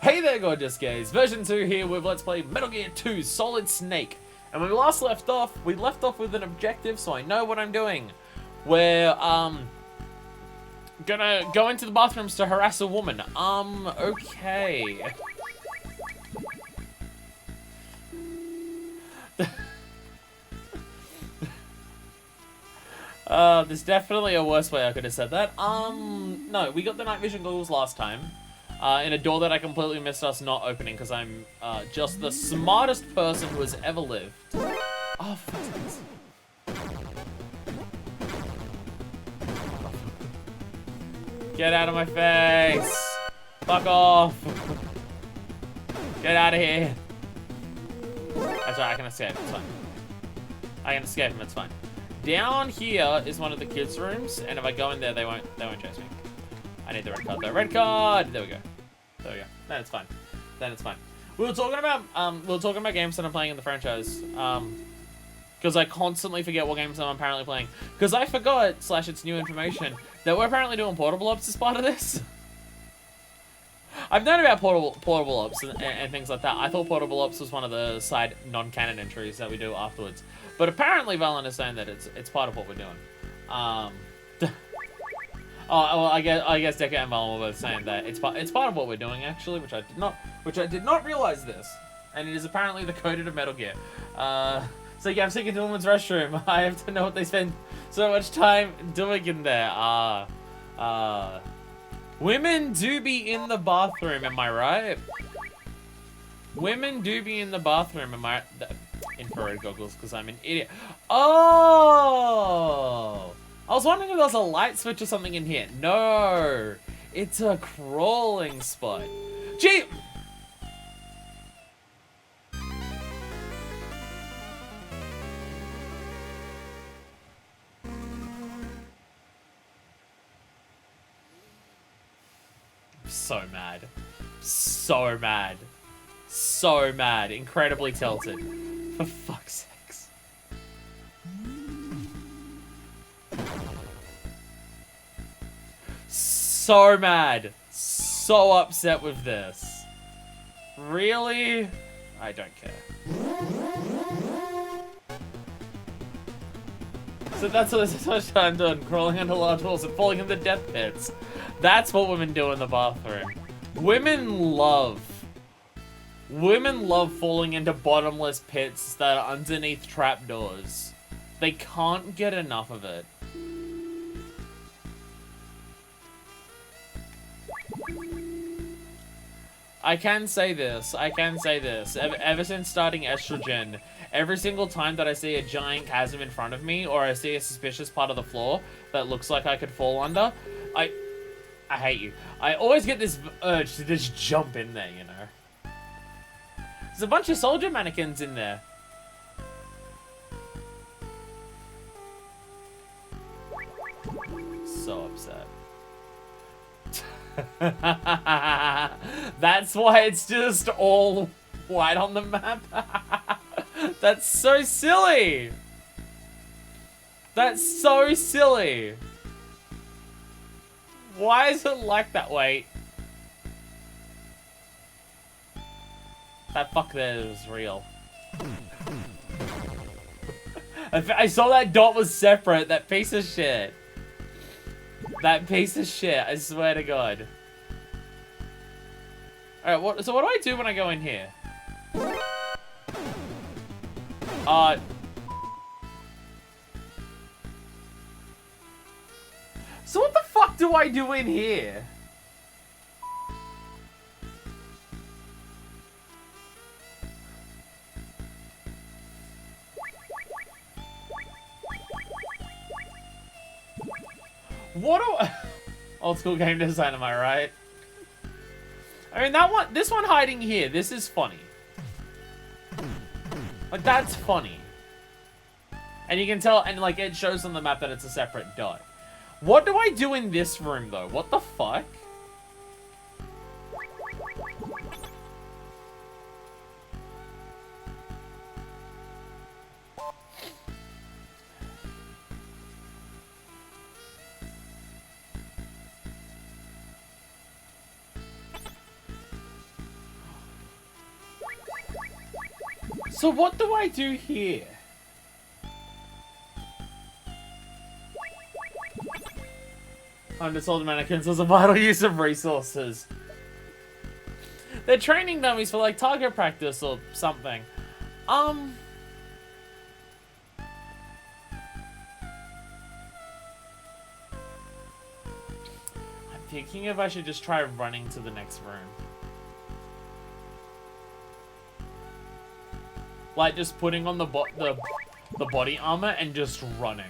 Hey there, gorgeous gays. Version 2 here with Let's Play Metal Gear 2 Solid Snake. And when we last left off, we left off with an objective, so I know what I'm doing. We're, gonna go into the bathrooms to harass a woman. Okay. There's definitely a worse way I could have said that. No, we got the night vision goggles last time. In a door that I completely missed us not opening because I'm, just the smartest person who has ever lived. Oh, fuck. Get out of my face! Fuck off! Get out of here! That's right, I can escape, it's fine. I can escape him, it's fine. Down here is one of the kids' rooms, and if I go in there, they won't chase me. I need the red card though. Red card! There we go. There we go. Then it's fine. Then it's fine. We were talking about games that I'm playing in the franchise. Because I constantly forget what games I'm apparently playing. Because I forgot, / it's new information, that we're apparently doing portable ops as part of this. I've known about portable ops and things like that. I thought portable ops was one of the side non-canon entries that we do afterwards. But apparently Valen is saying that it's part of what we're doing. Oh, well, I guess Deca and Valen were both saying that it's part of what we're doing actually, which I did not realize this, and it is apparently the code of Metal Gear. So yeah, I'm taking to the women's restroom. I have to know what they spend so much time doing in there. Women do be in the bathroom, am I right? Women do be in the bathroom, am I? Infrared goggles, because I'm an idiot. Oh! I was wondering if there was a light switch or something in here. No! It's a crawling spot. Gee! So mad. So mad. So mad. Incredibly tilted. For fuck's sakes. So mad. So upset with this. Really? I don't care. So that's what I'm doing. Crawling under large walls and falling into death pits. That's what women do in the bathroom. Women love falling into bottomless pits that are underneath trapdoors. They can't get enough of it. I can say this. Ever since starting estrogen, every single time that I see a giant chasm in front of me, or I see a suspicious part of the floor that looks like I could fall under, I hate you. I always get this urge to just jump in there, you know. There's a bunch of soldier mannequins in there. So upset. That's why it's just all white on the map. That's so silly. That's so silly. Why is it like that? Wait. That fuck there is real. I saw that dot was separate. That piece of shit. That piece of shit. I swear to God. Alright, so what do I do when I go in here? So what the fuck do I do in here? What do I... Old school game design, am I right? I mean, this one hiding here, this is funny. Like, that's funny. And you can tell, and like, it shows on the map that it's a separate dot. What do I do in this room, though? What the fuck? So what do I do here? Unsold mannequins as a vital use of resources. They're training dummies for like target practice or something. I'm thinking if I should just try running to the next room. Like just putting on the body armor and just running.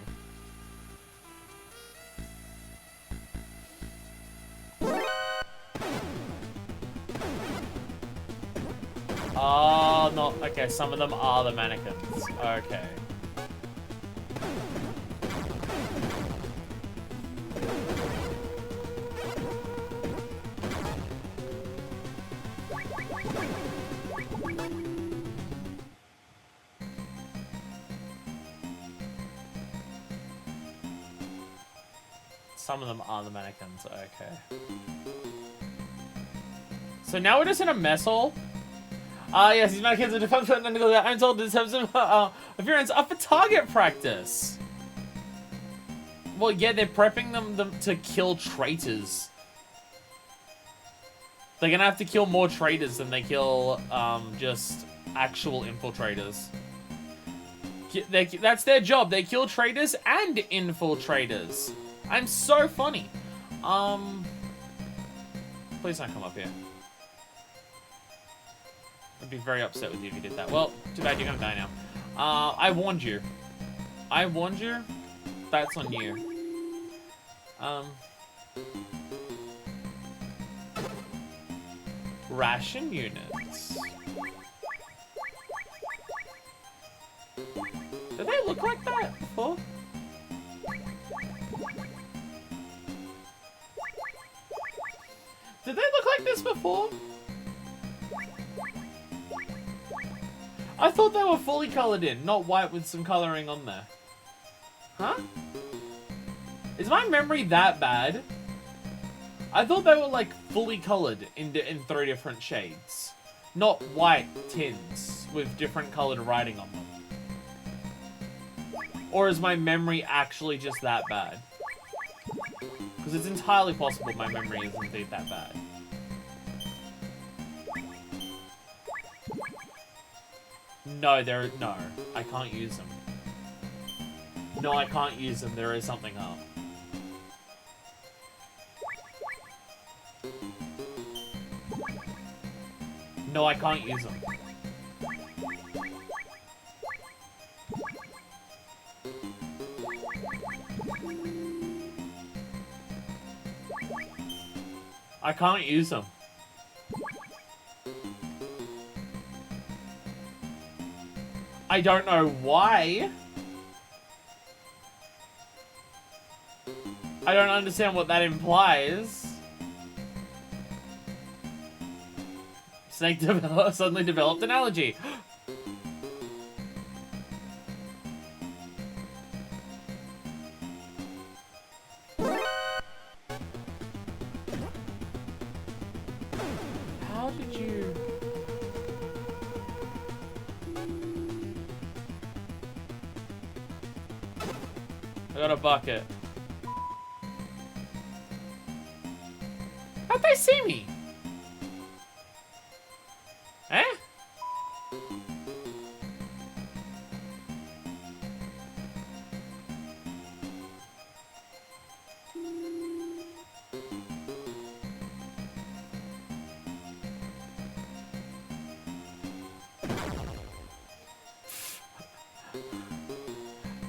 Oh, no. Okay, some of them are the mannequins. Okay. Some of them are the mannequins. Okay. So now we're just in a mess hall. Yes, these mannequins are defense I'm told this has some appearance up for target practice. Well, yeah, they're prepping them to kill traitors. They're gonna have to kill more traitors than they kill just actual infiltrators. That's their job. They kill traitors and infiltrators. I'm so funny. Please don't come up here. I'd be very upset with you if you did that. Well, too bad, you're gonna die now. I warned you. I warned you. That's on you. Ration units. Did they look like that before? Did they look like this before? I thought they were fully colored in, not white with some coloring on there. Huh? Is my memory that bad? I thought they were like fully colored in 3 different shades. Not white tins with different colored writing on them. Or is my memory actually just that bad? Because it's entirely possible my memory is indeed that bad. No, no, I can't use them. No, I can't use them. There is something up. No, I can't use them. I can't use them. I don't know why. I don't understand what that implies. Snake suddenly developed an allergy. How did you... I got a bucket. How'd they see me? Eh?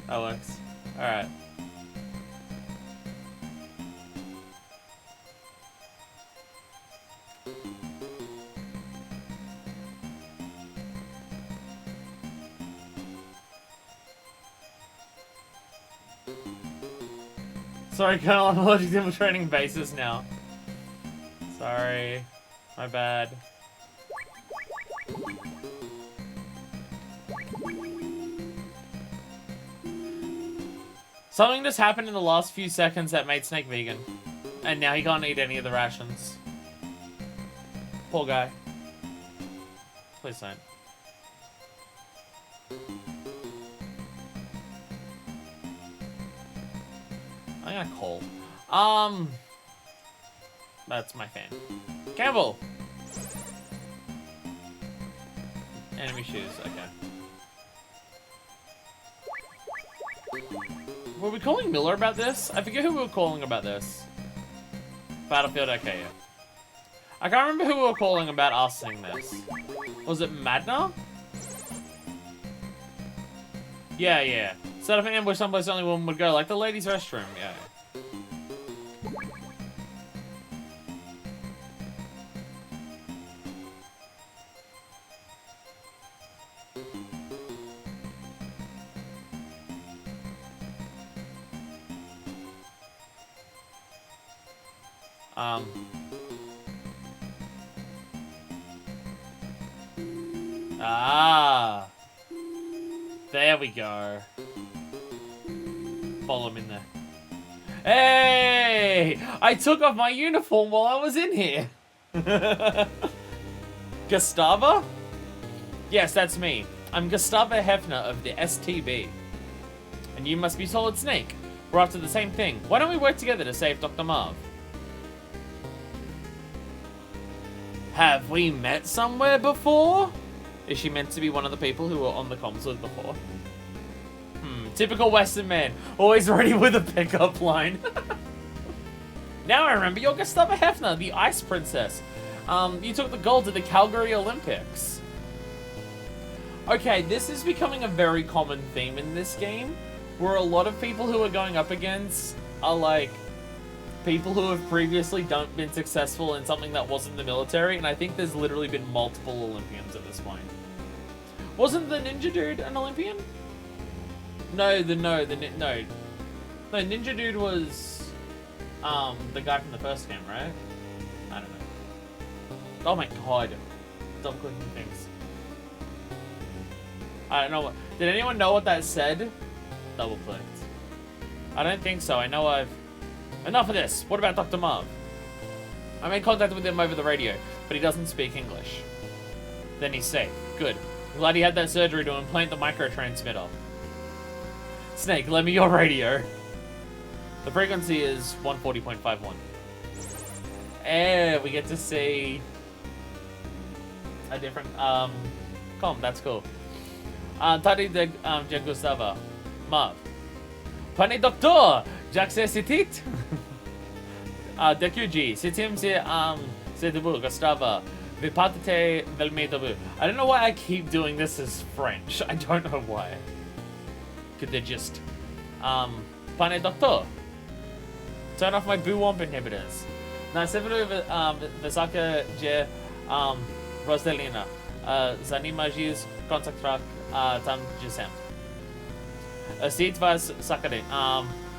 That works. Alright. Sorry, Colonel, I'm allergic to infiltrating bases now. Sorry. My bad. Something just happened in the last few seconds that made Snake vegan. And now he can't eat any of the rations. Poor guy. Please don't. I'm gonna call. That's my fan. Campbell! Enemy shoes, okay. Were we calling Miller about this? I forget who we were calling about this. Battlefield, okay, yeah. I can't remember who we were calling about asking this. Was it Madna? Yeah, yeah. Set up an ambush someplace only one would go, like the ladies' restroom, yeah. There we go. Follow him in there. Hey! I took off my uniform while I was in here. Gustava? Yes, that's me. I'm Gustava Hefner of the STB. And you must be Solid Snake. We're after the same thing. Why don't we work together to save Dr. Marv? Have we met somewhere before? Is she meant to be one of the people who were on the comms with before? Typical Western man. Always ready with a pickup line. Now I remember, you're Gustava Hefner, the Ice Princess. You took the gold at the Calgary Olympics. Okay, this is becoming a very common theme in this game, where a lot of people who are going up against are like people who have previously been successful in something that wasn't the military, and I think there's literally been multiple Olympians at this point. Wasn't the ninja dude an Olympian? No, Ninja Dude was the guy from the first game, right? I don't know. Oh my god. Double clicking things. I don't know what. Did anyone know what that said? Double clicked. I don't think so. I know I've. Enough of this. What about Dr. Marv? I made contact with him over the radio, but he doesn't speak English. Then he's safe. Good. Glad he had that surgery to implant the microtransmitter. Snake, lend me your radio. The frequency is 140.51. And we get to see a different com. That's cool. Tari de Gustava. Marv. Pane doctor! Jackse sitit! DQG. Sitim se debu Gustava. Vipatite velmi debu. I don't know why I keep doing this as French. I don't know why. Could they just, Pane doctor. Turn off my boo-womp inhibitors. Na severu Vesaka je, Rosalina. Zanimajis kontaktrak tam jesem. Sit vas sakarin.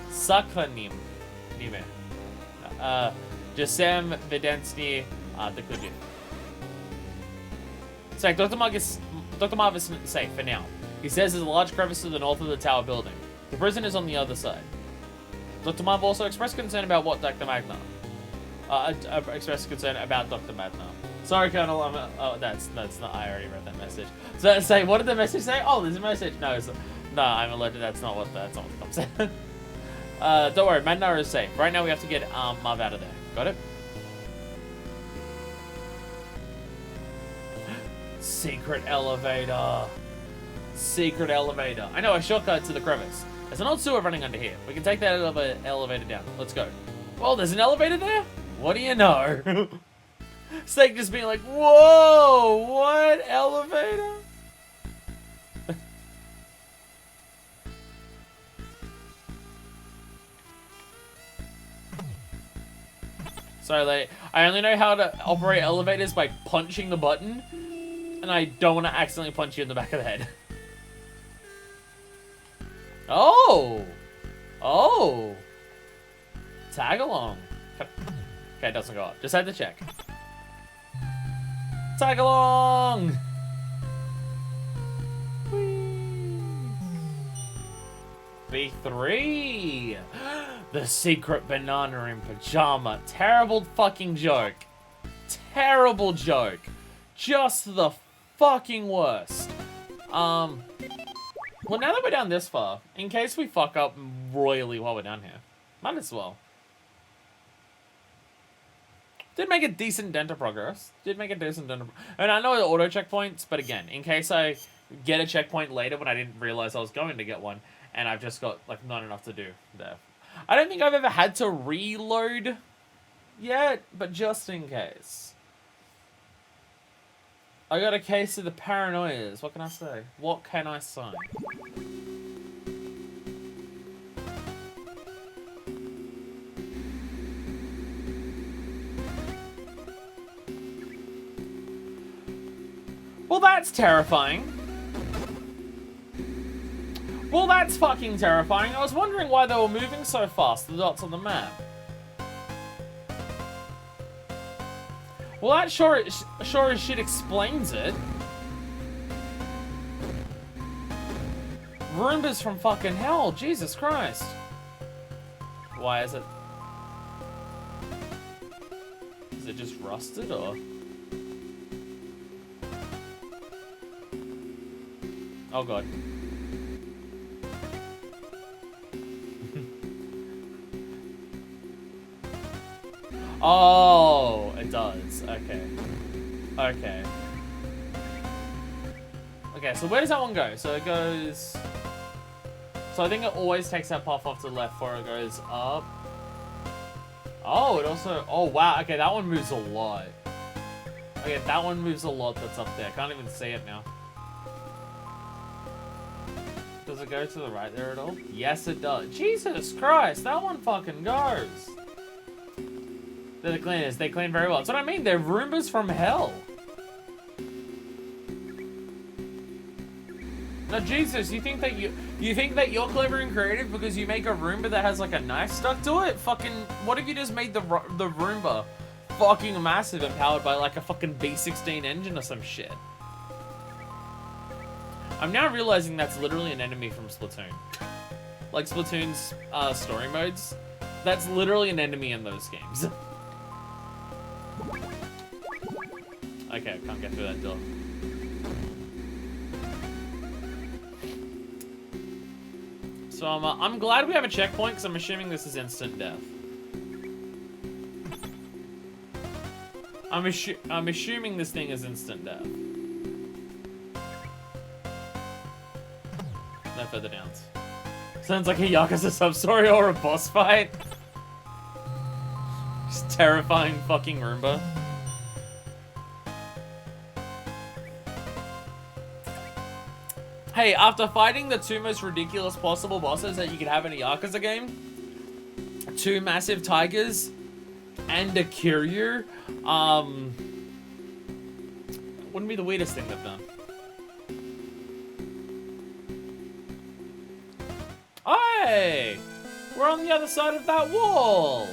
Sakranim. Nime. Jesem vidensni dekudin. So Dr. Marv is safe for now. He says there's a large crevice to the north of the tower building. The prison is on the other side. Dr. Marv also expressed concern about what Dr. Magna. Expressed concern about Dr. Magna. Sorry, Colonel. Oh, that's not. I already read that message. So say, what did the message say? Oh, there's a message. No, I'm allergic. That's not what the com said. Don't worry, Magna is safe. Right now, we have to get Marv out of there. Got it? Secret elevator. Secret elevator. I know a shortcut to the crevice. There's an old sewer running under here. We can take that elevator down. Let's go. Well, there's an elevator there? What do you know? Snake just being like, whoa, what elevator? Sorry, I only know how to operate elevators by punching the button, and I don't want to accidentally punch you in the back of the head. Oh! Oh! Tag along. Okay, it doesn't go up. Just had to check. Tag along! B3! The secret banana in pajama. Terrible fucking joke. Terrible joke. Just the fucking worst. Well, now that we're down this far, in case we fuck up royally while we're down here, might as well. Did make a decent dent of progress. And I know the auto checkpoints, but again, in case I get a checkpoint later when I didn't realize I was going to get one, and I've just got, like, not enough to do there. I don't think I've ever had to reload yet, but just in case. I got a case of the paranoias. What can I say? What can I say? Well, that's terrifying. Well, that's fucking terrifying. I was wondering why they were moving so fast, the dots on the map. Well, that sure as shit explains it. Roombas from fucking hell, Jesus Christ. Why is it? Is it just rusted, or? Oh god. Oh, it does. Okay. Okay. Okay, so where does that one go? So it goes... So I think it always takes that path off to the left before it goes up. Oh, it also... Oh, wow. Okay, that one moves a lot. Okay, that one moves a lot that's up there. I can't even see it now. Does it go to the right there at all? Yes, it does. Jesus Christ, that one fucking goes. They're the cleaners. They clean very well. That's what I mean. They're Roombas from hell. Now, Jesus, you think that you're clever and creative because you make a Roomba that has like a knife stuck to it? Fucking, what if you just made the Roomba fucking massive and powered by like a fucking B16 engine or some shit? I'm now realizing that's literally an enemy from Splatoon. Like Splatoon's story modes. That's literally an enemy in those games. Okay, I can't get through that door. So I'm glad we have a checkpoint because I'm assuming this is instant death. I'm assuming this thing is instant death. No further downs. Sounds like a Yakuza sub-story or a boss fight. Just terrifying fucking Roomba. Hey, after fighting the two most ridiculous possible bosses that you could have in a Yakuza game, 2 massive tigers and a Kiryu, wouldn't be the weirdest thing they've done. Hey! We're on the other side of that wall!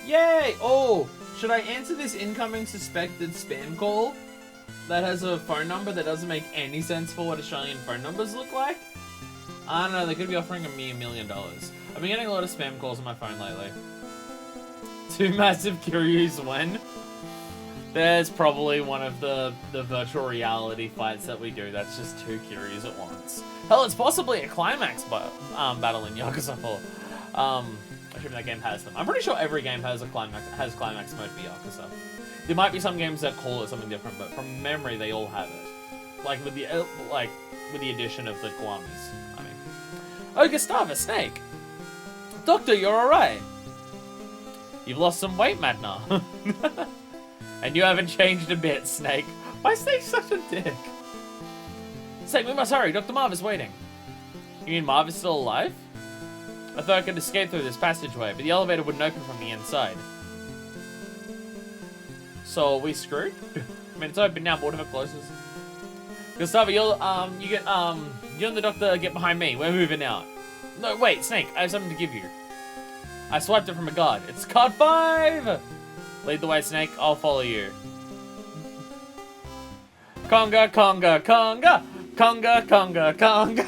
Yay! Oh, should I answer this incoming suspected spam call that has a phone number that doesn't make any sense for what Australian phone numbers look like? I don't know, they could be offering me $1 million. I've been getting a lot of spam calls on my phone lately. 2 massive Kiryus when? There's probably one of the virtual reality fights that we do that's just 2 Kiryus at once. Hell, it's possibly a climax battle in Yakuza 4. Assuming that game has them. I'm pretty sure every game has climax mode for Yakuza. There might be some games that call it something different, but from memory, they all have it. Like with the addition of the Guamis. I mean, oh, Gustavus, Snake. Doctor, you're all right. You've lost some weight, Madna. And you haven't changed a bit, Snake. Why is Snake such a dick? Snake, we must hurry. Dr. Marv is waiting. You mean Marv is still alive? I thought I could escape through this passageway, but the elevator wouldn't open from the inside. So are we screwed? I mean, it's open now, but what if it closes? Gustavo, you and the doctor get behind me. We're moving out. No, wait, Snake, I have something to give you. I swiped it from a card. It's card 5! Lead the way, Snake. I'll follow you. Conga, conga, conga! Conga, conga, conga!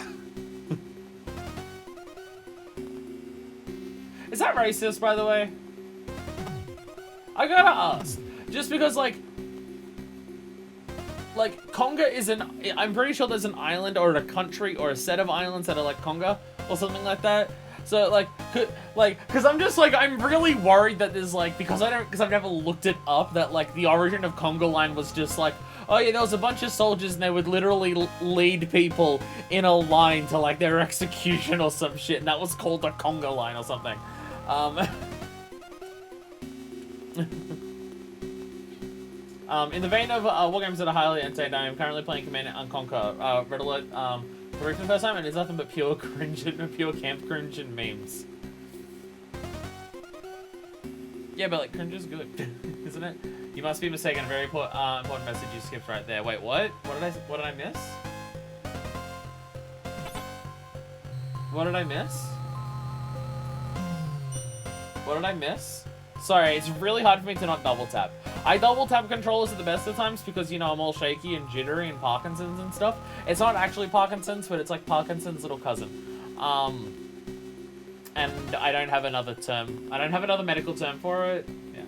Is that racist, by the way? I gotta ask. Just because, like... like, Conga is I'm pretty sure there's an island or a country or a set of islands that are like Conga or something like that. So, like, because I'm just, like, I'm really worried that there's, like, because I've never looked it up, that, like, the origin of Conga Line was just, like, oh, yeah, there was a bunch of soldiers and they would literally lead people in a line to, like, their execution or some shit, and that was called the Conga Line or something. In the vein of war games that are highly entertained, I am currently playing Command & Conquer Red Alert 3 for the first time, and it's nothing but pure cringe and pure camp cringe and memes. Yeah, but like cringe is good, isn't it? You must be mistaken. A very important message you skipped right there. Wait, what? What did I miss? What did I miss? What did I miss? Sorry, it's really hard for me to not double tap. I double tap controllers at the best of times because, you know, I'm all shaky and jittery and Parkinson's and stuff. It's not actually Parkinson's, but it's like Parkinson's little cousin. And I don't have another term. I don't have another medical term for it. Yeah.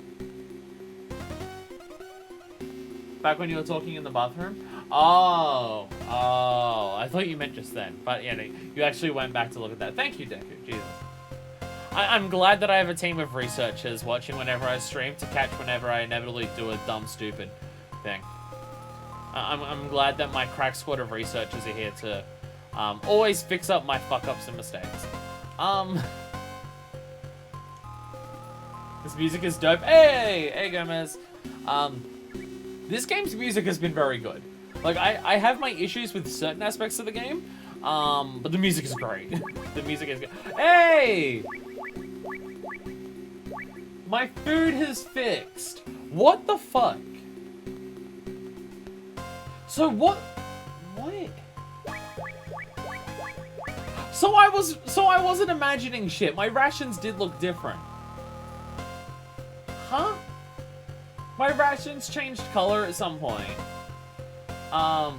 Back when you were talking in the bathroom? Oh, I thought you meant just then. But yeah, you actually went back to look at that. Thank you, Deku. Jesus. I'm glad that I have a team of researchers watching whenever I stream to catch whenever I inevitably do a dumb, stupid thing. I'm glad that my crack squad of researchers are here to always fix up my fuck-ups and mistakes. This music is dope. Hey, Gomez. This game's music has been very good. Like, I have my issues with certain aspects of the game, but the music is great. The music is good. Hey! My food has fixed. What the fuck? So what? So I wasn't imagining shit. My rations did look different. Huh? My rations changed color at some point. And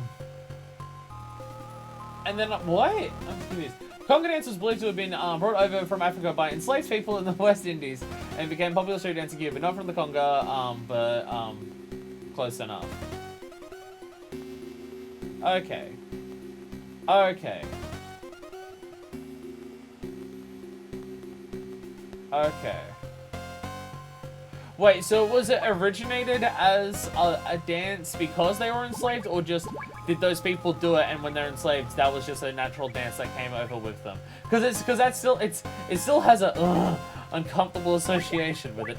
then what? I'm confused. Conga dance was believed to have been brought over from Africa by enslaved people in the West Indies and became popular street dancing here, but not from the Conga, but close enough. Okay. Okay. Okay. Wait, so was it originated as a dance because they were enslaved, or just did those people do it and when they're enslaved, that was just a natural dance that came over with them? Because it still has a uncomfortable association with it.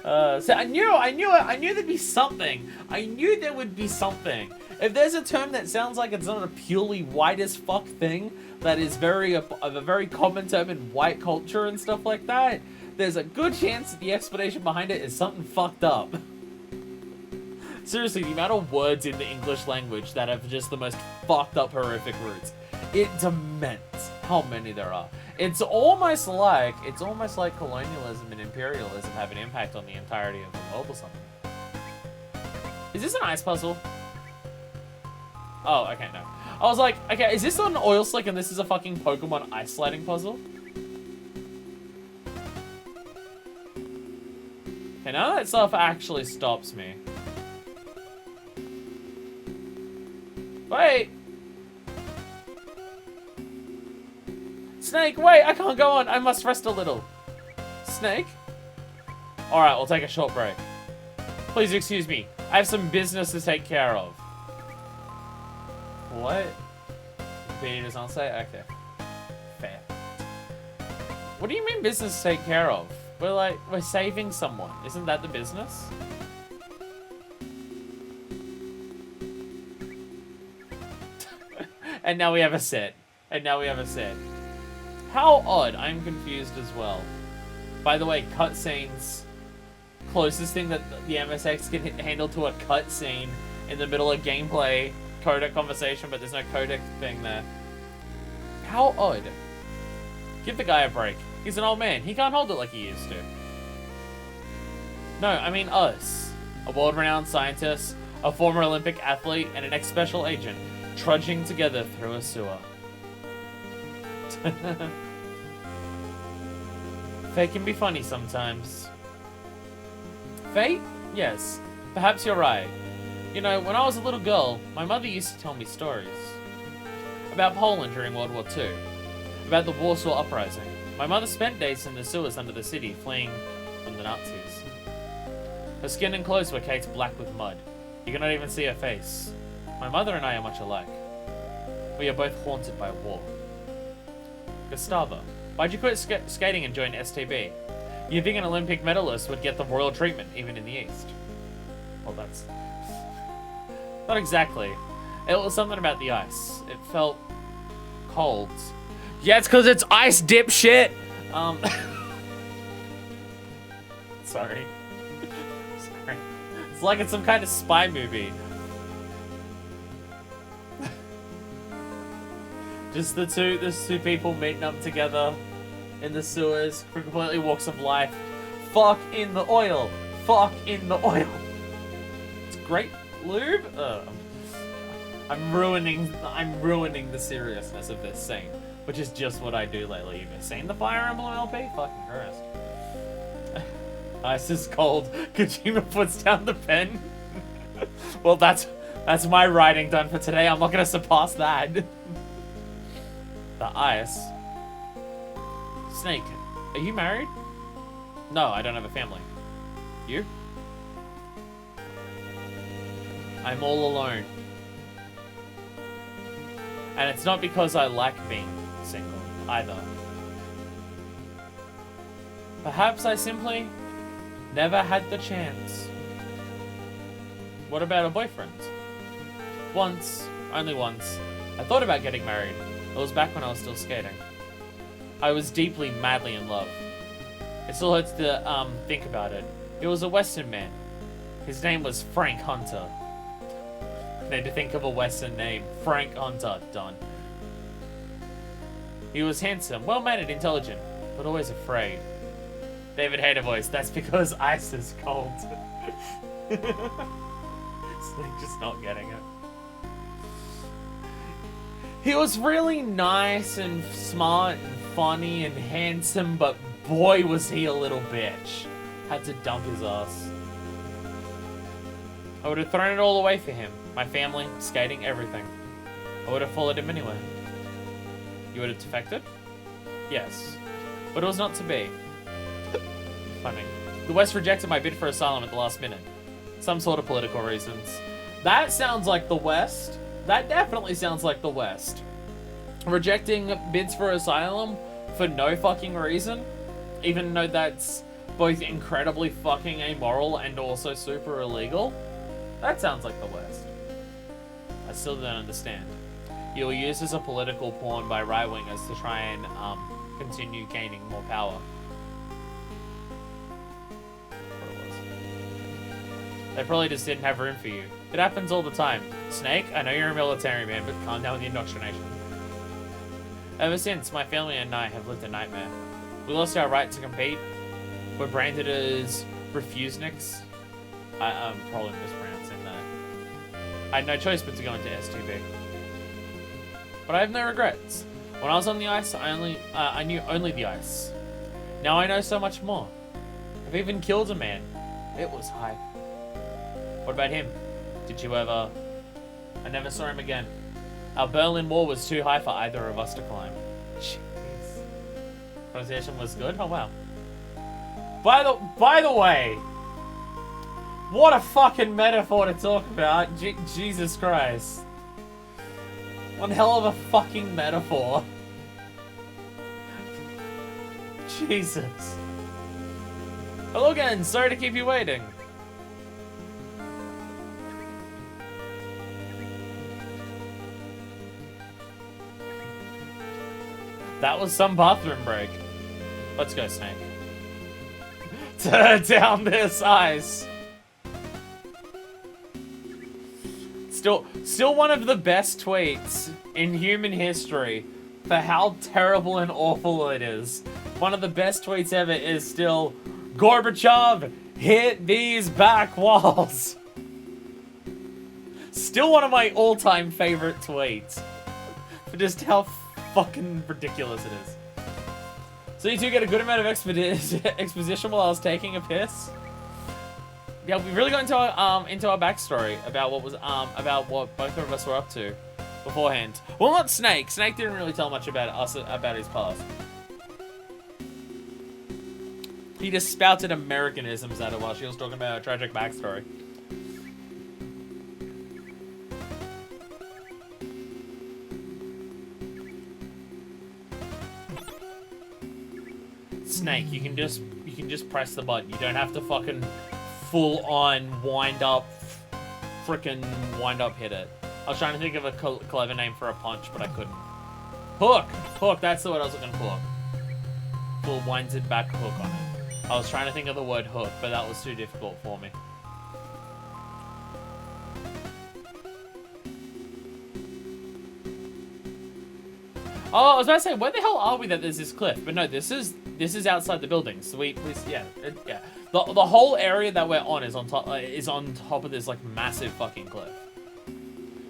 So I knew there'd be something. I knew there would be something. If there's a term that sounds like it's not a purely white as fuck thing, that is a very common term in white culture and stuff like that, there's a good chance that the explanation behind it is something fucked up. Seriously, the amount of words in the English language that have just the most fucked up, horrific roots. It's immense how many there are. It's almost like colonialism and imperialism have an impact on the entirety of the world or something. Is this an ice puzzle? Oh, okay, no. I was like, okay, is this an oil slick and this is a fucking Pokemon ice sliding puzzle? Okay, none of that stuff actually stops me. Wait! Snake, wait, I can't go on. I must rest a little. Snake? Alright, we'll take a short break. Please excuse me. I have some business to take care of. What? Wikipedia does not say? Okay. Fair. What do you mean business to take care of? We're saving someone. Isn't that the business? And now we have a set. How odd. I'm confused as well. By the way, cutscenes. Closest thing that the MSX can handle to a cutscene in the middle of gameplay. Codec conversation, but there's no codec thing there. How odd. Give the guy a break. He's an old man. He can't hold it like he used to. No, I mean us. A world-renowned scientist, a former Olympic athlete, and an ex-special agent trudging together through a sewer. Fate can be funny sometimes. Fate? Yes, perhaps you're right. You know, when I was a little girl, my mother used to tell me stories. About Poland during World War II. About the Warsaw Uprising. My mother spent days in the sewers under the city, fleeing from the Nazis. Her skin and clothes were caked black with mud. You cannot even see her face. My mother and I are much alike. We are both haunted by war. Gustavo, why'd you quit skating and join STB? You think an Olympic medalist would get the royal treatment, even in the East? Well, that's... not exactly. It was something about the ice. It felt cold. Yeah, it's because it's ice, dipshit! Sorry. Sorry. It's like it's some kind of spy movie. Just the two people meeting up together in the sewers, for completely walks of life. Fuck in the oil! Fuck in the oil! It's great lube? I'm ruining the seriousness of this scene, which is just what I do lately. You've seen the Fire Emblem LP? Fucking Christ. Ice is cold. Kojima puts down the pen. Well, that's my writing done for today. I'm not gonna surpass that. The ice. Snake, are you married? No, I don't have a family. You? I'm all alone. And it's not because I like being single, either. Perhaps I simply never had the chance. What about a boyfriend? Once, only once, I thought about getting married. It was back when I was still skating. I was deeply, madly in love. It still hurts to think about it. He was a Western man. His name was Frank Hunter. Need to think of a Western name. Frank Hunter. Done. He was handsome, well-mannered, intelligent, but always afraid. David Hayter voice. That's because ice is cold. Snake just not getting it. He was really nice and smart and funny and handsome, but boy was he a little bitch. Had to dump his ass. I would have thrown it all away for him. My family, skating, everything. I would have followed him anywhere. You would have defected? Yes. But it was not to be. Funny. The West rejected my bid for asylum at the last minute. Some sort of political reasons. That sounds like the West. That definitely sounds like the West. Rejecting bids for asylum for no fucking reason, even though that's both incredibly fucking amoral and also super illegal. That sounds like the West. I still don't understand. You were used as a political pawn by right-wingers to try and continue gaining more power. They probably just didn't have room for you. It happens all the time. Snake, I know you're a military man, but calm down with the indoctrination. Ever since, my family and I have lived a nightmare. We lost our right to compete. We're branded as refuseniks. I'm probably mispronouncing that. I had no choice but to go into STB. But I have no regrets. When I was on the ice, I knew only the ice. Now I know so much more. I've even killed a man. It was hype. What about him? Did you ever... I never saw him again. Our Berlin Wall was too high for either of us to climb. Jeez. Pronunciation was good? Oh, wow. By the way, what a fucking metaphor to talk about. Jesus Christ. One hell of a fucking metaphor. Jesus. Hello again, sorry to keep you waiting. That was some bathroom break. Let's go, Snake. Turn down this ice. Still one of the best tweets in human history for how terrible and awful it is. One of the best tweets ever is still, Gorbachev, hit these back walls. Still one of my all-time favorite tweets. For just how fucking ridiculous it is. So you two get a good amount of exposition while I was taking a piss? Yeah, we really got into our backstory about what both of us were up to beforehand. Well, not Snake. Snake didn't really tell much about us, about his past. He just spouted Americanisms at her while she was talking about her tragic backstory. Snake, you can just press the button. You don't have to fucking full on wind up hit it. I was trying to think of a clever name for a punch, but I couldn't. Hook! Hook, that's the word I was looking for. Full winds it back hook on it. I was trying to think of the word hook, but that was too difficult for me. Oh, I was about to say, where the hell are we that there's this cliff? But no, this is outside the building. So yeah. The whole area that we're on is on top of this like massive fucking cliff.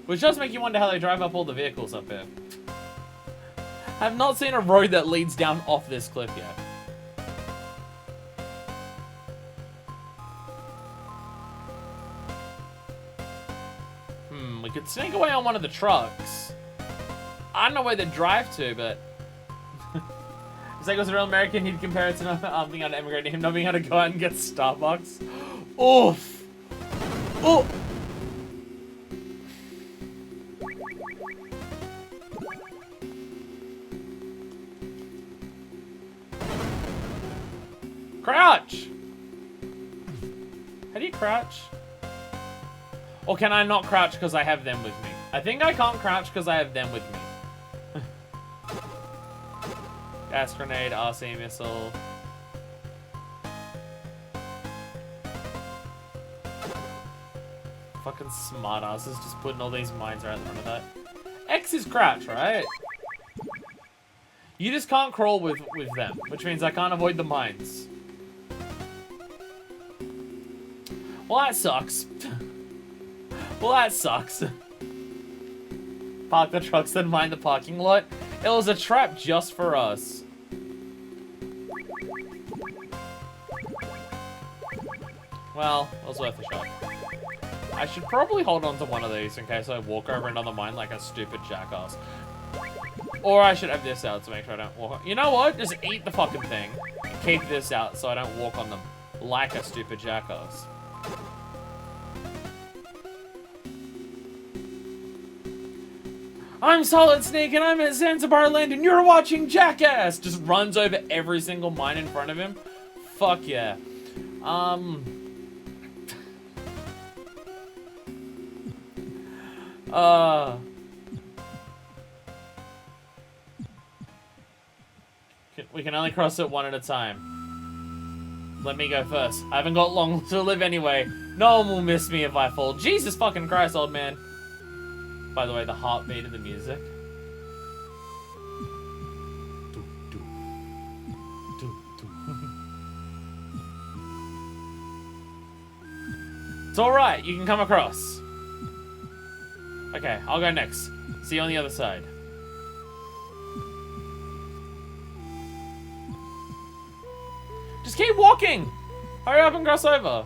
Which does make you wonder how they drive up all the vehicles up here. I have not seen a road that leads down off this cliff yet. We could sneak away on one of the trucks. I don't know where they drive to, but... If Snake was a real American, he'd compare it to not being able to immigrate to him not being able to go out and get Starbucks. Oof! Oh! Crouch! How do you crouch? Or can I not crouch because I have them with me? I think I can't crouch because I have them with me. Gas grenade, RC missile. Fucking smartasses just putting all these mines right in front of that. X is crouch, right? You just can't crawl with them, which means I can't avoid the mines. Well, that sucks. Well, that sucks. Park the trucks, then mine the parking lot. It was a trap just for us. Well, it was worth a shot. I should probably hold on to one of these in case I walk over another mine like a stupid jackass. Or I should have this out to make sure I don't walk on. You know what? Just eat the fucking thing. Keep this out so I don't walk on them like a stupid jackass. I'm Solid Snake and I'm at Zanzibar Land and you're watching Jackass! Just runs over every single mine in front of him. Fuck yeah. We can only cross it one at a time. Let me go first. I haven't got long to live anyway. No one will miss me if I fall. Jesus fucking Christ, old man. By the way, the heartbeat of the music. It's alright, you can come across. Okay, I'll go next. See you on the other side. Just keep walking! Hurry up and cross over.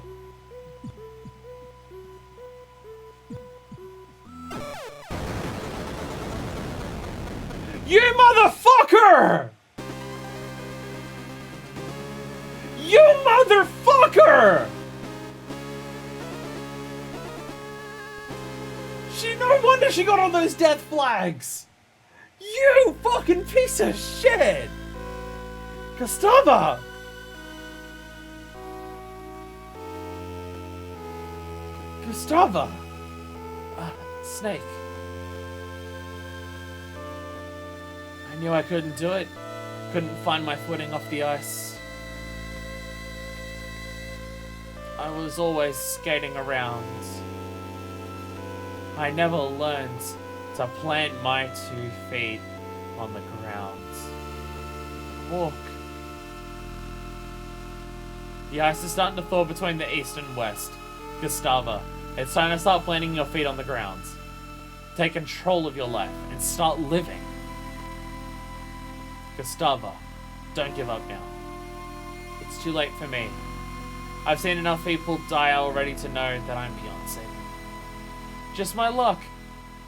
You motherfucker! You motherfucker! No wonder she got all those death flags! You fucking piece of shit! Gustava! Gustava! Snake. I knew I couldn't do it. Couldn't find my footing off the ice. I was always skating around. I never learned to plant my 2 feet on the ground. Walk. The ice is starting to thaw between the east and west. Gustava, it's time to start planting your feet on the ground. Take control of your life and start living. Gustava, don't give up now. It's too late for me. I've seen enough people die already to know that I'm beyond saving. Just my luck.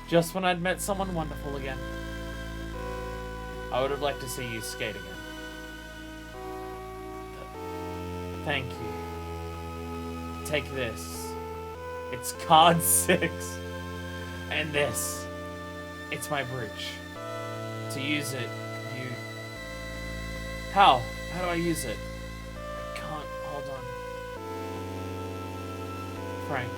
Just when I'd met someone wonderful again. I would have liked to see you skate again. Thank you. Take this. It's card 6. And this. It's my bridge. To use it, you... How? How do I use it? I can't. Hold on. Frank.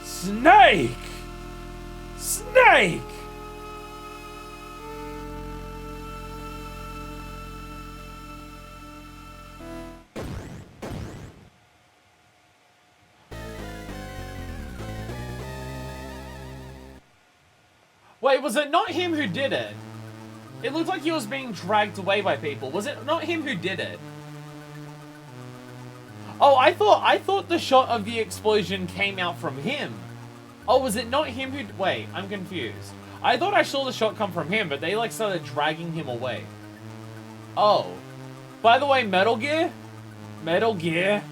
Snake! Snake! Wait, was it not him who did it? It looked like he was being dragged away by people. Was it not him who did it? Oh, I thought the shot of the explosion came out from him. Oh, was it not him who... Wait, I'm confused. I thought I saw the shot come from him, but they, like, started dragging him away. Oh. By the way, Metal Gear? Metal Gear?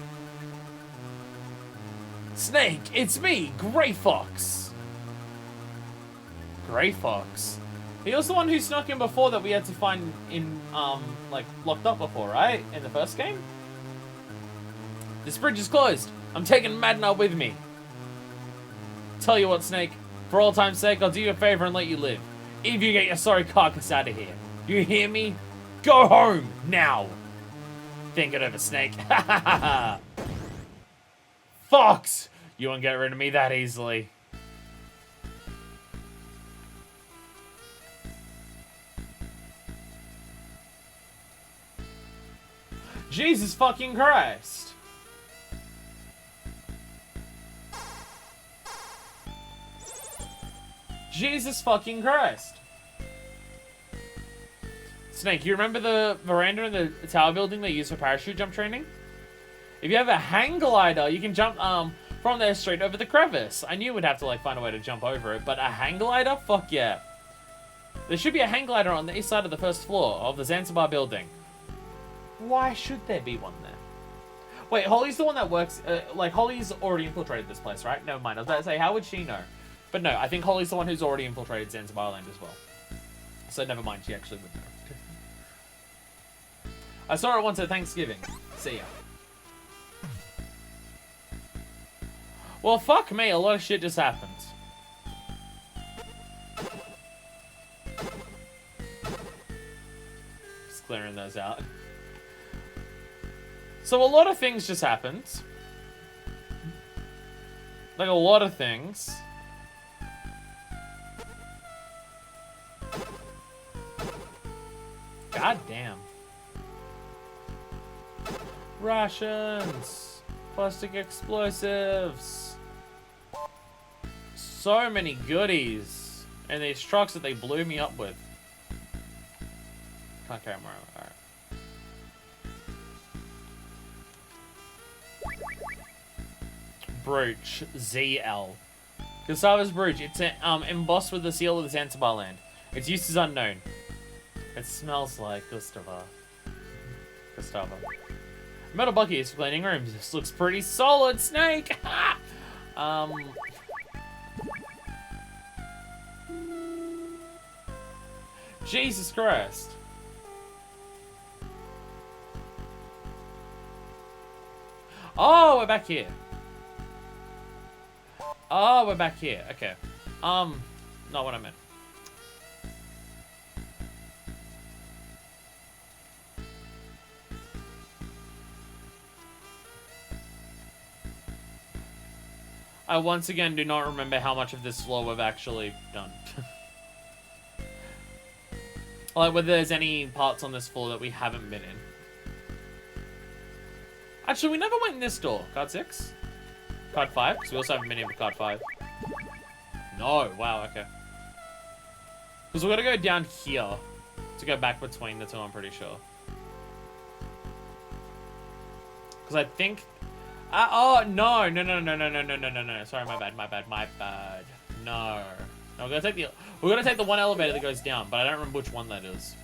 Snake, it's me, Grey Fox. Grey Fox? He was the one who snuck in before that we had to find in, like, locked up before, right? In the first game? This bridge is closed. I'm taking Madna with me. Tell you what, Snake. For all time's sake, I'll do you a favor and let you live. If you get your sorry carcass out of here. You hear me? Go home, now. Think it over, Snake. Fox! You won't get rid of me that easily. Jesus fucking Christ. Jesus fucking Christ. Snake, you remember the veranda in the tower building they use for parachute jump training? If you have a hang glider, you can jump from there straight over the crevice. I knew we'd have to like find a way to jump over it, but a hang glider? Fuck yeah. There should be a hang glider on the east side of the first floor of the Zanzibar building. Why should there be one there? Wait, Holly's the one that works, like Holly's already infiltrated this place, right? Never mind, I was about to say, how would she know? But no, I think Holly's the one who's already infiltrated Zanzibar land as well. So never mind, she actually would know. I saw her once at Thanksgiving. See ya. Well, fuck me, a lot of shit just happened. Just clearing those out. So a lot of things just happened. Like a lot of things. God damn. Rations. Plastic explosives. So many goodies. And these trucks that they blew me up with. Can't carry more. Alright. Brooch. ZL. Gustava's brooch. It's embossed with the seal of the Zanzibar land. Its use is unknown. It smells like Gustava. Metal bucket for cleaning rooms. This looks pretty solid, Snake! Jesus Christ. Oh, we're back here. Oh, we're back here. Okay. Not what I meant. I once again do not remember how much of this floor we've actually done. Like, whether there's any parts on this floor that we haven't been in. Actually, we never went in this door. Card 6? Card 5? Because we also haven't been in with card 5. No. Wow, okay. Because we're going to go down here to go back between the two, I'm pretty sure. Because I think... oh, no. Sorry, my bad. No. No, we're gonna take the one elevator that goes down, but I don't remember which one that is.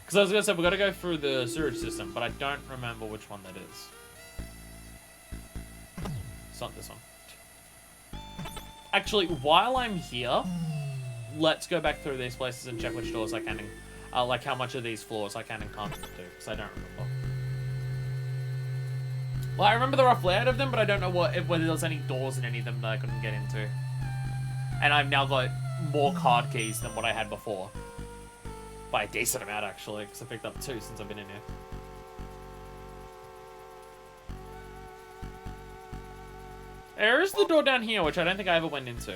Because I was gonna say we gotta go through the sewage system, but I don't remember which one that is. It's not this one. Actually, while I'm here, let's go back through these places and check which doors I can, like how much of these floors I can and can't do, because I don't remember. Well, I remember the rough layout of them, but I don't know whether there's any doors in any of them that I couldn't get into. And I've now got more card keys than what I had before. By a decent amount, actually, because I picked up 2 since I've been in here. There is the door down here, which I don't think I ever went into.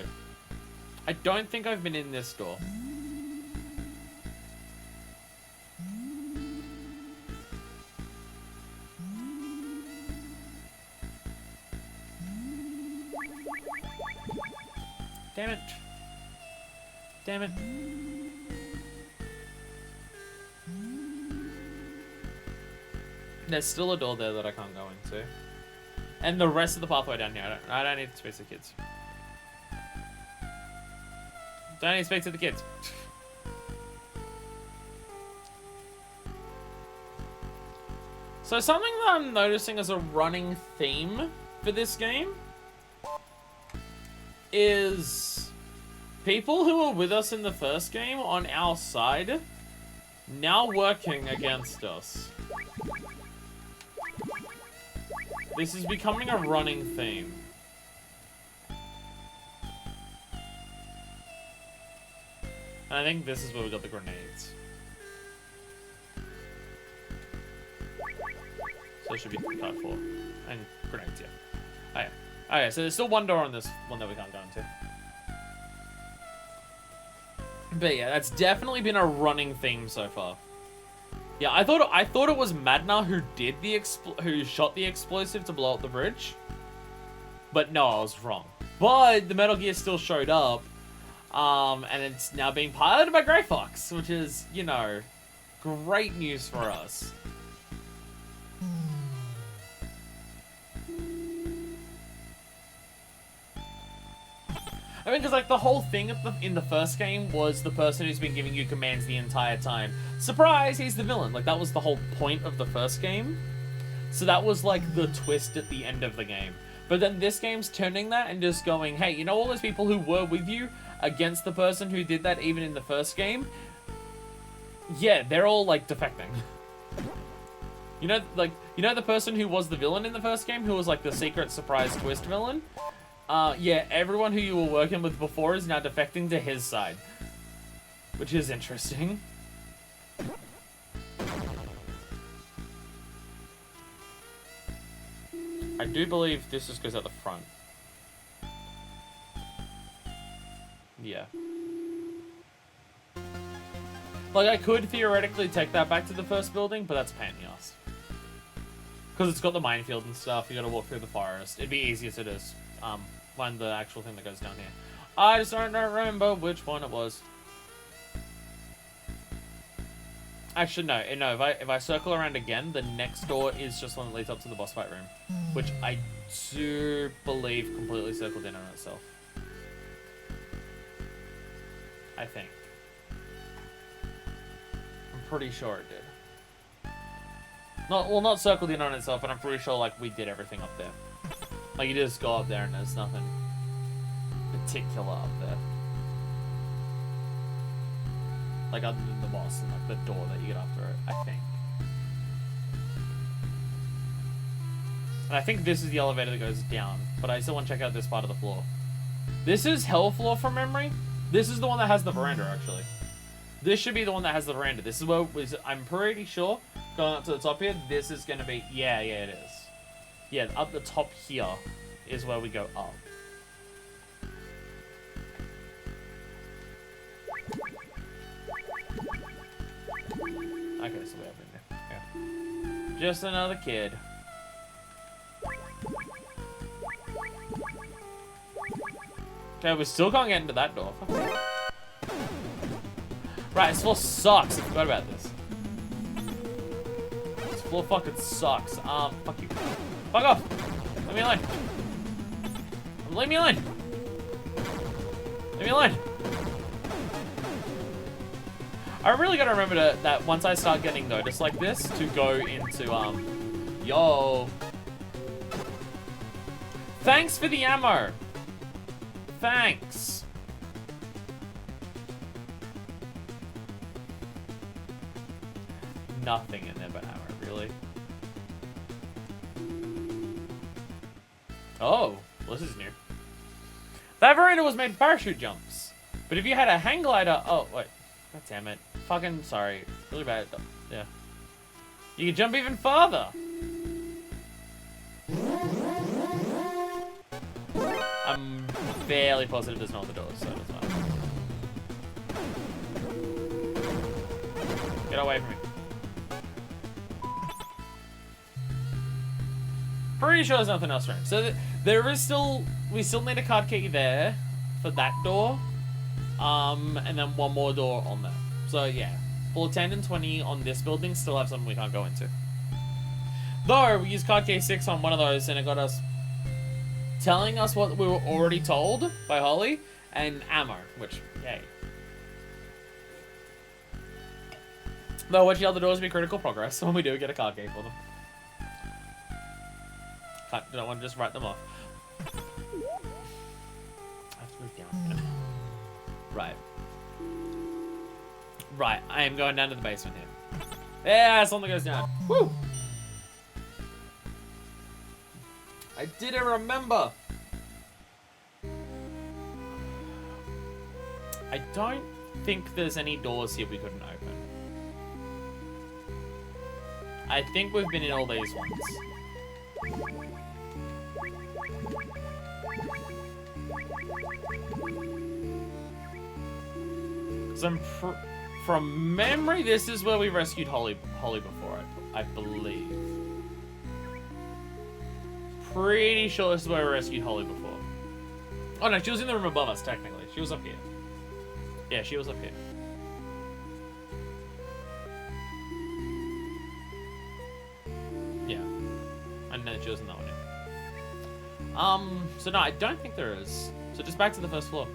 I don't think I've been in this door. Damn it. Damn it. There's still a door there that I can't go into. And the rest of the pathway down here, I don't need to speak to the kids. Don't need to speak to the kids. So something that I'm noticing as a running theme for this game is people who were with us in the first game on our side now working against us. This is becoming a running theme. And I think this is where we got the grenades. So it should be card 4. And grenades, yeah. Okay. Okay, so there's still one door on this one that we can't go into. But yeah, that's definitely been a running theme so far. Yeah, I thought it was Madna who did who shot the explosive to blow up the bridge. But no, I was wrong. But the Metal Gear still showed up. And it's now being piloted by Grey Fox, which is, you know, great news for us. I mean, because, like, the whole thing in the first game was the person who's been giving you commands the entire time. Surprise, he's the villain. Like, that was the whole point of the first game. So that was, like, the twist at the end of the game. But then this game's turning that and just going, hey, you know all those people who were with you against the person who did that even in the first game? Yeah, they're all, like, defecting. You know, like, you know the person who was the villain in the first game, who was, like, the secret surprise twist villain? Yeah, everyone who you were working with before is now defecting to his side. Which is interesting. I do believe this just goes at the front. Yeah. Like, I could theoretically take that back to the first building, but that's a pain in the ass. Because it's got the minefield and stuff, you gotta walk through the forest. It'd be easier to just, find the actual thing that goes down here. I just don't remember which one it was. Actually, no, if I circle around again, the next door is just one that leads up to the boss fight room. Which I do believe completely circled in on itself. I think. I'm pretty sure it did. Not circled in on itself, but I'm pretty sure, like, we did everything up there. Like, you just go up there and there's nothing particular up there. Like, other than the boss and, like, the door that you get after it, I think. And I think this is the elevator that goes down, but I still want to check out this part of the floor. This is Hell Floor from memory. This is the one that has the veranda, actually. This should be the one that has the veranda. This is where, I'm pretty sure, going up to the top here, this is going to be, yeah, it is. Yeah, up the top here is where we go up. Okay, so we have in there. Yeah. Just another kid. Okay, we still can't get into that door. Right, this floor sucks. I forgot about this. This floor fucking sucks. Fuck you. Fuck off! Leave me alone! Leave me alone! Leave me alone. I really gotta remember that once I start getting noticed like this, to go into, yo. Thanks for the ammo. Thanks. Nothing in there but ammo, really. Oh, well, this is new. That veranda was made for parachute jumps. But if you had a hang glider, oh, wait. God damn it. Fucking sorry. Really bad. Yeah. You can jump even farther. I'm fairly positive there's no other doors, so that's fine. Get away from me. Pretty sure there's nothing else around. So there is still, we still need a card key there for that door. And then one more door on there. So yeah, floor 10 and 20 on this building still have something we can't go into. Though, we used card key 6 on one of those and it got us telling us what we were already told by Holly and ammo, which, yay. Though, watch the other doors be critical progress when we do get a card key for them. Don't want to just write them off. I have to move down here. Right. Right, I am going down to the basement here. Yeah, something goes down. Woo! I didn't remember. I don't think there's any doors here we couldn't open. I think we've been in all these ones. From memory, this is where we rescued Holly before, I believe. Pretty sure this is where we rescued Holly before. Oh no, she was in the room above us, technically. She was up here. Yeah, she was up here. Yeah. And then she was in that one, yeah. So no, I don't think there is. So just back to the first floor.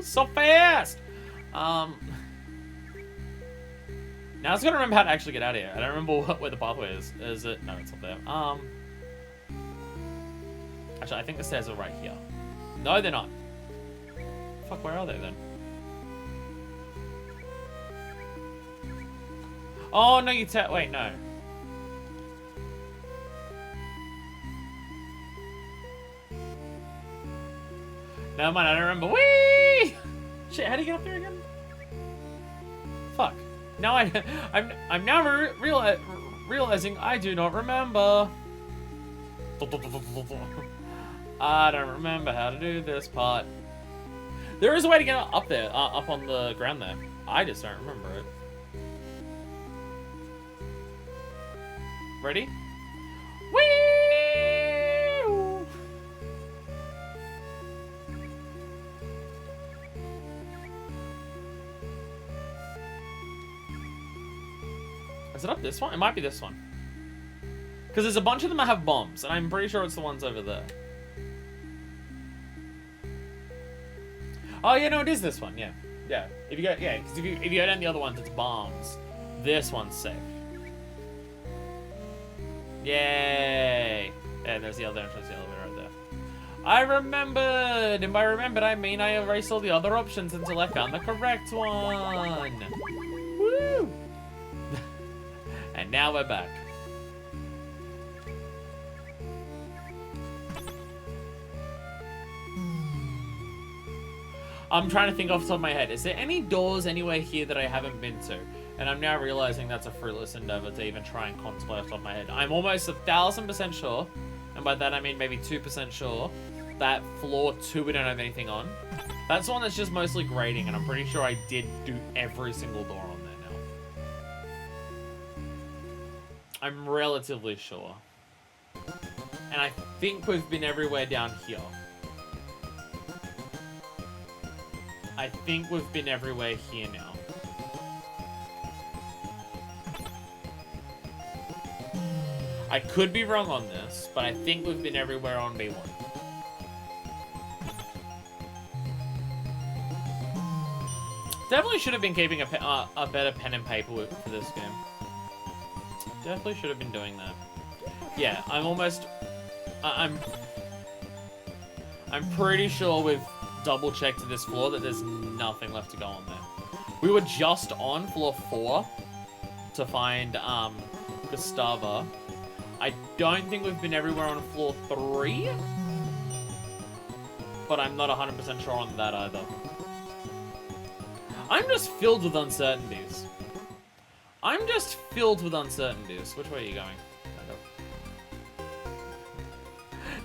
So fast! Now I was gonna remember how to actually get out of here. I don't remember where the pathway is. Is it? No, it's up there. Actually, I think the stairs are right here. No, they're not. Fuck, where are they then? Oh, no, wait, no. Never mind, I don't remember. Whee! Shit, how do you get up there again? Fuck. Now I'm now realizing I do not remember. I don't remember how to do this part. There is a way to get up there, up on the ground there. I just don't remember it. Ready? Whee! Is it up this one? It might be this one. Because there's a bunch of them that have bombs, and I'm pretty sure it's the ones over there. Oh, yeah, no, it is this one, yeah. Yeah, if you go, yeah, because if you go down the other ones, it's bombs. This one's safe. Yay! And there's the other entrance, the elevator right there. I remembered! And by remembered, I mean I erased all the other options until I found the correct one! Woo! And now we're back. I'm trying to think off the top of my head. Is there any doors anywhere here that I haven't been to? And I'm now realizing that's a fruitless endeavor to even try and contemplate off the top of my head. I'm almost 1,000% sure, and by that I mean maybe 2% sure, that floor 2 we don't have anything on. That's the one that's just mostly grading, and I'm pretty sure I did do every single door on there now. I'm relatively sure. And I think we've been everywhere down here. I think we've been everywhere here now. I could be wrong on this, but I think we've been everywhere on B1. Definitely should have been keeping a better pen and paper for this game. Definitely should have been doing that. Yeah, I'm pretty sure we've double-checked this floor that there's nothing left to go on there. We were just on floor 4 to find Gustava. I don't think we've been everywhere on floor 3, but I'm not 100% sure on that either. I'm just filled with uncertainties. Which way are you going?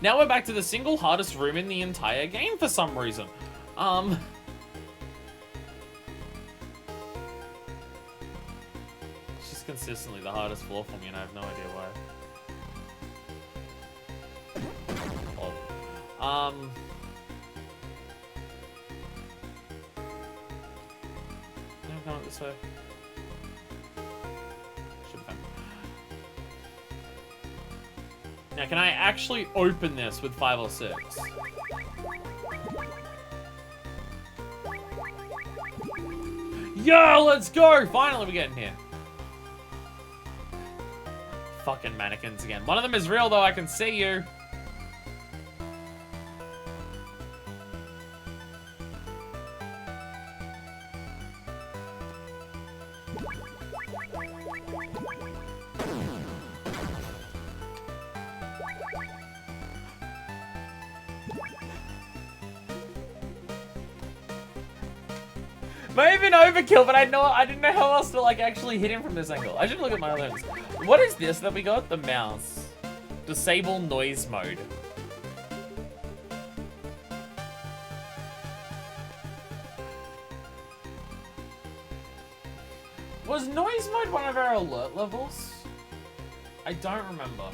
Now we're back to the single hardest room in the entire game for some reason. It's just consistently the hardest floor for me, and I have no idea why. No, come this way. Should be fine. Now, can I actually open this with 5 or 6? Yo, let's go! Finally, we get in here. Fucking mannequins again. One of them is real, though. I can see you. Might have been overkill, but I didn't know how else to like actually hit him from this angle. I should look at my lens. What is this that we got? The mouse. Disable noise mode. Was noise mode one of our alert levels? I don't remember.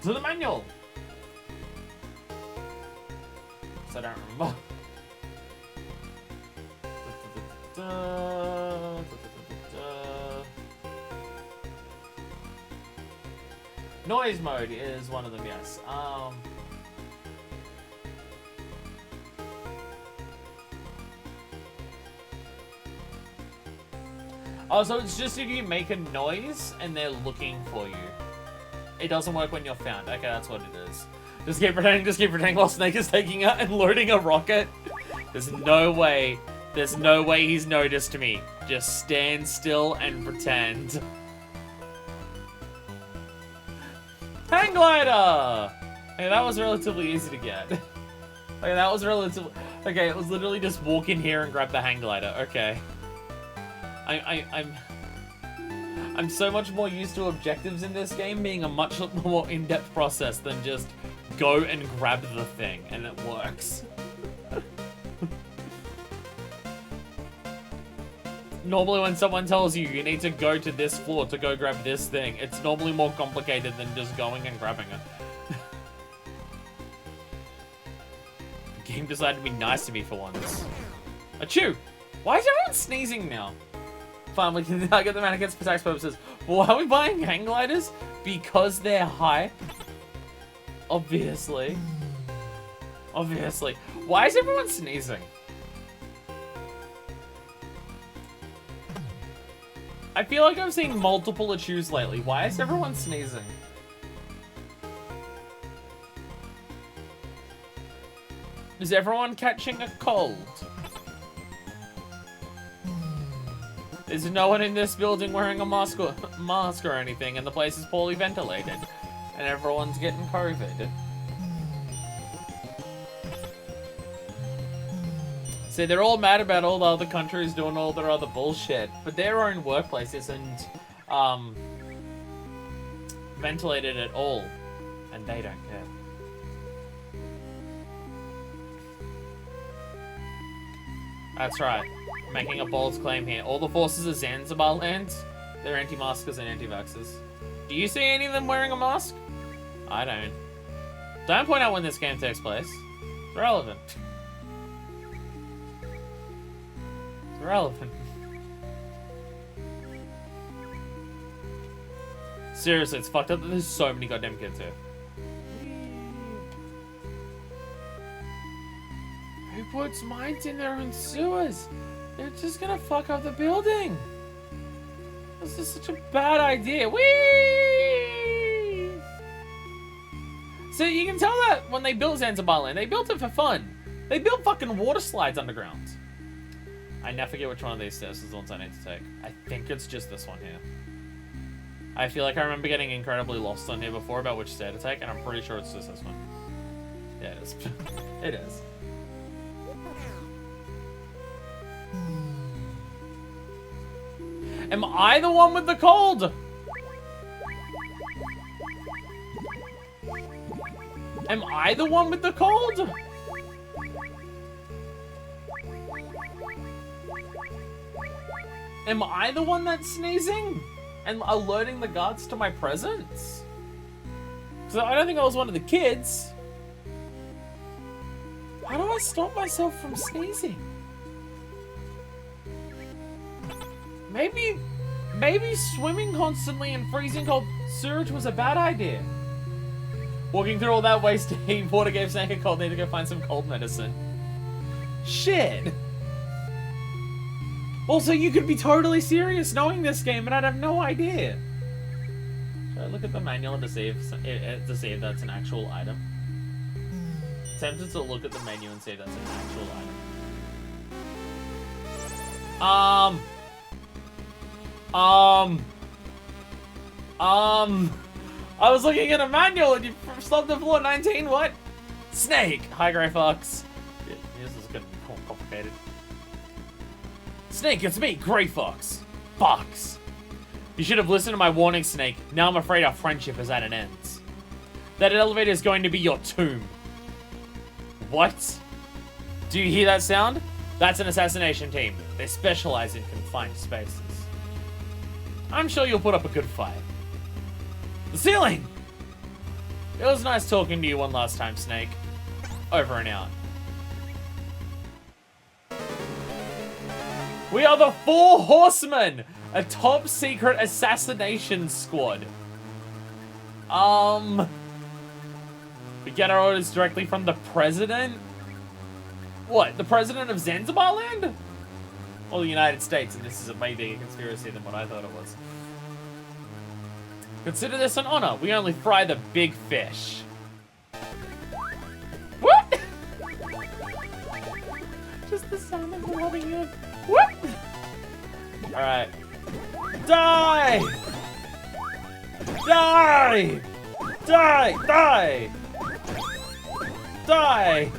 To the manual. So I don't remember. Noise mode is one of them, yes. Oh, so it's just if you make a noise and they're looking for you. It doesn't work when you're found. Okay, that's what it is. Just keep pretending while Snake is taking out and loading a rocket. There's no way he's noticed me. Just stand still and pretend. Hang glider! Hey, that was relatively easy to get. Okay, that was relatively... Okay, it was literally just walk in here and grab the hang glider. Okay. I'm so much more used to objectives in this game being a much more in-depth process than just go and grab the thing, and it works. Normally when someone tells you you need to go to this floor to go grab this thing, it's normally more complicated than just going and grabbing it. The game decided to be nice to me for once. Achoo! Why is everyone sneezing now? Fine, we can get the mannequins for tax purposes. Why are we buying hang gliders? Because they're high. Obviously. Obviously. Why is everyone sneezing? I feel like I've seen multiple Achoos lately. Why is everyone sneezing? Is everyone catching a cold? There's no one in this building wearing a mask or anything, and the place is poorly ventilated. And everyone's getting COVID. See, they're all mad about all the other countries doing all their other bullshit, but their own workplace isn't ventilated at all, and they don't care. That's right. Making a bold claim here. All the forces of Zanzibar land, they're anti-maskers and anti-vaxxers. Do you see any of them wearing a mask? I don't. Don't point out when this game takes place. It's irrelevant. It's irrelevant. Seriously, it's fucked up that there's so many goddamn kids here. Who puts mines in their own sewers? They're just gonna fuck up the building. This is such a bad idea. Whee! So you can tell that when they built Zanzibar Land, they built it for fun. They built fucking water slides underground. I now forget which one of these stairs is the ones I need to take. I think it's just this one here. I feel like I remember getting incredibly lost on here before about which stair to take, and I'm pretty sure it's just this one. Yeah, it is. It is. Am I the one with the cold? Am I the one with the cold? Am I the one that's sneezing? And alerting the guards to my presence? So I don't think I was one of the kids. How do I stop myself from sneezing? Maybe swimming constantly in freezing cold sewage was a bad idea. Walking through all that waste to heat water gave Snake a cold. Need to go find some cold medicine. Shit. Also, you could be totally serious knowing this game and I'd have no idea. Should I look at the manual to see if that's an actual item? Tempted to look at the menu and see if that's an actual item. I was looking at a manual and you stopped at floor 19, what? Snake! Hi, Grey Fox. Yeah, this is getting complicated. Snake, it's me, Grey Fox. Fox. You should have listened to my warning, Snake. Now I'm afraid our friendship is at an end. That elevator is going to be your tomb. What? Do you hear that sound? That's an assassination team. They specialize in confined spaces. I'm sure you'll put up a good fight. The ceiling! It was nice talking to you one last time, Snake. Over and out. We are the Four Horsemen! A top secret assassination squad. We get our orders directly from the president? What, the president of Zanzibar Land? Well, the United States, and this is maybe a conspiracy than what I thought it was. Consider this an honor. We only fry the big fish. What? Just the sound of loving you. What? Alright. Die! Die! Die! Die! Die!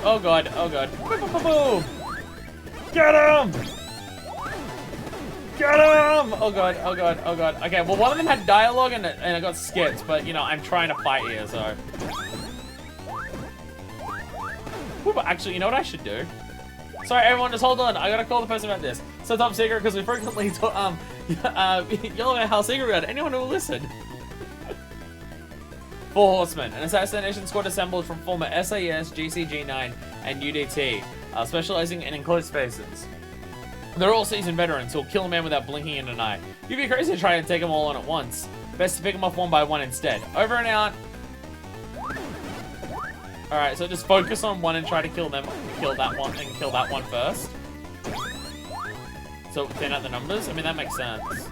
Oh god, oh god. Get him! Get him! Oh god, oh god, oh god. Okay, well one of them had dialogue and it got skipped, but you know, I'm trying to fight here, so. Ooh, but actually, you know what I should do? Sorry everyone, just hold on. I gotta call the person about this. So top secret, because we frequently yell about how secret we are. Anyone who will listen. Four Horsemen, an assassination squad assembled from former SAS, GCG9, and UDT, specializing in enclosed spaces. They're all seasoned veterans who'll kill a man without blinking in an eye. You'd be crazy to try and take them all on at once. Best to pick them off one by one instead. Over and out. Alright, so just focus on one and try to kill them, kill that one, and kill that one first. So thin out the numbers? I mean, that makes sense.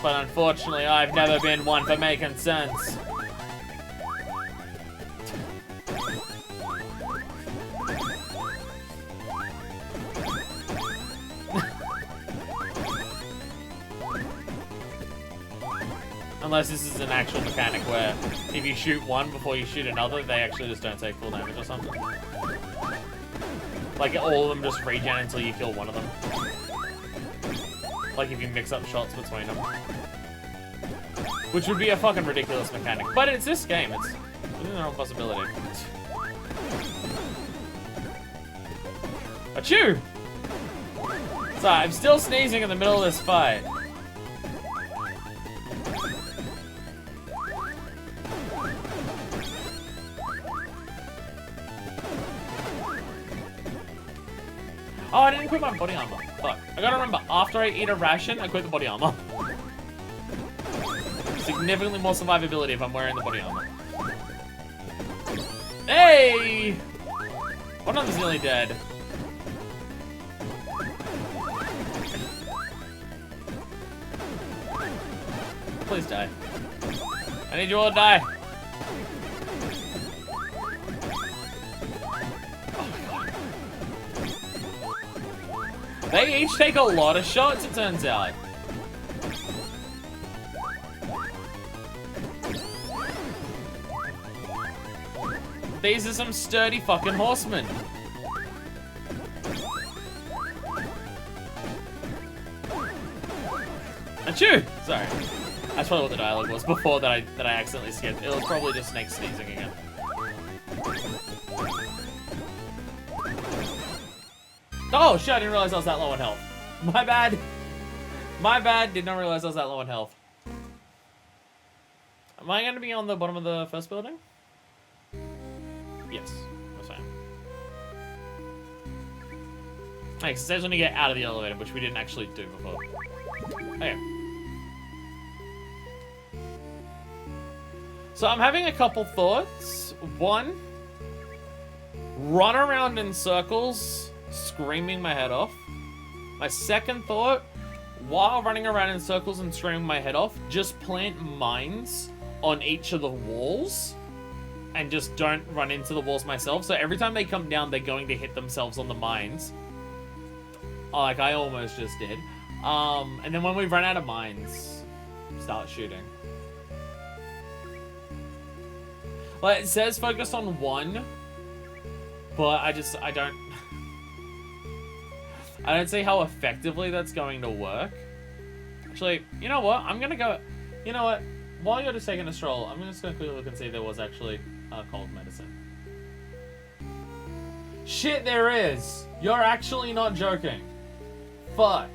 But unfortunately, I've never been one for making sense. Unless this is an actual mechanic where if you shoot one before you shoot another, they actually just don't take full damage or something. Like all of them just regen until you kill one of them. Like if you mix up shots between them. Which would be a fucking ridiculous mechanic. But it's this game, it's within their own possibility. Achoo! So I'm still sneezing in the middle of this fight. Oh, I didn't equip my body armor. Fuck. I gotta remember, after I eat a ration, I equip the body armor. Significantly more survivability if I'm wearing the body armor. Hey! One of them's nearly dead. Please die. I need you all to die. Oh my god. They each take a lot of shots, it turns out. These are some sturdy fucking horsemen. Achoo! Sorry. That's probably what the dialogue was before that I accidentally skipped. It was probably just Snake sneezing again. Oh shit, I didn't realize I was that low on health. My bad. My bad, did not realize I was that low on health. Am I gonna be on the bottom of the first building? Yes, that's fine. Hey, it says when you get out of the elevator, which we didn't actually do before. Okay. So I'm having a couple thoughts. One, run around in circles, screaming my head off. My second thought, while running around in circles and screaming my head off, just plant mines on each of the walls. And just don't run into the walls myself. So every time they come down, they're going to hit themselves on the mines. Like I almost just did. And then when we run out of mines, start shooting. Like it says focus on one, but I don't see how effectively that's going to work. Actually, you know what? I'm gonna go. You know what? While you're just taking a stroll, I'm just gonna quickly look and see if there was actually cold medicine. Shit, there is! You're actually not joking. Fuck.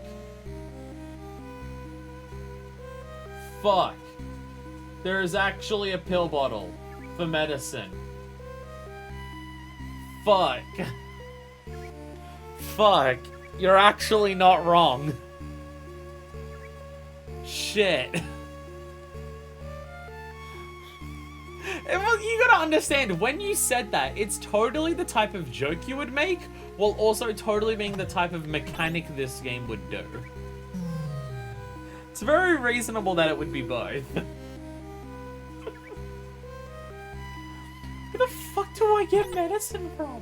Fuck. There is actually a pill bottle for medicine. Fuck. Fuck. You're actually not wrong. Shit. Well, you gotta understand, when you said that, it's totally the type of joke you would make, while also totally being the type of mechanic this game would do. It's very reasonable that it would be both. Where the fuck do I get medicine from?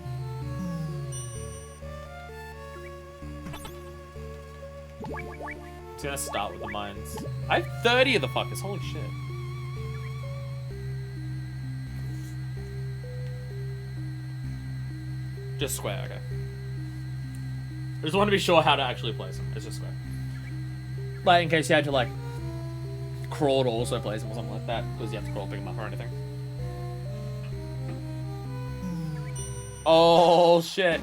It's gonna start with the mines. I have 30 of the fuckers, holy shit. Just square, okay. I just want to be sure how to actually place them. It's just square. Like, in case you had to, like, crawl to also place them or something like that, because you have to crawl to pick them up or anything. Oh, shit.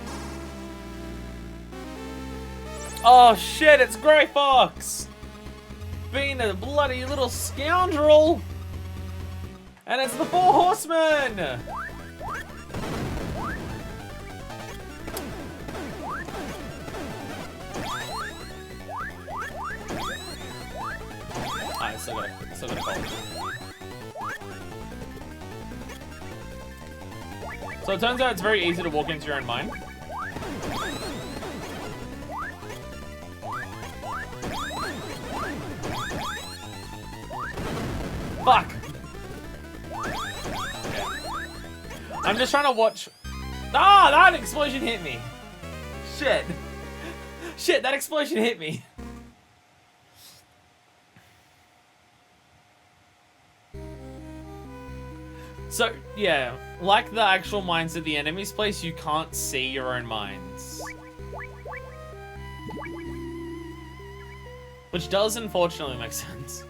Oh, shit, it's Grey Fox! Being a bloody little scoundrel! And it's the Four Horsemen! I still got a call. So it turns out it's very easy to walk into your own mine. Fuck! Okay. I'm just trying to watch... Ah, that explosion hit me! Shit. Shit, that explosion hit me. So, yeah, like the actual mines at the enemy's place, you can't see your own mines. Which does, unfortunately, make sense.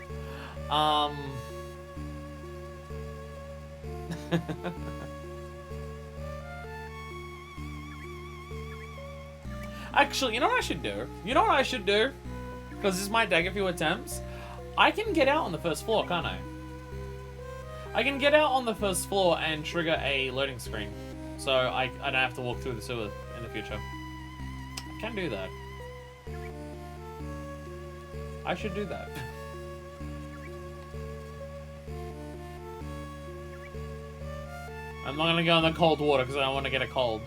Actually, you know what I should do? You know what I should do? Because this might take a few attempts. I can get out on the first floor, can't I? I can get out on the first floor and trigger a loading screen. So I don't have to walk through the sewer in the future. can do that. I should do that. I'm not gonna go in the cold water because I don't want to get a cold.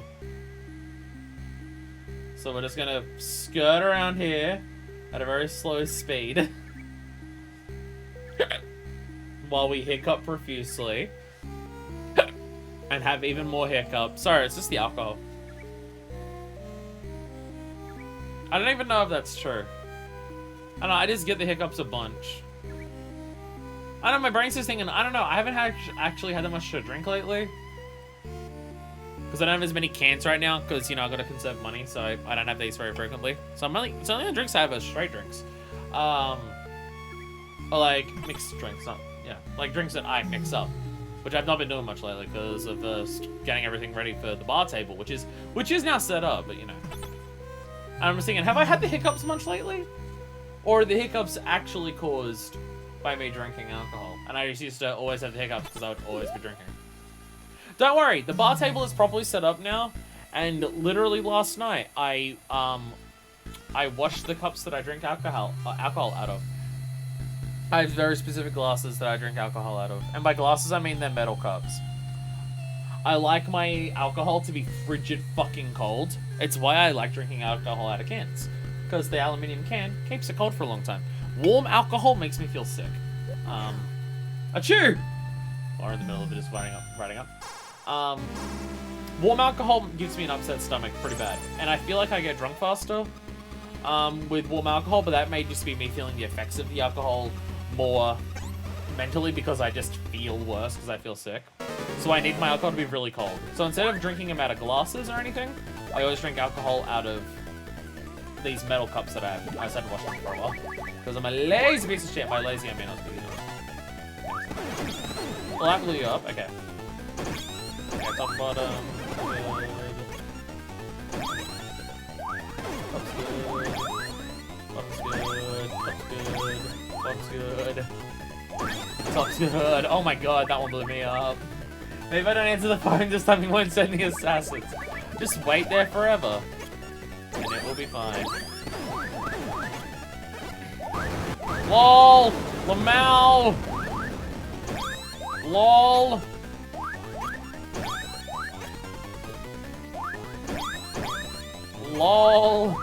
So we're just gonna skirt around here at a very slow speed while we hiccup profusely and have even more hiccups. Sorry, it's just the alcohol. I don't even know if that's true. I don't know, I just get the hiccups a bunch. I don't know, my brain's just thinking, I don't know, I haven't actually had that much to drink lately. Because I don't have as many cans right now, because, you know, I gotta conserve money, so I don't have these very frequently. So it's only the drinks I have are straight drinks. Or like, mixed drinks, like drinks that I mix up. Which I've not been doing much lately, because of getting everything ready for the bar table, which is now set up, but you know. And I'm just thinking, have I had the hiccups much lately? Or are the hiccups actually caused by me drinking alcohol? And I just used to always have the hiccups because I would always be drinking. Don't worry, the bar table is properly set up now, and literally last night I washed the cups that I drink alcohol out of. I have very specific glasses that I drink alcohol out of, and by glasses I mean they're metal cups. I like my alcohol to be frigid fucking cold. It's why I like drinking alcohol out of cans, because the aluminium can keeps it cold for a long time. Warm alcohol makes me feel sick. Achoo! Or in the middle of it, just writing up. Warm alcohol gives me an upset stomach pretty bad, and I feel like I get drunk faster with warm alcohol, but that may just be me feeling the effects of the alcohol more mentally because I just feel worse because I feel sick. So I need my alcohol to be really cold. So instead of drinking them out of glasses or anything, I always drink alcohol out of these metal cups that I have. I just haven't washed them for a while because I'm a lazy piece of shit. By lazy, I mean I was being Well, that blew you up. Okay. Okay, top bottom. Good. Top's good. Top's good. Top's good. Oh my god, that one blew me up. Maybe if I don't answer the phone this time, he won't send the assassins. Just wait there forever. And it will be fine. LOL! Lamau! LOL! LOL!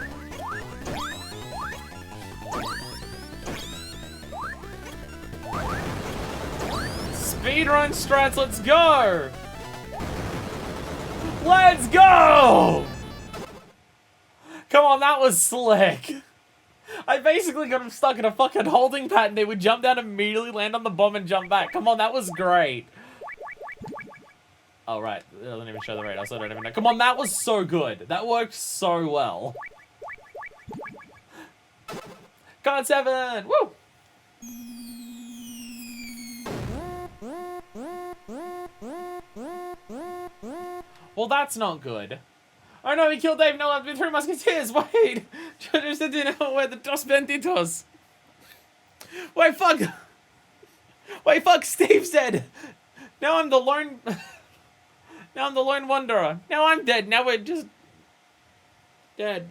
Speedrun strats, let's go! Let's go! Come on, that was slick. I basically got him stuck in a fucking holding pattern. They would jump down, immediately land on the bomb, and jump back. Come on, that was great. Oh, right. It doesn't even show the radar, so I don't even know. Come on, that was so good. That worked so well. Card 7! Woo! Well, that's not good. Oh no, he killed Dave. No, I've been through Musketeers. Wait! Judges didn't know where the Dos Benditos. Wait, fuck! Wait, fuck, Steve's dead! Now I'm the lone... Now I'm the lone wanderer. Now I'm dead. Now we're just... dead.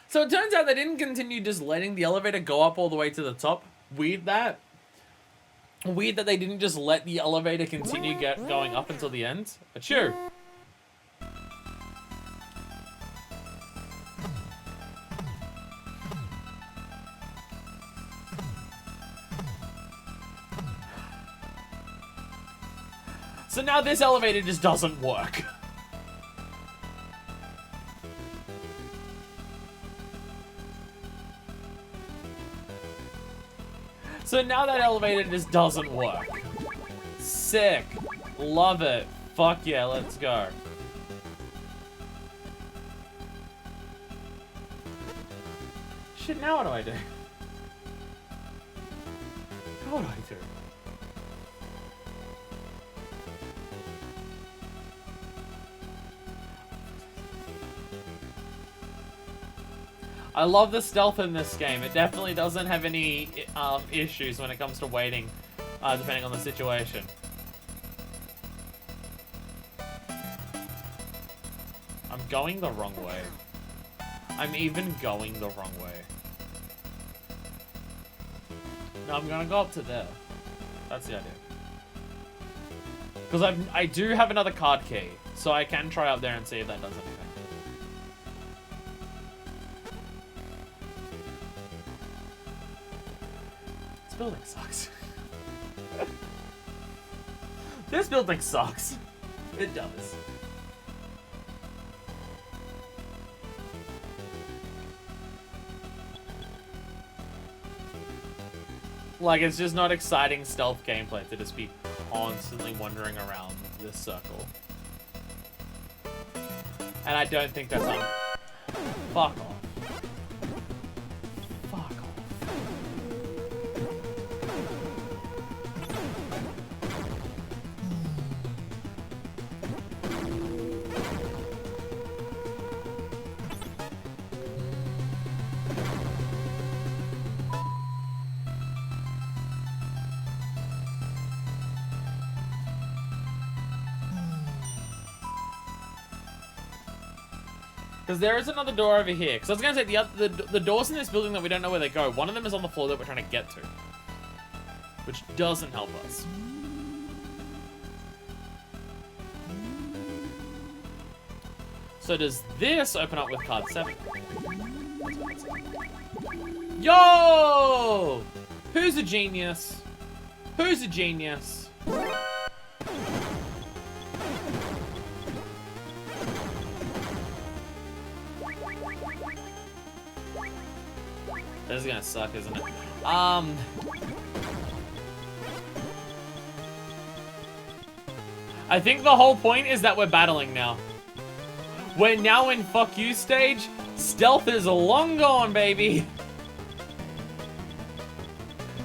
So it turns out they didn't continue just letting the elevator go up all the way to the top. Weird that. Weird that they didn't just let the elevator continue going up until the end. But sure. So now this elevator just doesn't work. So now that elevator just doesn't work. Sick. Love it. Fuck yeah, let's go. Shit, now what do I do? What do I do? I love the stealth in this game. It definitely doesn't have any issues when it comes to waiting, depending on the situation. I'm going the wrong way. I'm even going the wrong way. No, I'm gonna go up to there. That's the idea. Because I do have another card key, so I can try up there and see if that does anything. This building sucks. This building sucks. It does. Like, it's just not exciting stealth gameplay to just be constantly wandering around this circle. And I don't think that's on. Fuck off. Fuck off. Because there is another door over here. Because I was going to say, the doors in this building that we don't know where they go, one of them is on the floor that we're trying to get to. Which doesn't help us. So does this open up with card 7? Yo! Who's a genius? Who's a genius? This is gonna suck, isn't it? I think the whole point is that we're battling now. We're now in fuck you stage. Stealth is long gone, baby.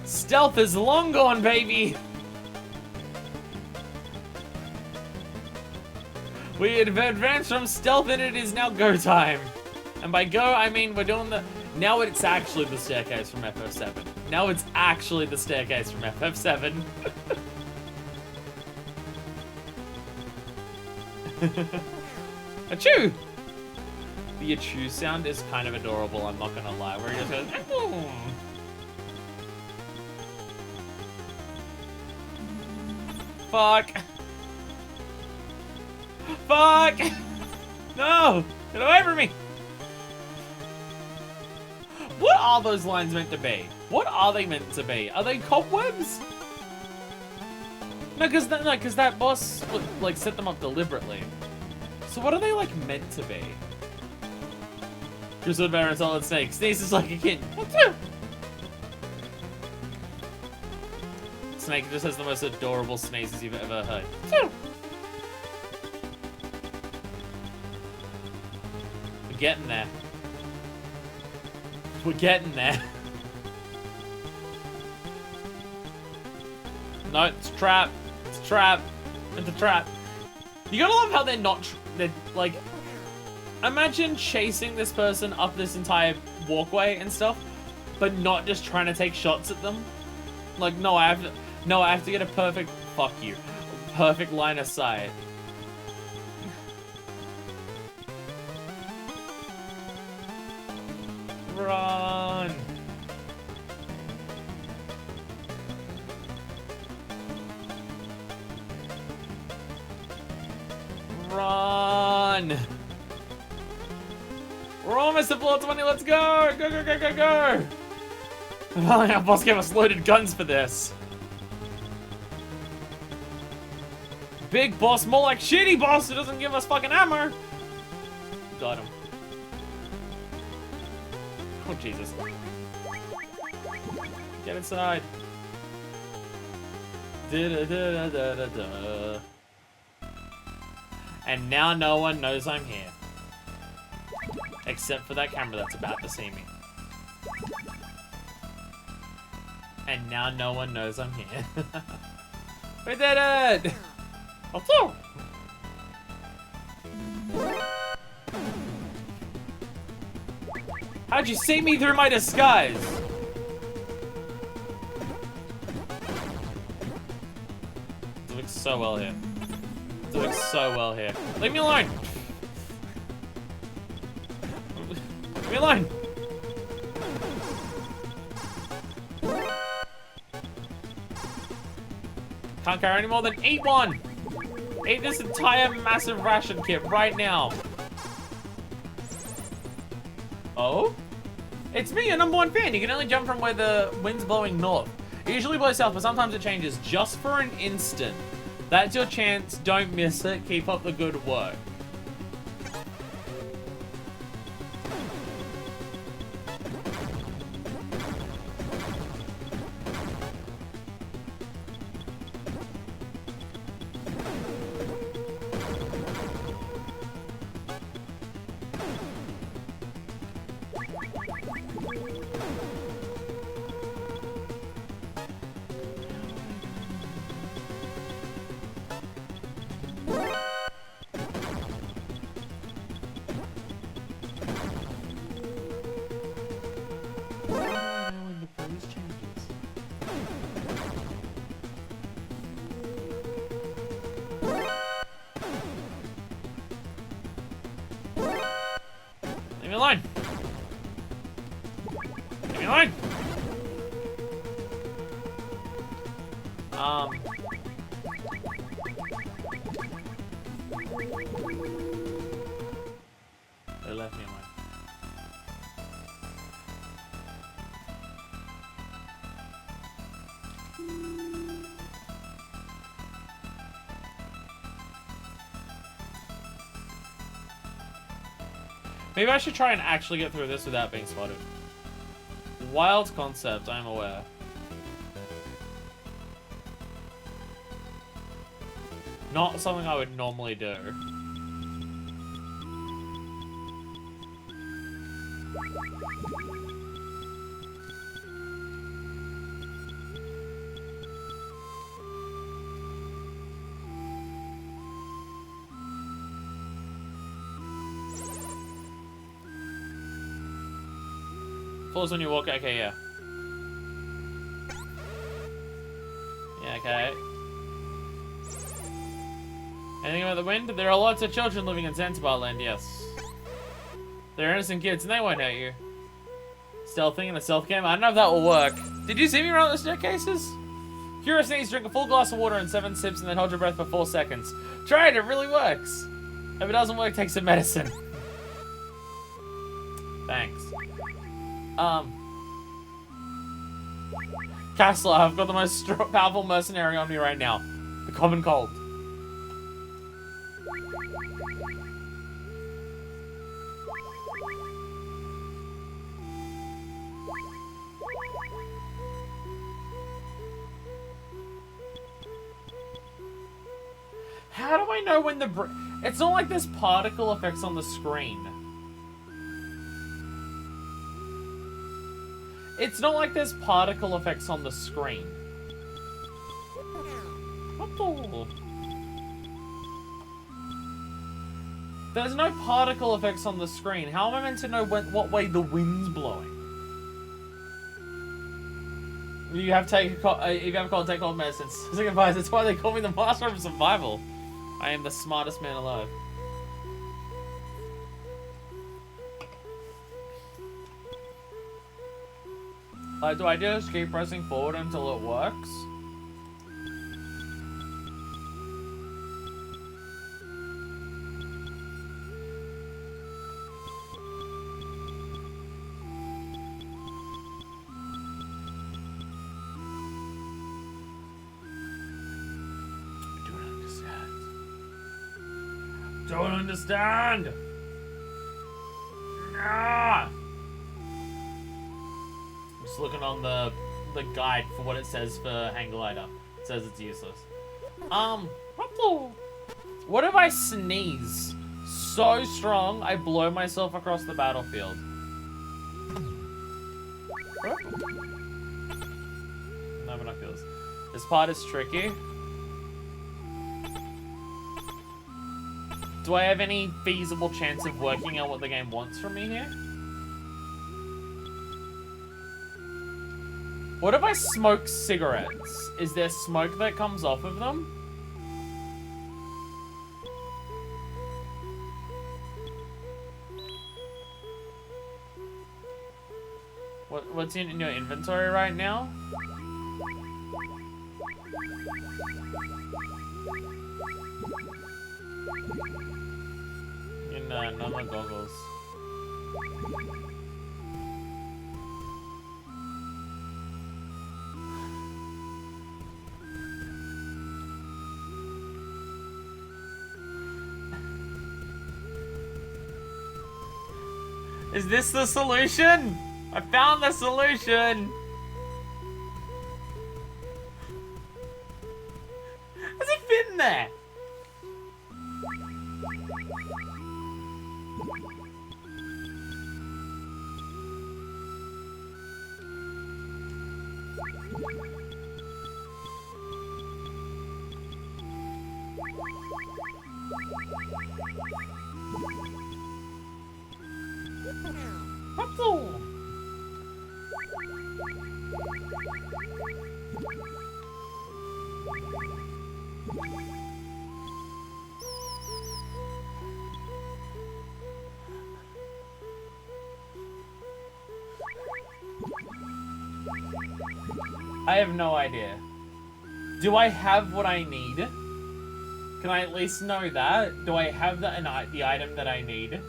Stealth is long gone, baby. We have advanced from stealth and it is now go time. And by go, I mean we're doing the... Now it's actually the staircase from FF7. Now it's actually the staircase from FF7. Achoo! The achoo sound is kind of adorable, I'm not gonna lie. Where he just goes, achoo! Fuck! Fuck! No! Get away from me! What are those lines meant to be? What are they meant to be? Are they cobwebs? No, because that boss would, like, set them up deliberately. So what are they, like, meant to be? Grizzled Bear and Solid Snake. Sneezes like a kid. Snake just has the most adorable sneezes you've ever heard. We're getting there. We're getting there. No, it's a trap. It's a trap. It's a trap. You gotta love how they're not... They're, like... Imagine chasing this person up this entire walkway and stuff, but not just trying to take shots at them. Like, no, I have to get a perfect... Fuck you. Perfect line of sight. Run! Run! We're almost at floor 20, let's go! Go, go, go, go, go! Our boss gave us loaded guns for this. Big boss, more like shitty boss who doesn't give us fucking ammo! Got him. Oh, Jesus. Get inside. Da-da-da-da-da-da. And now no one knows I'm here. Except for that camera that's about to see me. And now no one knows I'm here. We did it! Oh, how'd you see me through my disguise? It looks so well here. It looks so well here. Leave me alone! me alone. Can't carry any more than eat one. Eat this entire massive ration kit right now. Oh? It's me, your #1 fan. You can only jump from where the wind's blowing north. It usually blows south, but sometimes it changes just for an instant. That's your chance. Don't miss it. Keep up the good work. Leave me alone. Leave me alone. They left me alone. Maybe I should try and actually get through this without being spotted. Wild concept, I'm aware. Not something I would normally do. Falls when you walk, okay, yeah. Yeah, okay. Anything about the wind? There are lots of children living in Zanzibar land, yes. They're innocent kids and they won't hurt you. Stealthing in a stealth game? I don't know if that will work. Did you see me run up the staircases? Curious things, drink a full glass of water in 7 sips and then hold your breath for 4 seconds. Try it, it really works. If it doesn't work, take some medicine. Thanks. Castler, I've got the most powerful mercenary on me right now. The common cold. How do I know when the it's not like there's particle effects on the screen. It's not like there's particle effects on the screen. What the? There's no particle effects on the screen. How am I meant to know what way the wind's blowing? You have take if you have cold, take cold medicine. Signifies that's why they call me the master of survival. I am the smartest man alive. Like, do I just keep pressing forward until it works? Don't understand. Ah! I'm just looking on the guide for what it says for hang glider. It says it's useless. What if I sneeze so strong I blow myself across the battlefield? No binoculars. This part is tricky. Do I have any feasible chance of working out what the game wants from me here? What if I smoke cigarettes? Is there smoke that comes off of them? What's in your inventory right now? No more goggles. Is this the solution? I found the solution! How's it fit in there? I have no idea. Do I have what I need? Can I at least know that? Do I have the item that I need?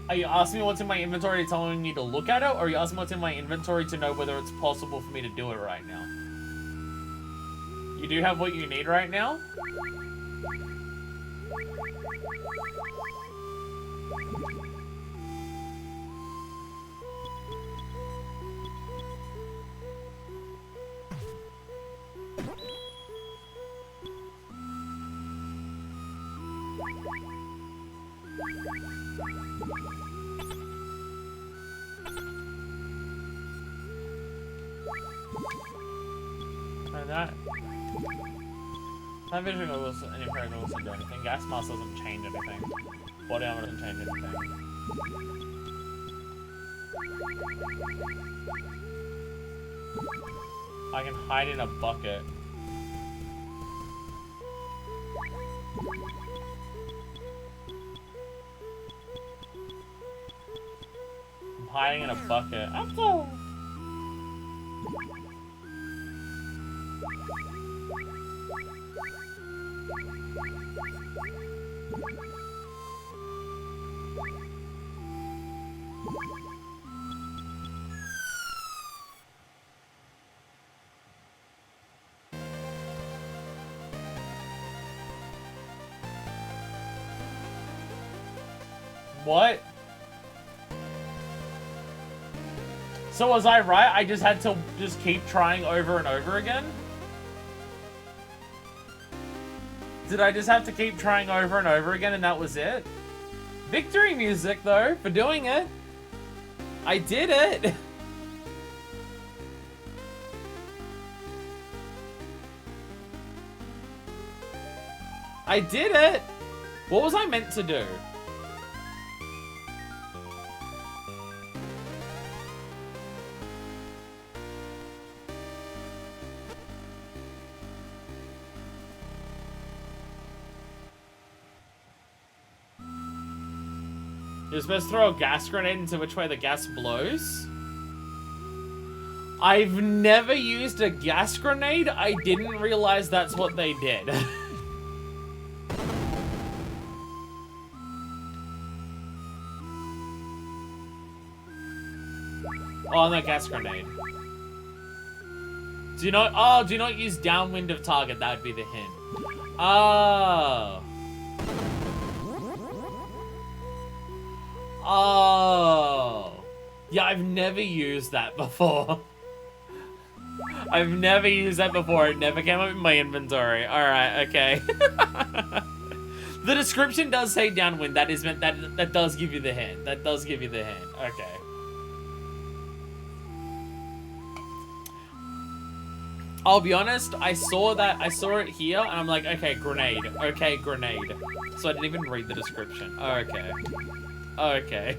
Are you asking me what's in my inventory telling me to look at it? Or are you asking what's in my inventory to know whether it's possible for me to do it right now? You do have what you need right now? That vision goggles and infrared goggles don't do anything. Gas mask doesn't change anything. Body armor doesn't change anything. I can hide in a bucket. I'm hiding in a bucket. Apple! What? So was I right? I just had to just keep trying over and over again? Did I just have to keep trying over and over again and that was it? Victory music though, for doing it. I did it. I did it. What was I meant to do? You're supposed to throw a gas grenade into which way the gas blows? I've never used a gas grenade. I didn't realize that's what they did. Oh, no, gas grenade. Do not use downwind of target. That would be the hint. Oh. Oh. Yeah, I've never used that before. I've never used that before. It never came up in my inventory. Alright, okay. The description does say downwind. That is meant that does give you the hint. That does give you the hint. Okay. I'll be honest, I saw it here, and I'm like, okay, grenade. Okay, grenade. So I didn't even read the description. Okay. Okay.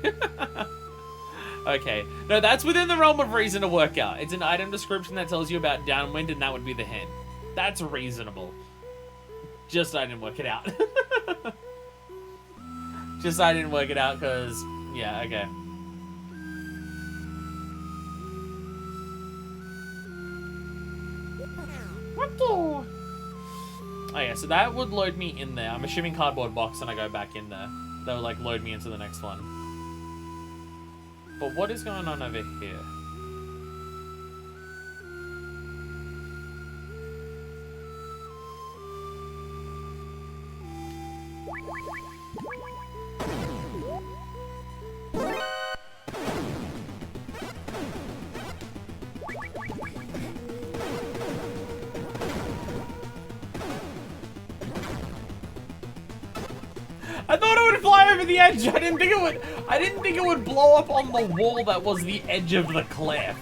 Okay. No, that's within the realm of reason to work out. It's an item description that tells you about downwind, and that would be the hint. That's reasonable. Just I didn't work it out. Just I didn't work it out, because... Yeah, okay. What the? Oh yeah, so that would load me in there. I'm assuming cardboard box and I go back in there. That would like load me into the next one. But what is going on over here? I thought it would fly over the edge. I didn't think it would blow up on the wall that was the edge of the cliff.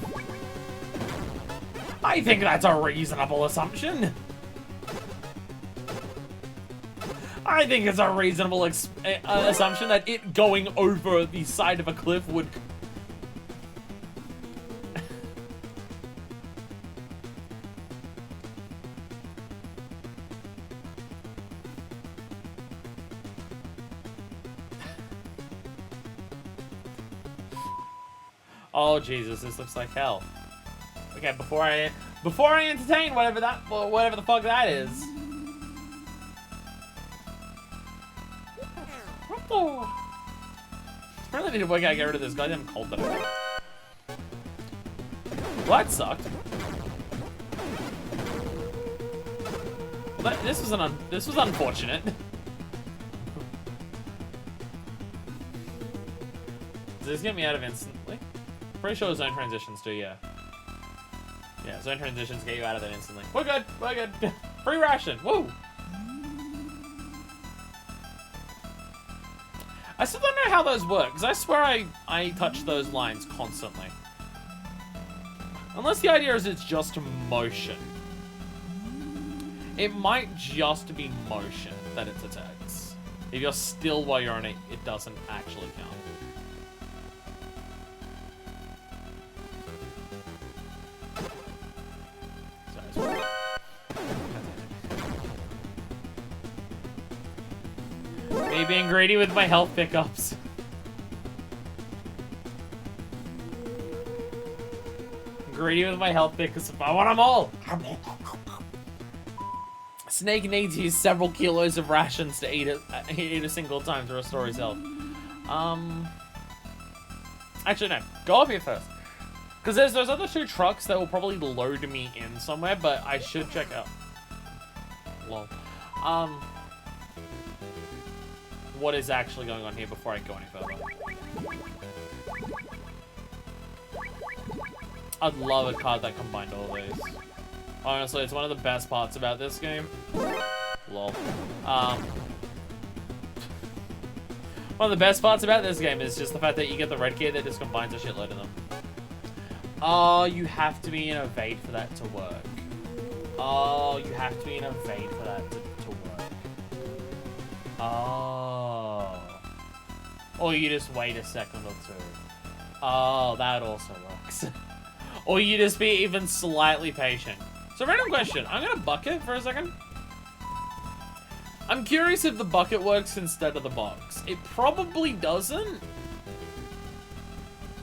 I think that's a reasonable assumption. I think it's a reasonable assumption that it going over the side of a cliff would... Oh Jesus, this looks like hell. Okay, before I entertain whatever the fuck that is. What the? I really need to work out how to get rid of this goddamn cold that I have. Well, that sucked. Well, this was unfortunate. Does this get me out of instantly? Pretty sure zone transitions do, yeah. Yeah, zone transitions get you out of that instantly. We're good, we're good. Free ration, woo! I still don't know how those work, because I swear I touch those lines constantly. Unless the idea is it's just motion. It might just be motion that it detects. If you're still while you're on it, it doesn't actually count. Me being greedy with my health pickups. Greedy with my health pickups. I want them all. Snake needs to use several kilos of rations to eat a single time to restore his health. Actually, no. Go up here first. Because there's those other two trucks that will probably load me in somewhere, but I should check out. Lol. What is actually going on here before I go any further. I'd love a card that combined all these. Honestly, it's one of the best parts about this game. Lol. One of the best parts about this game is just the fact that you get the red key that just combines a shitload of them. Oh, you have to be in evade for that to work. Oh, you have to be in evade for that to work. Oh. Or you just wait a second or two. Oh, that also works. Or you just be even slightly patient. So, random question. I'm gonna bucket for a second. I'm curious if the bucket works instead of the box. It probably doesn't.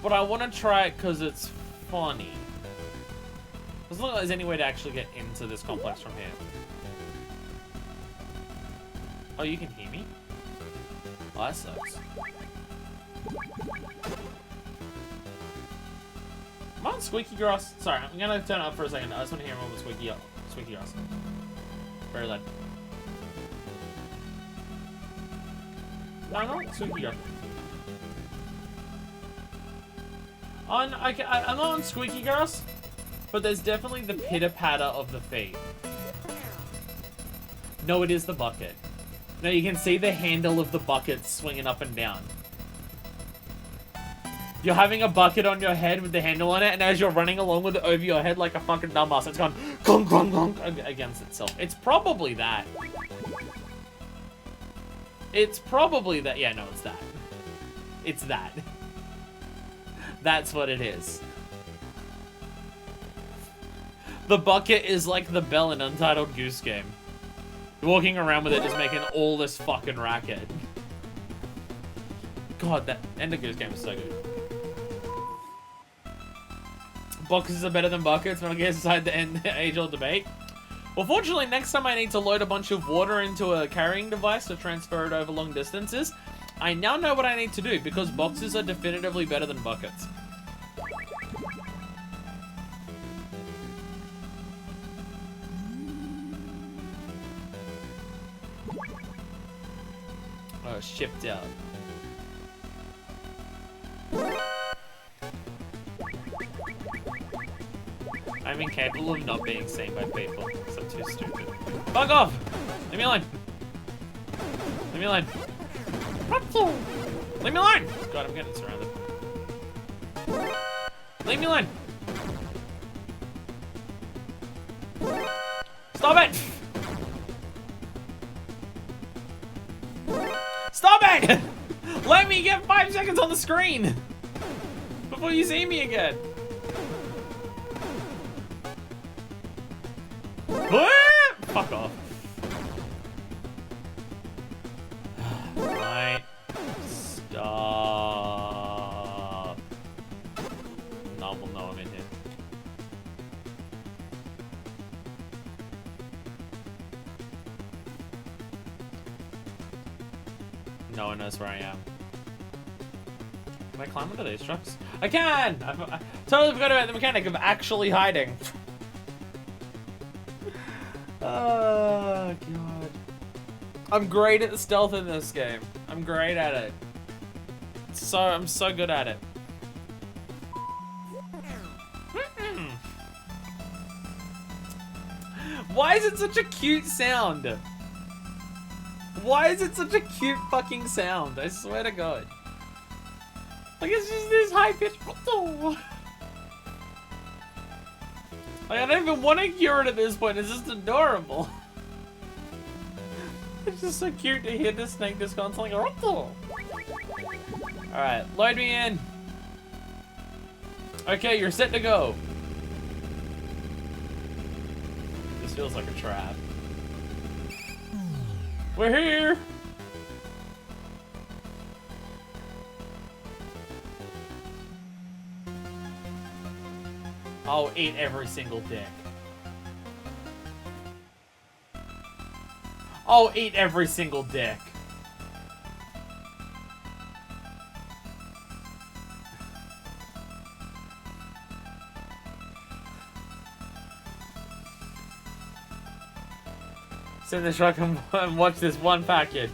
But I want to try it because it's funny. As long as there's any way to actually get into this complex from here. Oh, you can hear me? Oh, that sucks. I'm on squeaky grass. Sorry, I'm gonna turn it up for a second. I just want to hear more with squeaky grass. Very loud. No, not squeaky grass. I'm not on squeaky grass, but there's definitely the pitter-patter of the feet. No, it is the bucket. No, you can see the handle of the bucket swinging up and down. You're having a bucket on your head with the handle on it, and as you're running along with it over your head like a fucking dumbass, it's gone clunk, clunk, clunk against itself. It's probably that. It's probably that. Yeah, no, it's that. It's that. That's what it is. The bucket is like the bell in Untitled Goose Game. You're walking around with it just making all this fucking racket. God, that end of Goose Game is so good. Boxes are better than buckets. Metal Gear aside the age-old debate. Well, fortunately, next time I need to load a bunch of water into a carrying device to transfer it over long distances, I now know what I need to do, because boxes are definitively better than buckets. Oh, shipped out. I'm incapable of not being seen by people, because I'm too stupid. Fuck off! Leave me alone! Leave me alone! Leave me alone! God, I'm getting surrounded. Leave me alone! Stop it! Stop it! Let me get 5 seconds on the screen! Before you see me again! Fuck off. Right. Stop. No one will know I'm in here. No one knows where I am. Can I climb onto these trucks? I can! I totally forgot about the mechanic of actually hiding. Oh, God. I'm great at stealth in this game. I'm great at it. I'm so good at it. Why is it such a cute sound? Why is it such a cute fucking sound? I swear to God. Like, it's just this high-pitched... Like, I don't even want to cure it at this point. It's just adorable. It's just so cute to hear this snake just constantly go. Alright, load me in. Okay, you're set to go. This feels like a trap. We're here. I'll eat every single dick. I'll eat every single dick. Sit in the truck and watch this one package.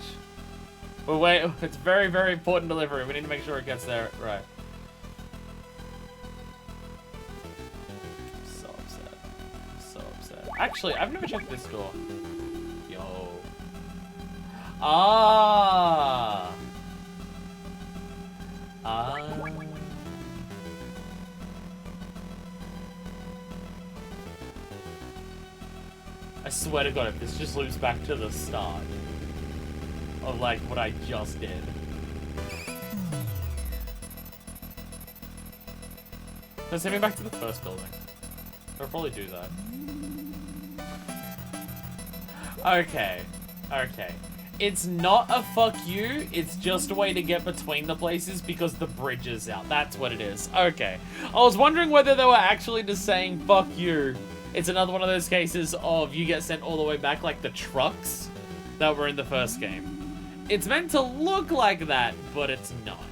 But wait, it's very, very important delivery. We need to make sure it gets there right. Actually, I've never checked this door. Yo. Ah. I swear to God, if this just loops back to the start of, like, what I just did. Let's send me back to the first building. I'll probably do that. Okay. Okay. It's not a fuck you, it's just a way to get between the places because the bridge is out. That's what it is. Okay. I was wondering whether they were actually just saying fuck you. It's another one of those cases of you get sent all the way back like the trucks that were in the first game. It's meant to look like that, but it's not.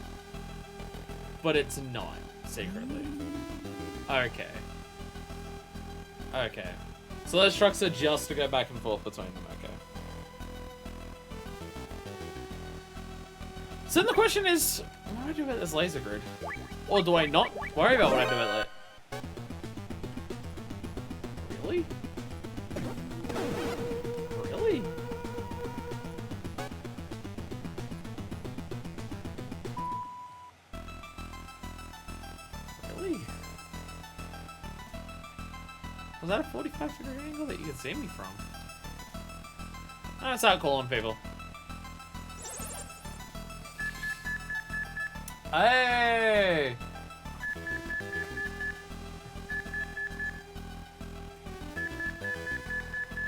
But it's not, secretly. Okay. Okay. So those trucks are just to go back and forth between them, okay. So then the question is, what do I do about this laser grid? Or do I not worry about what I do about it? Really? Really? Really? Was that a 45-degree angle that you could see me from? That's how calling people. Hey!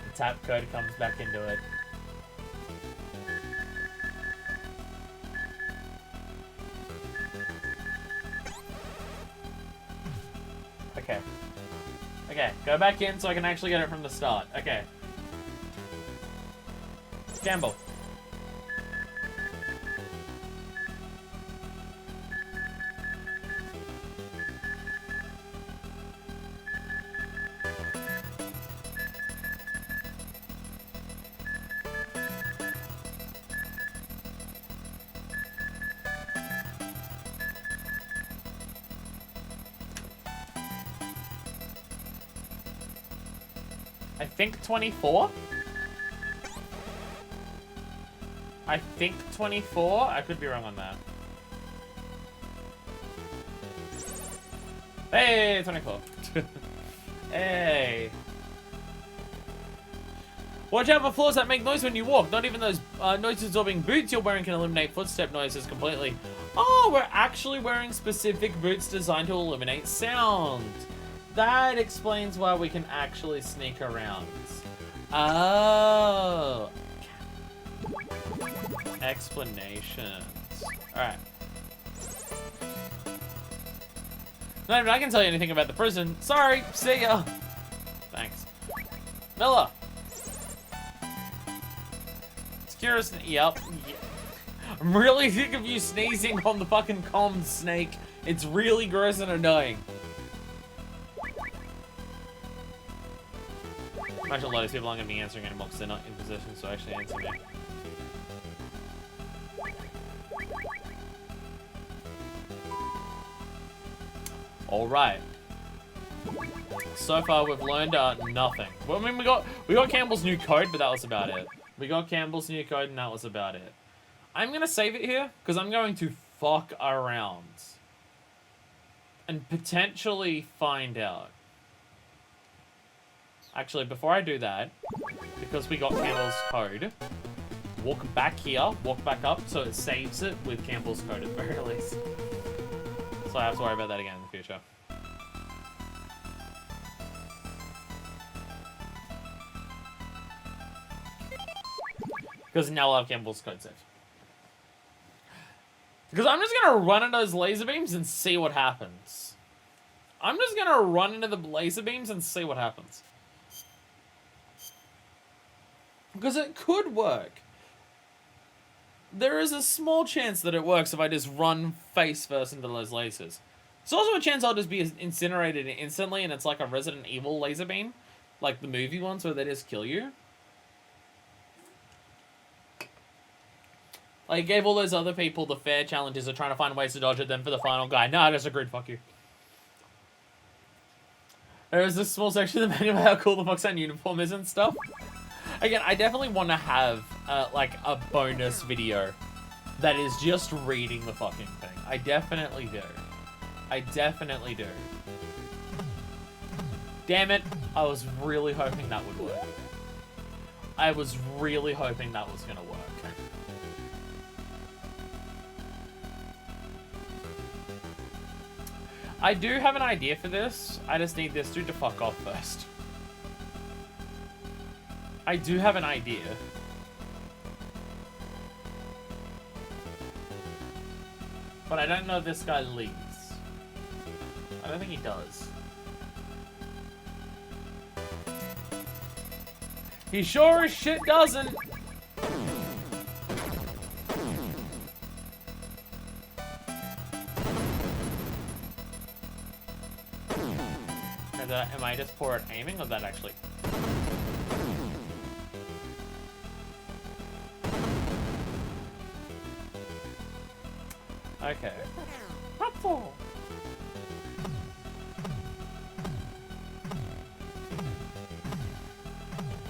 The tap code comes back into it. Okay. Okay. Go back in so I can actually get it from the start. Okay. Gamble. I think 24? I think 24? I could be wrong on that. Hey, 24. Hey. Watch out for floors that make noise when you walk. Not even those noise-absorbing boots you're wearing can eliminate footstep noises completely. Oh, we're actually wearing specific boots designed to eliminate sound. That explains why we can actually sneak around. Oh. Explanations. Alright. Not even I can tell you anything about the prison. Sorry, see ya. Thanks. Miller. It's curious. Yep. I'm really sick of you sneezing on the fucking comms, Snake. It's really gross and annoying. Imagine a lot of people aren't going to be answering anymore because they're not in position to actually answer me. Alright. So far we've learned nothing. Well, I mean, we got Campbell's new code, but that was about it. We got Campbell's new code and that was about it. I'm going to save it here because I'm going to fuck around. And potentially find out. Actually, before I do that, because we got Campbell's code, walk back here, walk back up, so it saves it with Campbell's code at the very least. So I have to worry about that again in the future. Because now I'll have Campbell's code saved. Because I'm just going to run into those laser beams and see what happens. I'm just going to run into the laser beams and see what happens. Because it could work. There is a small chance that it works if I just run face first into those lasers. There's also a chance I'll just be incinerated instantly and it's like a Resident Evil laser beam. Like the movie ones where they just kill you. Like, gave all those other people the fair challenges of trying to find ways to dodge it, then for the final guy, nah, I disagreed, fuck you. There is this small section of the manual about how cool the Foxhound uniform is and stuff. Again, I definitely want to have, like, a bonus video that is just reading the fucking thing. I definitely do. I definitely do. Damn it, I was really hoping that would work. I was really hoping that was gonna work. I do have an idea for this. I just need this dude to fuck off first. I do have an idea. But I don't know if this guy leaves. I don't think he does. He sure as shit doesn't. Am I just poor at aiming, or that actually? Okay.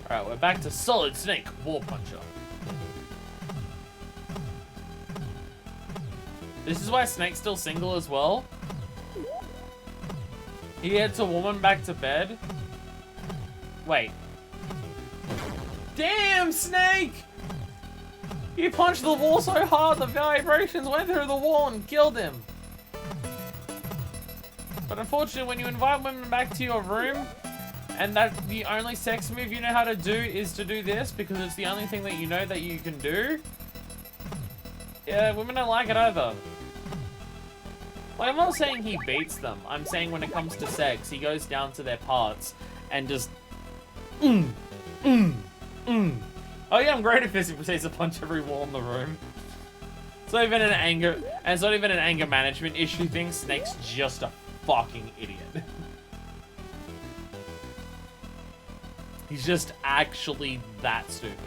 Alright, we're back to Solid Snake War Puncher. This is why Snake's still single as well. He heads a woman back to bed. Wait. Damn, Snake! You punched the wall so hard the vibrations went through the wall and killed him. But unfortunately, when you invite women back to your room, and that the only sex move you know how to do is to do this, because it's the only thing that you know that you can do, yeah, women don't like it either. Like, I'm not saying he beats them. I'm saying when it comes to sex, he goes down to their parts and just Oh yeah, I'm great at this. It proceeds to punch every wall in the room. It's not even an anger, and it's not even an anger management issue thing. Snake's just a fucking idiot. He's just actually that stupid.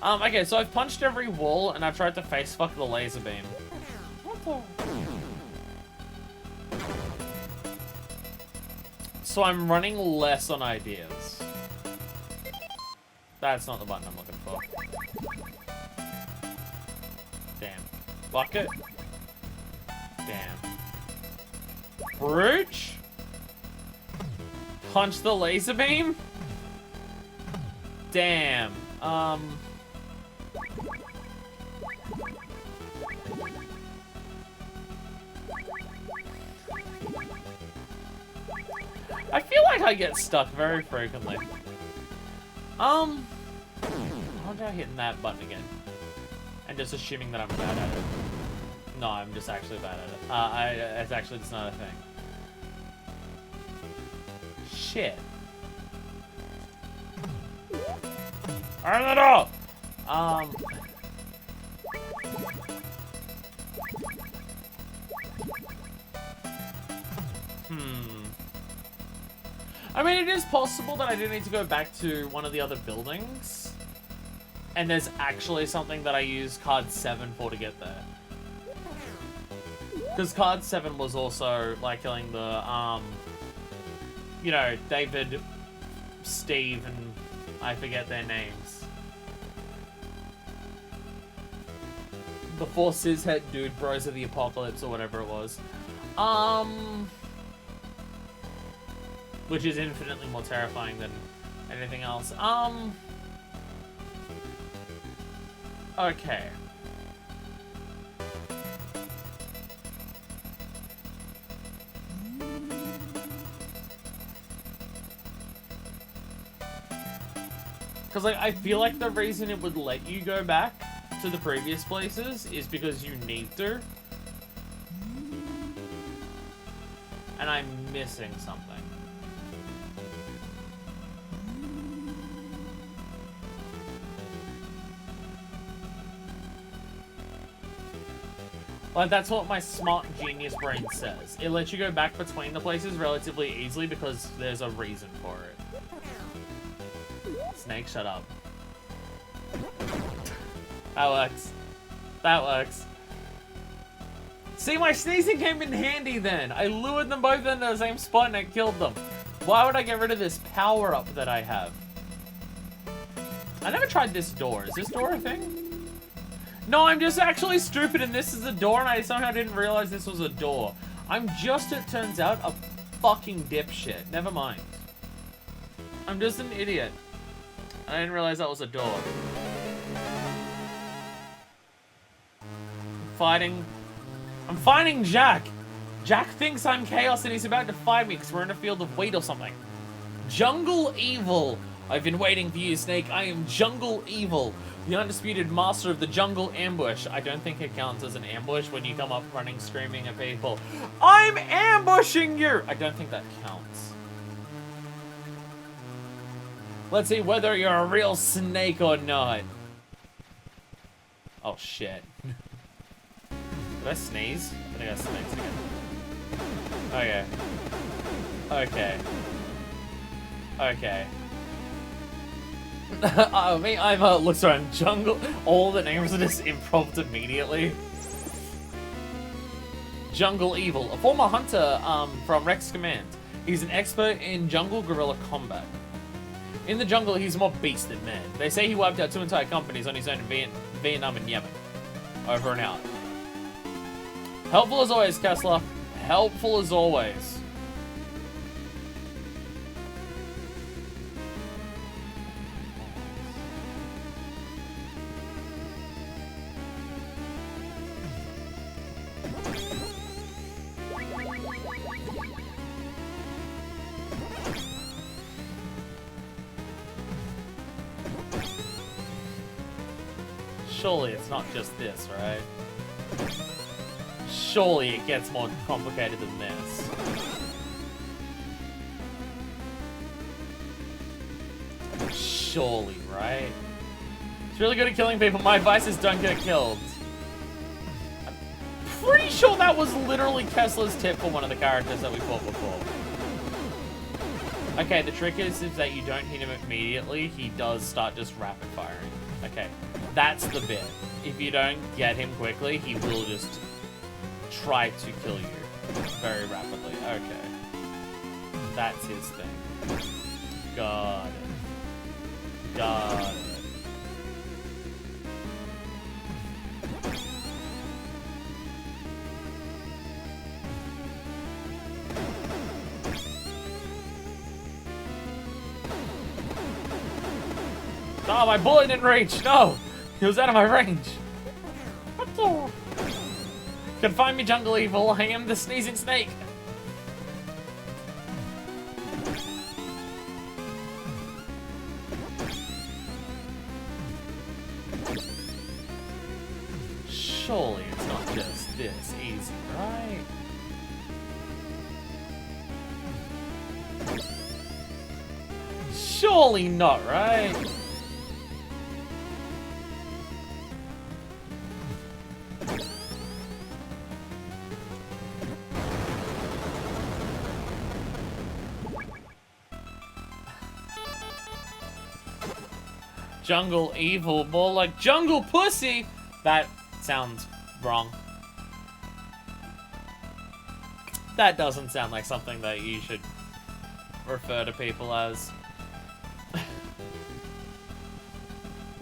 Okay, so I've punched every wall and I've tried to face fuck the laser beam. So I'm running less on ideas. That's not the button I'm looking for. Damn. Bucket. Damn. Brooch? Punch the laser beam? Damn. I feel like I get stuck very frequently. How did I hit that button again? And just assuming that I'm bad at it. No, I'm just actually bad at it. It's actually just not a thing. Shit. Open the door! I mean, it is possible that I do need to go back to one of the other buildings. And there's actually something that I use card 7 for to get there. Because card 7 was also, like, killing the, you know, David, Steve, and I forget their names. The four cishet dude bros of the apocalypse, or whatever it was. Which is infinitely more terrifying than anything else. Okay. Because, like, I feel like the reason it would let you go back to the previous places is because you need to. And I'm missing something. Like, that's what my smart genius brain says. It lets you go back between the places relatively easily because there's a reason for it. Snake, shut up. That works. That works. See, my sneezing came in handy then. I lured them both into the same spot and I killed them. Why would I get rid of this power-up that I have? I never tried this door. Is this door a thing? No, I'm just actually stupid and this is a door and I somehow didn't realize this was a door. I'm just, it turns out, a fucking dipshit. Never mind. I'm just an idiot. I didn't realize that was a door. I'm fighting Jack. Jack thinks I'm chaos and he's about to fight me because we're in a field of wheat or something. Jungle Evil. I've been waiting for you, Snake. I am Jungle Evil, the undisputed master of the jungle ambush. I don't think it counts as an ambush when you come up running screaming at people. I'm ambushing you! I don't think that counts. Let's see whether you're a real snake or not. Oh shit. Did I sneeze? I think I sneezed again. Okay. Okay. I'm looks around jungle. All the names are just improvised immediately. Jungle Evil, a former hunter from Rex Command. He's an expert in jungle guerrilla combat. In the jungle, he's more beast than man. They say he wiped out 2 entire companies on his own in Vietnam and Yemen. Over and out. Helpful as always, Kessler. Helpful as always. Surely it's not just this, right? Surely it gets more complicated than this. Surely, right? It's really good at killing people. My advice is don't get killed. I'm pretty sure that was literally Kessler's tip for one of the characters that we fought before. Okay, the trick is that you don't hit him immediately. He does start just rapid firing. Okay, that's the bit. If you don't get him quickly, he will just try to kill you very rapidly. Okay. That's his thing. Got it. Got it. Oh, my bullet didn't reach. No, he was out of my range. Can find me, Jungle Evil. I am the sneezing snake. Surely it's not just this easy, right? Surely not, right? Jungle Evil, more like Jungle Pussy. That sounds wrong. That doesn't sound like something that you should refer to people as.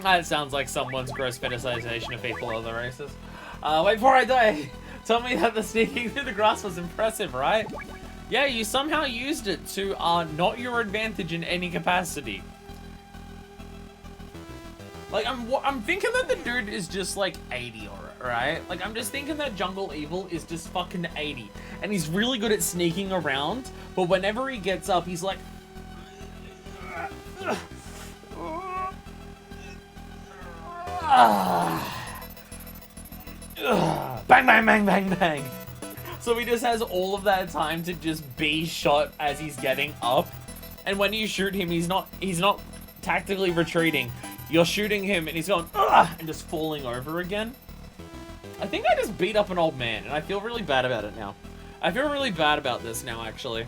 That sounds like someone's gross fetishization of people of other races. Wait before I die. Tell me that the sneaking through the grass was impressive, right? Yeah, you somehow used it to not your advantage in any capacity. Like, I'm thinking that the dude is just, like, 80, right? Like, I'm just thinking that Jungle Evil is just fucking 80. And he's really good at sneaking around, but whenever he gets up, he's like... Bang, bang, bang, bang, bang. So he just has all of that time to just be shot as he's getting up. And when you shoot him, he's not tactically retreating. You're shooting him and he's going, ugh, and just falling over again. I think I just beat up an old man and I feel really bad about it now. I feel really bad about this now, actually.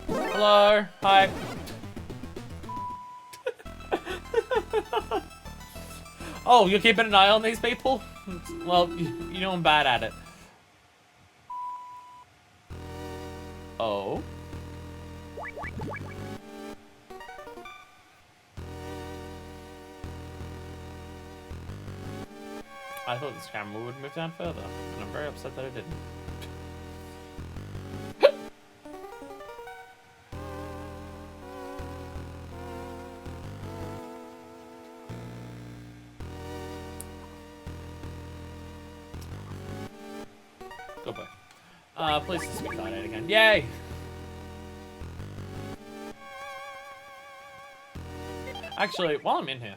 Hello. Hi. Oh, you're keeping an eye on these people? Well, you know I'm bad at it. Oh. I thought this camera would move down further, and I'm very upset that it didn't. Goodbye. Please just be caught out again. Yay! Actually, while I'm in here,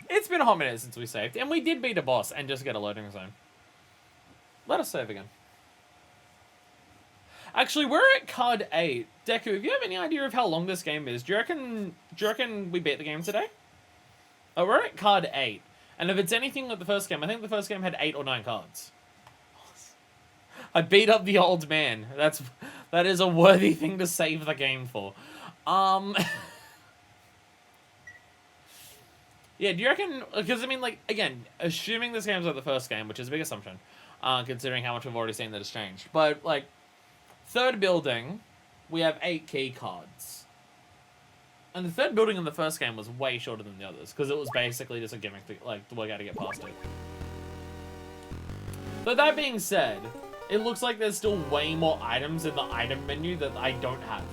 it's been a hot minute since we saved, and we did beat a boss and just get a loading zone. Let us save again. Actually, we're at card 8. Deku, if you have any idea of how long this game is, do you reckon we beat the game today? Oh, we're at card 8. And if it's anything like the first game, I think the first game had 8 or 9 cards. I beat up the old man. That is a worthy thing to save the game for. Yeah, do you reckon... Because, I mean, like, again, assuming this game's like the first game, which is a big assumption, considering how much we've already seen that it's changed. But, like, third building, we have 8 key cards. And the third building in the first game was way shorter than the others, because it was basically just a gimmick to, like, to work out to get past it. But that being said, it looks like there's still way more items in the item menu that I don't have.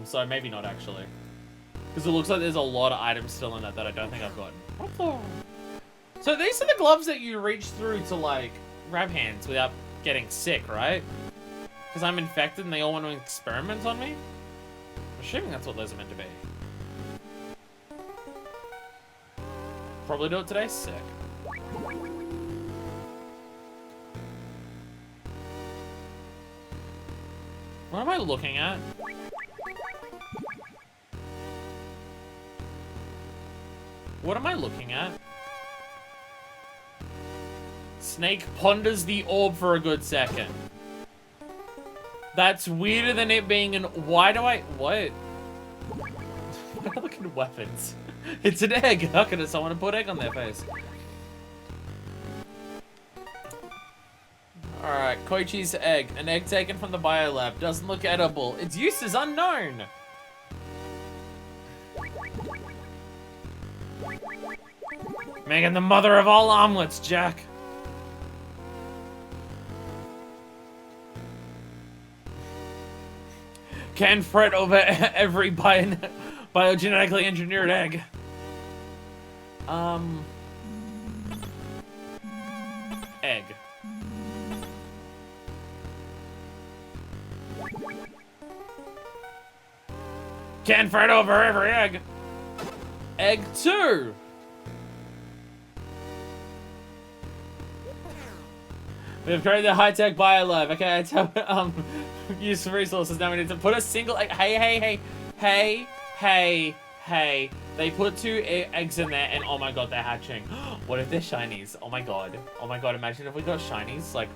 So maybe not, actually. Because it looks like there's a lot of items still in that I don't think I've gotten. What the? So these are the gloves that you reach through to, like, grab hands without getting sick, right? Because I'm infected and they all want to experiment on me? I'm assuming that's what those are meant to be. Probably do it today? Sick. What am I looking at? What am I looking at? Snake ponders the orb for a good second. That's weirder than it being an... Why do I... What? Why am I looking at weapons? It's an egg. How could someone put egg on their face? Alright, Koichi's egg. An egg taken from the biolab. Doesn't look edible. Its use is unknown. Making the mother of all omelets, Jack. Can't fret over every biogenetically engineered egg. Egg. Can't fret over every egg. Egg 2. We've created the high-tech biolab. Okay, it's how use resources. Now we need to put a single egg. Hey. They put 2 eggs in there, and oh my god, they're hatching. What if they're shinies? Oh my god. Oh my god, imagine if we got shinies, like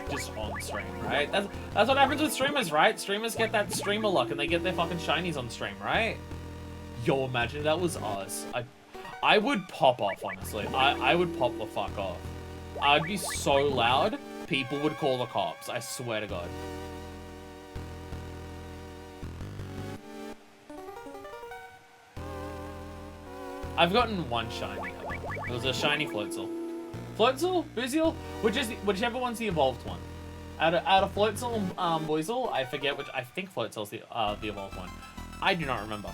just on stream, right? That's what happens with streamers, right? Streamers get that streamer luck, and they get their fucking shinies on stream, right? Yo, imagine that was us. I would pop off, honestly. I would pop the fuck off. I'd be so loud, people would call the cops. I swear to God. I've gotten 1 shiny. It was a shiny Floatzel. Floatzel? Buizel? Whichever one's the evolved one. Out of Floatzel and Buizel, I forget which. I think Floatzel's the evolved one. I do not remember.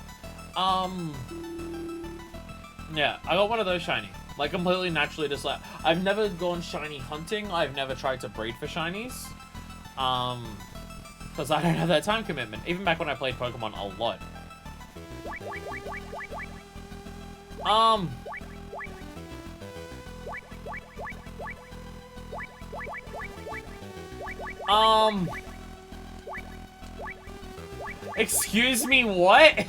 Yeah, I got one of those shiny. Like, completely naturally just like... I've never gone shiny hunting. I've never tried to breed for shinies. Because I don't have that time commitment. Even back when I played Pokemon a lot. Excuse me, what?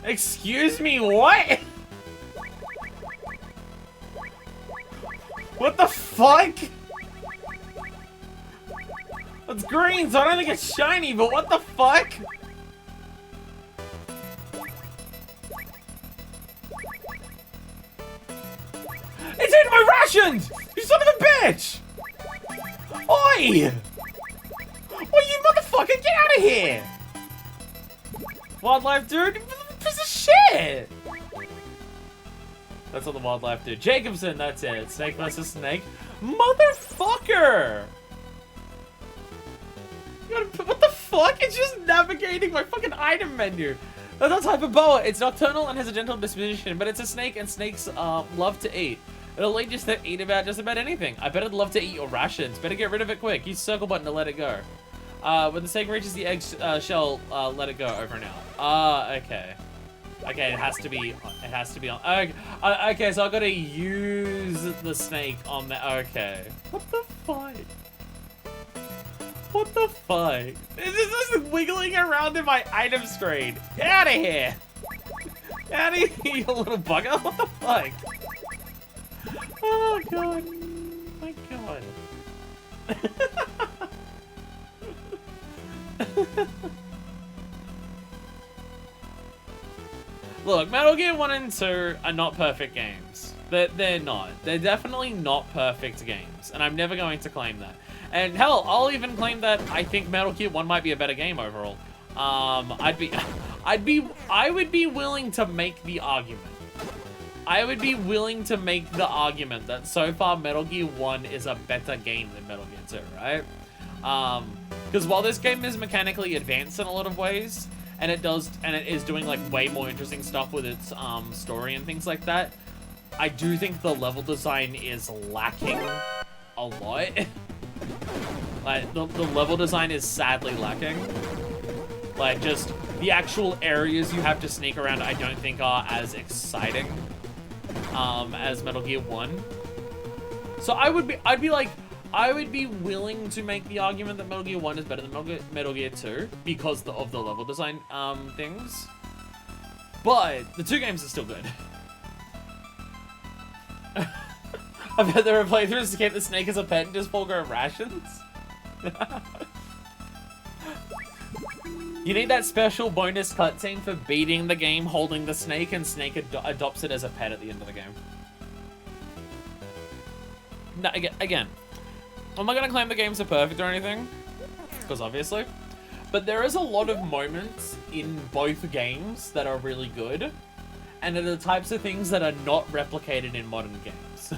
Excuse me, what? What the fuck? It's green, so I don't think it's shiny, but what the fuck? It's in my rations! You son of a bitch! Oi! Well, you motherfucker, get out of here! Wildlife dude, piece of shit! That's what the wildlife do. Jacobson, that's it. Snake versus snake. Motherfucker! What the fuck? It's just navigating my fucking item menu. That's not type of boa. It's nocturnal and has a gentle disposition, but it's a snake, and snakes love to eat. It'll lead just to eat about just about anything. I bet it'd love to eat your rations. Better get rid of it quick. Use circle button to let it go. When the snake reaches the egg shell, let it go over and out. Okay. Okay, it has to be on. Okay, so I gotta use the snake on the. Okay. What the fuck? What the fuck? It's just wiggling around in my item screen. Get out of here! Get out of here, you little bugger! What the fuck? Oh god. My god. Look, Metal Gear 1 and 2 are not perfect games. They're not. They're definitely not perfect games, and I'm never going to claim that. And hell, I'll even claim that I think Metal Gear 1 might be a better game overall. I would be willing to make the argument. I would be willing to make the argument that so far Metal Gear 1 is a better game than Metal Gear 2, right? Because while this game is mechanically advanced in a lot of ways, and it is doing like way more interesting stuff with its story and things like that, I do think the level design is lacking a lot. Like the level design is sadly lacking. Like just the actual areas you have to sneak around, I don't think are as exciting as Metal Gear 1. So I'd be like, I would be willing to make the argument that Metal Gear 1 is better than Metal Gear 2 because of the level design things. But the two games are still good. I bet there are playthroughs to keep the snake as a pet and just forego rations. You need that special bonus cutscene for beating the game holding the snake, and Snake adopts it as a pet at the end of the game. No, again, I'm not gonna claim the games are perfect or anything, because obviously, but there is a lot of moments in both games that are really good, and are the types of things that are not replicated in modern games.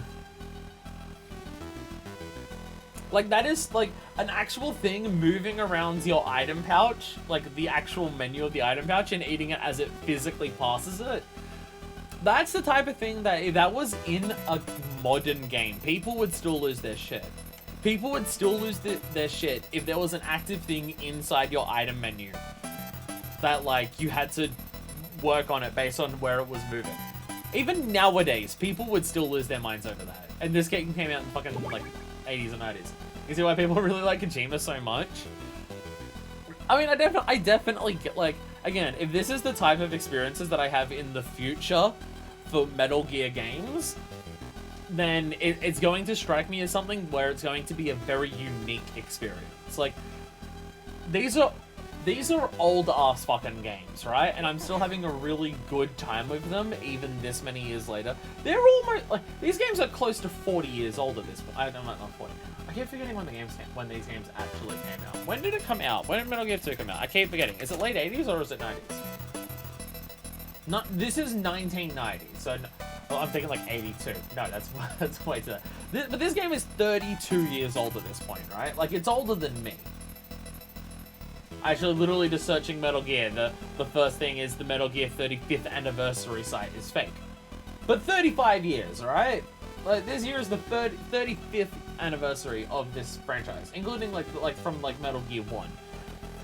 Like, that is, like, an actual thing moving around your item pouch, like, the actual menu of the item pouch, and eating it as it physically passes it. That's the type of thing that, if that was in a modern game, people would still lose their shit. People would still lose their shit if there was an active thing inside your item menu that, like, you had to work on it based on where it was moving. Even nowadays, people would still lose their minds over that. And this game came out in fucking, like, 80s and 90s. You see why people really like Kojima so much? I mean, I definitely get, like, again, if this is the type of experiences that I have in the future for Metal Gear games, then it's going to strike me as something where it's going to be a very unique experience. Like, these are old-ass fucking games, right? And I'm still having a really good time with them, even this many years later. They're almost, like, these games are close to 40 years old at this point. I'm not 40. I keep forgetting when these games actually came out. When did it come out? When did Metal Gear 2 come out? I keep forgetting. Is it late 80s or is it 90s? This is 1990, so well, I'm thinking like 82. No, that's way too. But this game is 32 years old at this point, right? Like, it's older than me. Actually, literally just searching Metal Gear, the first thing is the Metal Gear 35th anniversary site is fake. But 35 years, alright? Like, this year is the 35th anniversary of this franchise, including like from Metal Gear 1.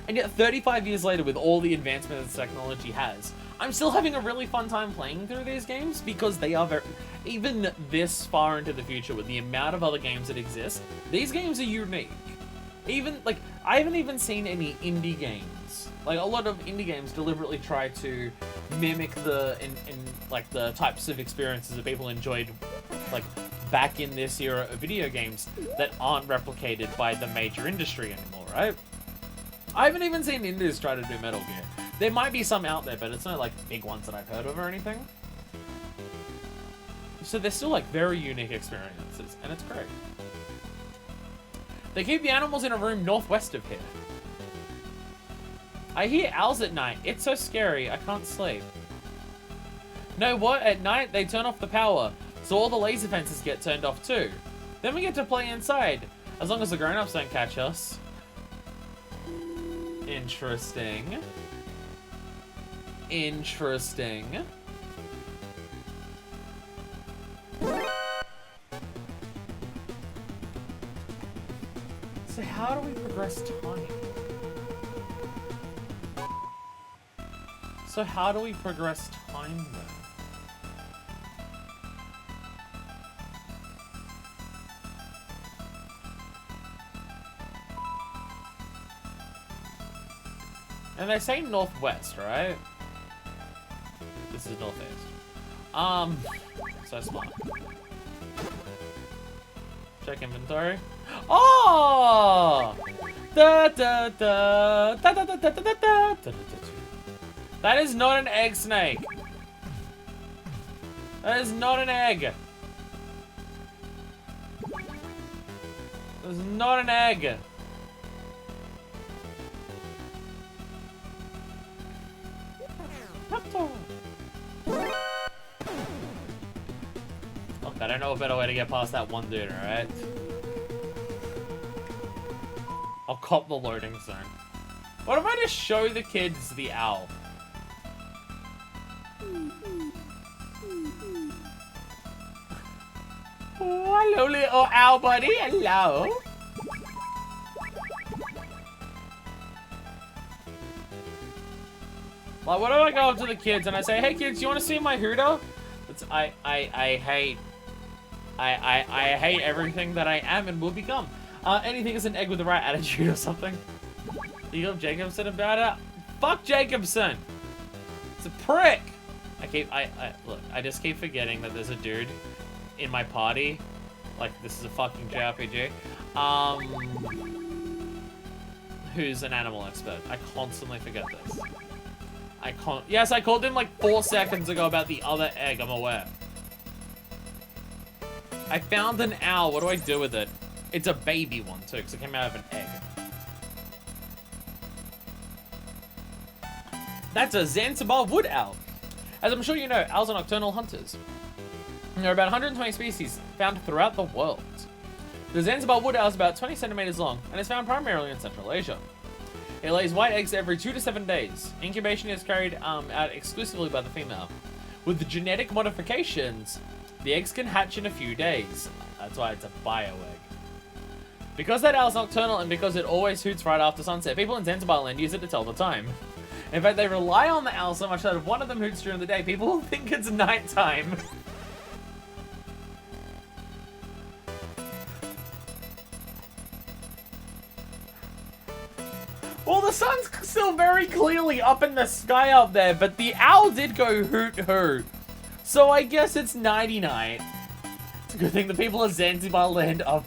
And yet 35 years later, with all the advancement that technology has, I'm still having a really fun time playing through these games because they are even this far into the future with the amount of other games that exist, these games are unique. Even, like, I haven't even seen any indie games. Like, a lot of indie games deliberately try to mimic the types of experiences that people enjoyed, like, back in this era of video games that aren't replicated by the major industry anymore, right? I haven't even seen indies try to do Metal Gear. There might be some out there, but it's not, like, big ones that I've heard of or anything. So they're still, like, very unique experiences, and it's great. They keep the animals in a room northwest of here. I hear owls at night. It's so scary, I can't sleep. No, what? At night, they turn off the power, so all the laser fences get turned off too. Then we get to play inside, as long as the grown-ups don't catch us. Interesting. Interesting. So how do we progress time? So how do we progress time then? And they say northwest, right? This is northeast. So smart. Check inventory. Oh! Da, da, da, da, da, da, da, da, da, da, da. That is not an egg snake. That is not an egg. That is not an egg. Look, I don't know a better way to get past that one dude, alright? I'll cop the loading zone. What if I just show the kids the owl? Oh, hello, little owl buddy. Hello. Like, what if I go up to the kids and I say, hey kids, you want to see my hooter? I hate I hate everything that I am and will become. Anything is an egg with the right attitude or something. You got Jacobson about it? Fuck Jacobson! It's a prick! Look, I just keep forgetting that there's a dude in my party. Like, this is a fucking JRPG. Who's an animal expert. I constantly forget this. Yes, I called him like 4 seconds ago about the other egg, I'm aware. I found an owl, what do I do with it? It's a baby one too, because it came out of an egg. That's a Zanzibar wood owl. As I'm sure you know, owls are nocturnal hunters. And there are about 120 species found throughout the world. The Zanzibar wood owl is about 20 centimeters long and is found primarily in Central Asia. It lays white eggs every 2 to 7 days. Incubation is carried out exclusively by the female. With the genetic modifications, the eggs can hatch in a few days. That's why it's a bio egg. Because that owl's nocturnal and because it always hoots right after sunset, people in Zanzibar land use it to tell the time. In fact, they rely on the owl so much that if one of them hoots during the day, people will think it's nighttime. Well, the sun's still very clearly up in the sky up there, but the owl did go hoot-hoo. So I guess it's nighty-night. It's a good thing the people of Zanzibar land are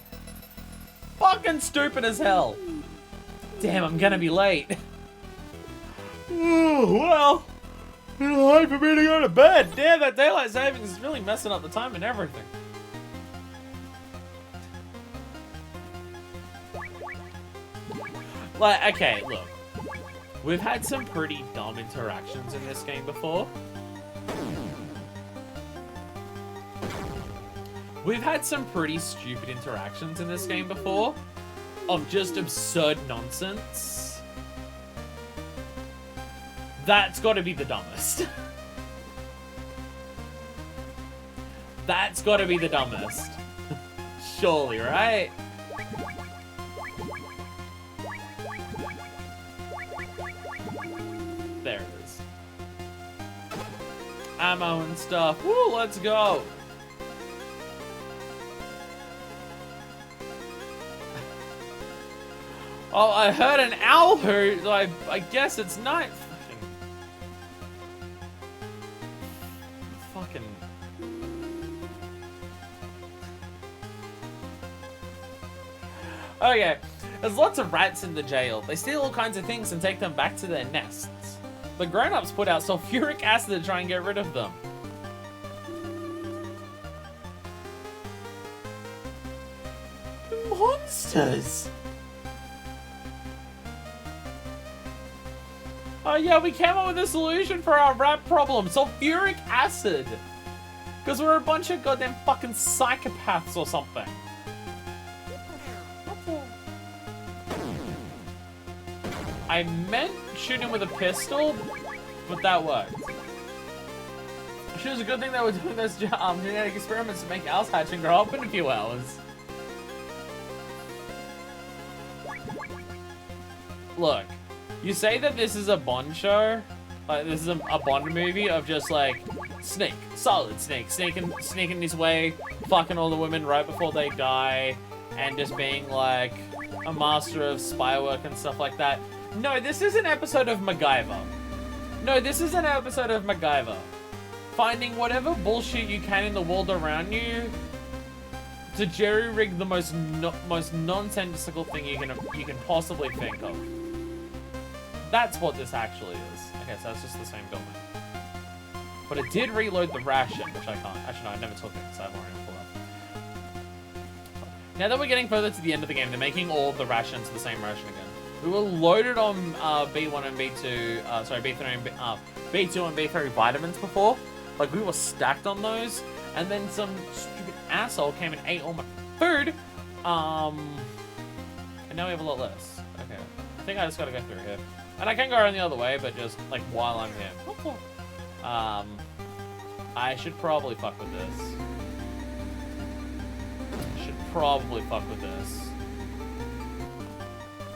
fucking stupid as hell. Damn, I'm gonna be late. Well, it's late for me to go to bed. Damn, that daylight savings is really messing up the time and everything. Like, okay, look. We've had some pretty dumb interactions in this game before. We've had some pretty stupid interactions in this game before. Of just absurd nonsense. That's gotta be the dumbest. That's gotta be the dumbest. Surely, right? There it is. Ammo and stuff. Woo, let's go. Oh, I heard an owl hoot. I guess it's night. Fucking. Okay. There's lots of rats in the jail. They steal all kinds of things and take them back to their nests. The grown-ups put out sulfuric acid to try and get rid of them. Monsters! Oh yeah, we came up with a solution for our rat problem. Sulfuric acid! Because we're a bunch of goddamn fucking psychopaths or something. I meant shooting with a pistol, but that worked. Sure, it's a good thing that we're doing those genetic experiments to make owls hatch and grow up in a few hours. Look, you say that this is a Bond show, like this is a Bond movie of just like Snake, solid Snake, sneaking his way, fucking all the women right before they die, and just being like a master of spy work and stuff like that. No, this is an episode of MacGyver. No, this is an episode of MacGyver. Finding whatever bullshit you can in the world around you to jerry-rig the most nonsensical thing you can possibly think of. That's what this actually is. Okay, so that's just the same building. But it did reload the ration, which I can't. Actually, no, I never took it because I have already pulled up. Now that we're getting further to the end of the game, they're making all of the rations the same ration again. We were loaded on B1 and B2, sorry, B3 and B2 and B3 vitamins before. Like, we were stacked on those. And then some stupid asshole came and ate all my food. And now we have a lot less. Okay. I think I just gotta go through here. And I can go around the other way, but just, like, while I'm here. I should probably fuck with this.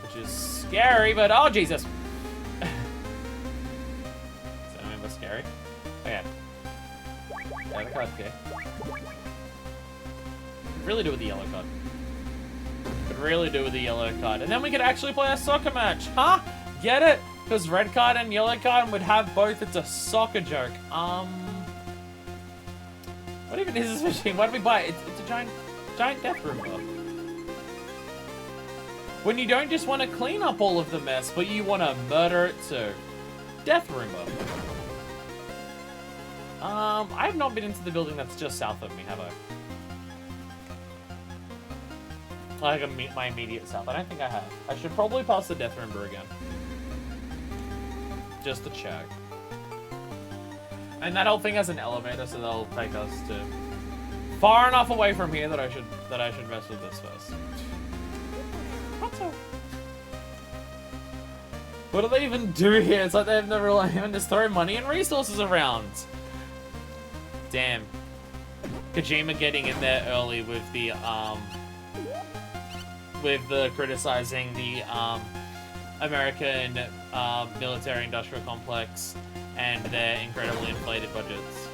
Which is scary, but oh Jesus! Is that remember scary? Okay. Yeah, the card's okay. Could really do with the yellow card. Could really do with the yellow card. And then we could actually play a soccer match. Huh? Get it? Because red card and yellow card would have both. It's a soccer joke. What even is this machine? Why do we buy it? It's a giant death Roomba. When you don't just want to clean up all of the mess, but you want to murder it too. Death Roomba. I have not been into the building that's just south of me, have I? Like my immediate south. I don't think I have. I should probably pass the Death Roomba again. Just to check. And that whole thing has an elevator, so they'll take us to far enough away from here that I should mess with this first. What do they even do here? It's like they have no real aim and just throw money and resources around. Damn. Kojima getting in there early with the criticizing the American military-industrial complex and their incredibly inflated budgets.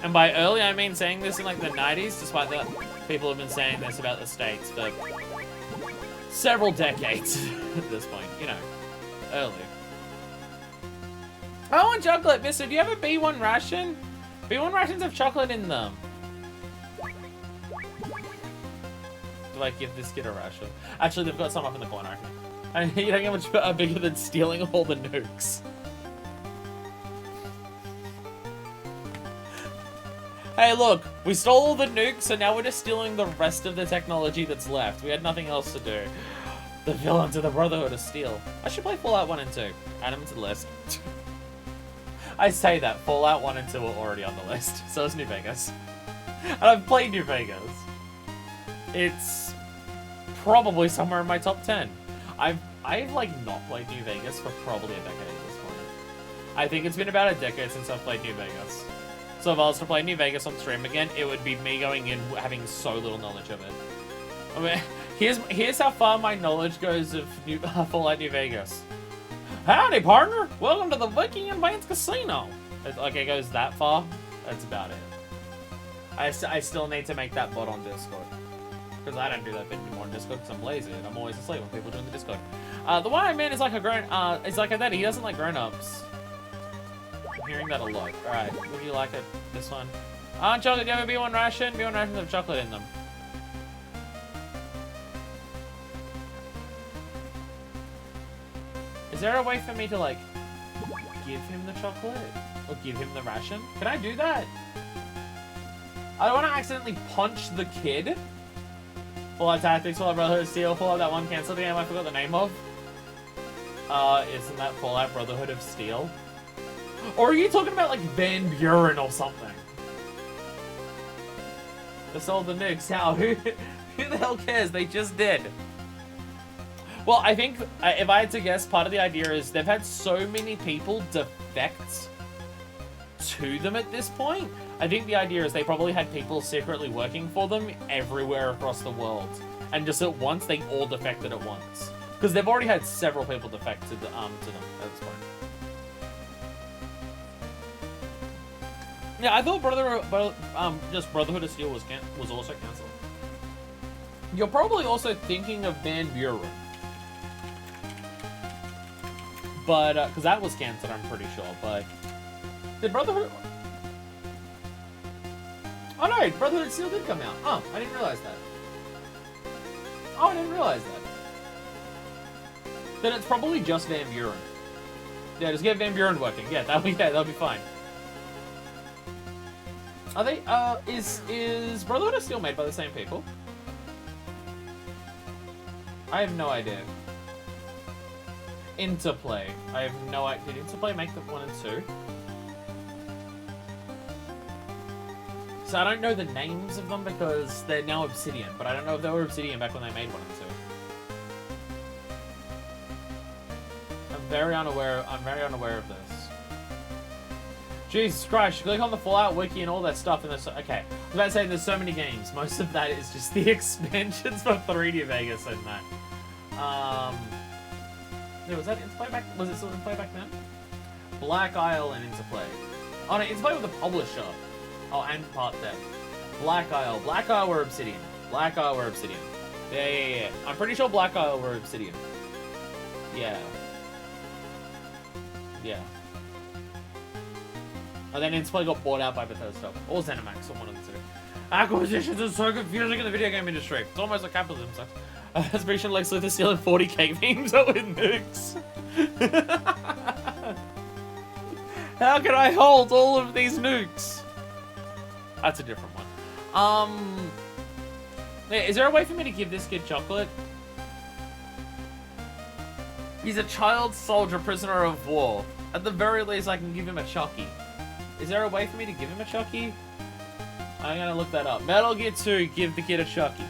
And by early, I mean saying this in like the 90s, despite that people have been saying this about the States for several decades at this point, you know, early. Oh, and chocolate, mister, do you have a B1 ration? B1 rations have chocolate in them. Do I give this kid a ration? Actually, they've got some up in the corner. And you don't get much bigger than stealing all the nukes. Hey, look, we stole all the nukes, so now we're just stealing the rest of the technology that's left. We had nothing else to do. The villains of the Brotherhood of Steel. I should play Fallout 1 and 2. Add them to the list. I say that, Fallout 1 and 2 are already on the list. So is New Vegas. And I've played New Vegas. It's probably somewhere in my top 10. I've like not played New Vegas for probably a decade at this point. I think it's been about a decade since I've played New Vegas. So if I was to play New Vegas on stream again, it would be me going in having so little knowledge of it. I mean, here's how far my knowledge goes of Fallout New Vegas. Howdy, partner! Welcome to the Viking Advance Casino! Like, it goes that far? That's about it. I still need to make that bot on Discord. Because I don't do that bit anymore on Discord because I'm lazy and I'm always asleep when people join the Discord. The White Man is like a is like a daddy. He doesn't like grown-ups. I'm hearing that a lot. Alright, would you like it? This one? Chocolate, do you have a B1 ration? B1 rations have chocolate in them. Is there a way for me to, like, give him the chocolate? Or give him the ration? Can I do that? I don't want to accidentally punch the kid. Fallout Tactics, Fallout Brotherhood of Steel, Fallout that one cancelled game I forgot the name of. Isn't that Fallout Brotherhood of Steel? Or are you talking about, like, Van Buren or something? They sold the nukes. How? Who the hell cares? They just did. Well, I think, if I had to guess, part of the idea is they've had so many people defect to them at this point. I think the idea is they probably had people secretly working for them everywhere across the world. And just at once, they all defected at once. Because they've already had several people defect to them at this point. Yeah, I thought just Brotherhood of Steel was also cancelled. You're probably also thinking of Van Buren. But, because that was cancelled, I'm pretty sure, but... Did Brotherhood... Oh no, Brotherhood of Steel did come out. Oh, I didn't realize that. Oh, I didn't realize that. Then it's probably just Van Buren. Yeah, just get Van Buren working. Yeah, that'll be fine. Are they, is Brotherhood of Steel made by the same people? I have no idea. Interplay. I have no idea. Did Interplay make the 1 and 2? So I don't know the names of them because they're now Obsidian, but I don't know if they were Obsidian back when they made 1 and 2. I'm very unaware of this. Jesus Christ, you click on the Fallout wiki and all that stuff and there's okay. I was about to say there's so many games. Most of that is just the expansions for 3D Vegas and that. Yeah, was that Interplay back? Was it still Interplay back then? Black Isle and Interplay. Oh no, Interplay with the publisher. Oh, and Part Dev. Black Isle. Black Isle were Obsidian. Black Isle were Obsidian. Yeah. I'm pretty sure Black Isle were Obsidian. Yeah. Yeah. And then Interplay got bought out by Bethesda. Or ZeniMax, or one of the two. Acquisitions are so confusing in the video game industry. It's almost like capitalism sucks. Aspiration Lex Luthor stealing 40k memes out with nukes. How can I hold all of these nukes? That's a different one. Yeah, is there a way for me to give this kid chocolate? He's a child soldier, prisoner of war. At the very least, I can give him a Chucky. Is there a way for me to give him a Chucky? I'm gonna look that up. Metal Gear 2, give the kid a Chucky.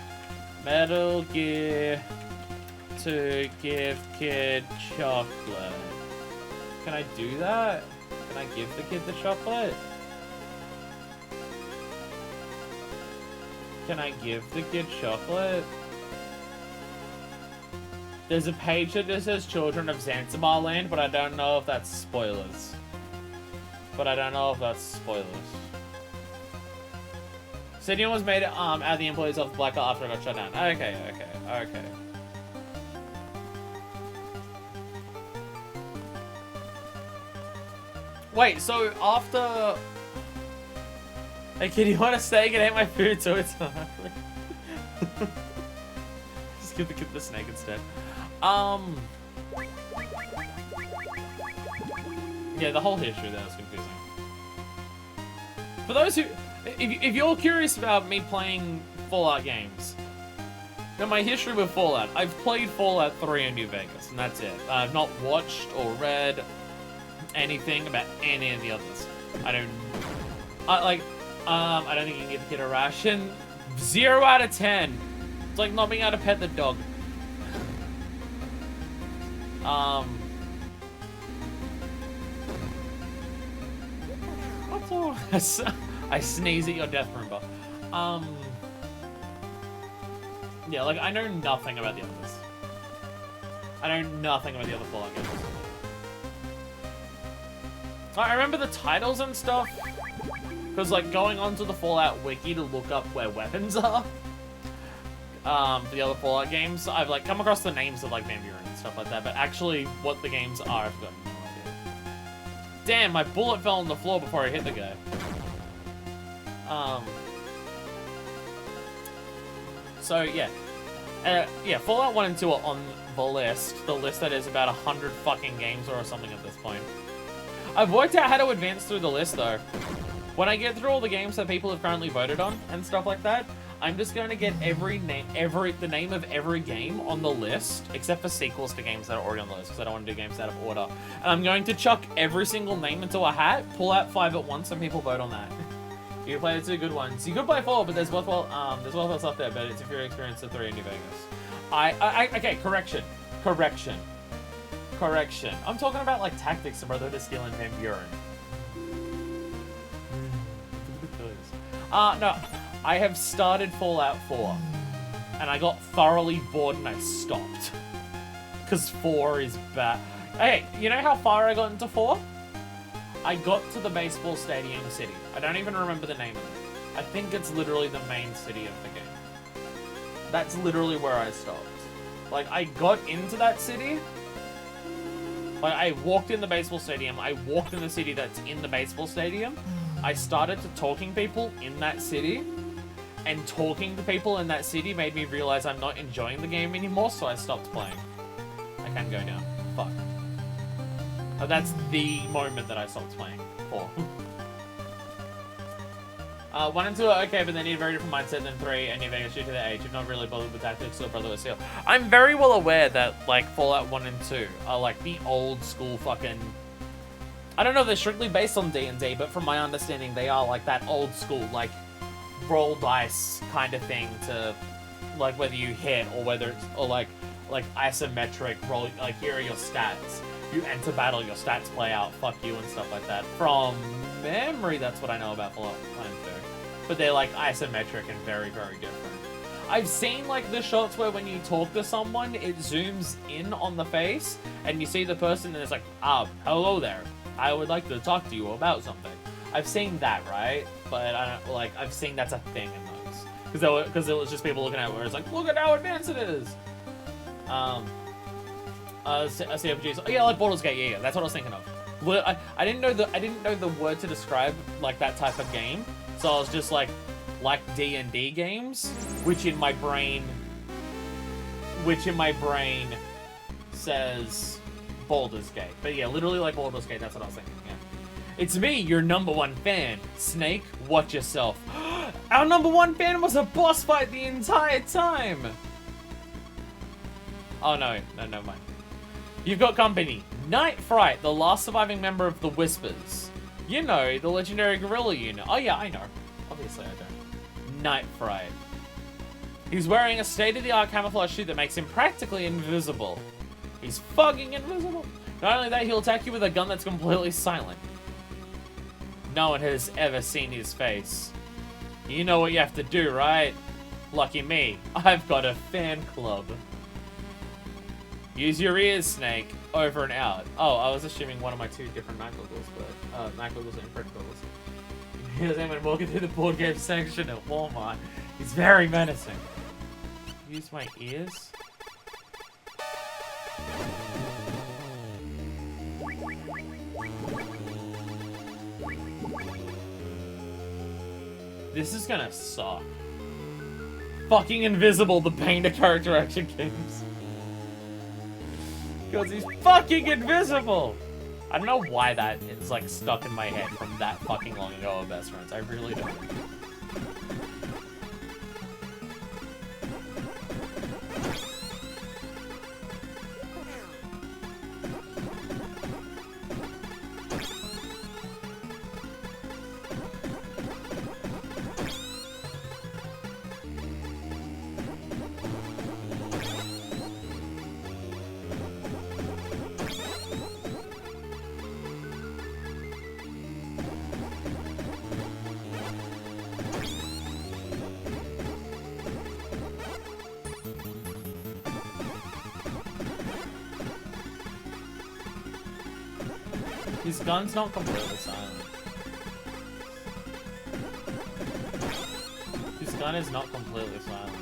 Metal Gear 2, give kid chocolate. Can I do that? Can I give the kid the chocolate? Can I give the kid chocolate? There's a page that just says Children of Zanzibar Land, but I don't know if that's spoilers. Obsidian was made out of the employees of Black Isle after it got shut down. Okay. Wait, so after... Hey kid, you want a steak and ate my food so it's not hungry? Just give the kid the snake instead. Yeah, the whole history there is confusing. For those who... If you're curious about me playing Fallout games, now my history with Fallout, I've played Fallout 3 in New Vegas, and that's it. I've not watched or read anything about any of the others. I don't think you can give the kid a ration. 0 out of 10. It's like not being able to pet the dog. What's all this? I sneeze at your death Roomba. Yeah, like, I know nothing about the others. I know nothing about the other Fallout games. I remember the titles and stuff. Because, like, going onto the Fallout wiki to look up where weapons are. For the other Fallout games, I've, like, come across the names of, like, Van Buren and stuff like that. But actually, what the games are, I've got no idea. Damn, my bullet fell on the floor before I hit the guy. So, yeah. Yeah, Fallout 1 and 2 are on the list that is about 100 fucking games or something at this point. I've worked out how to advance through the list, though. When I get through all the games that people have currently voted on and stuff like that, I'm just going to get the name of every game on the list, except for sequels to games that are already on the list, because I don't want to do games out of order. And I'm going to chuck every single name into a hat, pull out 5 at once, and people vote on that. You can play the 2 good ones. You could play 4, but there's worthwhile stuff there, but it's if you're experienced at 3 in New Vegas. Okay, correction. I'm talking about, like, Tactics, the Brotherhood of Steel and Van Buren. No. I have started Fallout 4, and I got thoroughly bored and I stopped. Because 4 is bad. Hey, you know how far I got into 4? I got to the baseball stadium city. I don't even remember the name of it. I think it's literally the main city of the game. That's literally where I stopped. Like, I got into that city. Like, I walked in the baseball stadium. I walked in the city that's in the baseball stadium. I started to talking people in that city. And talking to people in that city made me realize I'm not enjoying the game anymore, so I stopped playing. I can go now. Fuck. That's the moment that I stopped playing. 4. 1 and 2 are okay, but they need a very different mindset than 3, and New Vegas due to their age. You're not really bothered with Tactics or Brotherhood of Steel. I'm very well aware that, like, Fallout 1 and 2 are, like, the old school fucking... I don't know if they're strictly based on D&D, but from my understanding, they are, like, that old school, like, roll dice kind of thing to, like, whether you hit or whether it's, or, like isometric roll, like, here are your stats. You enter battle, your stats play out, fuck you, and stuff like that. From memory, that's what I know about Fallout 1 and 2. But they're, like, isometric and very, very different. I've seen, like, the shots where when you talk to someone, it zooms in on the face, and you see the person, and it's like, hello there. I would like to talk to you about something. I've seen that, right? But I don't, like, I've seen that's a thing in those. Because it was just people looking at it where it's like, look at how advanced it is. CFGs. Oh yeah, like Baldur's Gate. Yeah, that's what I was thinking of. Well, I didn't know the word to describe like that type of game, so I was just like D&D games, which in my brain says Baldur's Gate. But yeah, literally like Baldur's Gate. That's what I was thinking. Yeah. It's me, your #1 fan. Snake, watch yourself. Our #1 fan was a boss fight the entire time. Oh no, never mind. You've got company. Night Fright, the last surviving member of the Whispers. You know, the legendary gorilla unit. Oh yeah, I know. Obviously I don't. Night Fright. He's wearing a state-of-the-art camouflage suit that makes him practically invisible. He's fucking invisible. Not only that, he'll attack you with a gun that's completely silent. No one has ever seen his face. You know what you have to do, right? Lucky me, I've got a fan club. Use your ears, Snake. Over and out. Oh, I was assuming one of my 2 different night goggles, but night goggles and infrared goggles. Here's Eamon walking through the board game section at Walmart. He's very menacing. Use my ears? This is gonna suck. Fucking Invisible, the Painter character action games. Because he's fucking invisible! I don't know why that is like stuck in my head from that fucking long ago of Best Friends. I really don't. His gun's not completely silent. His gun is not completely silent.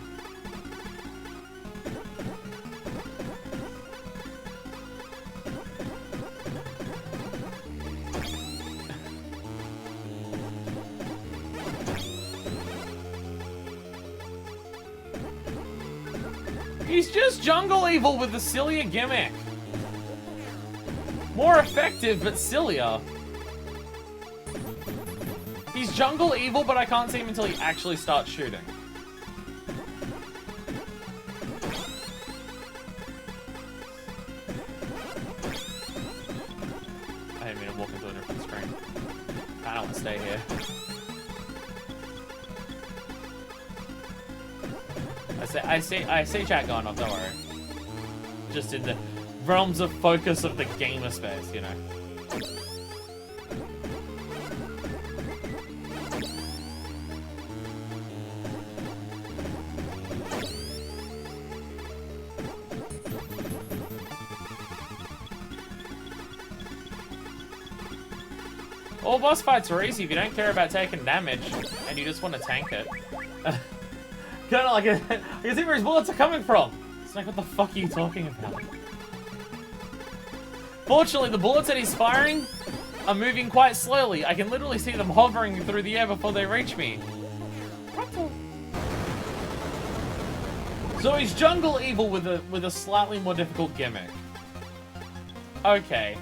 He's just jungle evil with a sillier gimmick. More effective, but sillier. He's jungle evil, but I can't see him until he actually starts shooting. I didn't mean to walk into a different screen. I don't want to stay here. I see chat going off, don't worry. Just in the realms of focus of the gamer space, you know. All boss fights are easy if you don't care about taking damage and you just want to tank it. Kind of like I can see where his bullets are coming from. It's like, what the fuck are you talking about? Fortunately, the bullets that he's firing are moving quite slowly. I can literally see them hovering through the air before they reach me. So he's jungle evil with a slightly more difficult gimmick. Okay.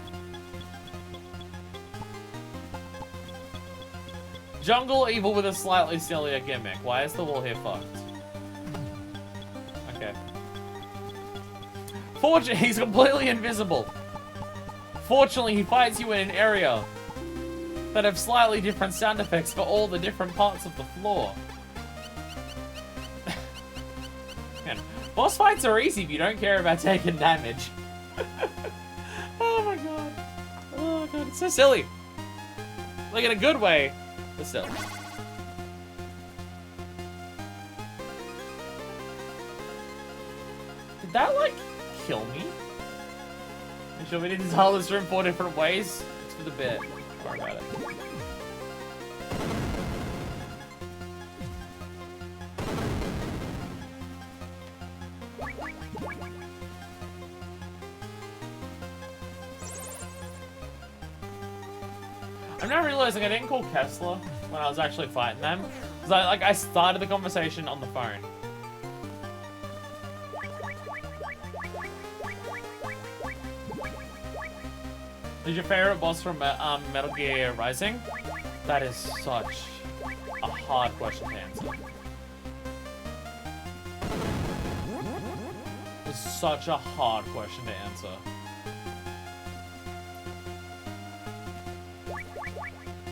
Jungle evil with a slightly sillier gimmick. Why is the wall here fucked? Okay. Fortunately, he's completely invisible. Fortunately, he fights you in an area that have slightly different sound effects for all the different parts of the floor. Man, boss fights are easy if you don't care about taking damage. Oh my god. Oh my god, it's so silly. Like in a good way, but still. Did that, like, kill me? You sure we didn't tell this room 4 different ways? It's for the bit. Don't worry about it. I'm now realizing I didn't call Kessler when I was actually fighting them. Because I started the conversation on the phone. Is your favorite boss from Metal Gear Rising? That is such a hard question to answer. It's such a hard question to answer.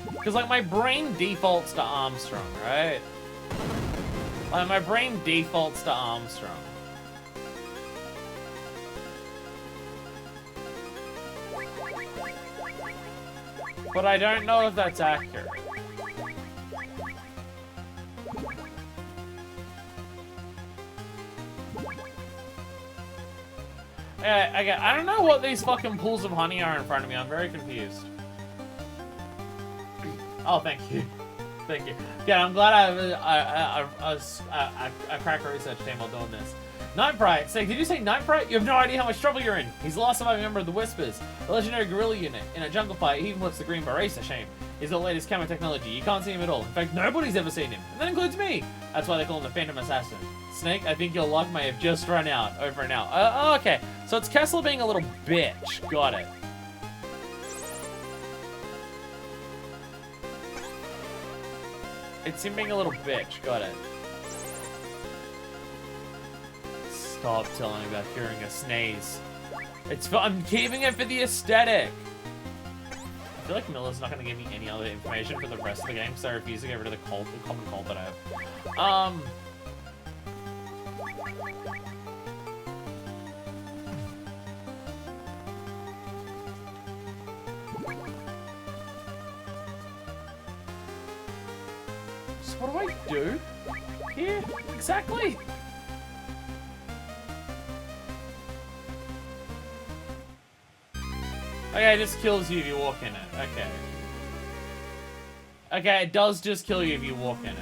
Because, like, my brain defaults to Armstrong, right? Like, my brain defaults to Armstrong. But I don't know if that's accurate. Yeah, I don't know what these fucking pools of honey are in front of me. I'm very confused. Oh, thank you. Thank you. Yeah, I'm glad I cracked a research team while doing this. Night Bright. Say, did you say Night Bright? You have no idea how much trouble you're in. He's the last surviving member of the Whispers, the legendary guerrilla unit. In a jungle fight, he even flips the green berets, a shame. He's the latest camo technology. You can't see him at all. In fact, nobody's ever seen him. And that includes me. That's why they call him the Phantom Assassin. Snake, I think your luck may have just run out. Over and out. Okay. So it's Kessler being a little bitch. Got it. It's him being a little bitch. Got it. Stop telling me about hearing a sneeze. I'm keeping it for the aesthetic. I feel like Miller's not going to give me any other information for the rest of the game, so I refuse to get rid of the common cold that I have. So what do I do here exactly? Okay, it just kills you if you walk in it. Okay. Okay, it does just kill you if you walk in it.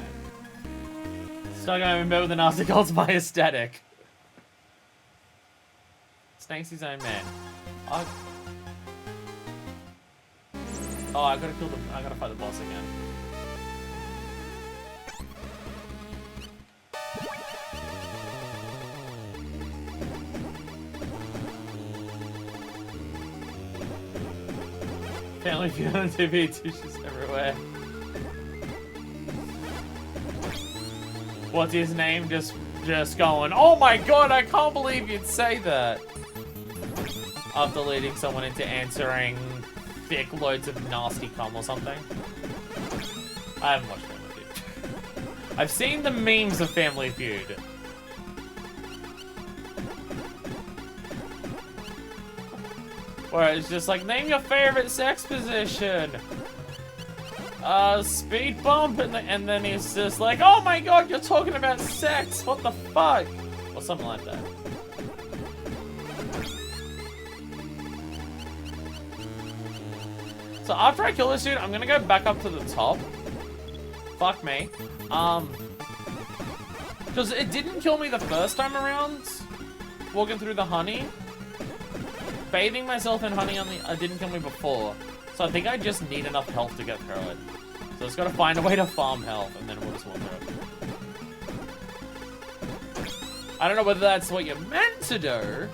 Still gonna remember the nasty cults by aesthetic. Snake's his own man. Oh, I gotta kill I gotta fight the boss again. Family Feud on TV, tissues everywhere. What's his name? Just going, oh my god, I can't believe you'd say that. After leading someone into answering thick loads of nasty cum or something. I haven't watched Family Feud. I've seen the memes of Family Feud. Where it's just like, name your favorite sex position. Speed bump, and then he's just like, oh my god, you're talking about sex, what the fuck? Or something like that. So after I kill this dude, I'm gonna go back up to the top. Fuck me. Because it didn't kill me the first time around, walking through the honey. Bathing myself in honey didn't kill me before. So I think I just need enough health to get through it. So I just gotta find a way to farm health, and then we'll just walk through it. I don't know whether that's what you're meant to do.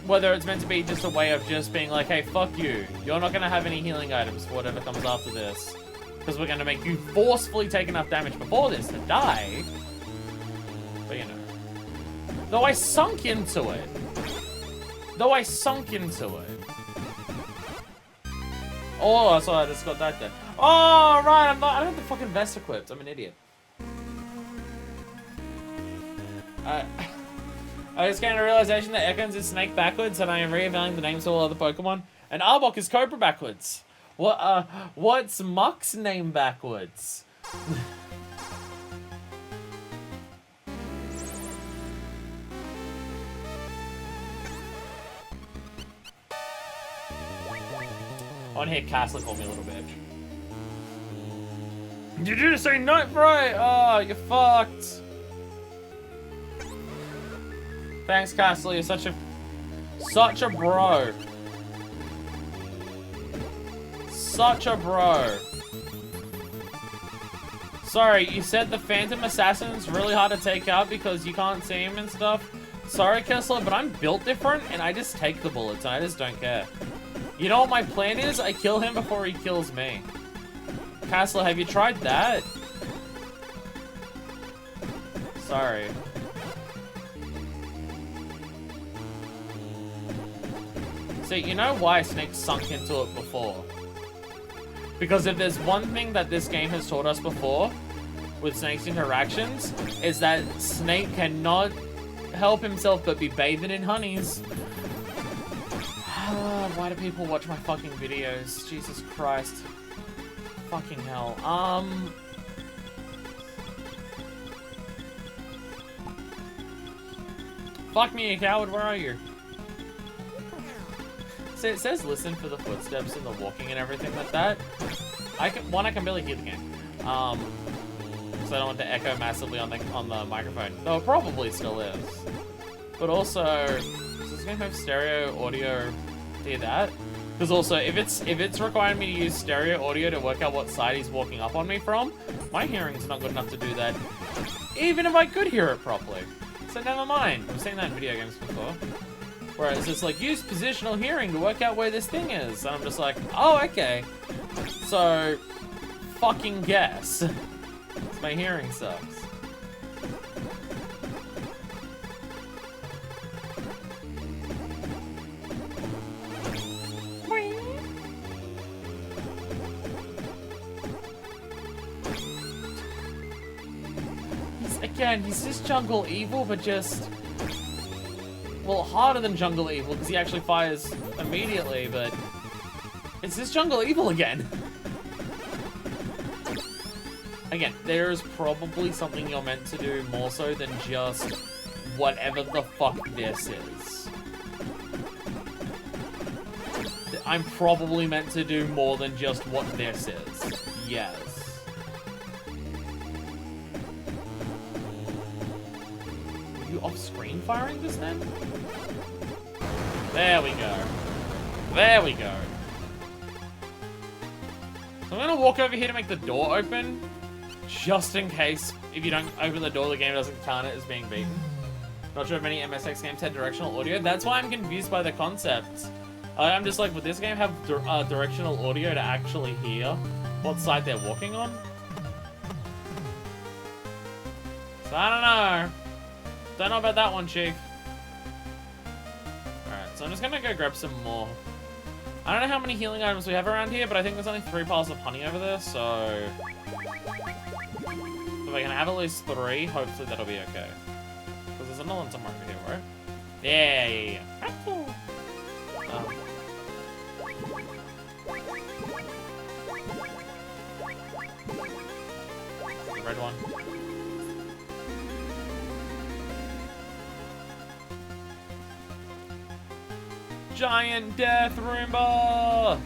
Whether it's meant to be just a way of just being like, hey, fuck you. You're not gonna have any healing items for whatever comes after this. Because we're gonna make you forcefully take enough damage before this to die. But you know. Though I sunk into it. Oh, so I just got that then. Oh, right, I don't have the fucking vest equipped. I'm an idiot. I just came to the realization that Ekans is Snake backwards, and I am reevaluating the names of all other Pokemon. And Arbok is Cobra backwards. What's Muck's name backwards? I want to hear Castle call me a little bitch. Did you just say Night Bright? Oh, you're fucked. Thanks, Castle. You're such a bro. such a bro. Sorry, you said the Phantom Assassin's really hard to take out because you can't see him and stuff. Sorry, Kessler, but I'm built different and I just take the bullets and I just don't care. You know what my plan is? I kill him before he kills me. Kessler, have you tried that? Sorry. See, you know why Snake sunk into it before? Because if there's one thing that this game has taught us before with Snake's interactions, is that Snake cannot help himself but be bathing in honeys. Why do people watch my fucking videos? Jesus Christ. Fucking hell. Fuck me, you coward, where are you? So it says listen for the footsteps and the walking and everything like that. I can barely hear the game. So I don't want to echo massively on the microphone. Though it probably still is. But also, does this game have stereo audio to hear that? Because also, if it's requiring me to use stereo audio to work out what side he's walking up on me from, my hearing's not good enough to do that. Even if I could hear it properly. So never mind. I've seen that in video games before. Whereas it's like, use positional hearing to work out where this thing is. And I'm just like, oh, okay. So, fucking guess. My hearing sucks. He's just Jungle Evil, but just... well, harder than Jungle Evil, because he actually fires immediately, but... it's just Jungle Evil again. Again, there's probably something you're meant to do more so than just whatever the fuck this is. I'm probably meant to do more than just what this is. Yes. Are you off-screen firing this then? There we go. There we go. So I'm gonna walk over here to make the door open. Just in case, if you don't open the door, the game doesn't count it as being beaten. Not sure if many MSX games had directional audio. That's why I'm confused by the concepts. I'm just like, would this game have directional audio to actually hear what side they're walking on? So I don't know. Don't know about that one, Chief. Alright, so I'm just gonna go grab some more. I don't know how many healing items we have around here, but I think there's only 3 piles of honey over there, so... if I can have at least 3, hopefully that'll be okay. Because there's another one somewhere over here, right? Yeah. Red one. Giant Death Roomba!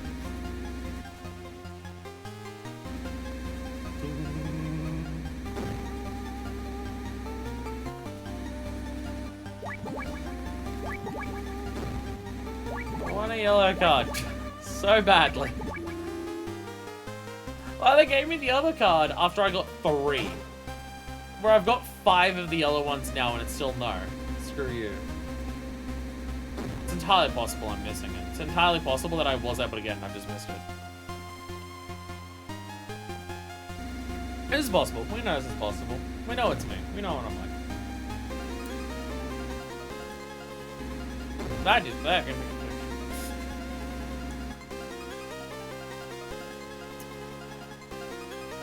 I want a yellow card. So badly. Well, they gave me the other card after I got 3. Where I've got 5 of the yellow ones now and it's still no. Screw you. It's entirely possible I'm missing it. It's entirely possible that I was able to get it and I've just missed it. It is possible. We know this is possible. We know it's me. We know what I'm like. I did that.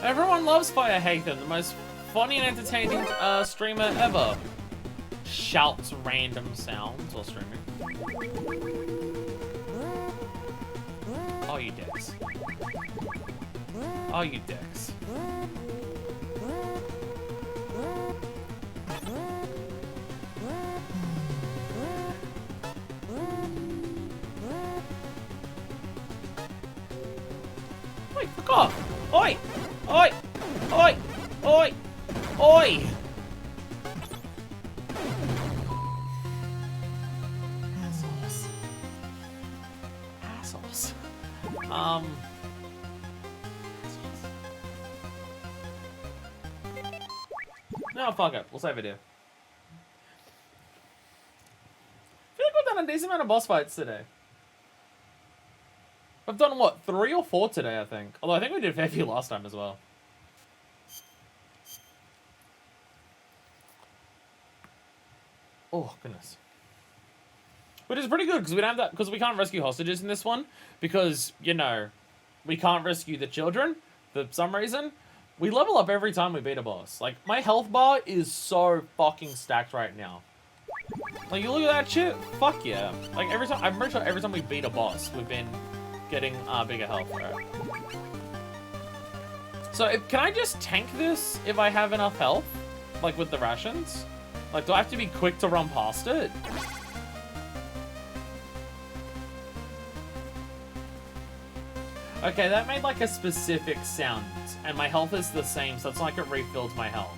Everyone loves Fire Hathan, the most funny and entertaining streamer ever. Shouts random sounds while streaming. Oh, you dicks. Oh, you dicks. Oi, fuck off! Oi! Oi! Oi! Oi! Oi! Assholes. Assholes. No, fuck it. We'll save it here. I feel like we've done a decent amount of boss fights today. I've done, what, 3 or 4 today, I think. Although I think we did a fair few last time as well. Oh, goodness. Which is pretty good, because we don't have that, because we can't rescue hostages in this one. Because, you know, we can't rescue the children for some reason. We level up every time we beat a boss. Like, my health bar is so fucking stacked right now. Like, you look at that shit? Fuck yeah. Like, every time, I'm pretty sure every time we beat a boss, we've been getting bigger health, right? So, can I just tank this if I have enough health? Like, with the rations? Like, do I have to be quick to run past it? Okay, that made, like, a specific sound. And my health is the same, so it's like it refilled my health.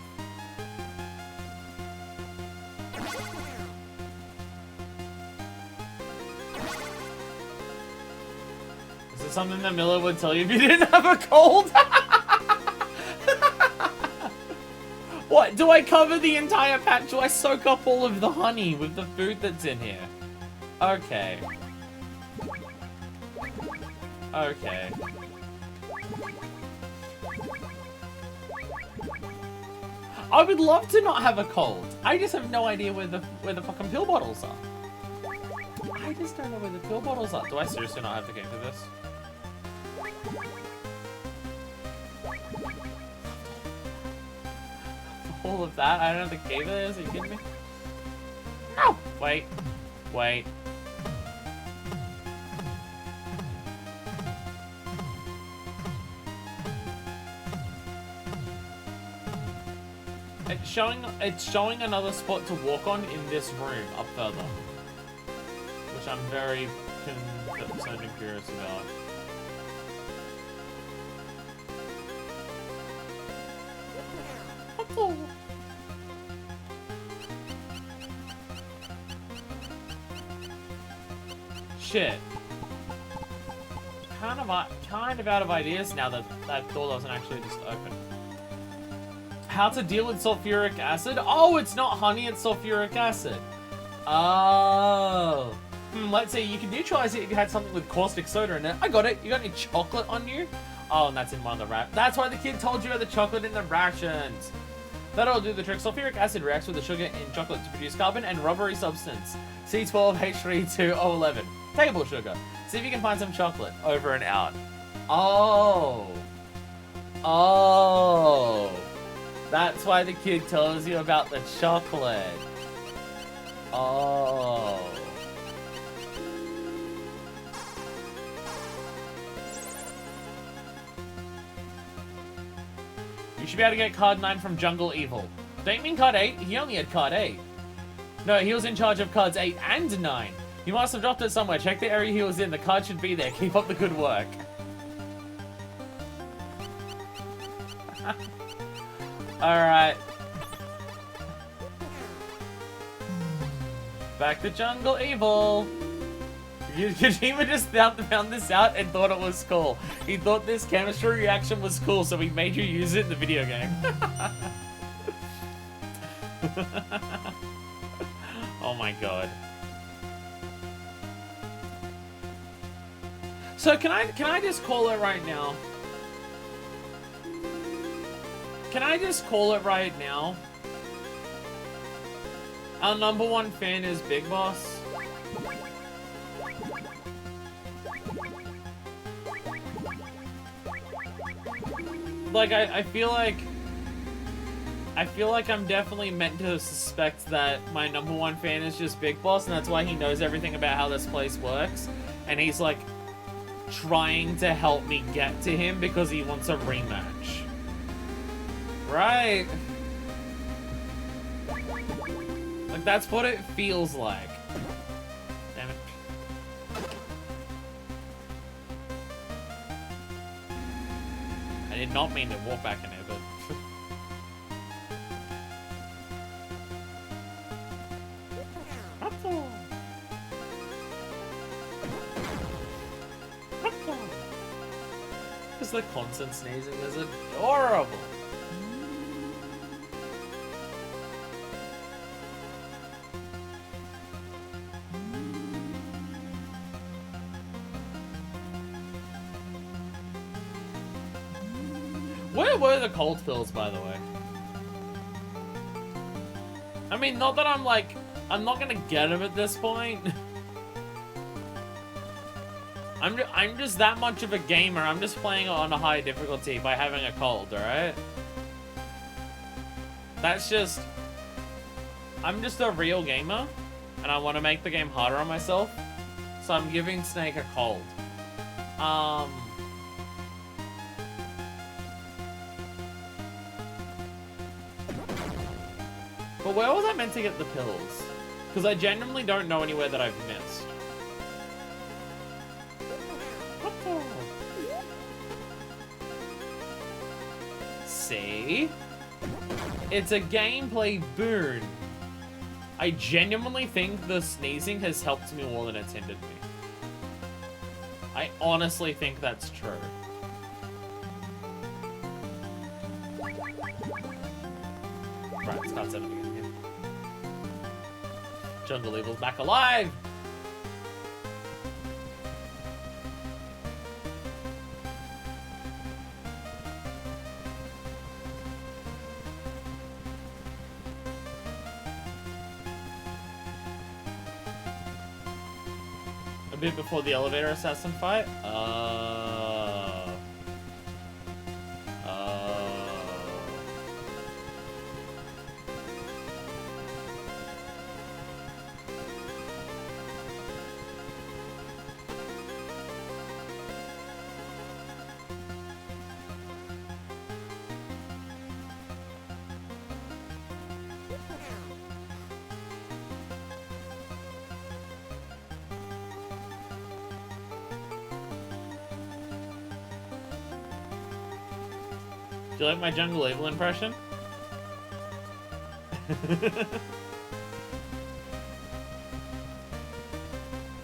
Is it something that Miller would tell you if you didn't have a cold? What? Do I cover the entire patch? Do I soak up all of the honey with the food that's in here? Okay. Okay. I would love to not have a cold. I just have no idea where the fucking pill bottles are. I just don't know where the pill bottles are. Do I seriously not have to get to this? All of that? I don't know the cave is? Are you kidding me? No! Wait. Wait. It's showing another spot to walk on in this room up further. Which I'm very concerned and curious about. Oh. Shit. Kind of out of ideas now that that door doesn't actually just open. How to deal with sulfuric acid? Oh, it's not honey, it's sulfuric acid. Oh. Let's see, you can neutralize it if you had something with caustic soda in it. I got it. You got any chocolate on you? Oh, and that's in one of the rations. That's why the kid told you about the chocolate in the rations. That'll do the trick. Sulfuric acid reacts with the sugar in chocolate to produce carbon and rubbery substance. C12H32O11. Table sugar. See if you can find some chocolate. Over and out. Oh. Oh. That's why the kid tells you about the chocolate. Oh. You should be able to get card 9 from Jungle Evil. Don't you mean card 8? He only had card 8. No, he was in charge of cards 8 and 9. He must have dropped it somewhere. Check the area he was in. The card should be there. Keep up the good work. Alright. Back to Jungle Evil. Kojima just found this out and thought it was cool. He thought this chemistry reaction was cool, so he made you use it in the video game. Oh my god. So can I just call it right now? Can I just call it right now? Our #1 fan is Big Boss. Like, I feel like I'm definitely meant to suspect that my #1 fan is just Big Boss, and that's why he knows everything about how this place works. And he's, like, trying to help me get to him because he wants a rematch. Right? Like, that's what it feels like. Damn it. I did not mean to walk back in there, but... Just the constant sneezing is adorable. Where were the cold pills, by the way? I mean, not that I'm like, I'm not gonna get them at this point. I'm just that much of a gamer. I'm just playing it on a high difficulty by having a cold, alright? That's just... I'm just a real gamer, and I want to make the game harder on myself, so I'm giving Snake a cold. But where was I meant to get the pills? Because I genuinely don't know anywhere that I've missed. See? It's a gameplay boon. I genuinely think the sneezing has helped me more than it's hindered me. I honestly think that's true. Right, let's start setting again here. Jungle Evil's back alive! A bit before the elevator assassin fight? Do you like my Jungle Evil impression?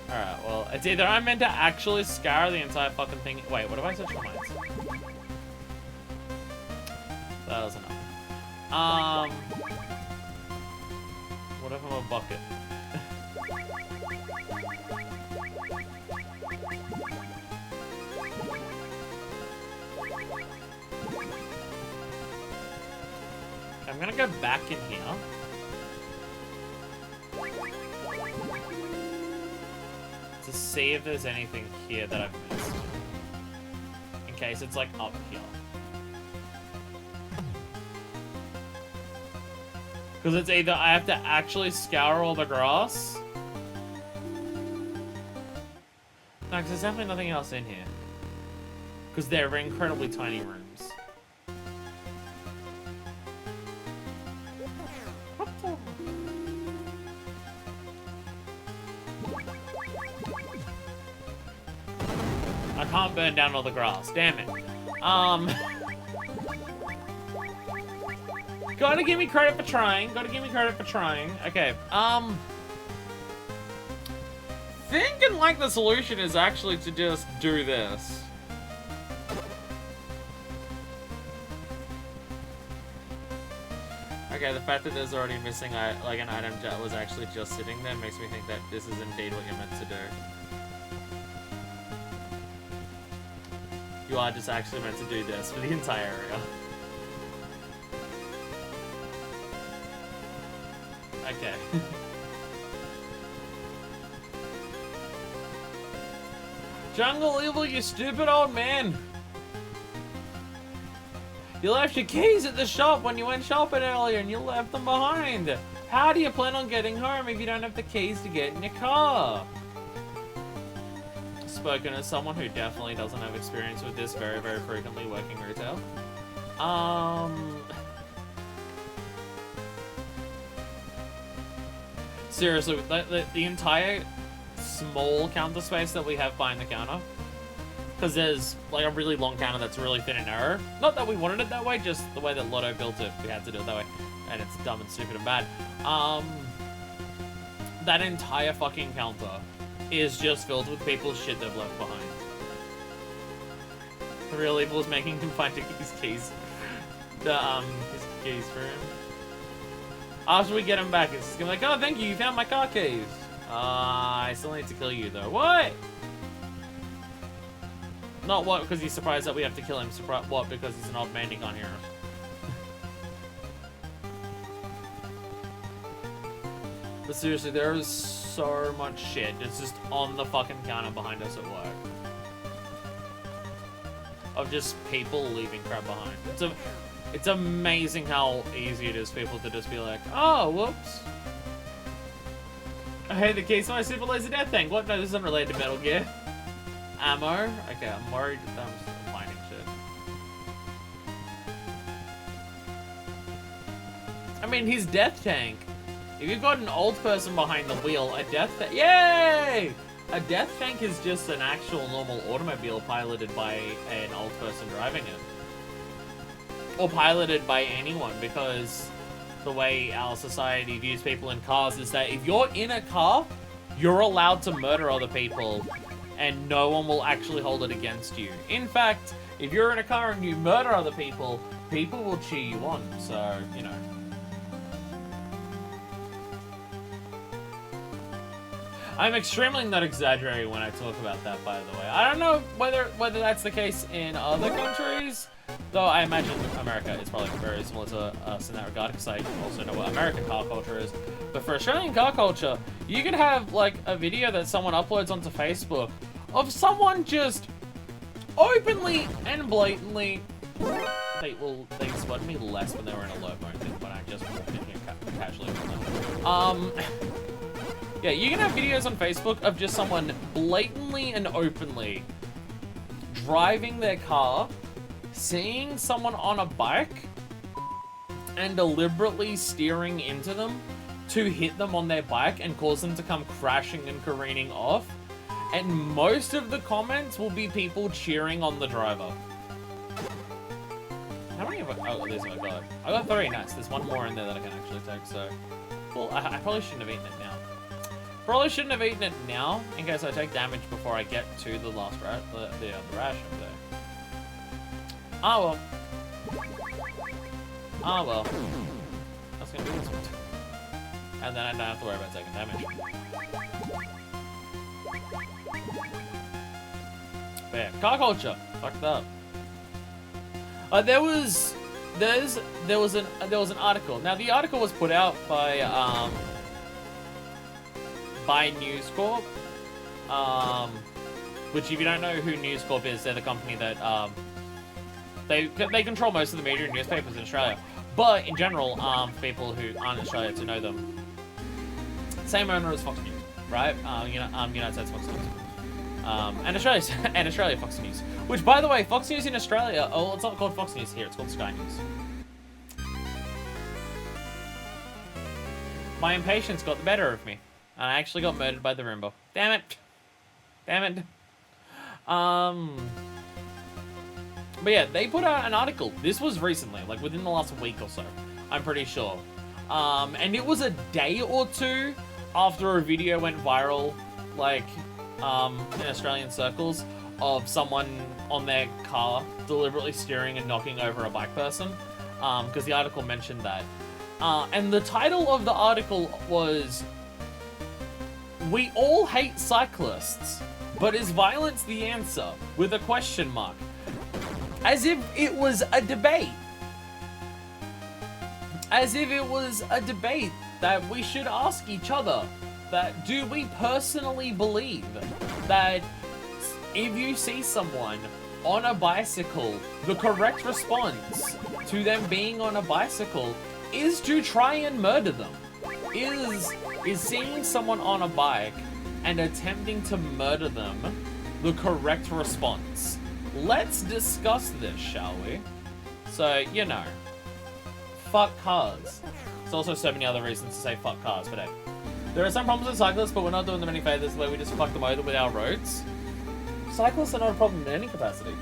Alright, well, it's either I'm meant to actually scour the entire fucking thing. Wait, what if I search for mines? That was enough. What if I'm a bucket? I'm gonna go back in here. To see if there's anything here that I've missed. In case it's like up here. Because it's either I have to actually scour all the grass. No, because there's definitely nothing else in here. Because they're incredibly tiny rooms. I can't burn down all the grass. Damn it. Gotta give me credit for trying. Gotta give me credit for trying. Okay. Thinking like the solution is actually to just do this. Okay, the fact that there's already missing like an item that was actually just sitting there makes me think that this is indeed what you're meant to do. You are just actually meant to do this for the entire area. Okay. Jungle Evil, you stupid old man! You left your keys at the shop when you went shopping earlier and you left them behind. How do you plan on getting home if you don't have the keys to get in your car? Spoken as someone who definitely doesn't have experience with this very, very frequently working retail. Seriously, the entire small counter space that we have behind the counter, because there's like a really long counter that's really thin and narrow. Not that we wanted it that way, just the way that Lotto built it, we had to do it that way. And it's dumb and stupid and bad. That entire fucking counter is just filled with people's shit they've left behind. The real evil is making him find his keys. His keys for him. After we get him back, it's gonna be like, oh, thank you, you found my car keys. I still need to kill you though. What? Not what, because he's surprised that we have to kill him. What, because he's an old man, he can't hear us. But seriously, there is so much shit that's just on the fucking counter behind us at work. Of just people leaving crap behind. It's amazing how easy it is for people to just be like, oh, whoops. Hey, the case of my super laser death tank. What? No, this isn't related to Metal Gear. Ammo? Okay, I'm worried that I'm finding shit. I mean, his death tank. If you've got an old person behind the wheel, a death tank. Yay! A death tank is just an actual normal automobile piloted by an old person driving it. Or piloted by anyone, because the way our society views people in cars is that if you're in a car, you're allowed to murder other people, and no one will actually hold it against you. In fact, if you're in a car and you murder other people, people will cheer you on, so, you know. I'm extremely not exaggerating when I talk about that, by the way. I don't know whether that's the case in other countries, though I imagine America is probably very similar to us in that regard, because I also know what American car culture is. But for Australian car culture, you could have, like, a video that someone uploads onto Facebook of someone just openly and blatantly... They spotted me less when they were in a low mode than when I just walked in here casually with them. Yeah, you can have videos on Facebook of just someone blatantly and openly driving their car, seeing someone on a bike, and deliberately steering into them to hit them on their bike and cause them to come crashing and careening off. And most of the comments will be people cheering on the driver. How many have I... Oh, there's my god. I got 3, nice. There's one more in there that I can actually take, so... Well, I probably shouldn't have eaten it now. Probably shouldn't have eaten it now, in case I take damage before I get to the last the ration there. Ah well. Ah well. That's gonna be this one. And then I don't have to worry about taking damage. But yeah, car culture. Fucked up. There was an article. Now the article was put out by News Corp, which if you don't know who News Corp is, they're the company that they control most of the media and newspapers in Australia. But in general, people who aren't in Australia to know them, same owner as Fox News, right? United States Fox News, and Australia Fox News. Which, by the way, Fox News in Australia, oh, it's not called Fox News here; it's called Sky News. My impatience got the better of me. I actually got murdered by the Roomba. Damn it. Damn it. But yeah, they put out an article. This was recently, like within the last week or so, I'm pretty sure. And it was a day or two after a video went viral, like, in Australian circles, of someone on their car deliberately steering and knocking over a bike person. Because the article mentioned that. And the title of the article was... We all hate cyclists, but is violence the answer? With a question mark. As if it was a debate. As if it was a debate that we should ask each other. That do we personally believe that if you see someone on a bicycle, the correct response to them being on a bicycle is to try and murder them? Is seeing someone on a bike and attempting to murder them the correct response? Let's discuss this, shall we? So, you know, fuck cars. There's also so many other reasons to say fuck cars, but hey. There are some problems with cyclists, but we're not doing them any favors the way we just fuck them over with our roads. Cyclists are not a problem in any capacity.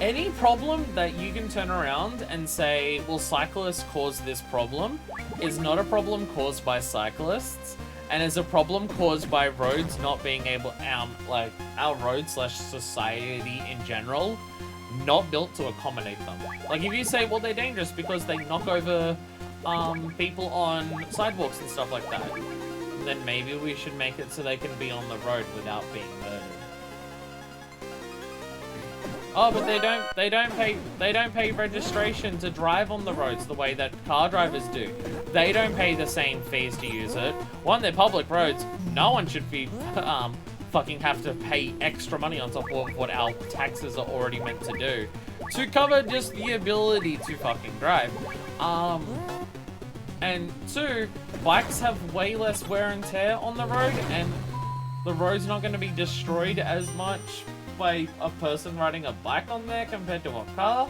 Any problem that you can turn around and say, well, cyclists caused this problem, is not a problem caused by cyclists, and is a problem caused by roads not being able, like, our roads / society in general, not built to accommodate them. Like, if you say, well, they're dangerous because they knock over, people on sidewalks and stuff like that, then maybe we should make it so they can be on the road without being murdered. Oh, but they don't pay registration to drive on the roads the way that car drivers do. They don't pay the same fees to use it. One, they're public roads. No one should be fucking have to pay extra money on top of what our taxes are already meant to do to cover just the ability to fucking drive. And two, bikes have way less wear and tear on the road, and the road's not going to be destroyed as much by a person riding a bike on there compared to a car.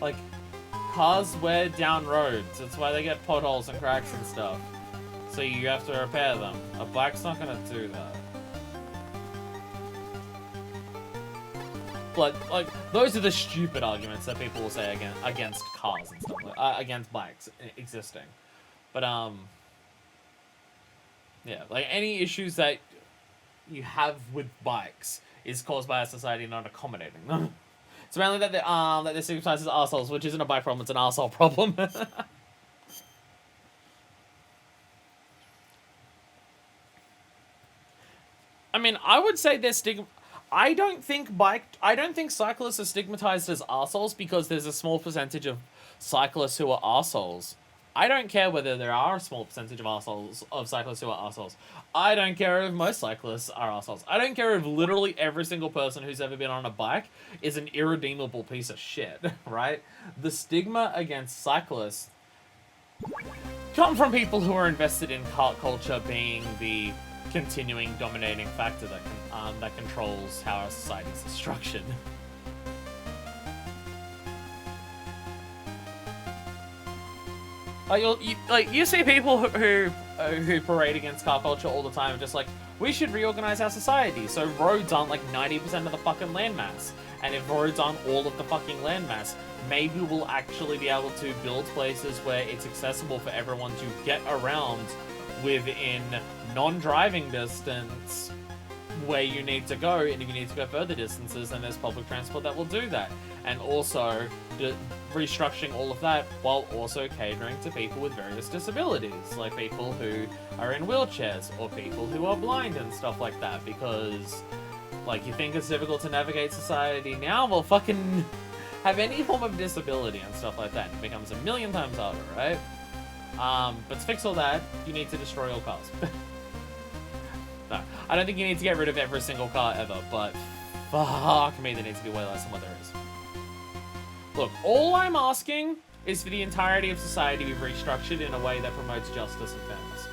Like, cars wear down roads. That's why they get potholes and cracks and stuff. So you have to repair them. A bike's not going to do that. But, like, those are the stupid arguments that people will say against cars and stuff, against bikes existing. But, yeah, like, any issues that you have with bikes is caused by a society not accommodating them. It's mainly that they're stigmatized as arseholes, which isn't a bike problem, it's an arsehole problem. I mean, I would say they're I don't think cyclists are stigmatized as arseholes because there's a small percentage of cyclists who are arseholes. I don't care whether there are a small percentage of cyclists who are arseholes. I don't care if most cyclists are arseholes. I don't care if literally every single person who's ever been on a bike is an irredeemable piece of shit, right? The stigma against cyclists come from people who are invested in cart culture being the continuing dominating factor that controls how our society is structured. You see people who parade against car culture all the time, just like, we should reorganize our society so roads aren't like 90% of the fucking landmass. And if roads aren't all of the fucking landmass, maybe we'll actually be able to build places where it's accessible for everyone to get around within non-driving distance where you need to go, and if you need to go further distances, then there's public transport that will do that. And also restructuring all of that while also catering to people with various disabilities, like people who are in wheelchairs or people who are blind and stuff like that, because like, you think it's difficult to navigate society now? Well, fucking have any form of disability and stuff like that. It becomes a million times harder, right? But to fix all that, you need to destroy all cars. No, I don't think you need to get rid of every single car ever, but fuck me, there needs to be way less than what there is. Look, all I'm asking is for the entirety of society to be restructured in a way that promotes justice and fairness.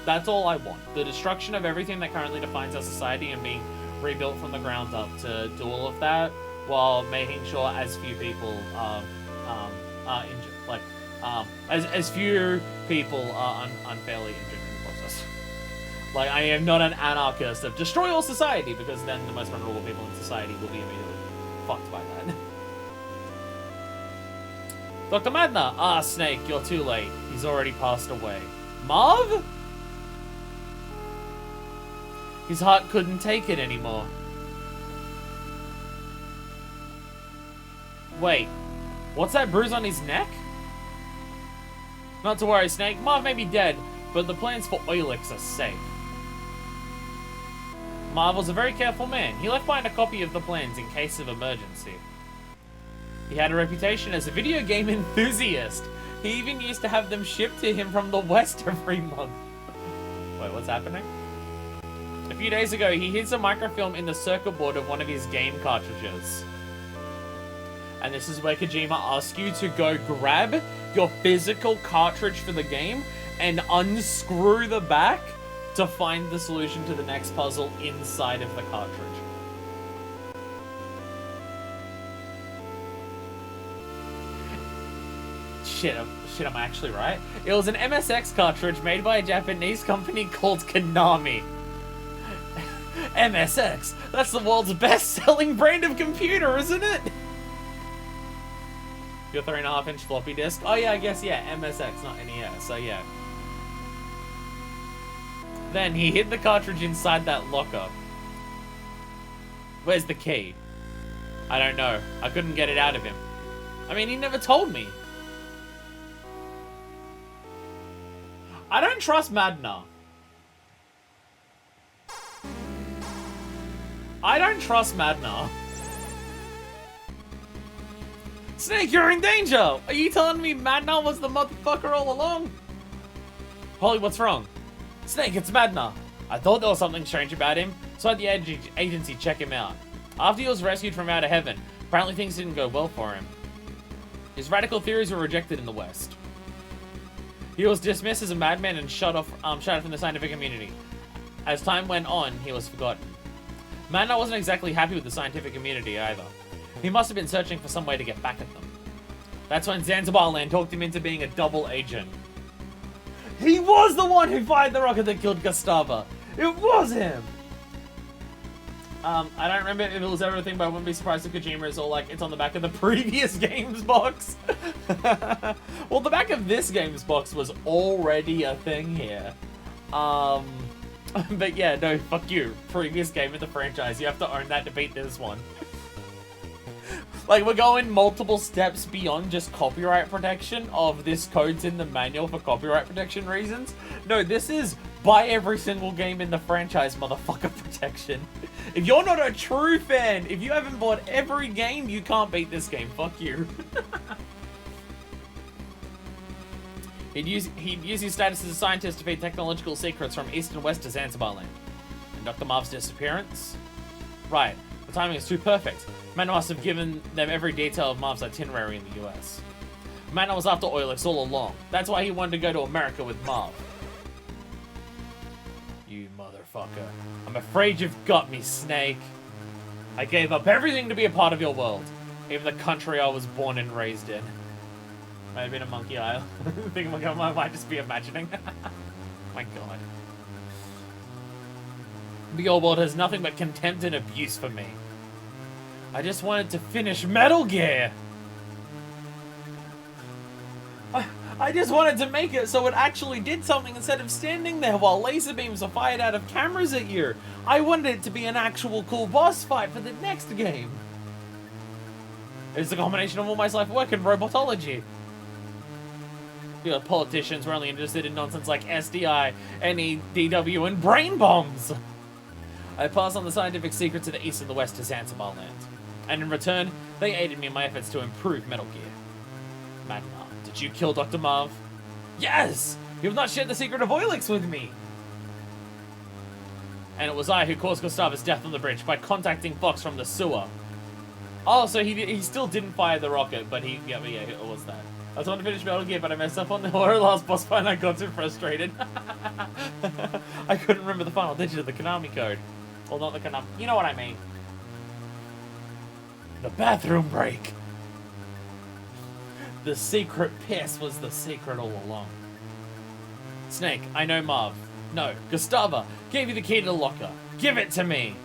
That's all I want. The destruction of everything that currently defines our society and being rebuilt from the ground up to do all of that while making sure as few people are injured. Like, as few people are unfairly injured in the process. Like, I am not an anarchist of destroy all society, because then the most vulnerable people in society will be immediately fucked by that. Dr. Madna! Ah, Snake, you're too late. He's already passed away. Marv? His heart couldn't take it anymore. Wait, what's that bruise on his neck? Not to worry, Snake. Marv may be dead, but the plans for Oilix are safe. Marv was a very careful man. He left behind a copy of the plans in case of emergency. He had a reputation as a video game enthusiast. He even used to have them shipped to him from the West every month. Wait, what's happening? A few days ago, he hid some microfilm in the circuit board of one of his game cartridges. And this is where Kojima asks you to go grab your physical cartridge for the game and unscrew the back to find the solution to the next puzzle inside of the cartridge. Shit, am I actually right? It was an MSX cartridge made by a Japanese company called Konami. MSX? That's the world's best-selling brand of computer, isn't it? Your 3.5-inch floppy disk? Oh yeah, I guess, yeah, MSX, not NES, so yeah. Then he hid the cartridge inside that locker. Where's the key? I don't know. I couldn't get it out of him. I mean, he never told me. I don't trust Madna. I don't trust Madna. Snake, you're in danger! Are you telling me Madna was the motherfucker all along? Holly, what's wrong? Snake, it's Madna. I thought there was something strange about him, so I had the agency check him out. After he was rescued from out of heaven, apparently things didn't go well for him. His radical theories were rejected in the West. He was dismissed as a madman and shut out from the scientific community. As time went on, he was forgotten. Madna wasn't exactly happy with the scientific community either. He must have been searching for some way to get back at them. That's when Zanzibar Land talked him into being a double agent. He was the one who fired the rocket that killed Gustava! It was him! I don't remember if it was everything, but I wouldn't be surprised if Kojima is all like, it's on the back of the previous games box. Well, the back of this games box was already a thing here. But yeah, no, fuck you. Previous game of the franchise, you have to own that to beat this one. Like, we're going multiple steps beyond just copyright protection of this code's in the manual for copyright protection reasons. No, this is buy every single game in the franchise motherfucker protection. If you're not a true fan, if you haven't bought every game, you can't beat this game. Fuck you. He'd use his status as a scientist to feed technological secrets from East and West to Zanzibar Land. And Dr. Marv's disappearance? Right. The timing is too perfect. Manna must have given them every detail of Marv's itinerary in the US. Manna was after Oilix all along. That's why he wanted to go to America with Marv. You motherfucker. I'm afraid you've got me, Snake. I gave up everything to be a part of your world. Even the country I was born and raised in. Might have been a Monkey Isle. I think I might just be imagining. My god. The old world has nothing but contempt and abuse for me. I just wanted to finish Metal Gear. I just wanted to make it so it actually did something instead of standing there while laser beams are fired out of cameras at you. I wanted it to be an actual cool boss fight for the next game. It's a combination of all my life work and robotology. You know, politicians were only interested in nonsense like SDI, NEDW, and brain bombs. I passed on the scientific secrets of the East and the West to Zanzibar Land. And in return, they aided me in my efforts to improve Metal Gear. Madna, did you kill Dr. Marv? Yes! You have not shared the secret of Oilix with me! And it was I who caused Gustava's death on the bridge by contacting Fox from the sewer. Oh, so he still didn't fire the rocket, but yeah, it was that. I was trying to finish Metal Gear, but I messed up on the last boss fight and I got too frustrated. I couldn't remember the final digit of the Konami code. Well, not the Konami. You know what I mean. The bathroom break. The secret piss was the secret all along. Snake, I know Marv. No, Gustava gave you the key to the locker. Give it to me.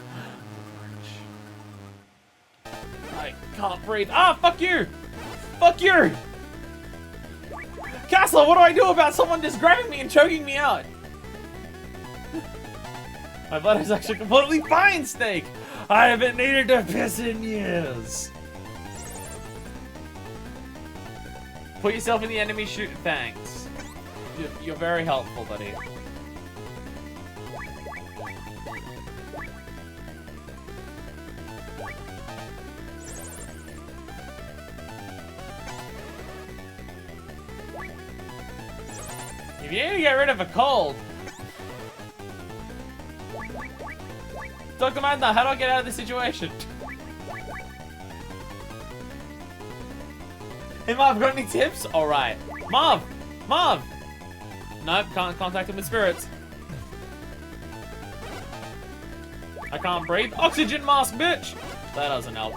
I can't breathe. Ah, fuck you. Fuck you. Castle, what do I do about someone just grabbing me and choking me out? My blood is actually completely fine, Snake! I haven't needed to piss in years! Put yourself in the enemy shoot. Thanks. You're very helpful, buddy. If you need to get rid of a cold... Dr. Madna, how do I get out of this situation? Hey Marv, got any tips? Alright. Marv! Marv! Nope, can't contact him with spirits. I can't breathe. Oxygen mask, bitch! That doesn't help.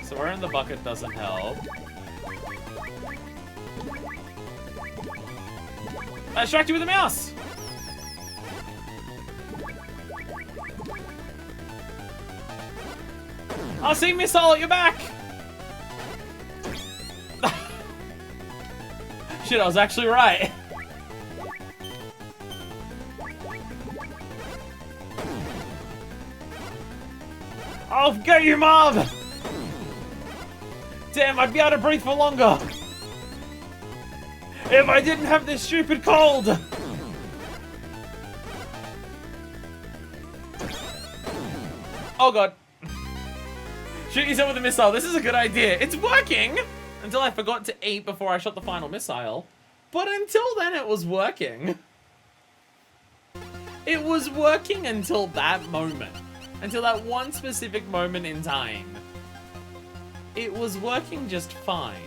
So we're in the bucket doesn't help. I distract you with a mouse! I'll see missile at your back! Shit, I was actually right. I'll get you, Marv! Damn, I'd be able to breathe for longer! If I didn't have this stupid cold! Oh god. Shoot yourself with a missile. This is a good idea. It's working! Until I forgot to eat before I shot the final missile. But until then, it was working. It was working until that moment. Until that one specific moment in time. It was working just fine.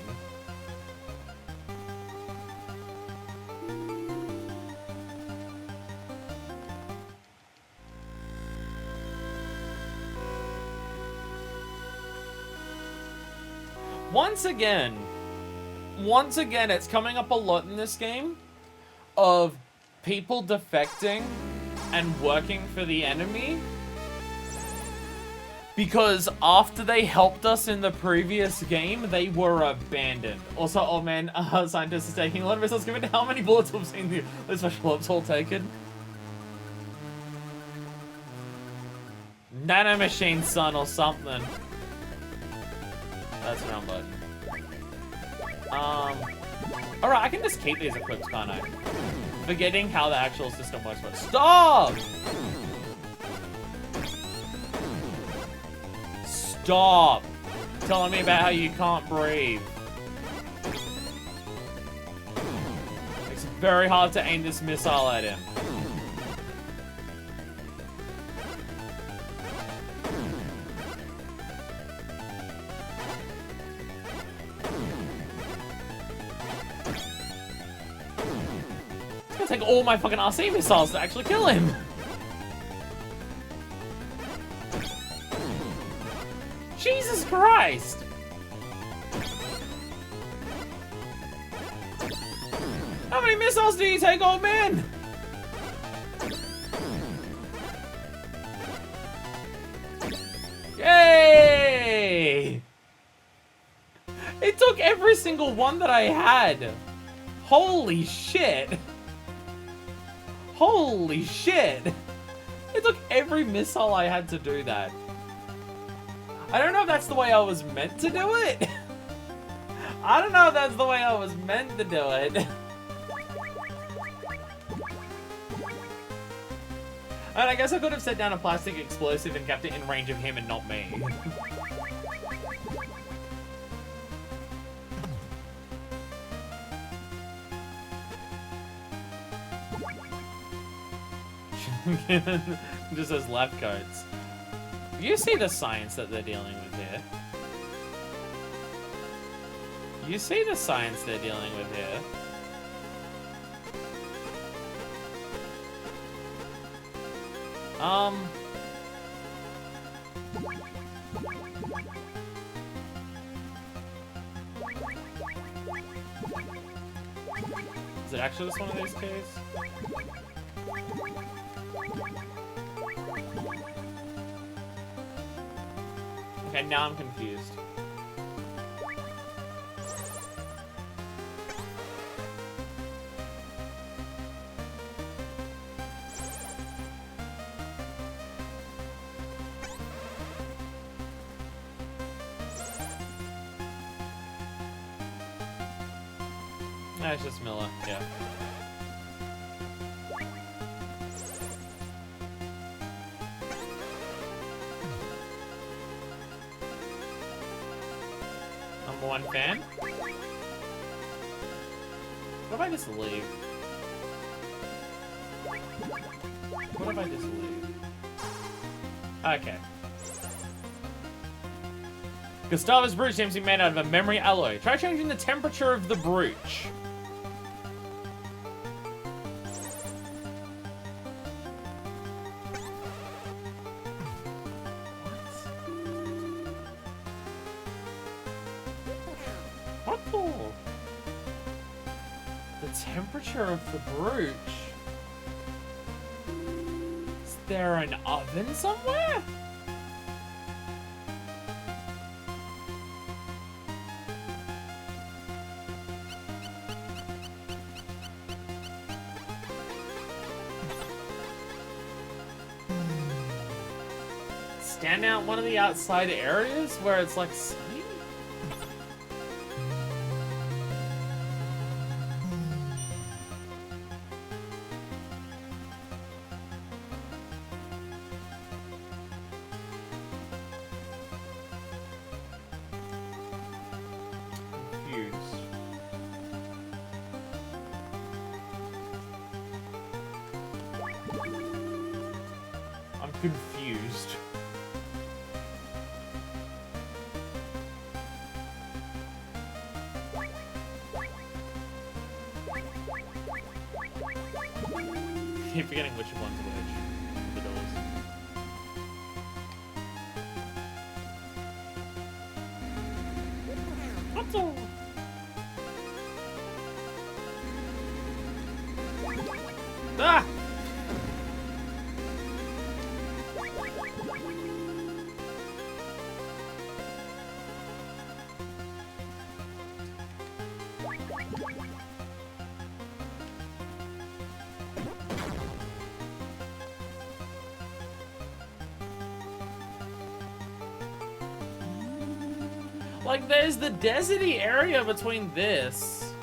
Once again, it's coming up a lot in this game of people defecting and working for the enemy because after they helped us in the previous game, they were abandoned. Also, oh man, scientist is taking a lot of missiles. Given how many bullets we've seen the special ops all taken. Nanomachine son or something. That's the wrong button. Alright, I can just keep these equipped, can't I? Forgetting how the actual system works. But stop! Stop! Telling me about how you can't breathe. It's very hard to aim this missile at him. Take all my fucking RC missiles to actually kill him. Jesus Christ! How many missiles do you take, old man? Yay! It took every single one that I had. Holy shit. Holy shit! It took every missile I had to do that. I don't know if that's the way I was meant to do it. I don't know if that's the way I was meant to do it. And I guess I could have set down a plastic explosive and kept it in range of him and not me. Just as left coats. You see the science that they're dealing with here. You see the science they're dealing with here. Is it actually just one of these keys? Okay, now I'm confused. No, it's just Miller, yeah. Number one fan? What if I just leave? What if I just leave? Okay. Gustavo's brooch seems to be made out of a memory alloy. Try changing the temperature of the brooch. What for? The temperature of the brooch? Is there an oven somewhere? Stand out one of the outside areas where it's like sunny? confused. Keep forgetting which one's which. The doors. What's all? Ah! Like, there's the deserty area between this.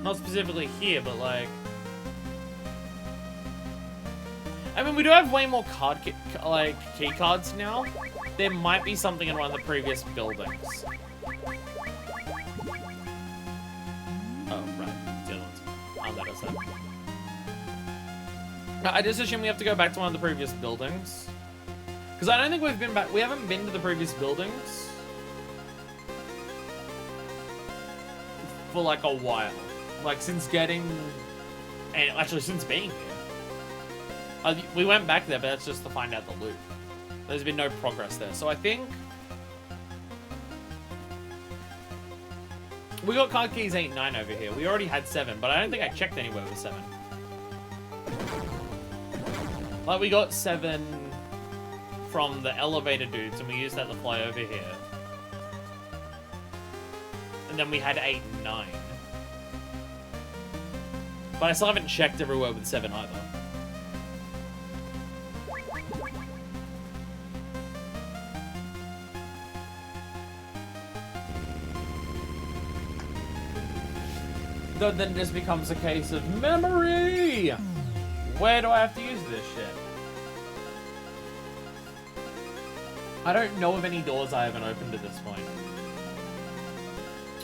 Not specifically here, but like... I mean, we do have way more key cards now. There might be something in one of the previous buildings. Oh, right. The other ones. Oh, that is that. No, I just assume we have to go back to one of the previous buildings. Because I don't think we've been back. We haven't been to the previous buildings for like a while. Like since getting, and actually since being here. We went back there, but that's just to find out the loot. There's been no progress there. So I think we got card keys 8 and 9 over here. We already had 7, but I don't think I checked anywhere with 7. Like we got 7 from the elevator dudes, and we used that to fly over here. And then we had 8 and 9. But I still haven't checked everywhere with 7 either. Though then it just becomes a case of memory! Where do I have to use this shit? I don't know of any doors I haven't opened at this point.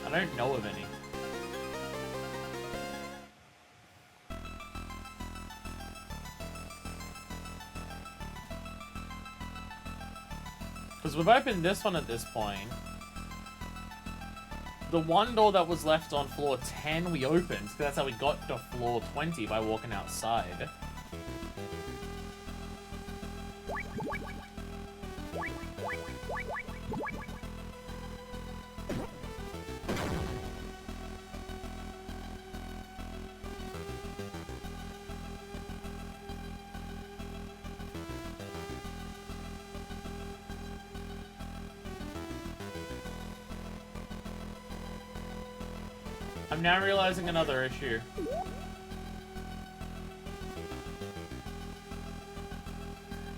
I don't know of any. Because we've opened this one at this point. The one door that was left on floor 10 we opened, because that's how we got to floor 20 by walking outside. I'm now realizing another issue.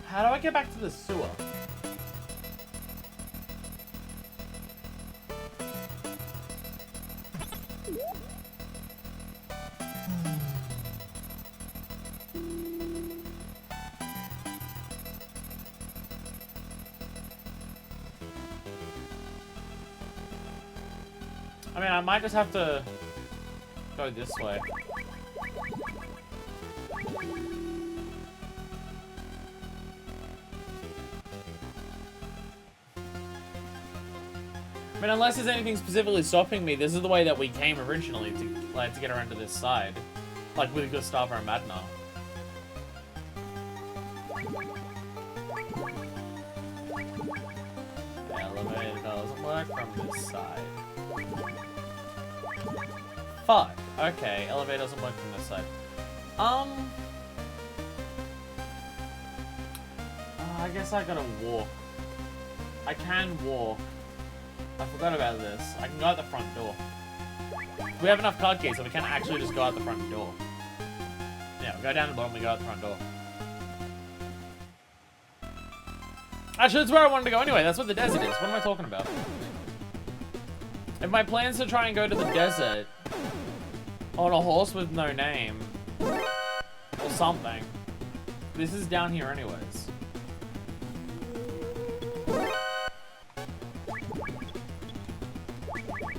How do I get back to the sewer? I mean, I might just have to go this way. I mean, unless there's anything specifically stopping me, this is the way that we came originally to get around to this side. Like with Gustavo and Madna. The elevator doesn't work from this side. Fuck. Okay, elevator doesn't work from this side. I guess I gotta walk. I can walk. I forgot about this. I can go out the front door. We have enough card keys, so we can actually just go out the front door. Yeah, we go down the bottom, we go out the front door. Actually, that's where I wanted to go anyway. That's what the desert is. What am I talking about? If my plan's to try and go to the desert on a horse with no name or something, this is down here anyways.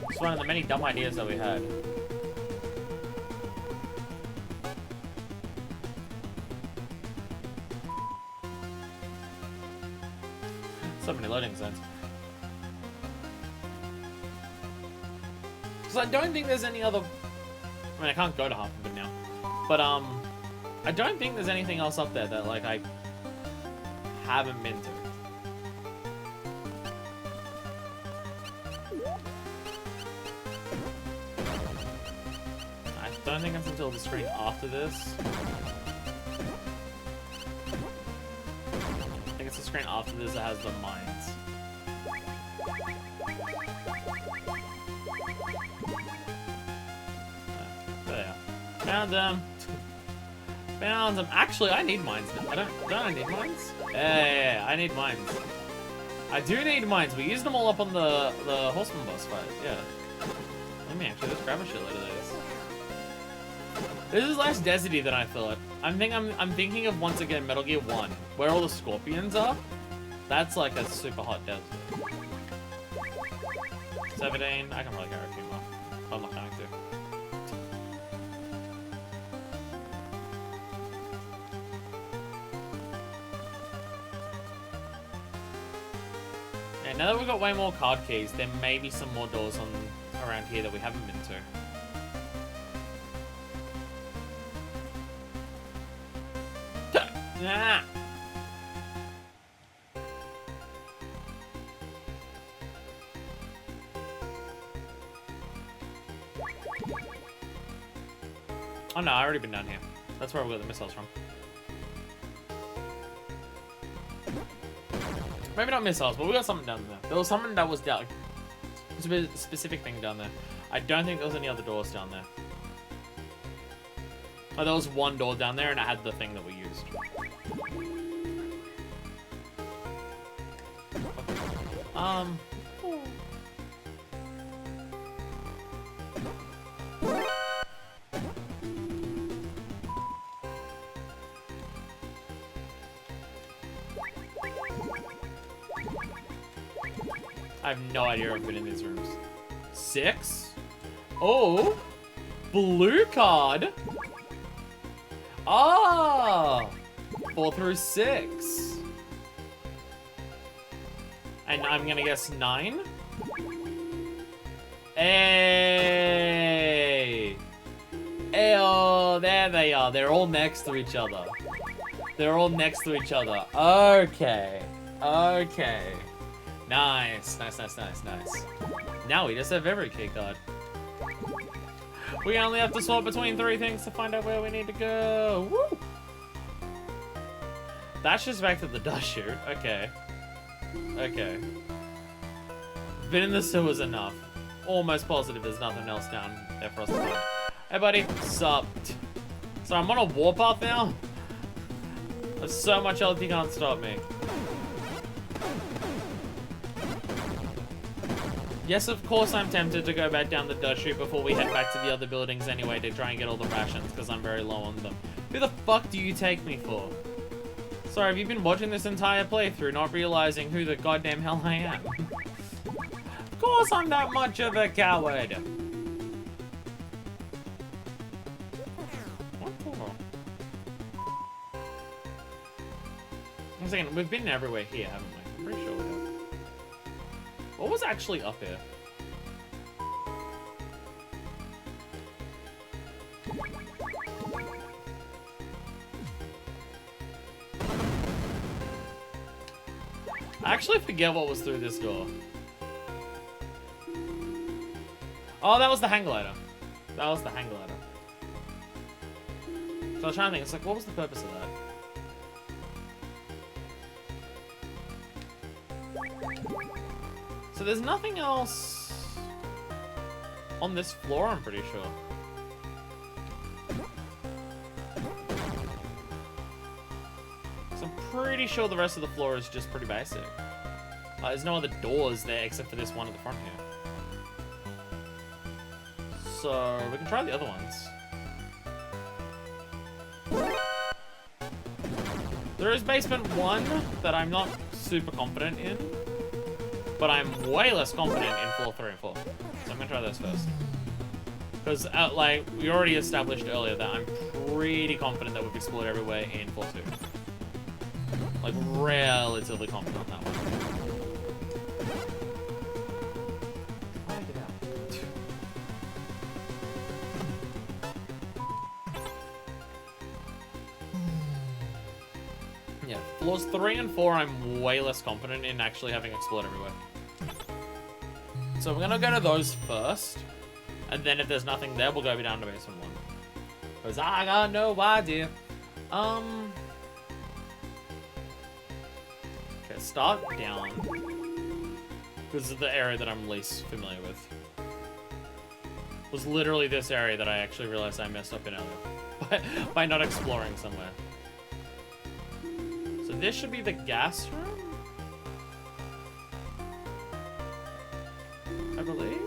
It's one of the many dumb ideas that we had. loading zones. Because I don't think there's any other... I mean, I can't go to half of it now. But, I don't think there's anything else up there that, like, I haven't been to. I don't think it's until the screen after this. I think it's the screen after this that has the mines. There. Found them. Found them. Actually, I need mines. Don't I need mines? Yeah, I need mines. I do need mines. We used them all up on the horseman boss fight. Yeah. Let me actually just grab a shitload of those. This is less deserty than I thought. I'm thinking of once again Metal Gear 1, where all the scorpions are. That's like a super hot desert. 17. I can probably carry a few more. But I'm not going to. Yeah, now that we've got way more card keys, there may be some more doors around here that we haven't been to. Ah. Oh no, I've already been down here. That's where we got the missiles from. Maybe not missiles, but we got something down there. There was something that was down. There's a specific thing down there. I don't think there was any other doors down there. Oh, there was one door down there and it had the thing that we used. I have no idea I've been in these rooms. 6? Oh! Blue card! Ah! 4 through 6. And I'm gonna guess 9? Hey! Hey, oh, there they are. They're all next to each other. They're all next to each other. Okay. Okay. Nice. Nice, nice, nice, nice. Now we just have every key card. We only have to swap between 3 things to find out where we need to go. Woo! That's just back to the dust chute. Okay. Okay. Been in the sewers enough. Almost positive there's nothing else down there for us to find. Hey, buddy. Sup? So I'm on a warpath now? There's so much health you can't stop me. Yes, of course I'm tempted to go back down the dust chute before we head back to the other buildings anyway to try and get all the rations, because I'm very low on them. Who the fuck do you take me for? Sorry, have you been watching this entire playthrough not realizing who the goddamn hell I am? Of course I'm not much of a coward. One second, we've been everywhere here, haven't we? I'm pretty sure we have. What was actually up here? I actually forget what was through this door. Oh, that was the hang glider. That was the hang glider. So I was trying to think, it's like, what was the purpose of that? So there's nothing else on this floor, I'm pretty sure. So I'm pretty sure the rest of the floor is just pretty basic. There's no other doors there except for this one at the front here. So we can try the other ones. There is basement 1 that I'm not super confident in. But I'm way less confident in floor 3 and 4. So I'm gonna try those first. Because, like, we already established earlier that I'm pretty confident that we've explored everywhere in floor 2. Like, relatively confident on that one. Yeah, floors 3 and 4 I'm way less confident in actually having explode everywhere. So we're gonna go to those first. And then if there's nothing there, we'll go down to basement 1. Because I got no idea. Okay, start down. This is the area that I'm least familiar with. It was literally this area that I actually realized I messed up in earlier. By not exploring somewhere. So this should be the gas room? I believe?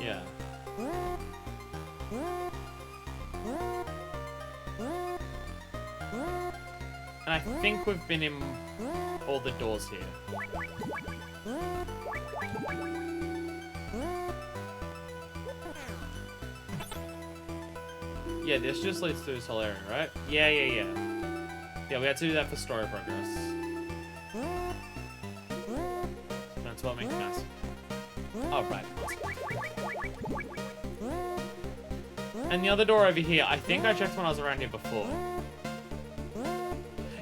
Yeah. And I think we've been in all the doors here. Yeah, this just leads to this whole area, right? Yeah. Yeah, we had to do that for story progress. That's what makes sense. Oh, right. And the other door over here, I think I checked when I was around here before.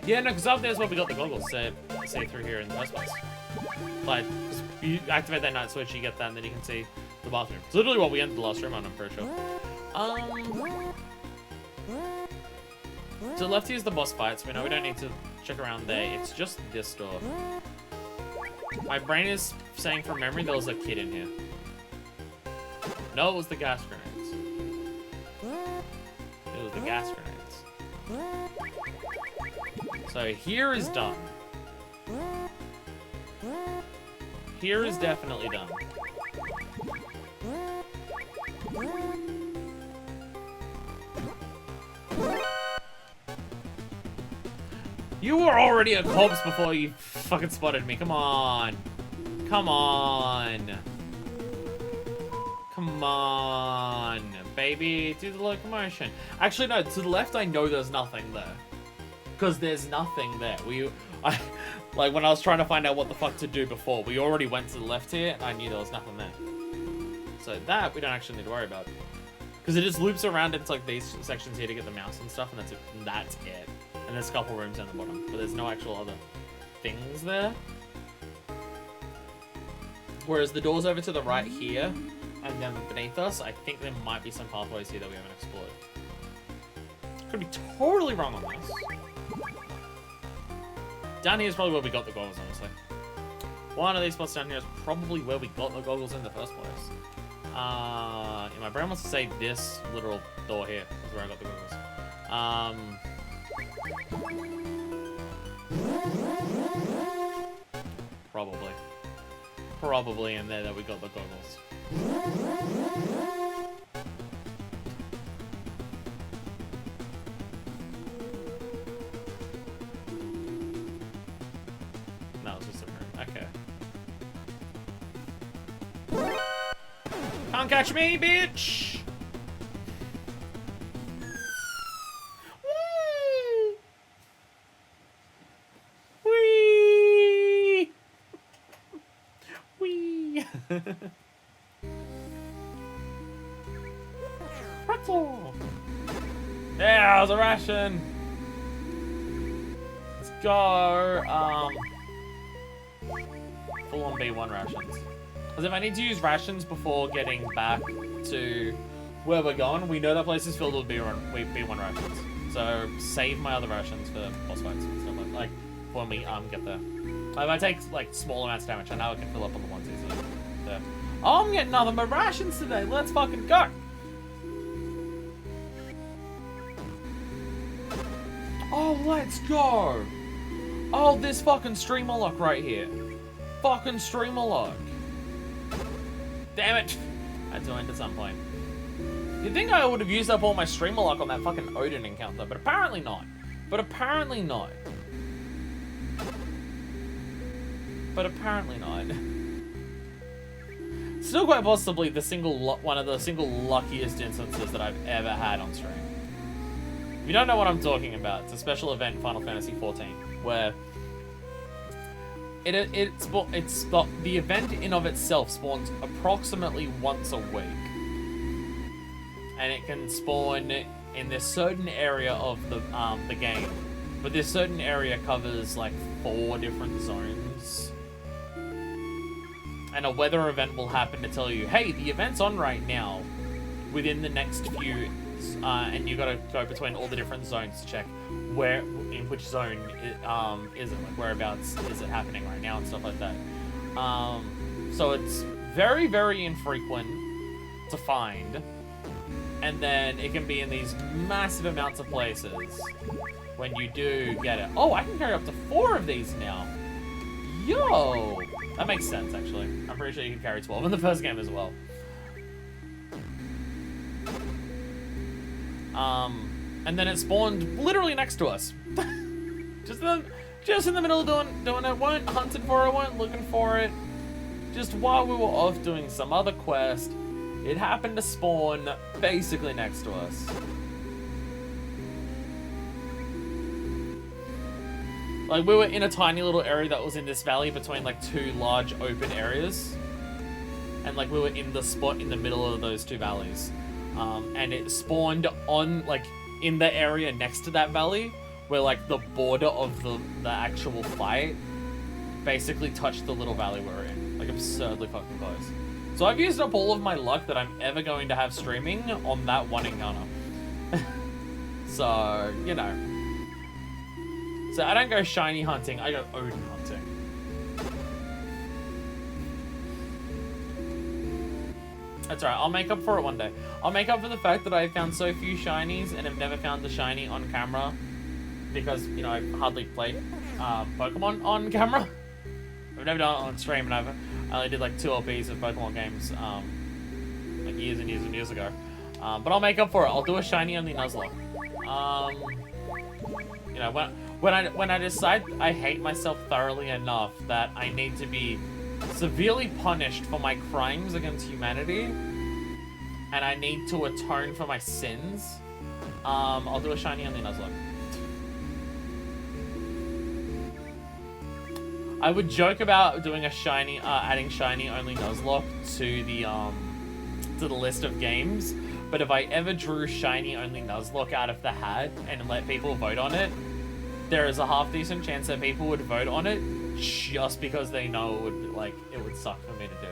Yeah, no, because up there's where we got the goggles, so see through here in the first place. Like, you activate that night switch, you get that, and then you can see the bathroom. It's literally what we entered the last room on, I'm pretty sure. So left here's the boss fight, so we know we don't need to check around there. It's just this door. My brain is saying from memory there was a kid in here. No, it was the gas grenades. It was the gas grenades. So here is done. Here is definitely done. You were already a corpse before you fucking spotted me. Come on. Come on. Come on, baby. Do the locomotion. Actually, no. To the left, I know there's nothing there. Because there's nothing there. Like, when I was trying to find out what the fuck to do before, we already went to the left here, and I knew there was nothing there. So that, we don't actually need to worry about. Because it just loops around into, like, these sections here to get the mouse and stuff, and that's it. And that's it. And there's a couple rooms down the bottom, but there's no actual other things there. Whereas the doors over to the right here, and then beneath us, I think there might be some pathways here that we haven't explored. Could be totally wrong on this. Down here is probably where we got the goggles, honestly. One of these spots down here is probably where we got the goggles in the first place. Yeah, my brain wants to say this literal door here is where I got the goggles. Probably in there that we got the goggles. No, it's just a room. Okay. Can't catch me, bitch! Pretzel! Yeah, it was a ration! Let's go, full on B1 rations. Because if I need to use rations before getting back to where we're going, we know that place is filled with B1 rations. So save my other rations for boss fights and stuff like when we get there. If I take like small amounts of damage, I know I can fill up on the ones easily. There. Oh, I'm getting nothing but rations today. Let's fucking go. Oh, let's go. Oh, this fucking streamer lock right here. Fucking streamer lock. Damn it. I had to end at some point. You'd think I would have used up all my streamer lock on that fucking Odin encounter, but apparently not. But apparently not. Still quite possibly one of the single luckiest instances that I've ever had on stream. If you don't know what I'm talking about, it's a special event in Final Fantasy XIV where the event in of itself spawns approximately once a week, and it can spawn in this certain area of the game. But this certain area covers like 4 different zones. And a weather event will happen to tell you, hey, the event's on right now within the next few, and you gotta go between all the different zones to check in which zone is it, like whereabouts is it happening right now and stuff like that. So it's very, very infrequent to find, and then it can be in these massive amounts of places when you do get it. Oh, I can carry up to 4 of these now. Yo! That makes sense, actually. I'm pretty sure you can carry 12 in the first game as well. And then it spawned literally next to us. just in the middle of doing it. Weren't hunting for it, weren't looking for it. Just while we were off doing some other quest, it happened to spawn basically next to us. Like, we were in a tiny little area that was in this valley between, like, 2 large open areas. And, like, we were in the spot in the middle of those 2 valleys. And it spawned on, like, in the area next to that valley, where, like, the border of the actual fight basically touched the little valley we're in. Like, absurdly fucking close. So I've used up all of my luck that I'm ever going to have streaming on that one encounter. So, you know. So I don't go shiny hunting, I go Odin hunting. That's alright, I'll make up for it one day. I'll make up for the fact that I found so few shinies and have never found the shiny on camera. Because, you know, I've hardly played Pokemon on camera. I've never done it on stream, and I only did like 2 LPs of Pokemon games like years and years and years ago. But I'll make up for it. I'll do a shiny on the Nuzlocke. You know, when I decide I hate myself thoroughly enough that I need to be severely punished for my crimes against humanity, and I need to atone for my sins, I'll do a shiny on the Nuzlocke. I would joke about doing a shiny, adding shiny only Nuzlocke to the list of games, but if I ever drew shiny only Nuzlocke out of the hat and let people vote on it, there is a half decent chance that people would vote on it just because they know it would suck for me to do.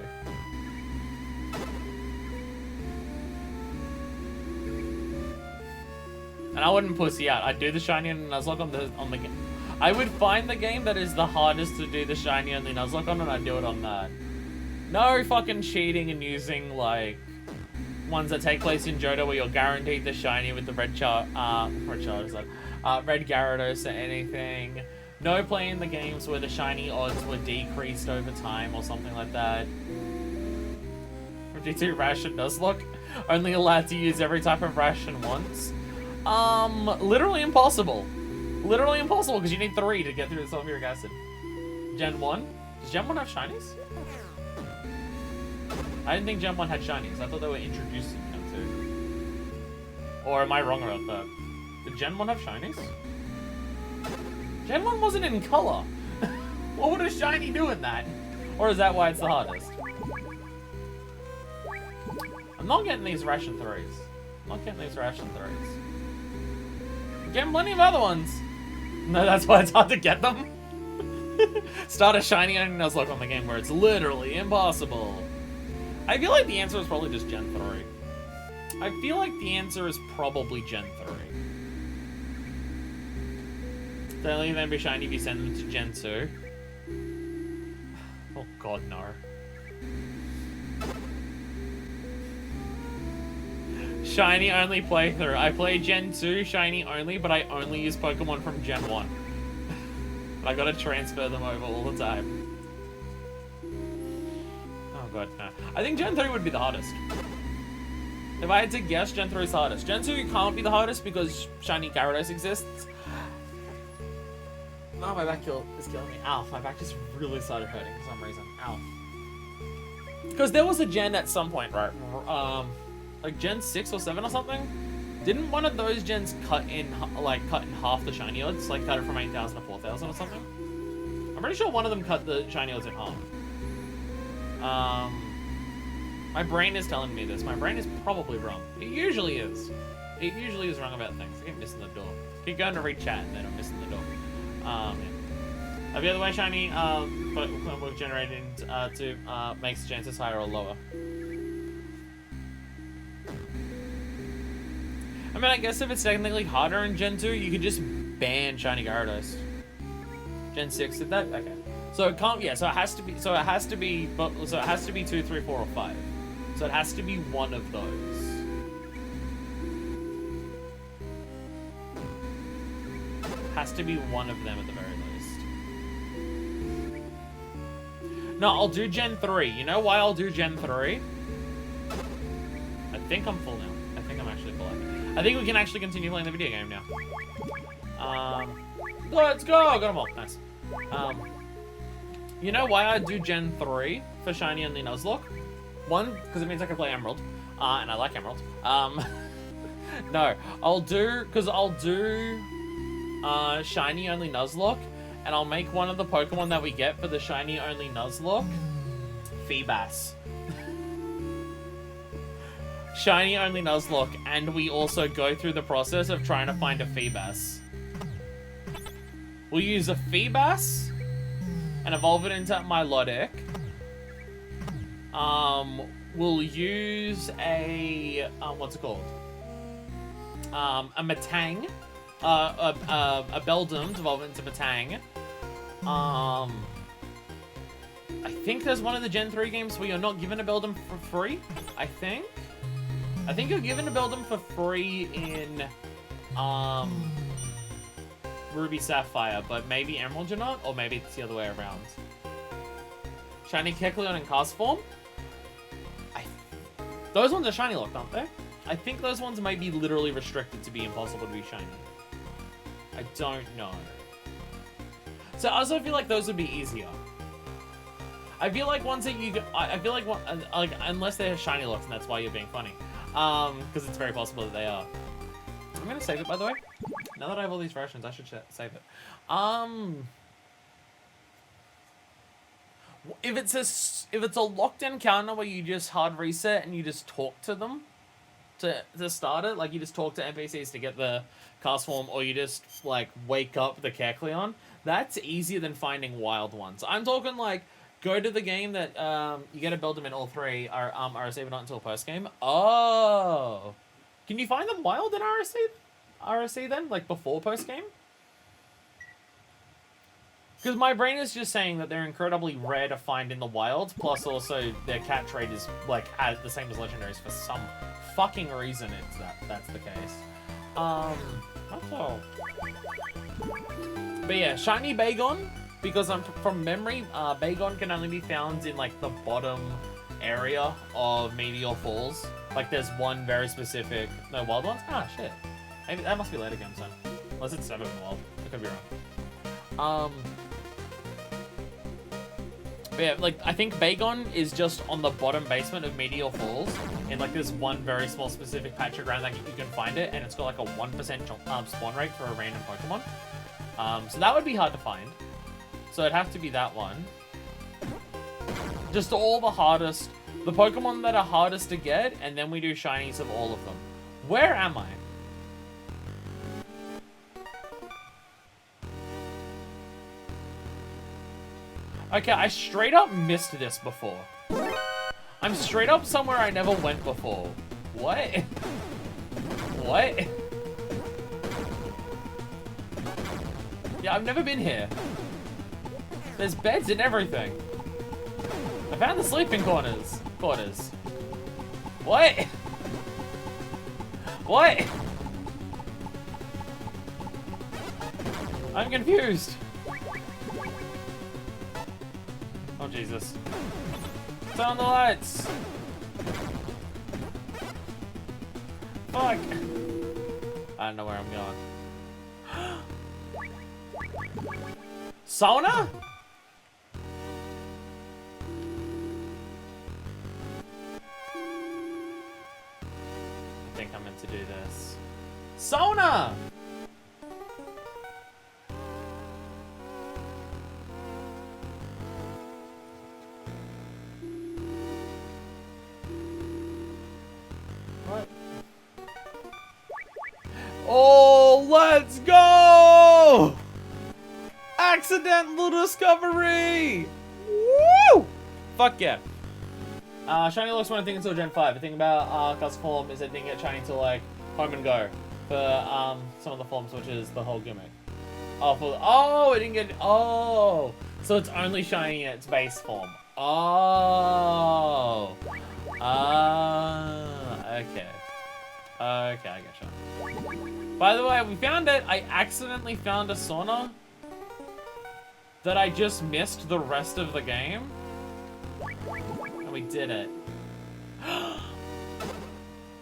And I wouldn't pussy out. I'd do the shiny only Nuzlocke on the game. I would find the game that is the hardest to do the shiny only Nuzlocke on, and I'd do it on that. No fucking cheating and using, like, ones that take place in Johto where you're guaranteed the shiny with the red Gyarados or anything. No playing the games where the shiny odds were decreased over time or something like that. 52 ration Nuzlocke. Only allowed to use every type of ration once. Literally impossible. Literally impossible, because you need 3 to get through the sulfuric acid. Gen 1? Does Gen 1 have shinies? I didn't think Gen 1 had shinies. I thought they were introducing them too. Or am I wrong about that? Did Gen 1 have shinies? Gen 1 wasn't in color. What would a shiny do in that? Or is that why it's the hardest? I'm not getting these ration 3s. I'm not getting these ration 3s. I'm getting plenty of other ones. No, that's why it's hard to get them. Start a shiny and Nuzlocke on the game where it's literally impossible. I feel like the answer is probably just Gen 3. I feel like the answer is probably Gen 3. The only thing be shiny if you send them to Gen 2. Oh god, no. Shiny only playthrough. I play Gen 2 shiny only, but I only use Pokemon from Gen 1. I gotta transfer them over all the time. Oh god, no. I think Gen 3 would be the hardest. If I had to guess, Gen 3 is the hardest. Gen 2 can't be the hardest because shiny Gyarados exists. Oh, my back is killing me. Ow, my back just really started hurting for some reason. Ow. Because there was a gen at some point, right? Like Gen 6 or 7 or something? Didn't one of those gens cut in half the shiny odds? Like cut it from 8,000 to 4,000 or something? I'm pretty sure one of them cut the shiny odds in half. My brain is telling me this. My brain is probably wrong. It usually is. It usually is wrong about things. I keep missing the door. Keep going to read chat and then I'm missing the door. Yeah. Have you the way shiny but when we've generated to makes the chances higher or lower? I mean, I guess if it's technically harder in Gen 2, you could just ban shiny Gyarados. Gen 6 did that? Okay. So it can't, yeah, so it has to be 2, 3, 4, or 5. So it has to be one of those. Has to be one of them at the very least. No, I'll do Gen 3. You know why I'll do Gen 3? I think I'm full now. I think I'm actually full. I think we can actually continue playing the video game now. Let's go! Got them all. Nice. You know why I do Gen 3 for Shiny Only Nuzlocke? One, because it means I can play Emerald. And I like Emerald. No, I'll do Shiny Only Nuzlocke, and I'll make one of the Pokemon that we get for the Shiny Only Nuzlocke Feebas. Shiny Only Nuzlocke, and we also go through the process of trying to find a Feebas. We'll use a Feebas and evolve it into Milotic. We'll use a what's it called? A Matang. A Beldum to evolve into Matang. I think there's one of the Gen 3 games where you're not given a Beldum for free. I think you're given a Beldum for free in Ruby Sapphire, but maybe Emerald you're not, or maybe it's the other way around. Shiny Kecleon in cast form. Those ones are shiny locked, aren't they? I think those ones might be literally restricted to be impossible to be shiny. I don't know. So I also feel like those would be easier. I feel like ones that you, I feel like unless they're shiny locks, and that's why you're being funny, because it's very possible that they are. I'm gonna save it, by the way. Now that I have all these versions, I should save it. If it's a locked encounter where you just hard reset and you just talk to them to start it, like you just talk to NPCs to get the cast form, or you just like wake up the Kecleon, that's easier than finding wild ones. I'm talking like go to the game that you get a Beldum in all three are RSC, but not until post game. Oh, can you find them wild in RSC then, like before post game? Because my brain is just saying that they're incredibly rare to find in the wild, plus also their cat trait is like as the same as legendaries for some fucking reason. That's the case. That's all. But yeah, shiny Bagon, because I'm from memory, Bagon can only be found in like the bottom area of Meteor Falls. Like there's one very specific. No wild ones. Ah shit. Maybe that must be later games then. Unless it's 7 in the wild. I could be wrong. But yeah, like, I think Bagon is just on the bottom basement of Meteor Falls, in like this one very small specific patch of ground that you can find it, and it's got like a 1% spawn rate for a random Pokemon. So that would be hard to find. So it'd have to be that one. Just all the hardest, the Pokemon that are hardest to get, and then we do shinies of all of them. Where am I? Okay, I straight up missed this before. I'm straight up somewhere I never went before. What? What? Yeah, I've never been here. There's beds and everything. I found the sleeping quarters. What? What? I'm confused. Oh, Jesus. Turn on the lights! Fuck! I don't know where I'm going. Sauna? I think I'm meant to do this. Sauna! accidental discovery! Woo! Fuck yeah. Shiny looks one thing until Gen 5. The thing about Custom Form is it didn't get shiny until like Home and Go for some of the forms, which is the whole gimmick. Oh, it didn't get. Oh, so it's only shiny in its base form. Oh. Okay. Okay, I getcha. By the way, we found it. I accidentally found a sauna that I just missed the rest of the game. And we did it.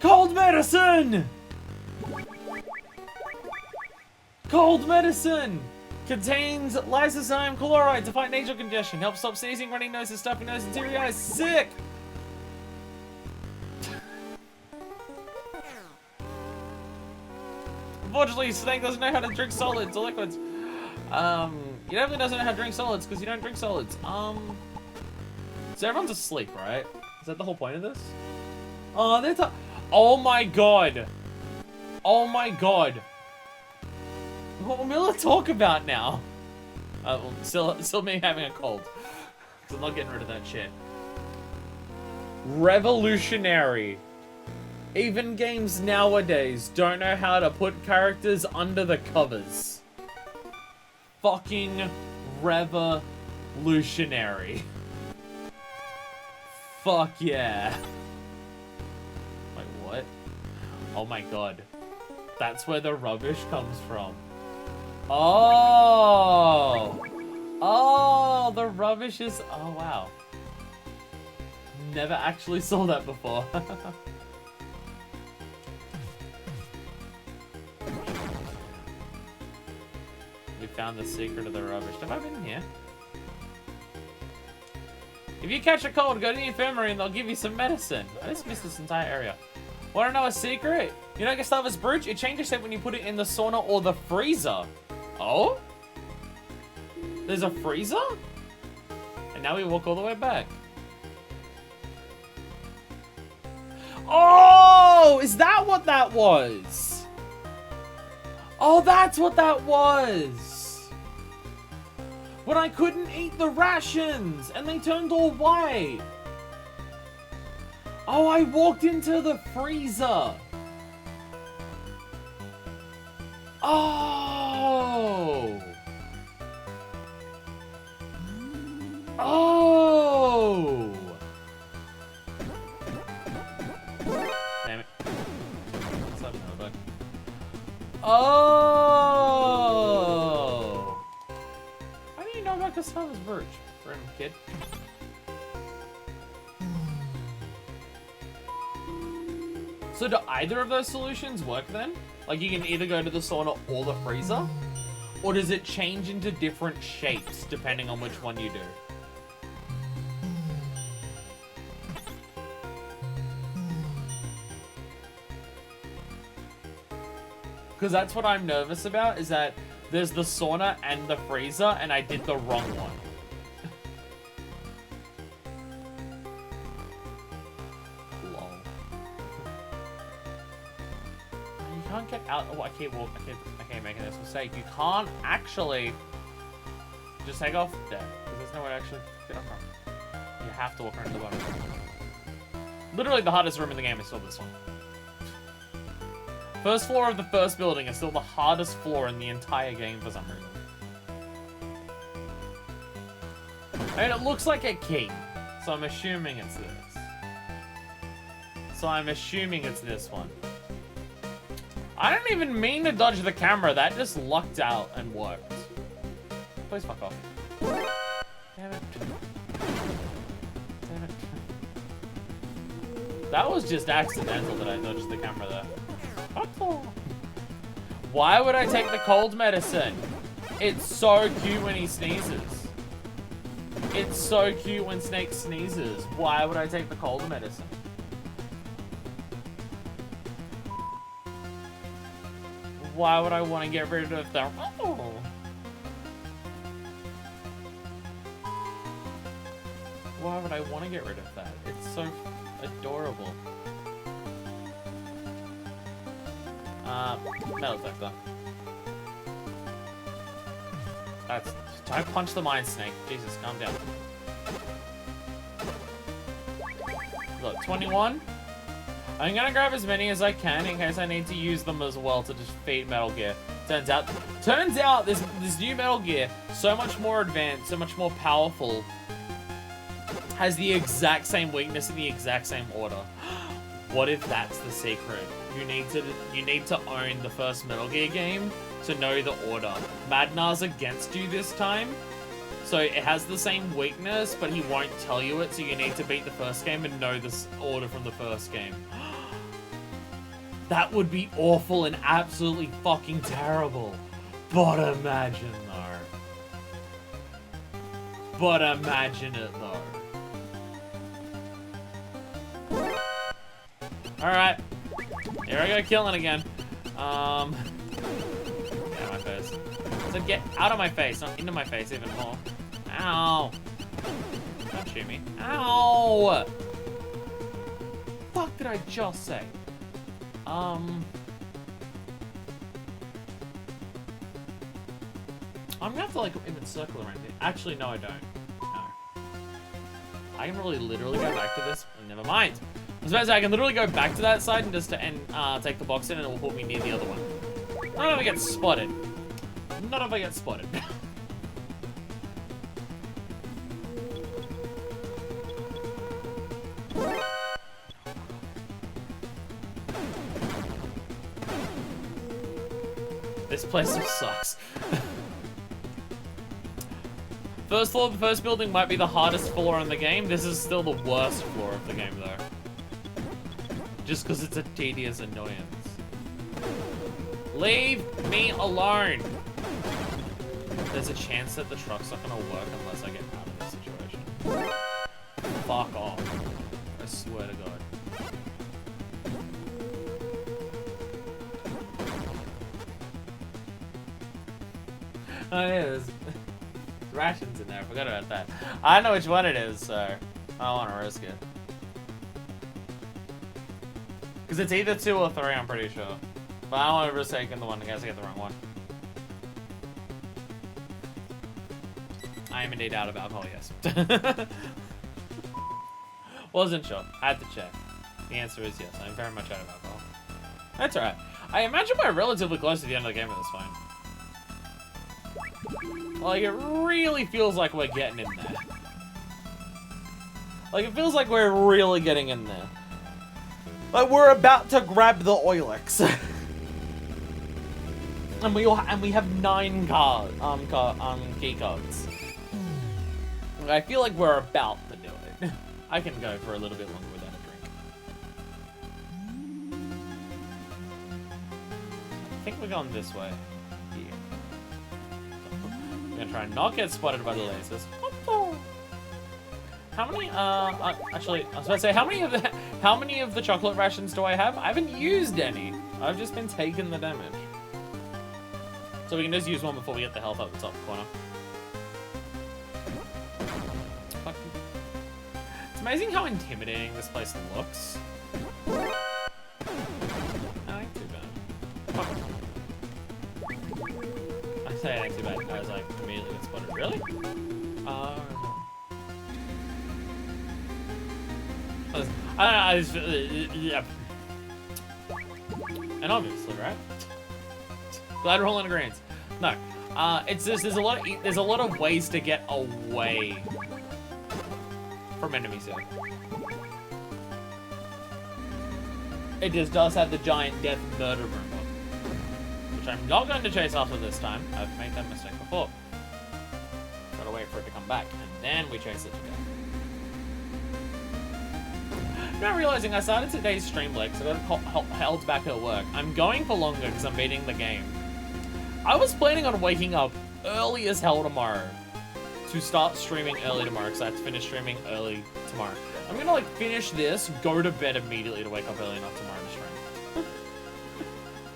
Cold medicine! Cold medicine! Contains lysozyme chloride to fight nasal congestion. Helps stop sneezing, running noses, stuffy nose, and teary eyes. Sick! Unfortunately, Snake doesn't know how to drink solids or liquids. He definitely doesn't know how to drink solids because you don't drink solids. So everyone's asleep, right? Is that the whole point of this? Oh, they're oh my god. Oh my god. What will Miller talk about now? Well, still me having a cold. I'm not getting rid of that shit. Revolutionary. Even games nowadays don't know how to put characters under the covers. Fucking revolutionary. Fuck yeah. Wait, what? Oh my god. That's where the rubbish comes from. Oh! Oh, the rubbish is... Oh, wow. Never actually saw that before. We found the secret of the rubbish. Have I been here? If you catch a cold, go to the infirmary and they'll give you some medicine. I just missed this entire area. Want to know a secret? You know Gustavus Brooch? It changes shape when you put it in the sauna or the freezer. Oh? There's a freezer? And now we walk all the way back. Oh! Is that what that was? Oh, that's what that was! When I couldn't eat the rations and they turned all white. Oh, I walked into the freezer. Oh. Oh. Damn it. What's up, Nova? Oh. How do you know about Gustavus Birch? Random kid. So do either of those solutions work then? Like you can either go to the sauna or the freezer? Or does it change into different shapes depending on which one you do? Because that's what I'm nervous about, is that there's the sauna and the freezer and I did the wrong one. Can't get out. Oh, I can't make this mistake. You can't actually just take off there because there's nowhere to actually get off from. You have to walk around the bottom. Literally, the hardest room in the game is still this one. First floor of the first building is still the hardest floor in the entire game for some reason. And it looks like a key, so I'm assuming it's this. So I'm assuming it's this one. I didn't even mean to dodge the camera. That just lucked out and worked. Please fuck off. Damn it. Damn it. That was just accidental that I dodged the camera there. Why would I take the cold medicine? It's so cute when he sneezes. It's so cute when Snake sneezes. Why would I take the cold medicine? Why would I want to get rid of that? Oh. Why would I want to get rid of that? It's so adorable. Metal detector. That's... Don't punch the Mind Snake. Jesus, calm down. Look, 21. I'm gonna grab as many as I can in case I need to use them as well to defeat Metal Gear. Turns out this new Metal Gear, so much more advanced, so much more powerful, has the exact same weakness in the exact same order. What if that's the secret? You need to own the first Metal Gear game to know the order. Madnar's against you this time, so it has the same weakness, but he won't tell you it, so you need to beat the first game and know this order from the first game. That would be awful and absolutely fucking terrible. But imagine, though. But imagine it, though. Alright. Here I go killing again. Get out of my face. So get out of my face, not into my face even more. Ow. Don't shoot me. Ow! Fuck did I just say? I'm gonna have to like even circle around it. Actually, no, I don't. No. I can really literally go back to this. Never mind. I was about to say I can literally go back to that side and just take the box in, and it will put me near the other one. Not if I get spotted. Not if I get spotted. This place sucks. First floor, the first building might be the hardest floor in the game. This is still the worst floor of the game, though. Just because it's a tedious annoyance. Leave me alone! There's a chance that the truck's not gonna work unless I get out of this situation. Fuck off. I swear to God. Oh yeah, there's rations in there. I forgot about that. I know which one it is, so I don't want to risk it. Because it's either 2 or 3, I'm pretty sure. But I don't want to risk taking the one in case I get the wrong one. I am indeed out of alcohol, yes. Wasn't sure. I had to check. The answer is yes. I'm very much out of alcohol. That's alright. I imagine we're relatively close to the end of the game at this point. Like, it really feels like we're getting in there. Like, it feels like we're really getting in there. Like, we're about to grab the Oilix. and we have 9 key cards. I feel like we're about to do it. I can go for a little bit longer without a drink. I think we're going this way. Here. I'm gonna try and not get spotted by the lasers. How many, actually, I was about to say, how many of the chocolate rations do I have? I haven't used any. I've just been taking the damage. So we can just use one before we get the health up the top corner. It's amazing how intimidating this place looks. I ain't too bad. I say it ain't too bad. I was like, immediately get spotted. Really? Yeah. And obviously, right? Glad we're all in agreement. No, it's just there's a lot of ways to get away from enemies here. It just does have the giant death murder room, which I'm not going to chase after this time. I've made that mistake before. Gotta wait for it to come back, and then we chase it to death. Now realizing I started today's stream late because I got held back at work. I'm going for longer because I'm beating the game. I was planning on waking up early as hell tomorrow to start streaming early tomorrow because I have to finish streaming early tomorrow. I'm gonna like finish this, go to bed immediately to wake up early enough tomorrow to stream.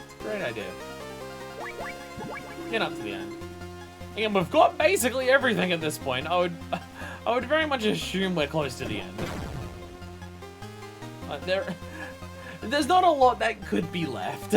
It's a great idea. Get up to the end. Again, we've got basically everything at this point. I would very much assume we're close to the end. There's not a lot that could be left.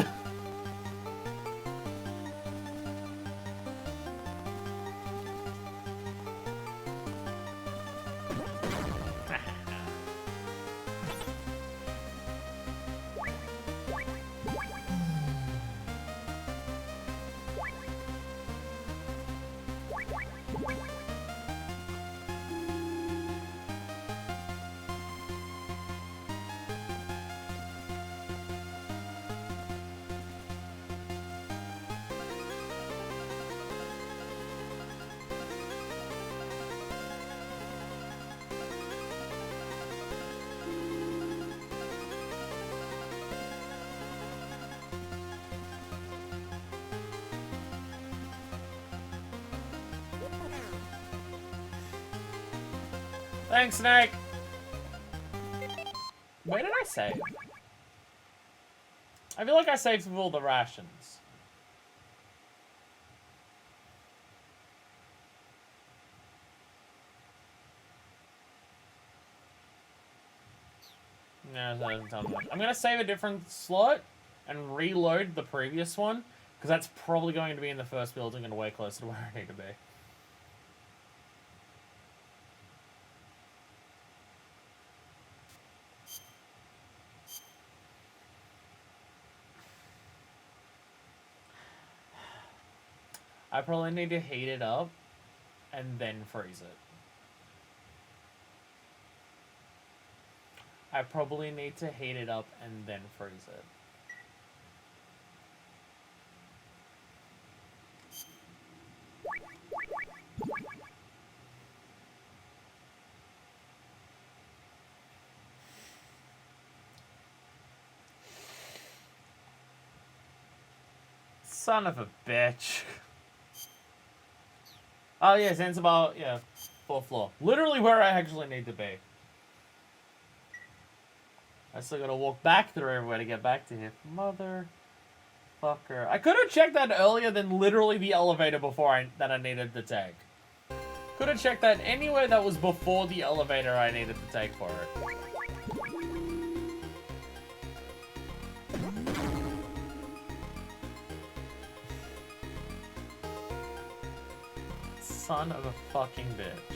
Thanks, Snake. Where did I save? I feel like I saved with all the rations. No, that doesn't tell me much. I'm gonna save a different slot and reload the previous one, because that's probably going to be in the first building and way closer to where I need to be. I probably need to heat it up and then freeze it. I probably need to heat it up and then freeze it. Son of a bitch. Oh yeah, Zanzibar, yeah, 4th floor. Literally where I actually need to be. I still gotta walk back through everywhere to get back to here. Motherfucker. I could have checked that earlier than literally the elevator before that I needed to take. Could have checked that anywhere that was before the elevator I needed to take for it. Son of a fucking bitch.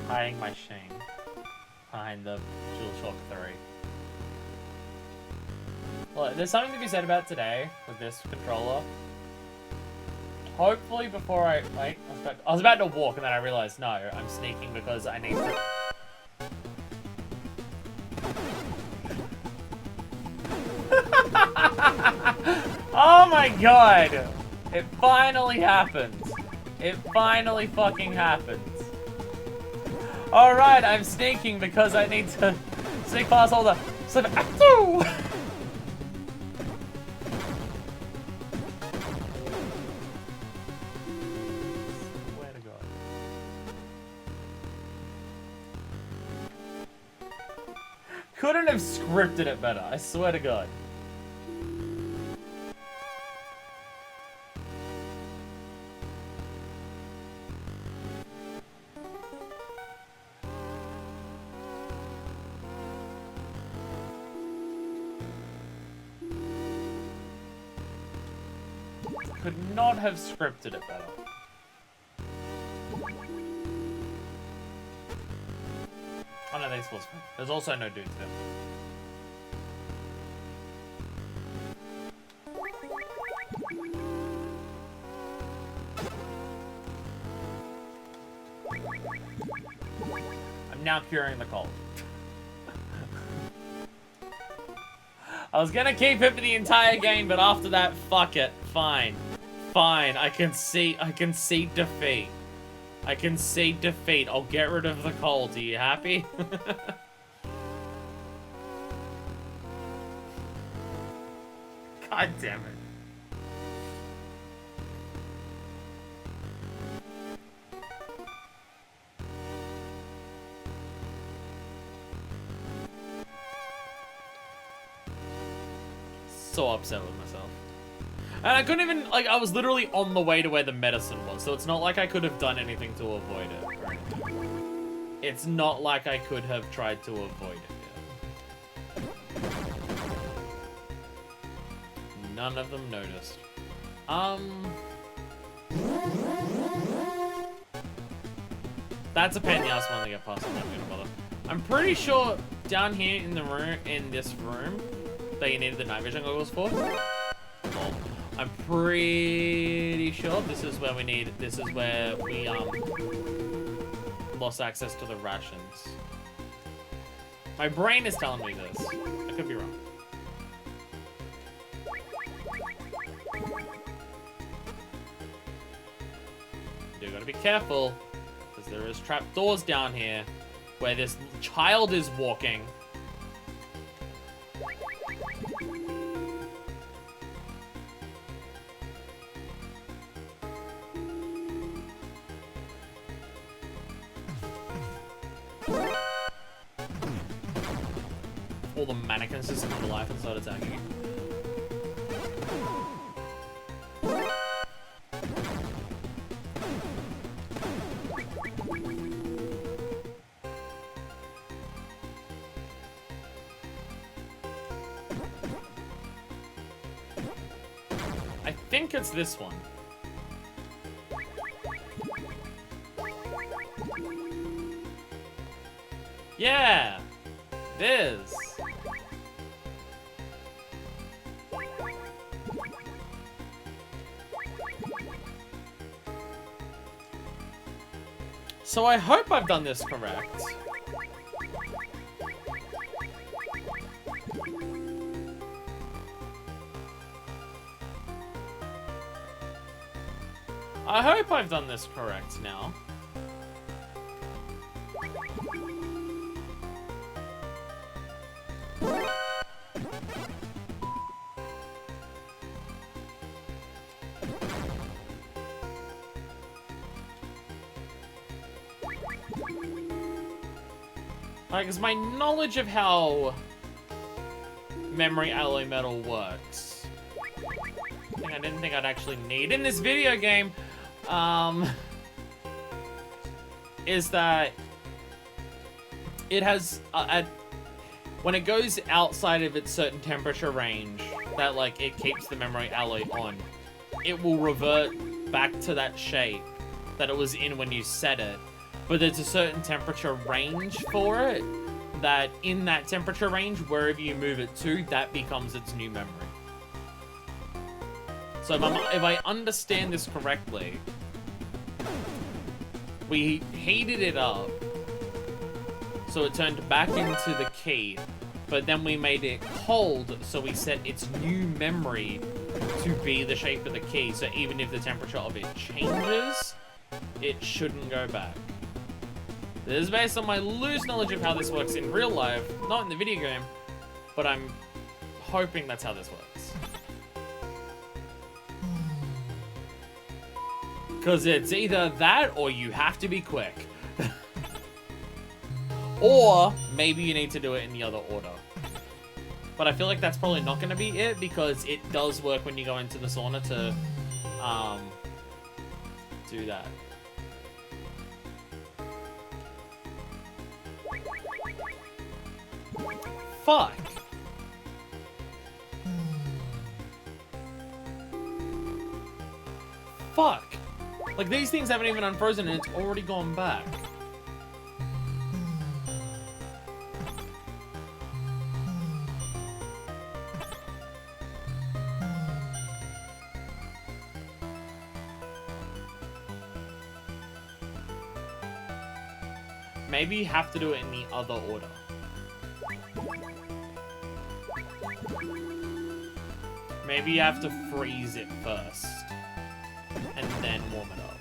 Hiding my shame behind the DualShock 3. Well, there's something to be said about today with this controller. Hopefully before I was about to walk and then I realized no, I'm sneaking because I need to. Oh my god! It finally happens. It finally fucking happens. Alright, I'm sneaking because I need to sneak past all the... Swear to God. Couldn't have scripted it better, I swear to God. Could not have scripted it better. Oh no, there's Wolfsman. There's also no dudes there. I'm now curing the cold. I was gonna keep it for the entire game, but after that, fuck it. Fine. Fine. I can see defeat. I can see defeat. I'll get rid of the cold. Are you happy? God damn it. So upset with myself. And I couldn't even, like, I was literally on the way to where the medicine was, so it's not like I could have done anything to avoid it. Or anything. It's not like I could have tried to avoid it. Yeah. None of them noticed. That's a pain in the ass one to get past. I'm not gonna bother. I'm pretty sure down here in the room, in this room, that you needed the night vision goggles for. Well, I'm pretty sure this is where we need. This is where we lost access to the rations. My brain is telling me this. I could be wrong. You gotta be careful, because there is trapdoors down here where this child is walking. All the mannequins just come to life and start attacking you. I think it's this one. Yeah, it is. So I hope I've done this correct. I hope I've done this correct now. Like, because my knowledge of how memory alloy metal works, thing I didn't think I'd actually need in this video game, is that it has, when it goes outside of its certain temperature range, that, like, it keeps the memory alloy on, it will revert back to that shape that it was in when you set it. But there's a certain temperature range for it, that in that temperature range, wherever you move it to, that becomes its new memory. So if I understand this correctly, we heated it up, so it turned back into the key, but then we made it cold, so we set its new memory to be the shape of the key, so even if the temperature of it changes, it shouldn't go back. This is based on my loose knowledge of how this works in real life, not in the video game, but I'm hoping that's how this works. Because it's either that or you have to be quick. Or maybe you need to do it in the other order. But I feel like that's probably not going to be it, because it does work when you go into the sauna to do that. Fuck. Fuck. Like, these things haven't even unfrozen and it's already gone back. Maybe you have to do it in the other order. Maybe you have to freeze it first, and then warm it up.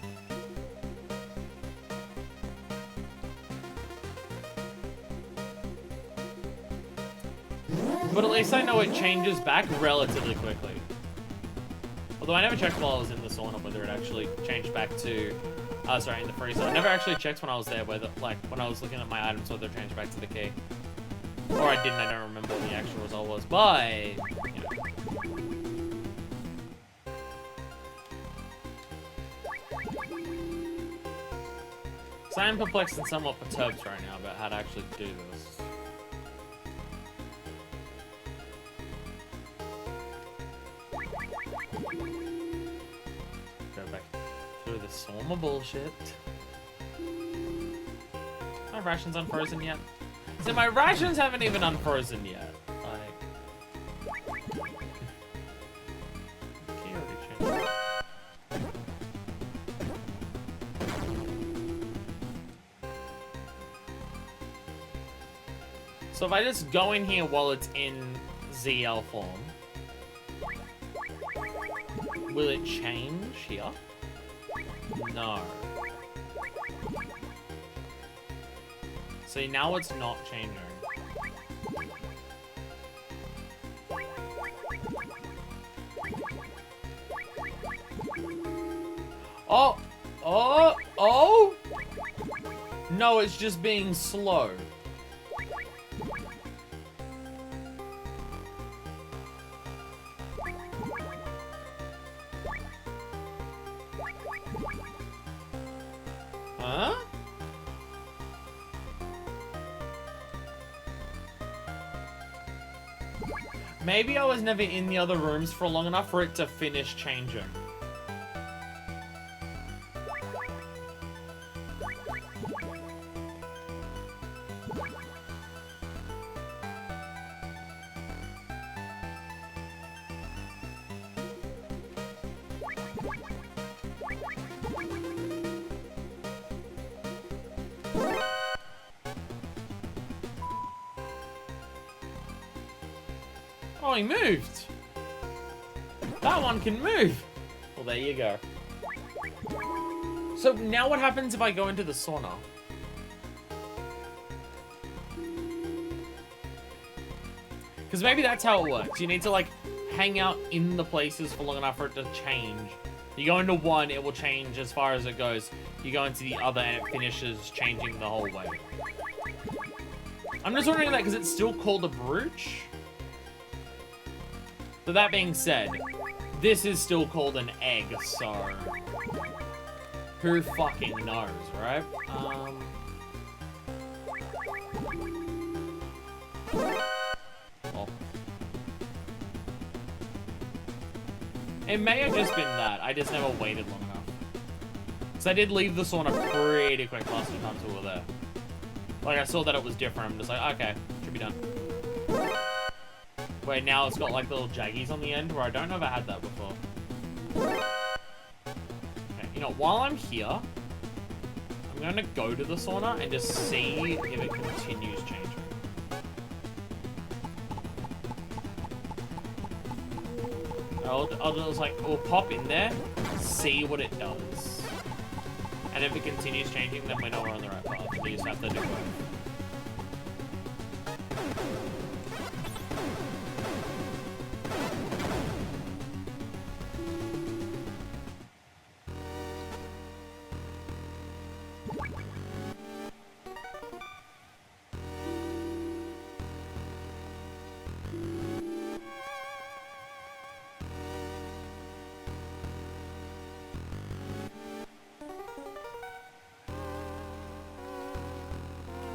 But at least I know it changes back relatively quickly. Although I never checked while I was in the sauna whether it actually changed back to... sorry, in the freezer. I never actually checked when I was there whether, like, when I was looking at my items, whether it changed back to the key. Or I didn't, I don't remember what the actual result was, but, you know. So I am perplexed and somewhat perturbed right now about how to actually do this. Go back through the Swarmer bullshit. My rations unfrozen yet? So my rations haven't even unfrozen yet. So if I just go in here while it's in ZL form, will it change here? No. See, now it's not changing. Oh! Oh! Oh! No, it's just being slow. Huh? Maybe I was never in the other rooms for long enough for it to finish changing. Oh, he moved! That one can move! Well, there you go. So, now what happens if I go into the sauna? Because maybe that's how it works. You need to, like, hang out in the places for long enough for it to change. You go into one, it will change as far as it goes. You go into the other, and it finishes changing the whole way. I'm just wondering that because it's still called a brooch. So that being said, this is still called an egg, so who fucking knows, right? Well. It may have just been that. I just never waited long enough. Because I did leave the sauna pretty quick last few times we were there. Like, I saw that it was different. I'm just like, okay, should be done. Wait, now it's got like little jaggies on the end where I don't know if I had that before. Okay, you know, while I'm here, I'm going to go to the sauna and just see if it continues changing. I'll just like, we'll pop in there, see what it does. And if it continues changing, then we know we're on the right path. We just have to do both.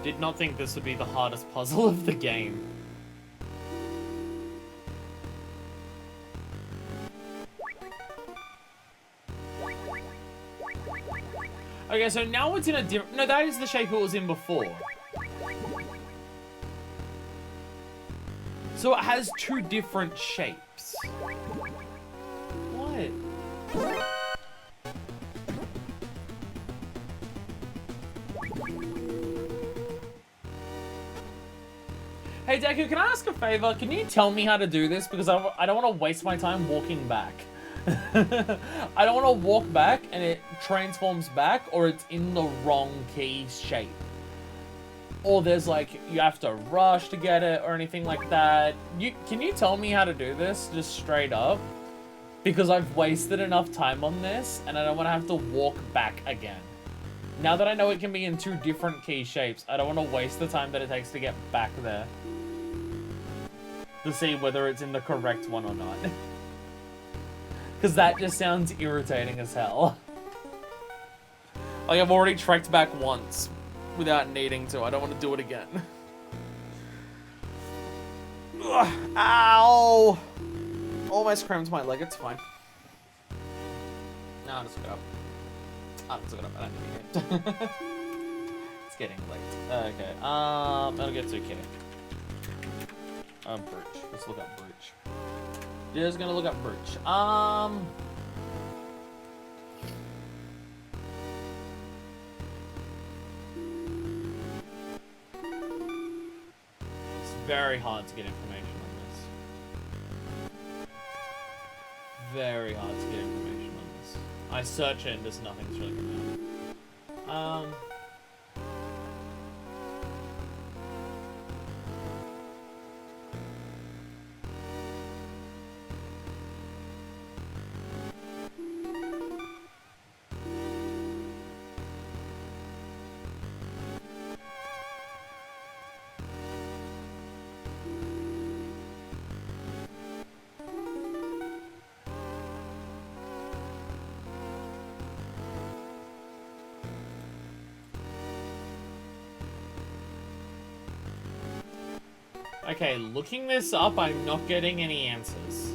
Did not think this would be the hardest puzzle of the game. Okay, so now it's in a different... No, that is the shape it was in before. So it has two different shapes. What? Hey, Deku, can I ask a favor? Can you tell me how to do this? Because I don't want to waste my time walking back. I don't want to walk back and it transforms back, or it's in the wrong key shape. Or there's like, you have to rush to get it or anything like that. Can you tell me how to do this just straight up? Because I've wasted enough time on this and I don't want to have to walk back again. Now that I know it can be in two different key shapes, I don't want to waste the time that it takes to get back there. To see whether it's in the correct one or not. Because that just sounds irritating as hell. Like, I've already trekked back once without needing to. I don't want to do it again. Ugh, ow! Almost crammed my leg. It's fine. No, I'll just look it up. I'll just look it up. I don't need it. It's getting late. Okay. That'll get 2K. Brooch. Let's look up Brooch. Just gonna look up Brooch. very hard to get information on this. Very hard to get information on this. I search it and just nothing's really coming up. Okay, looking this up, I'm not getting any answers.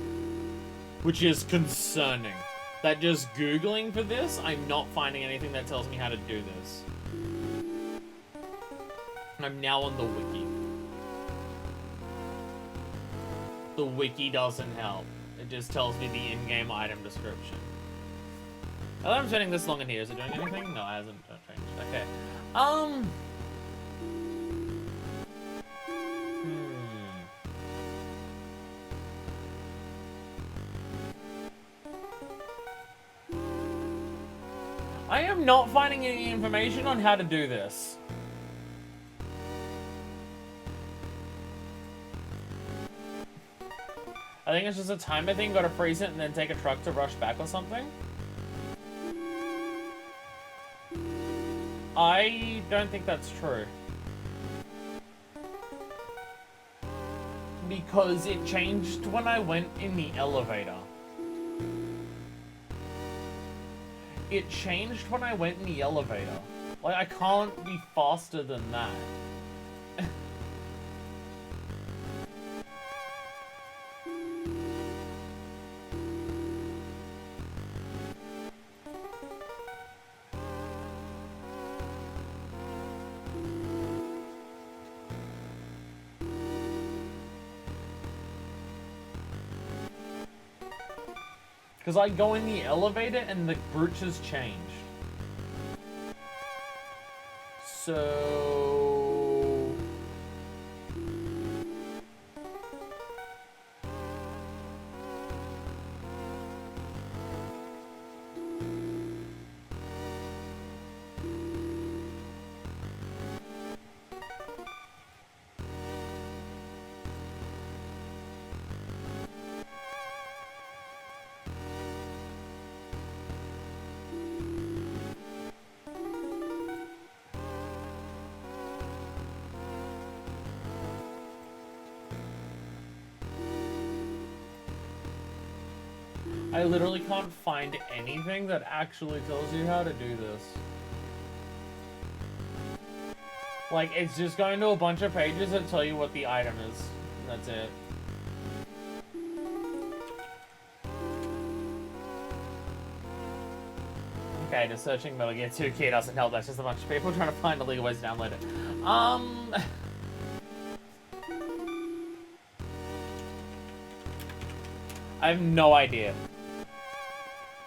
Which is concerning. That just Googling for this, I'm not finding anything that tells me how to do this. I'm now on the wiki. The wiki doesn't help. It just tells me the in-game item description. Now that I'm spending this long in here, is it doing anything? No, it hasn't changed. Okay. I am not finding any information on how to do this. I think it's just a timer thing, gotta freeze it and then take a truck to rush back or something. I don't think that's true. Because it changed when I went in the elevator. It changed when I went in the elevator. Like, I can't be faster than that. Because I go in the elevator and the bridge has changed. So... I literally can't find anything that actually tells you how to do this. Like, it's just going to a bunch of pages that tell you what the item is. That's it. Okay, just searching Metal Gear 2 key doesn't help. That's just a bunch of people trying to find illegal ways to download it. I have no idea.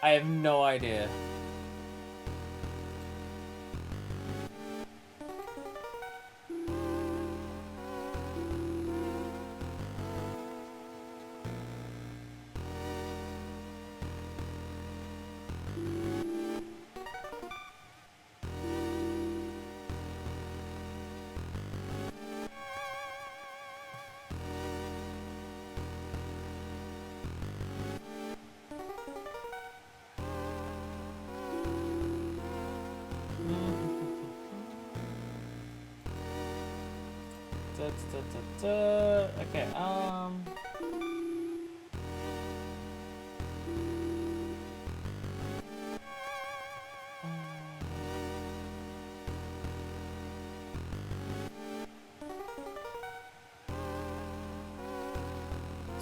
I have no idea. Okay,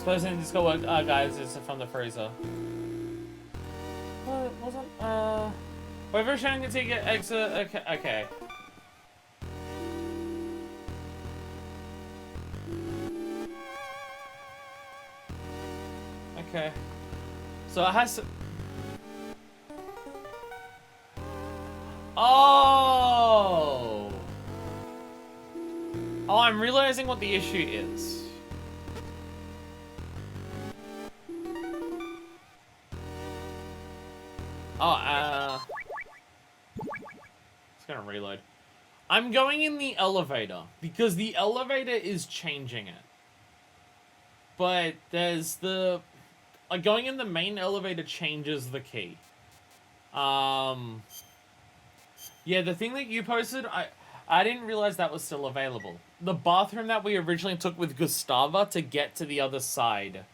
Supposing this go work, guys, is from the freezer. What wasn't, whoever showing the ticket, exit, okay. Okay. So it has to... Oh! Oh, I'm realizing what the issue is. Oh, it's gonna reload. I'm going in the elevator because the elevator is changing it. But there's the... going in the main elevator changes the key. Yeah, the thing that you posted, I didn't realize that was still available. The bathroom that we originally took with Gustava to get to the other side.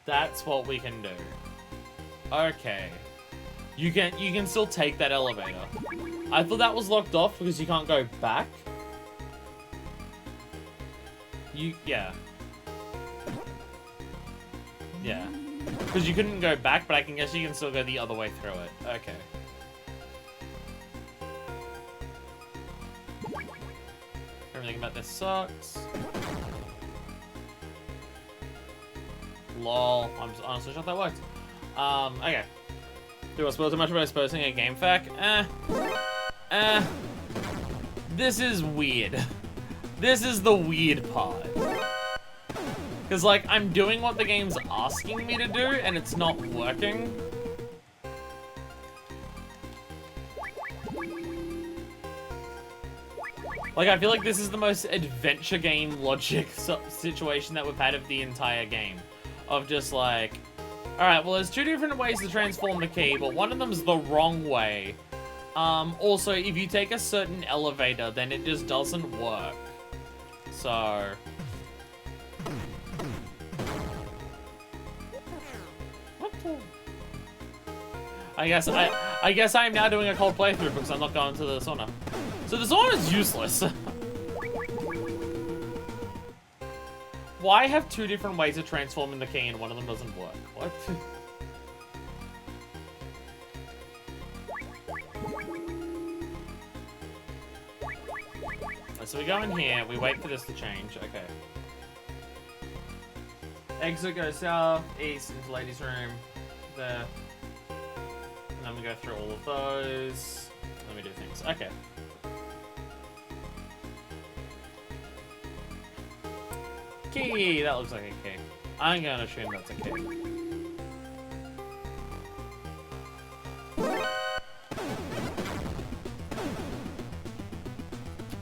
That's what we can do. Okay. You can still take that elevator. I thought that was locked off because you can't go back. Yeah. Yeah. Because you couldn't go back, but I can guess you can still go the other way through it. Okay. Everything about this sucks. Lol. I'm honestly sure that worked. Okay. Do I spoil too much about posting a game fact? This is weird. This is the weird part. Because, like, I'm doing what the game's asking me to do, and it's not working. Like, I feel like this is the most adventure game logic situation that we've had of the entire game. Of just, like, alright, well, there's two different ways to transform the key, but one of them's the wrong way. Also, if you take a certain elevator, then it just doesn't work. So... I guess I'm now doing a cold playthrough because I'm not going to the sauna. So the sauna is useless. Why have two different ways of transforming the key and one of them doesn't work? What? So we go in here, we wait for this to change. Okay. Exit goes south, east into ladies' room. There. And then we go through all of those. Let me do things. Okay. Key! That looks like a key. I'm gonna assume that's a key.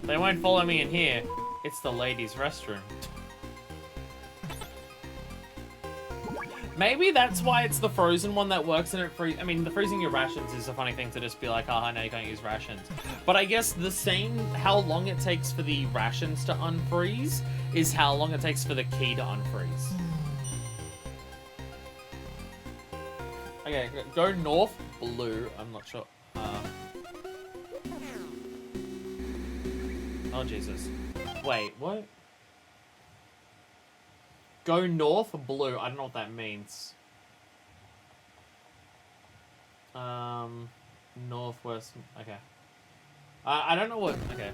They won't follow me in here. It's the ladies' restroom. Maybe that's why it's the frozen one that works and it I mean, the freezing your rations is a funny thing to just be like, oh, no, you can't use rations. But I guess the same how long it takes for the rations to unfreeze is how long it takes for the key to unfreeze. Okay, go north, blue. I'm not sure. Oh, Jesus. Wait, what? Go north, blue. I don't know what that means. Northwest. Okay. I don't know what. Okay.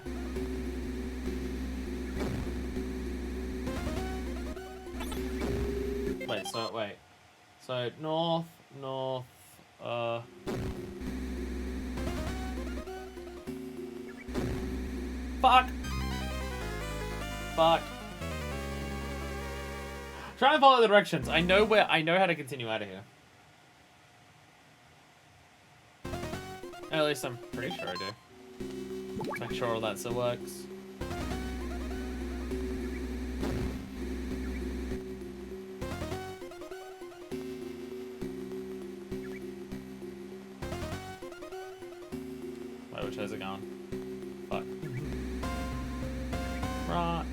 Wait. So north. Fuck. Try and follow the directions. I know how to continue out of here. At least I'm pretty sure I do. Make sure all that still works. Wait, which way is it going? Fuck. Right.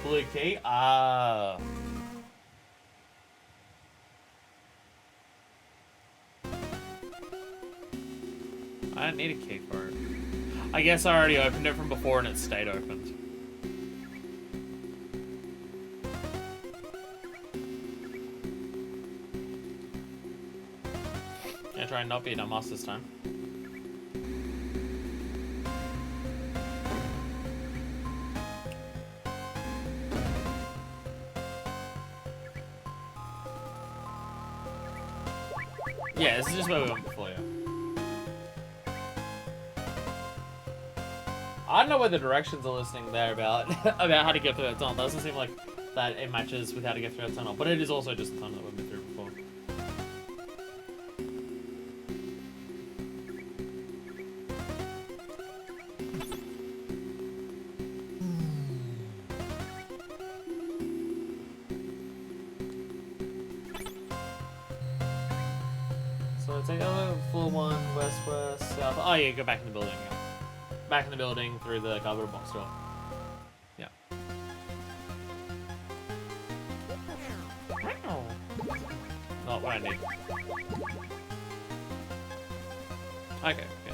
Blue key? Ah. I don't need a key for it. I guess I already opened it from before and it stayed opened. Gonna try and not be a dumbass this time. Yeah, this is just where we went before, yeah. I don't know where the directions are listing there about about how to get through that tunnel. It doesn't seem like that it matches with how to get through that tunnel, but it is also just a tunnel that we've been through before. So take over floor 1, west, south. Oh yeah, go back in the building. Yeah. Back in the building through the cardboard box door. Yeah. Not what I need. Okay, yeah.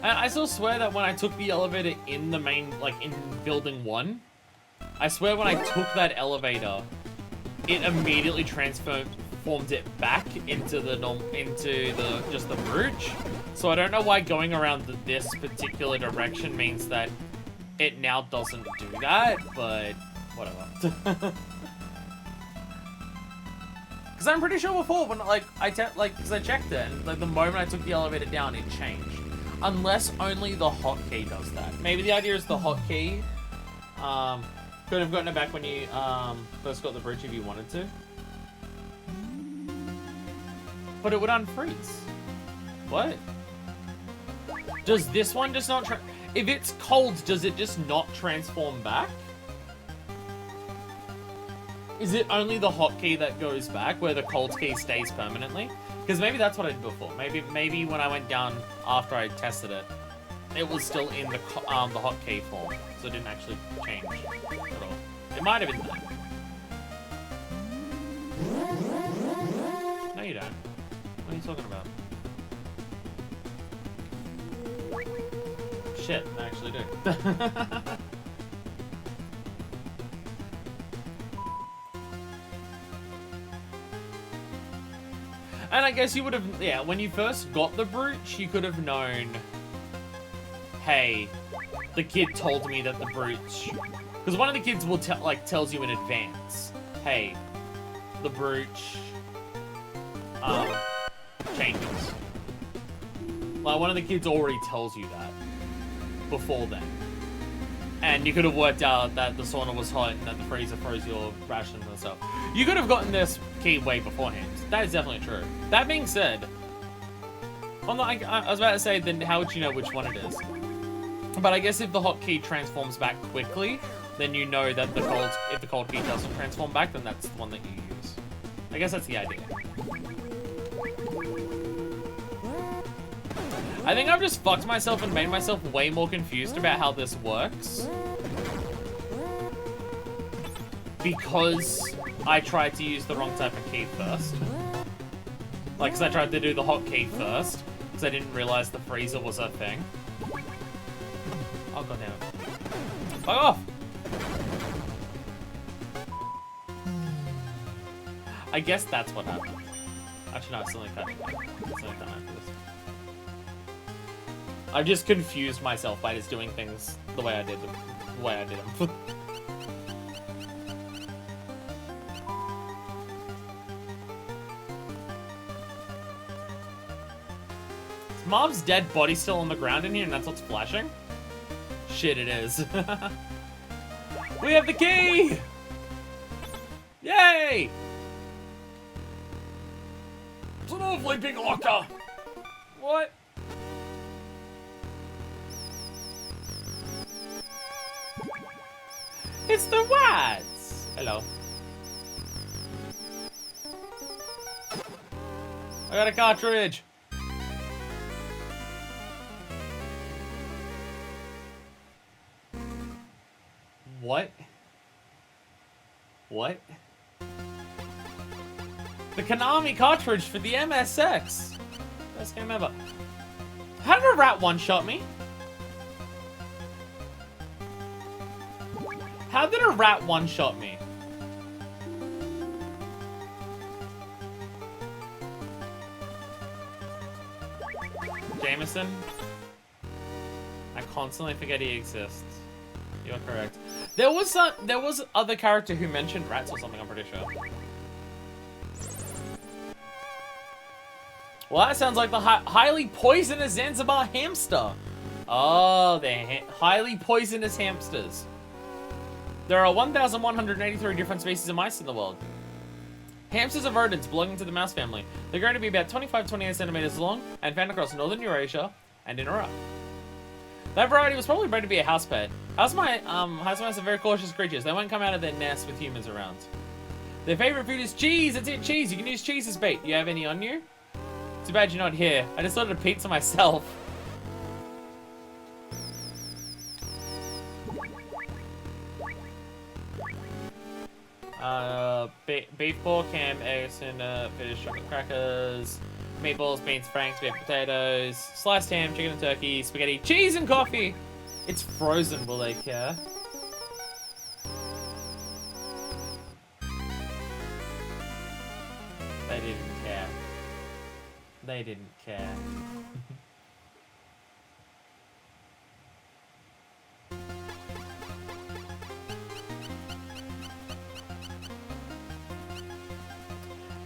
And I still swear that when I took the elevator in the main, like in building 1, I swear when I took that elevator, it immediately transformed it back into the just the bridge. So I don't know why going around this particular direction means that it now doesn't do that, but whatever. Because I'm pretty sure before when because I checked it and like the moment I took the elevator down, it changed. Unless only the hotkey does that. Maybe the idea is the hotkey could have gotten it back when you first got the bridge if you wanted to. But it would unfreeze. What? Does this one just not if it's cold, does it just not transform back? Is it only the hotkey that goes back, where the cold key stays permanently? Because maybe that's what I did before. Maybe when I went down after I tested it, it was still in the hotkey form, so it didn't actually change at all. It might have been that. No, you don't. What are you talking about? Shit, I actually do. And I guess you would have, yeah, when you first got the brooch, you could have known, hey, the kid told me that the brooch, because one of the kids will tells you in advance, hey, the brooch, changes. Like, one of the kids already tells you that before then. And you could have worked out that the sauna was hot and that the freezer froze your rations and stuff. You could have gotten this key way beforehand. That is definitely true. That being said, well, no, I was about to say, then how would you know which one it is? But I guess if the hot key transforms back quickly, then you know that if the cold key doesn't transform back, then that's the one that you use. I guess that's the idea. I think I've just fucked myself and made myself way more confused about how this works. Because I tried to use the wrong type of key first. Like, because I tried to do the hot key first. Because I didn't realize the freezer was a thing. Oh, goddammit. Fuck off! I guess that's what happened. Actually, no, it's still like that. It's still like that after this. I've just confused myself by just doing things the way I did them. Is Mom's dead body still on the ground in here and that's what's flashing? Shit, it is. We have the key! Yay! It's an awfully big locker! What? It's the Wads! Hello. I got a cartridge! What? What? The Konami cartridge for the MSX! Best game ever. How did a rat one-shot me? How did a rat one-shot me? Jameson? I constantly forget he exists. You're correct. There was other character who mentioned rats or something, I'm pretty sure. Well, that sounds like the highly poisonous Zanzibar hamster. Oh, they're highly poisonous hamsters. There are 1,183 different species of mice in the world. Hamsters are rodents belonging to the mouse family. They're going to be about 25-28 centimeters long and found across northern Eurasia and in Iraq. That variety was probably bred to be a house pet. House mice are very cautious creatures. They won't come out of their nest with humans around. Their favorite food is cheese. That's it, cheese. You can use cheese as bait. You have any on you? Too bad you're not here. I just ordered a pizza myself. Beef, pork, ham, eggs, and fish, chocolate crackers, meatballs, beans, franks, baked potatoes, sliced ham, chicken and turkey, spaghetti, cheese, and coffee. It's frozen. Will they care? They didn't care. They didn't care.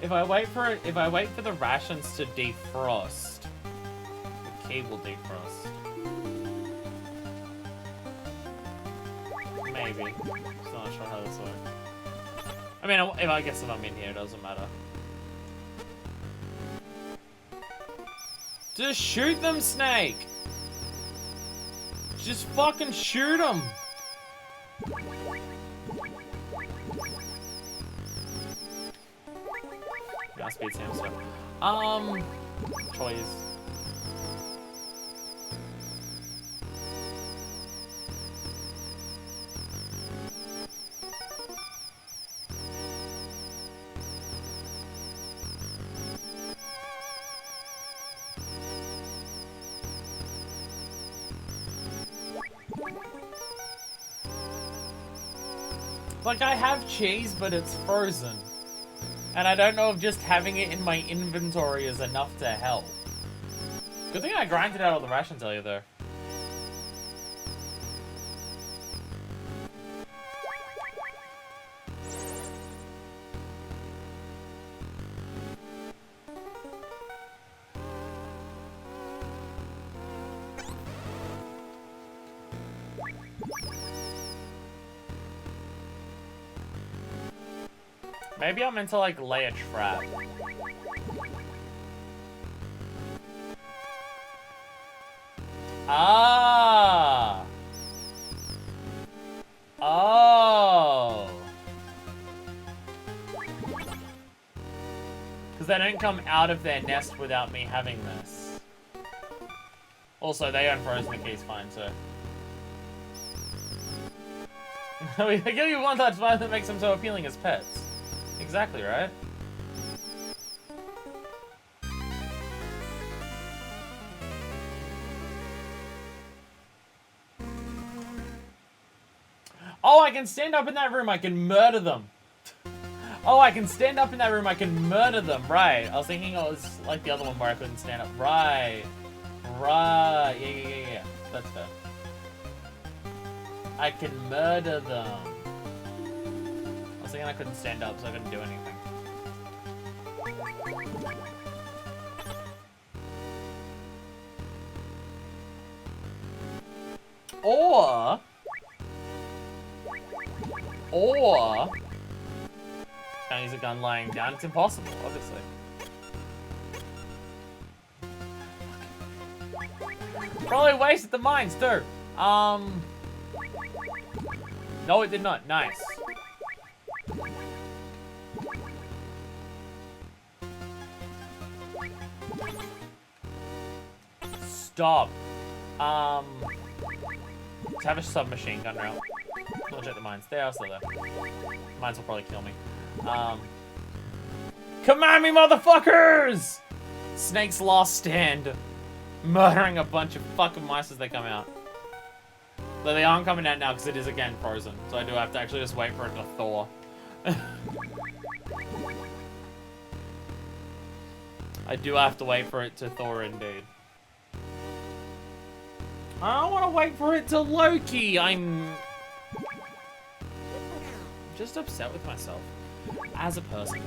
If I wait for the rations to defrost, the key will defrost. Maybe. Just not sure how this works. I mean, I guess if I'm in here, it doesn't matter. Just shoot them, Snake! Just fucking shoot them! Yeah, speed hamster. Choice. Like, I have cheese, but it's frozen. And I don't know if just having it in my inventory is enough to help. Good thing I grinded out all the rations earlier, though. Maybe I'm meant to, like, lay a trap. Ah! Oh! Because they don't come out of their nest without me having this. Also, they unfrozen the keys fine, so... They give you one touch that makes them so appealing as pets. Exactly, right? Oh, I can stand up in that room. I can murder them. Oh, I can stand up in that room. I can murder them. Right. I was thinking it was like the other one where I couldn't stand up. Right. Right. Yeah. That's fair. I can murder them. I was thinking I couldn't stand up, so I couldn't do anything. Or can't use a gun lying down. It's impossible, obviously. Probably wasted the mines too. No, it did not. Nice. Stop. Let's have a submachine gun route. We'll check the mines. They are still there. Mines will probably kill me. Come at me, motherfuckers! Snake's last stand. Murdering a bunch of fucking mice as they come out. Though they aren't coming out now because it is again frozen. So I do have to actually just wait for it to thaw. I do have to wait for it to thaw indeed. I don't want to wait for it to Loki. just upset with myself as a person.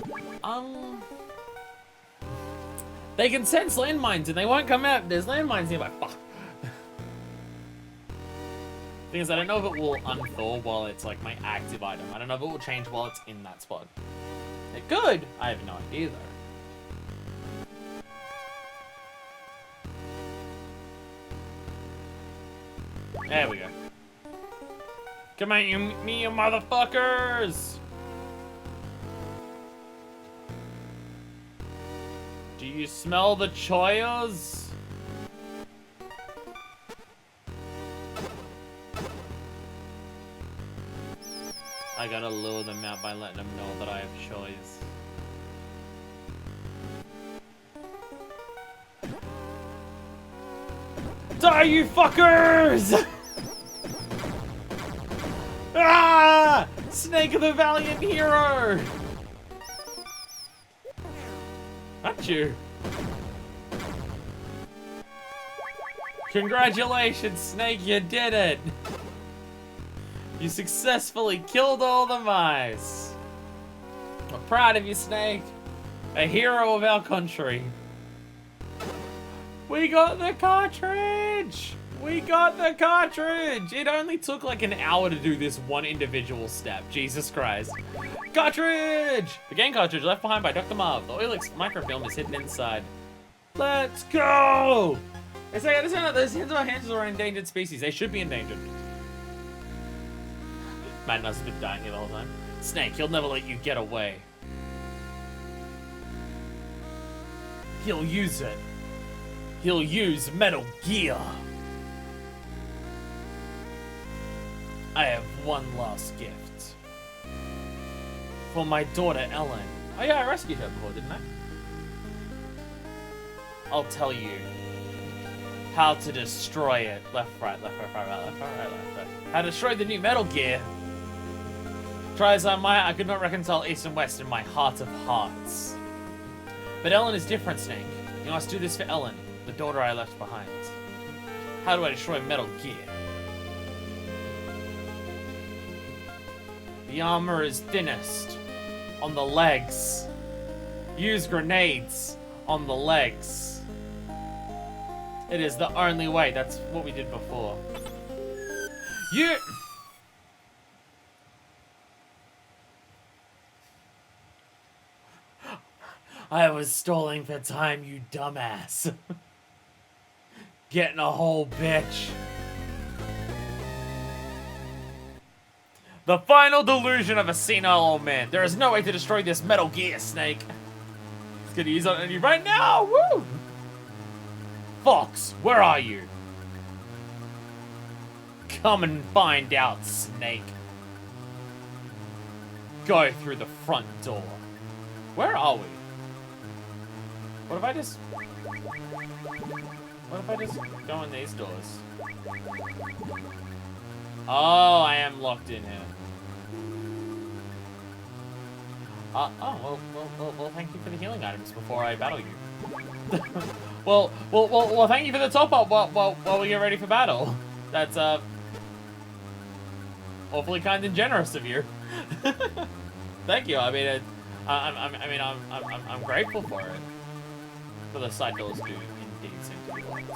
They can sense landmines and they won't come out. There's landmines nearby. Fuck. Thing is, I don't know if it will unthaw while it's like my active item. I don't know if it will change while it's in that spot. It could. I have no idea though. There we go. Come on, you motherfuckers! Do you smell the choyas? I gotta lure them out by letting them know that I have choice. Die, you fuckers! Ah! Snake the valiant hero! Not you. Congratulations, Snake, you did it! You successfully killed all the mice. I'm proud of you, Snake. A hero of our country. We got the cartridge! We got the cartridge! It only took like an hour to do this one individual step. Jesus Christ. Cartridge! The game cartridge left behind by Dr. Marv. The Oilix microfilm is hidden inside. Let's go! It's like, those Zanzibar hansels are an endangered species. They should be endangered. Madness has been dying here the whole time. Snake, he'll never let you get away. He'll use it. He'll use Metal Gear. I have one last gift. For my daughter, Ellen. Oh yeah, I rescued her before, didn't I? I'll tell you how to destroy it. Left, right, left, right, right, left, right, left, right. How to destroy the new Metal Gear. Try as I might, I could not reconcile East and West in my heart of hearts. But Ellen is different, Snake. You must do this for Ellen, the daughter I left behind. How do I destroy Metal Gear? The armor is thinnest on the legs. Use grenades on the legs. It is the only way. That's what we did before. You... I was stalling for time, you dumbass. Getting a whole bitch. The final delusion of a senile old man. There is no way to destroy this Metal Gear, Snake. It's gonna use it on you right now. Woo! Fox, where are you? Come and find out, Snake. Go through the front door. Where are we? What if I just... What if I just go in these doors? Oh, I am locked in here. Well, thank you for the healing items before I battle you. well, thank you for the top up while we get ready for battle. That's, awfully kind and generous of you. Thank you. I mean, I'm grateful for it. But the side doors do indeed seem to be locked.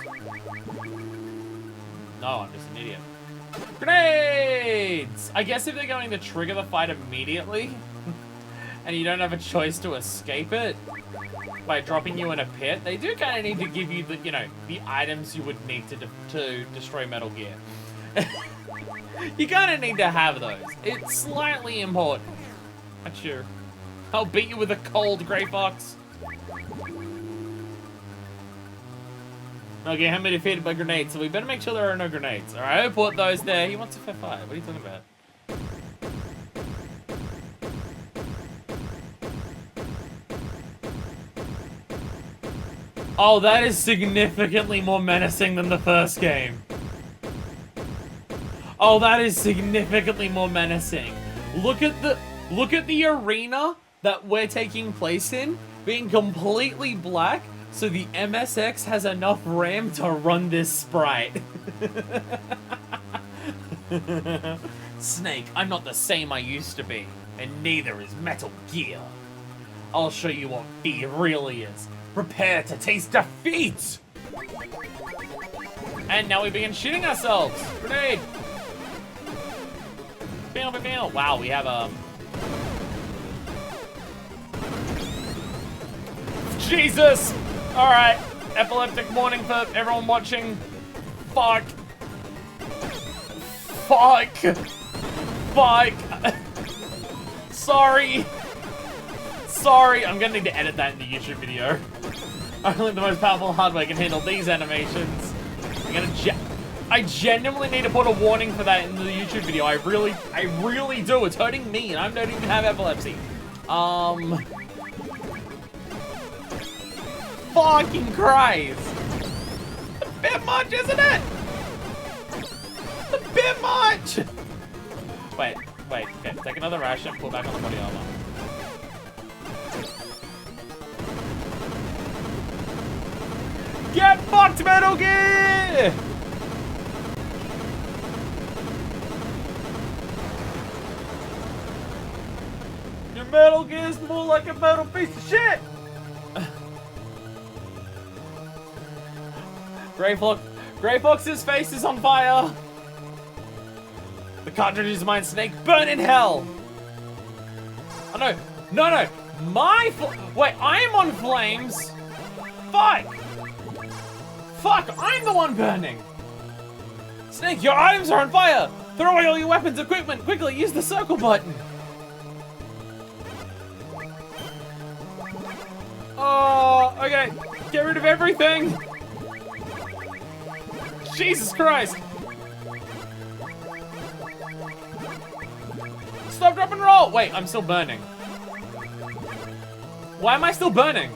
No, I'm just an idiot. Grenades! I guess if they're going to trigger the fight immediately, and you don't have a choice to escape it by dropping you in a pit, they do kind of need to give you the, you know, the items you would need to destroy Metal Gear. You kind of need to have those. It's slightly important. Not sure. I'll beat you with a cold, Grey Fox. Okay, haven't been defeated by grenades, so we better make sure there are no grenades. Alright, I put those there. He wants a fair fight. What are you talking about? Oh, that is significantly more menacing than the first game. Oh, that is significantly more menacing. Look at the arena that we're taking place in being completely black. So the MSX has enough RAM to run this sprite. Snake, I'm not the same I used to be. and neither is Metal Gear. I'll show you what fear really is. Prepare to taste defeat! And now we begin shooting ourselves. Grenade! Wow, we have a... Jesus! Alright, epileptic warning for everyone watching. Fuck. Fuck. Fuck. Sorry. Sorry, I'm gonna need to edit that in the YouTube video. Only the most powerful hardware can handle these animations. I genuinely need to put a warning for that in the YouTube video. I really do. It's hurting me, and I don't even have epilepsy. Fucking Christ. A bit much, isn't it? A bit much. Wait. Okay, take another ration, pull back on the body armor. Get fucked, Metal Gear! Your Metal Gear's more like a metal piece of shit! Grey Fox's face is on fire! The cartridge is mine, Snake. Burn in hell! Oh no! No! Wait, I'm on flames! Fuck! Fuck, I'm the one burning! Snake, your items are on fire! Throw away all your weapons equipment! Quickly, use the circle button! Oh, okay. Get rid of everything! Jesus Christ! Stop, drop, and roll! Wait, I'm still burning. Why am I still burning?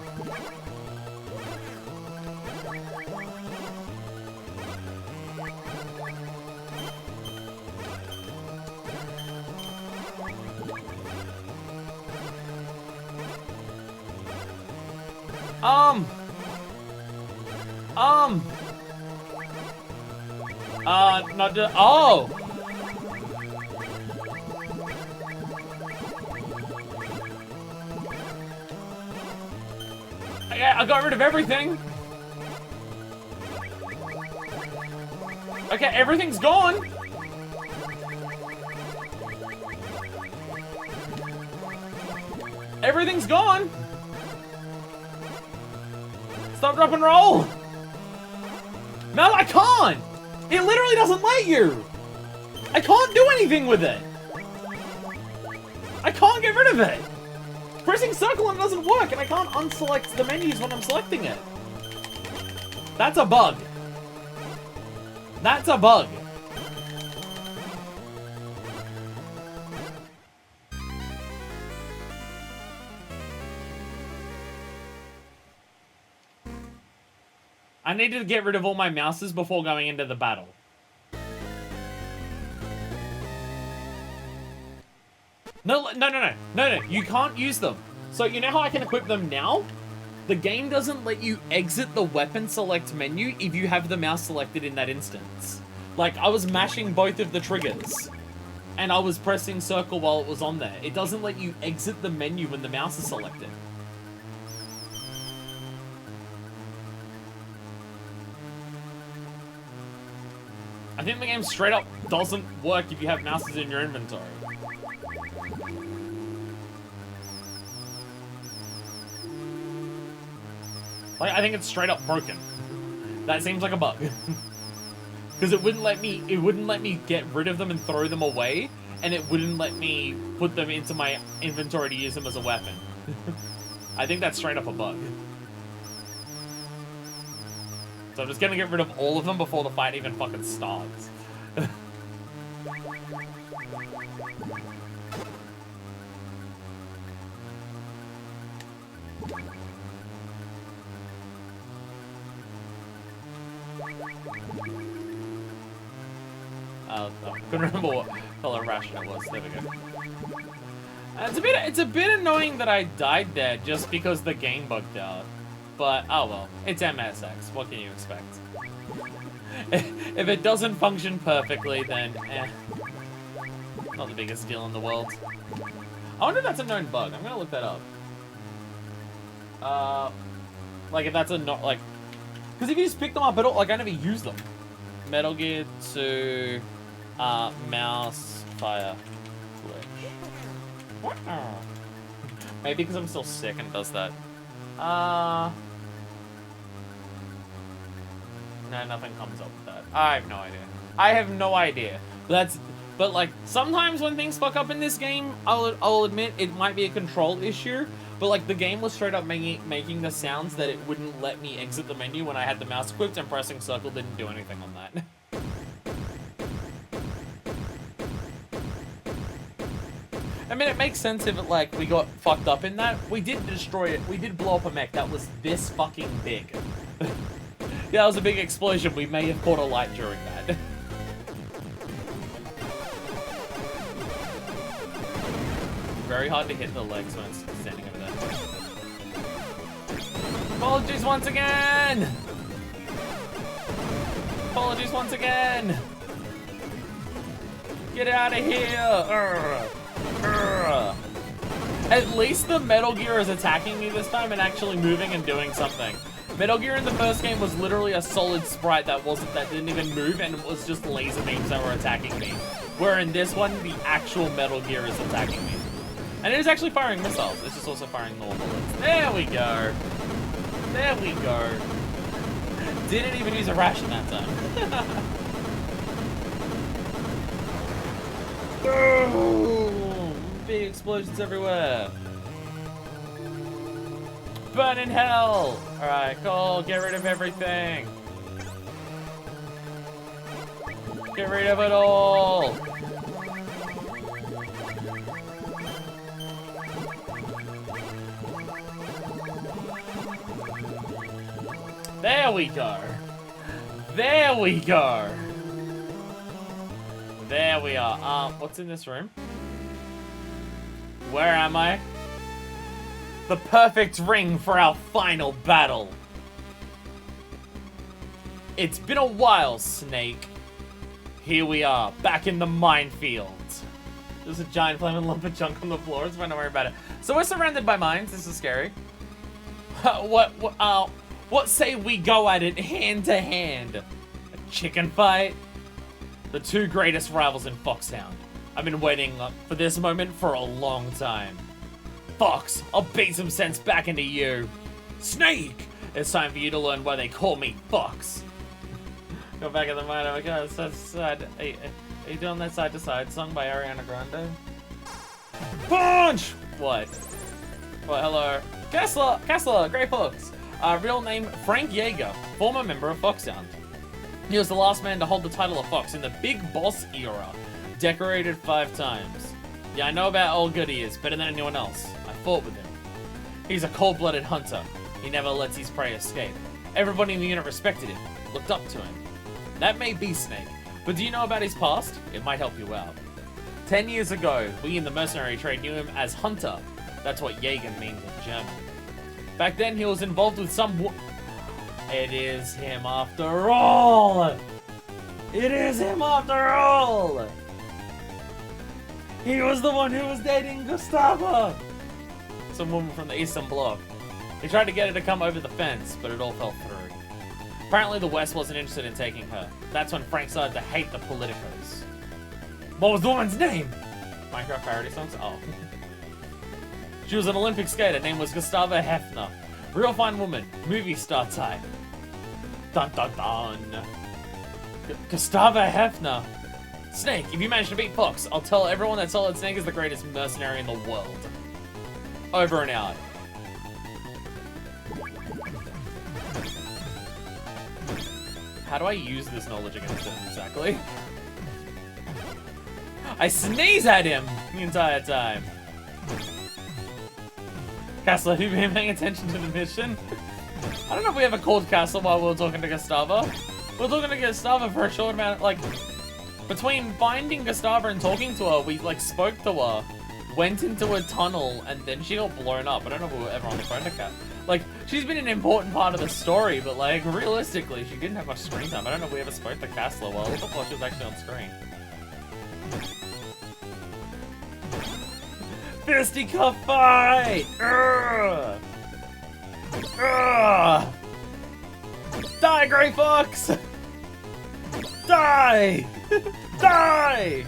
Not just, oh! I got rid of everything. Okay, everything's gone. Everything's gone. Stop, drop, and roll. No, I can't. It literally doesn't let you. I can't do anything with it. I can't get rid of it. Pressing circle and it doesn't work, and I can't unselect the menus when I'm selecting it. That's a bug. That's a bug. I needed to get rid of all my mouses before going into the battle. No, you can't use them. So you know how I can equip them now? The game doesn't let you exit the weapon select menu if you have the mouse selected in that instance. Like, I was mashing both of the triggers, and I was pressing circle while it was on there. It doesn't let you exit the menu when the mouse is selected. I think the game straight up doesn't work if you have mouses in your inventory. Like, I think it's straight up broken. That seems like a bug. Because it wouldn't let me get rid of them and throw them away, and it wouldn't let me put them into my inventory to use them as a weapon. I think that's straight up a bug. So I'm just gonna get rid of all of them before the fight even fucking starts. I couldn't remember what color ration it was. There we go. It's a bit annoying that I died there just because the game bugged out. But, oh well, it's MSX, what can you expect? If it doesn't function perfectly, then not the biggest deal in the world. wonder if that's a known bug. I'm gonna look that up. Like if that's a not like, because if you just pick them up at all, like I never use them. Metal Gear 2, mouse fire glitch. Maybe because I'm still sick and it does that. No, nothing comes up with that. I have no idea. I have no idea. But like sometimes when things fuck up in this game, I'll admit it might be a control issue. But like the game was straight up making the sounds that it wouldn't let me exit the menu when I had the mouse equipped, and pressing circle didn't do anything on that. I mean, it makes sense if it, like, we got fucked up in that. We did destroy it. We did blow up a mech that was this fucking big. Yeah, that was a big explosion. We may have caught a light during that. Very hard to hit the legs when it's standing over there. Apologies once again! Apologies once again! Get out of here! At least the Metal Gear is attacking me this time and actually moving and doing something. Metal Gear in the first game was literally a solid sprite that didn't even move, and it was just laser beams that were attacking me. Where in this one, the actual Metal Gear is attacking me. And it is actually firing missiles. It's just also firing normal bullets. There we go. There we go. Didn't even use a ration that time. Oh, big explosions everywhere. Burn in hell. All right, cool. Get rid of everything. Get rid of it all. There we go. There we go. There we are. What's in this room? Where am I? The perfect ring for our final battle. It's been a while, Snake. Here we are, back in the minefield. There's a giant flaming lump of junk on the floor. It's fine, don't worry about it. So we're surrounded by mines. This is scary. What say we go at it hand to hand? A chicken fight? The two greatest rivals in Foxhound. I've been waiting for this moment for a long time. Fox, I'll beat some sense back into you. Snake, it's time for you to learn why they call me Fox. Go back in the mine. Oh my god, it's so sad. Are you doing that side to side song by Ariana Grande? Punch! What? Well, hello. Kessler, Grey Fox. Real name, Frank Yeager, former member of Foxhound. He was the last man to hold the title of Fox in the Big Boss era, decorated 5 times. Yeah, I know about how good he is, better than anyone else. I fought with him. He's a cold-blooded hunter. He never lets his prey escape. Everybody in the unit respected him, looked up to him. That may be Snake, but do you know about his past? It might help you out. 10 years ago, we in the mercenary trade knew him as Hunter. That's what Jäger means in German. Back then, he was involved with some It is him after all! It is him after all! He was the one who was dating Gustava! Some woman from the Eastern Bloc. He tried to get her to come over the fence, but it all fell through. Apparently the West wasn't interested in taking her. That's when Frank started to hate the politicos. What was the woman's name? Minecraft parody songs? Oh. She was an Olympic skater. Name was Gustava Hefner. Real fine woman. Movie star type. Dun dun dun. Gustava Hefner. Snake, if you manage to beat Fox, I'll tell everyone that Solid Snake is the greatest mercenary in the world. Over and out. How do I use this knowledge against him exactly? I sneeze at him the entire time. Castler, have you been paying attention to the mission? I don't know if we ever called Castler while we were talking to Gustava. We were talking to Gustava for a short amount, like, between finding Gustava and talking to her, we, like, spoke to her, went into a tunnel, and then she got blown up. I don't know if we were ever on the phone to Cat. Like, she's been an important part of the story, but, like, realistically, she didn't have much screen time. I don't know if we ever spoke to Castler while she was actually on screen. Fisticuff fight! Urgh! Urgh! Die, Grey Fox! Die! Die!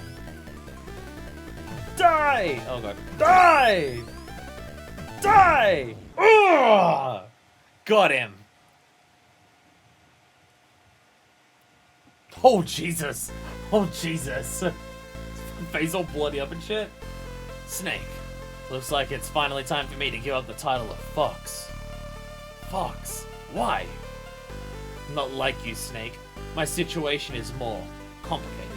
Die! Oh god. Die! Die! Ugh! Got him. Oh Jesus! Oh Jesus! Face all bloody up and shit. Snake. Looks like it's finally time for me to give up the title of Fox. Fox? Why? Not like you, Snake. My situation is more complicated.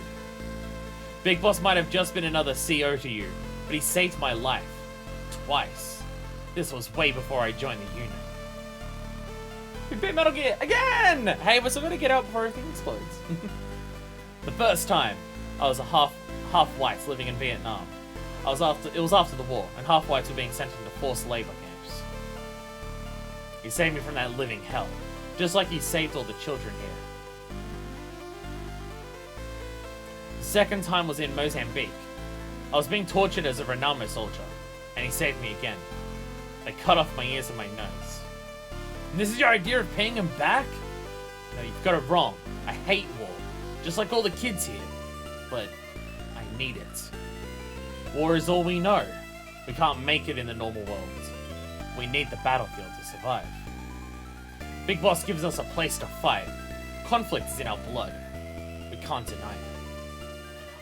Big Boss might have just been another CO to you, but he saved my life. Twice. This was way before I joined the unit. We beat Metal Gear again! Hey, we're still gonna get out before everything explodes. The first time, I was a half whites living in Vietnam. It was after the war, and half whites were being sent into forced labor camps. He saved me from that living hell, just like he saved all the children here. The second time was in Mozambique. I was being tortured as a Renamo soldier, and he saved me again. They cut off my ears and my nose. And this is your idea of paying him back? No, you've got it wrong. I hate war, just like all the kids here. But I need it. War is all we know. We can't make it in the normal world. We need the battlefield to survive. Big Boss gives us a place to fight. Conflict is in our blood. We can't deny it.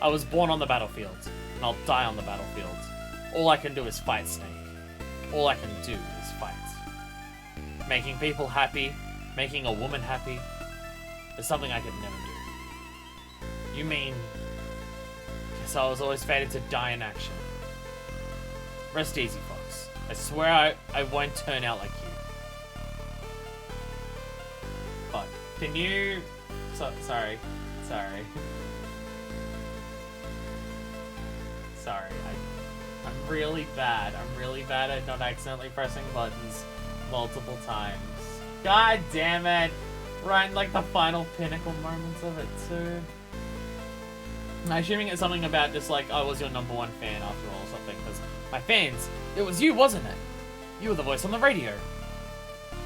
I was born on the battlefield, and I'll die on the battlefield. All I can do is fight, Snake. All I can do is fight. Making people happy, making a woman happy, is something I could never do. You mean... Guess I was always fated to die in action. Rest easy, Fox. I swear I won't turn out like you. Fuck. Can you... sorry. Sorry. I'm really bad. I'm really bad at not accidentally pressing buttons multiple times. God damn it! Right in like the final pinnacle moments of it too. I'm assuming it's something about just like, I was your #1 fan after all or something, because my fans, it was you, wasn't it? You were the voice on the radio.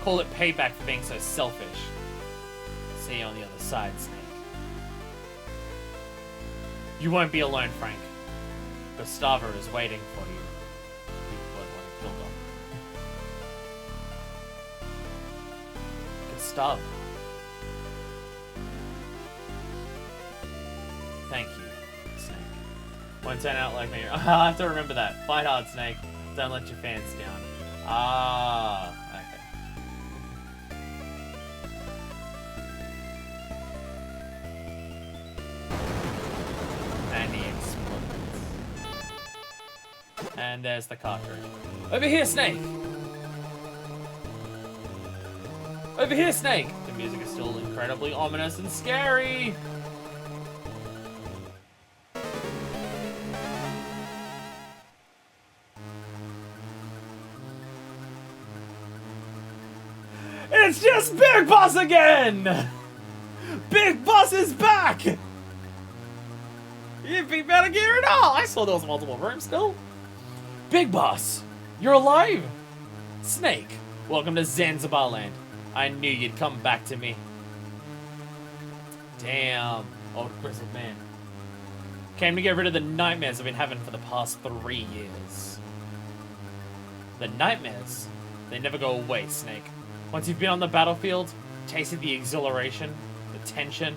Call it payback for being so selfish. See you on the other side, Snake. You won't be alone, Frank. Gustavo is waiting for you. He was the one who killed him. Gustavo. Thank you, Snake. Won't turn out like me. I'll have to remember that. Fight hard, Snake. Don't let your fans down. Ah, okay. And he explodes. And there's the cartridge. Over here, Snake! Over here, Snake! The music is still incredibly ominous and scary! It's just Big Boss again! Big Boss is back! You beat Metal Gear at all! I saw there was multiple rooms still. Big Boss, you're alive! Snake, welcome to Zanzibar land. I knew you'd come back to me. Damn, old grizzled man. Came to get rid of the nightmares I've been having for the past 3 years. The nightmares? They never go away, Snake. Once you've been on the battlefield, tasted the exhilaration, the tension,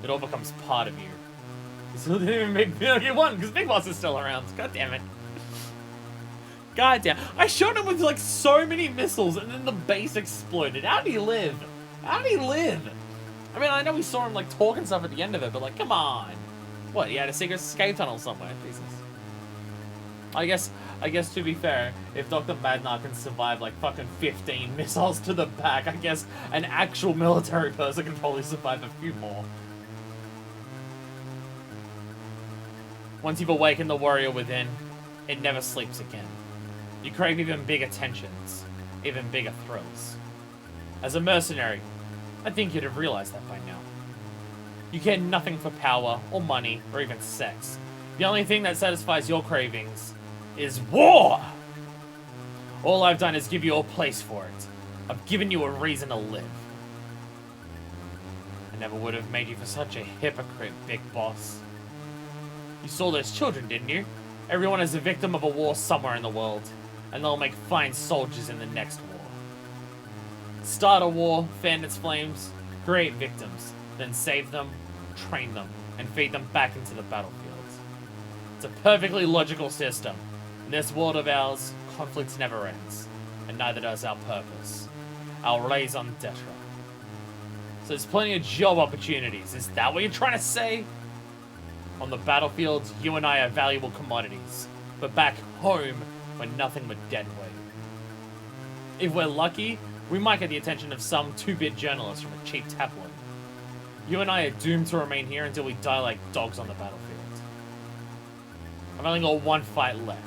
it all becomes part of you. You still didn't even make Metal Gear 1 because Big Boss is still around. God damn it. God damn. I shot him with like so many missiles and then the base exploded. How did he live? How did he live? I mean, I know we saw him like talking stuff at the end of it, but like, come on. What, he had a secret escape tunnel somewhere? Jesus. I guess to be fair, if Dr. Madnar can survive like fucking 15 missiles to the back, I guess an actual military person can probably survive a few more. Once you've awakened the warrior within, it never sleeps again. You crave even bigger tensions, even bigger thrills. As a mercenary, I think you'd have realized that by now. You care nothing for power, or money, or even sex. The only thing that satisfies your cravings is war! All I've done is give you a place for it. I've given you a reason to live. I never would have made you for such a hypocrite, Big Boss. You saw those children, didn't you? Everyone is a victim of a war somewhere in the world, and they'll make fine soldiers in the next war. Start a war, fan its flames, create victims, then save them, train them, and feed them back into the battlefield. It's a perfectly logical system. In this world of ours, conflict never ends, and neither does our purpose. Our raison d'etre. So there's plenty of job opportunities. Is that what you're trying to say? On the battlefield, you and I are valuable commodities. But back home, we're nothing but dead weight. If we're lucky, we might get the attention of some 2-bit journalist from a cheap tabloid. You and I are doomed to remain here until we die like dogs on the battlefield. I've only got one fight left.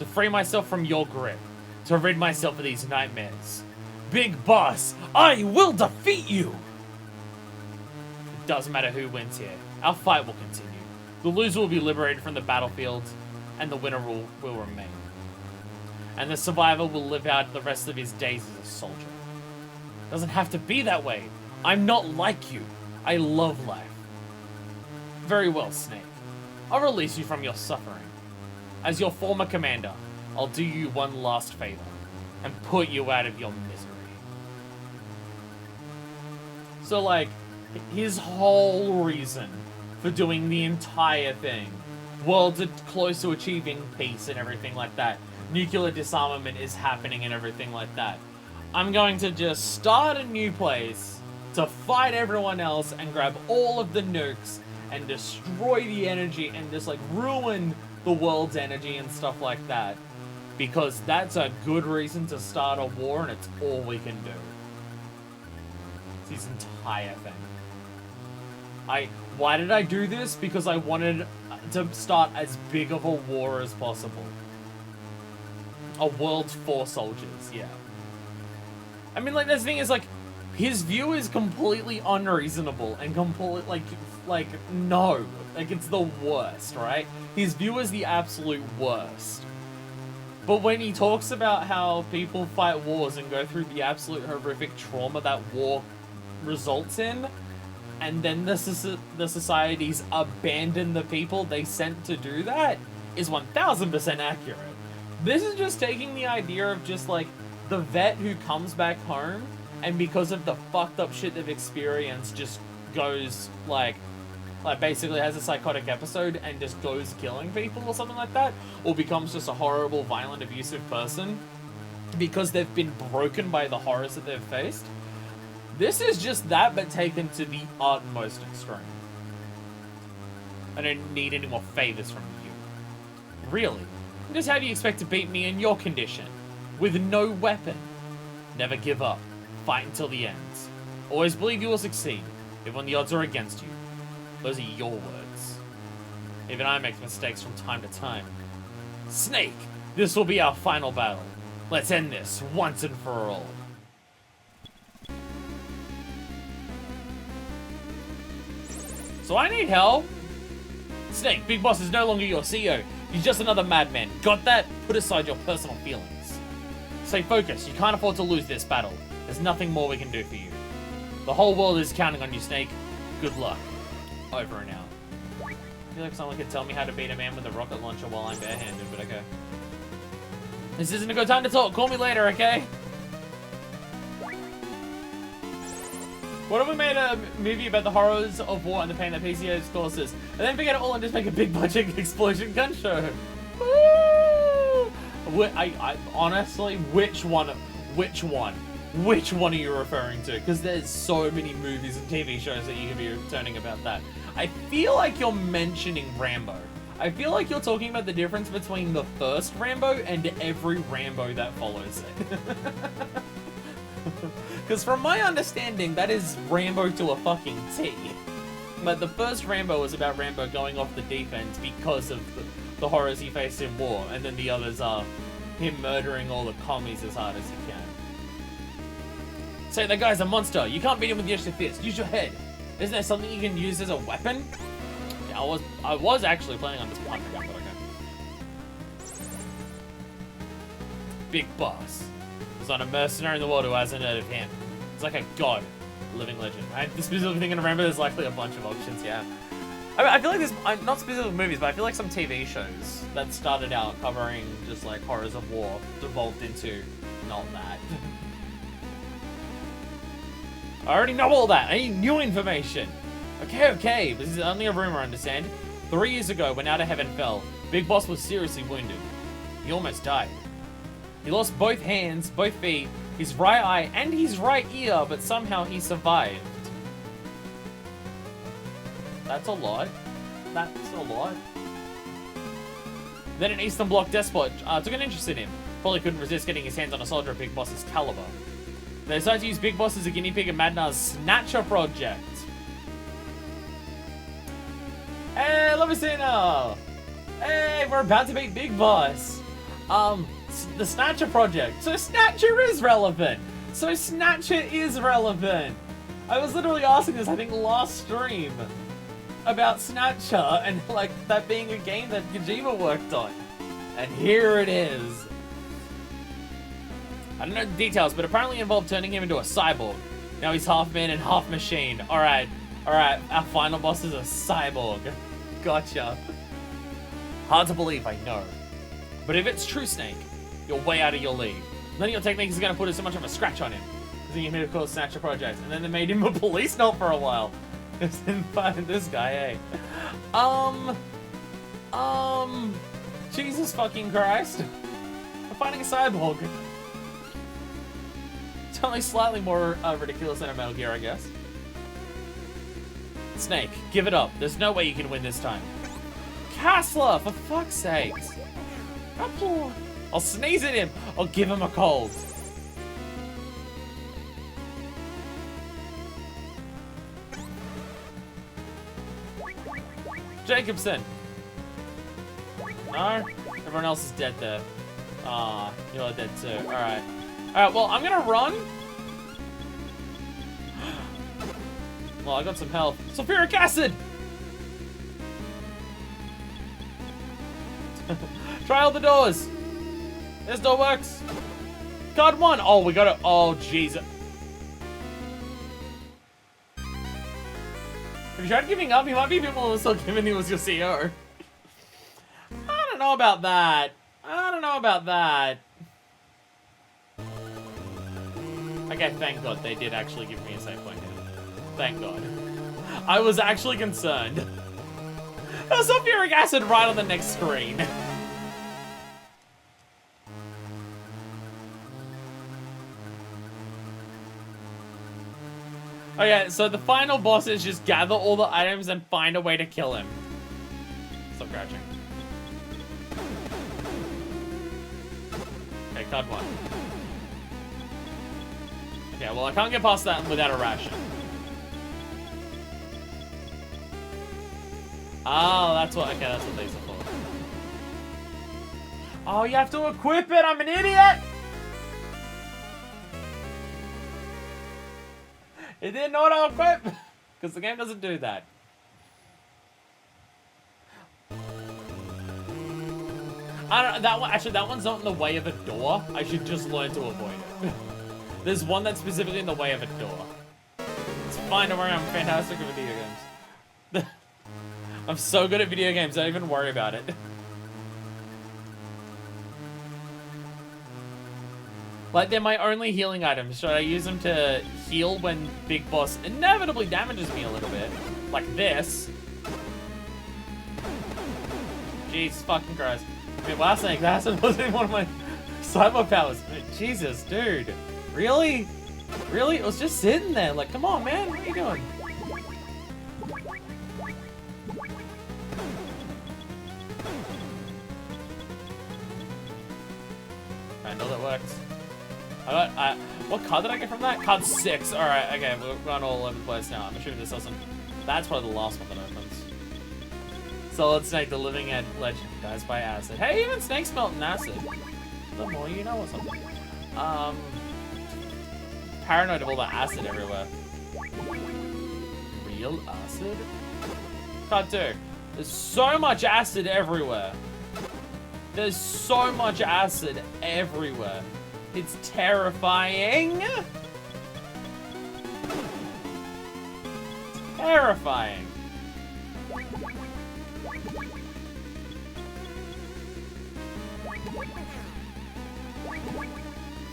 To free myself from your grip. To rid myself of these nightmares. Big Boss, I will defeat you! It doesn't matter who wins here. Our fight will continue. The loser will be liberated from the battlefield, and the winner will remain. And the survivor will live out the rest of his days as a soldier. It doesn't have to be that way. I'm not like you. I love life. Very well, Snake. I'll release you from your suffering. As your former commander, I'll do you one last favor, and put you out of your misery. So, like, his whole reason for doing the entire thing, worlds are close to achieving peace and everything like that. Nuclear disarmament is happening and everything like that. I'm going to just start a new place to fight everyone else and grab all of the nukes and destroy the energy and just, like, ruin the world's energy and stuff like that. Because that's a good reason to start a war, and it's all we can do. It's his entire thing. Why did I do this? Because I wanted to start as big of a war as possible. A world for soldiers, yeah. I mean, like, the thing is, like, his view is completely unreasonable and completely, like, no. Like, it's the worst, right? His view is the absolute worst. But when he talks about how people fight wars and go through the absolute horrific trauma that war results in, and then the societies abandon the people they sent to do that, is 1000% accurate. This is just taking the idea of just, like, the vet who comes back home, and because of the fucked up shit they've experienced, just goes, like basically has a psychotic episode and just goes killing people or something like that, or becomes just a horrible, violent, abusive person because they've been broken by the horrors that they've faced. This is just that, but taken to the utmost extreme. I don't need any more favors from you. Really? Just how do you expect to beat me in your condition? With no weapon? Never give up. Fight until the end. Always believe you will succeed, even when the odds are against you. Those are your words. Even I make mistakes from time to time. Snake, this will be our final battle. Let's end this once and for all. So I need help. Snake, Big Boss is no longer your CEO. He's just another madman. Got that? Put aside your personal feelings. Stay focused. You can't afford to lose this battle. There's nothing more we can do for you. The whole world is counting on you, Snake. Good luck. Over and out. I feel like someone could tell me how to beat a man with a rocket launcher while I'm barehanded, but okay. This isn't a good time to talk. Call me later, okay? What if we made a movie about the horrors of war and the pain that PCS causes, and then forget it all and just make a big budget explosion gun show? Woo! I honestly, which one are you referring to? Because there's so many movies and TV shows that you could be turning about that. I feel like you're mentioning Rambo. I feel like you're talking about the difference between the first Rambo and every Rambo that follows it. Because from my understanding, that is Rambo to a fucking T. But the first Rambo was about Rambo going off the deep end because of the horrors he faced in war, and then the others are him murdering all the commies as hard as he can. Say that guy's a monster. You can't beat him with your fist. Use your head. Isn't there something you can use as a weapon? Yeah, I was actually planning on just punching him, but okay. Big Boss. There's not a mercenary in the world who hasn't heard of him. It's like a god, a living legend. I specifically think, and remember, there's likely a bunch of options, yeah. I feel like there's, not specific movies, but I feel like some TV shows that started out covering just like horrors of war devolved into not that. I already know all that. I need new information. Okay, but this is only a rumor, understand? 3 years ago, when Out of Heaven fell, Big Boss was seriously wounded. He almost died. He lost both hands, both feet, his right eye, and his right ear, but somehow he survived. That's a lot. That's a lot. Then an Eastern Bloc despot took an interest in him. Probably couldn't resist getting his hands on a soldier of Big Boss's caliber. They decided to use Big Boss as a guinea pig in Madnar's Snatcher project. Hey, Lavicino! Hey, we're about to beat Big Boss. The Snatcher project. So Snatcher is relevant. I was literally asking this, I think, last stream about Snatcher and like that being a game that Kojima worked on. And here it is. I don't know the details, but apparently it involved turning him into a cyborg. Now he's half man and half machine. Alright, our final boss is a cyborg. Gotcha. Hard to believe, I know. But if it's true, Snake, you're way out of your league. None of your techniques is going to put so much of a scratch on him. Because he made a called Snatcher Project, and then they made him a police note for a while. This guy, Jesus fucking Christ. I'm fighting a cyborg. It's only slightly more ridiculous than a Metal Gear, I guess. Snake, give it up. There's no way you can win this time. Castler, for fuck's sakes. I'll sneeze at him. I'll give him a cold. Jacobson. No? Everyone else is dead there. Aw, you're dead too. Alright. Alright, well, I'm gonna run. Well, I got some health. Sulfuric acid! Try all the doors. This door works. Card 1. Oh, we got it. Oh, jeez. Have you tried giving up? He might be a bit more so given he was your CEO. I don't know about that. Okay, thank God they did actually give me a save point here. Thank God. I was actually concerned. There's sulfuric acid right on the next screen. Okay, so the final boss is just gather all the items and find a way to kill him. Stop crouching. Okay, card 1. Okay, well I can't get past that without a ration. Oh, that's what these are for. Oh, you have to equip it, I'm an idiot! It didn't auto-equip, because the game doesn't do that. I don't know, that one, actually that one's not in the way of a door. I should just learn to avoid it. There's one that's specifically in the way of a door. It's fine, don't worry, I'm fantastic at video games. I'm so good at video games, don't even worry about it. Like, they're my only healing items. Should I use them to heal when Big Boss inevitably damages me a little bit? Like this. Jesus fucking Christ. I mean, last thing, that wasn't one of my cyber powers. Jesus, dude. Really? Really? It was just sitting there. Like, come on, man. What are you doing? I know that works. What card did I get from that? Card 6. Alright, okay, we're going all over the place now. I'm assuming this doesn't... That's probably the last one that opens. Solid Snake, the living legend, dies by acid. Hey, even snakes melt in acid. The more you know or something. Paranoid of all the acid everywhere. Real acid? Card 2. There's so much acid everywhere. There's so much acid everywhere. It's terrifying. Terrifying.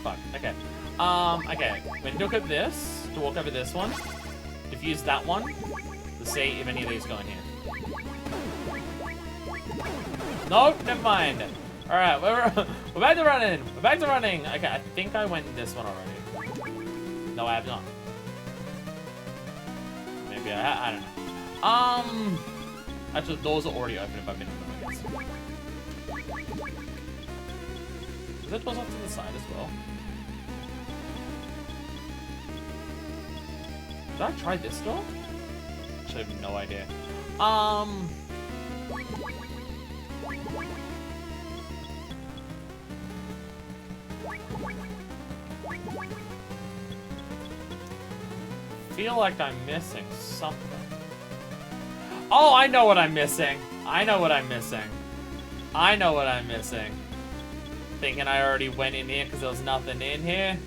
Fuck, okay. Okay, when you look at this, to walk over this one, defuse that one, to see if any of these go in here. Nope, never mind. Alright, we're back to running. We're back to running. Okay, I think I went in this one already. No, I have not. Maybe I don't know. Actually, the doors are already open if I've been in them, I guess. Is that doors off to the side as well? Did I try this door? Actually, I have no idea. Feel like I'm missing something. Oh, I know what I'm missing. I know what I'm missing. I know what I'm missing. Thinking I already went in here because there was nothing in here.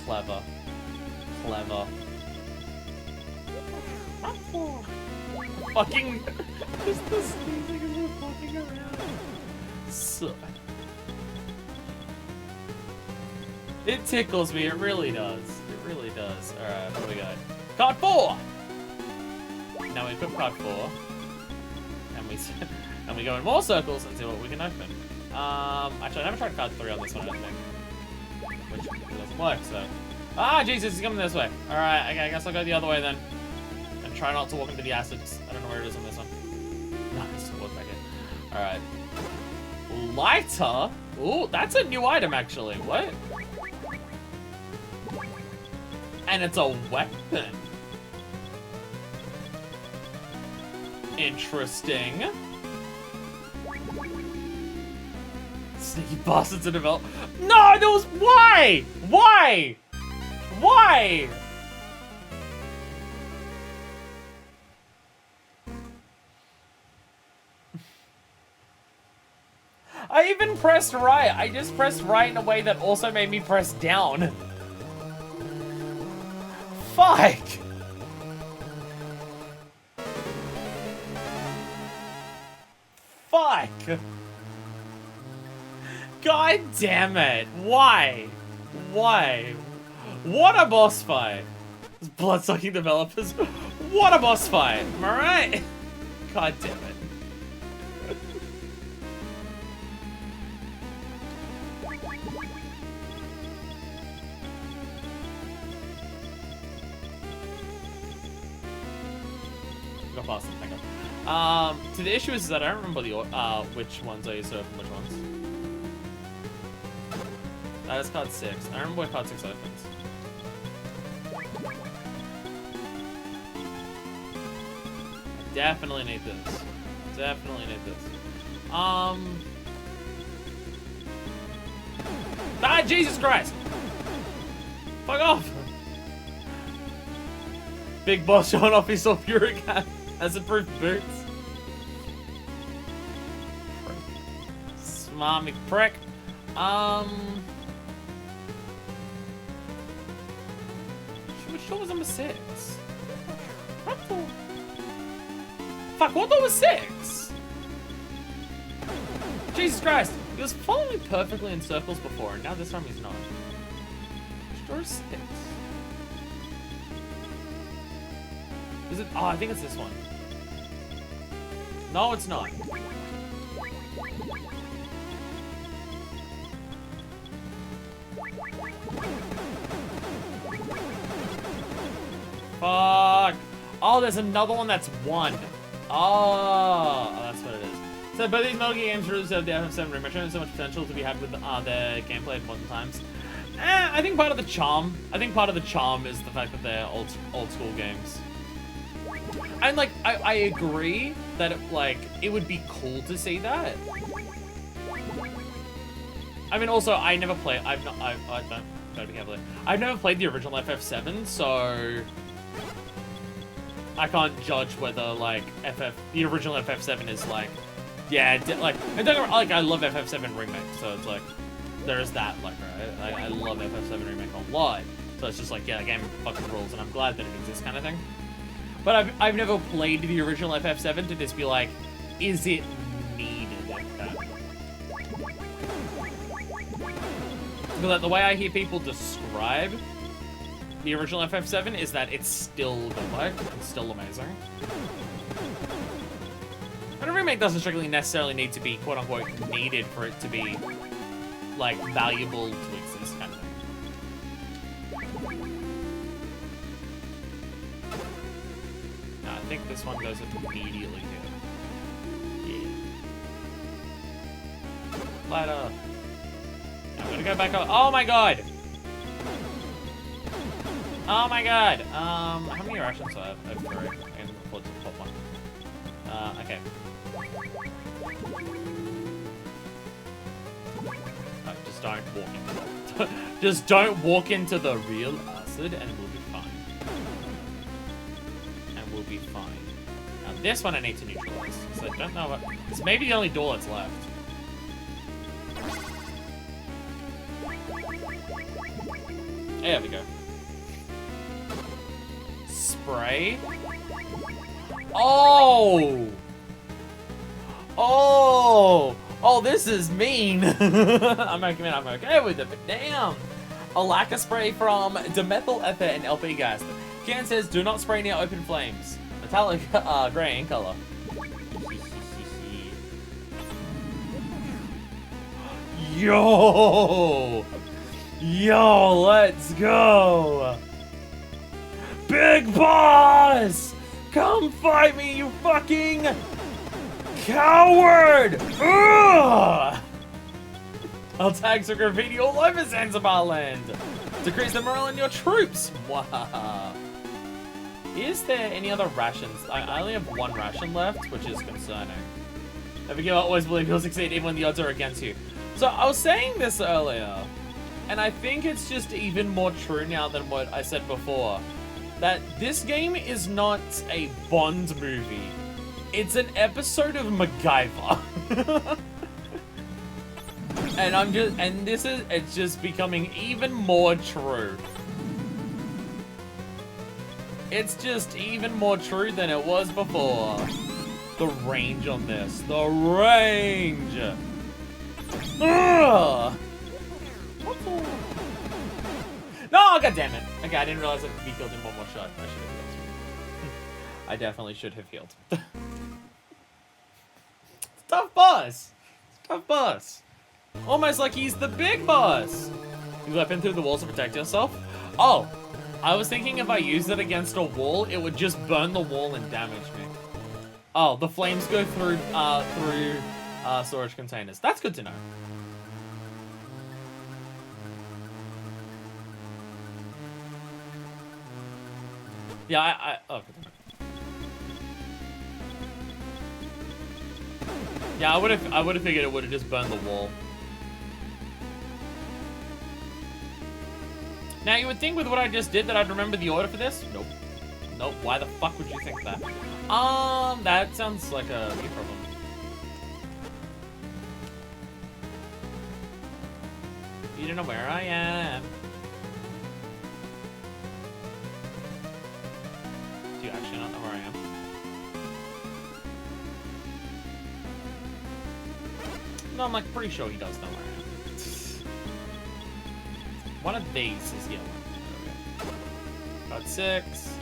Clever. Clever. Fucking... Just the sneezing as we're fucking around. So... It tickles me, it really does. It really does. Alright, what do we got? Card 4! Now we equip card 4. And we go in more circles and see what we can open. Actually, I never tried card 3 on this one, I don't think. Which doesn't work, so... Ah, Jesus, he's coming this way. Alright, okay, I guess I'll go the other way then. And try not to walk into the acids. I don't know where it is on this one. No, just walk back in. Alright. Lighter? Ooh, that's a new item, actually. What? And it's a weapon. Interesting. Sneaky bastards to develop. No, there was... Why? Why? Why? I even pressed right. I just pressed right in a way that also made me press down. Fuck! Fuck! God damn it! Why? Why? What a boss fight! Those blood-sucking developers. What a boss fight! Am I right? God damn it. Go past them, thank God. So the issue is that I don't remember the which ones I used to open which ones. That is card 6. I don't remember where card 6 opens. I definitely need this. Definitely need this. Ah, Jesus Christ! Fuck off! Big boss showing off his sulfuric acid proof boots. Smarmy prick. Which door was number 6? What door? Fuck, what door was 6? Jesus Christ. He was following me perfectly in circles before, and now this time he's not. Which door is 6? Is it? Oh, I think it's this one. No, it's not. Fuck. Oh, there's another one that's 1. Oh, that's what it is. So both these Metal Gear games really deserve the FF7 remake. Showing so much potential to be had with their gameplay at modern times. I think part of the charm. I think part of the charm is the fact that they're old school games. And like, I agree that it would be cool to see that. I mean, also I never play. I don't be careful. I've never played the original FF7, so I can't judge whether like the original FF7 is like, yeah, like, and don't get me wrong, like I love FF7 remake, so it's like there is that, like, right? I love FF7 remake a lot, so it's just like, yeah, the game fucking rules, and I'm glad that it exists, kind of thing. But I've never played the original FF7 to just be like, is it needed? But like, the way I hear people describe the original FF7 is that it's still good, it's still amazing. But a remake doesn't strictly necessarily need to be quote-unquote needed for it to be like valuable to exist, kind of thing. No, I think this one goes immediately here. Yeah. Ladder. I'm gonna go back up. Oh my god! Oh my god! How many rations do I have? I have 3. I can afford to pop one. Okay. No, just don't walk into it. Just don't walk into the real acid and we'll be fine. And we'll be fine. Now this one I need to neutralize. So I don't know what... It's maybe the only door that's left. There we go. Spray. Oh! Oh! Oh, this is mean! I'm okay with it, but damn! A lacquer spray from dimethyl ether and LP gas. Can says, do not spray near open flames. Metallic grey in color. Yo! Yo, let's go! Big boss! Come fight me, you fucking coward! Ugh! I'll tag some graffiti all over Zanzibar land. Decrease the morale in your troops. Wow. Is there any other rations? I only have 1 ration left, which is concerning. Never give up, always believe you'll succeed even when the odds are against you. So I was saying this earlier, and I think it's just even more true now than what I said before. That this game is not a Bond movie. It's an episode of MacGyver. And it's just becoming even more true. It's just even more true than it was before. The range on this. The range! Ugh! No, god damn it. Okay, I didn't realize I could be killed in one more shot. I should have healed. I definitely should have healed. Tough boss. Tough boss. Almost like he's the big boss. You weapon through the walls to protect yourself? Oh, I was thinking if I used it against a wall, it would just burn the wall and damage me. Oh, the flames go through storage containers. That's good to know. Yeah, oh. Yeah, I would have figured it would have just burned the wall. Now you would think with what I just did that I'd remember the order for this. Nope. Nope. Why the fuck would you think that? That sounds like a me problem. You don't know where I am. Do you actually not know where I am? No, I'm like pretty sure he does know where I am. One of these is yellow. Okay. Got 6.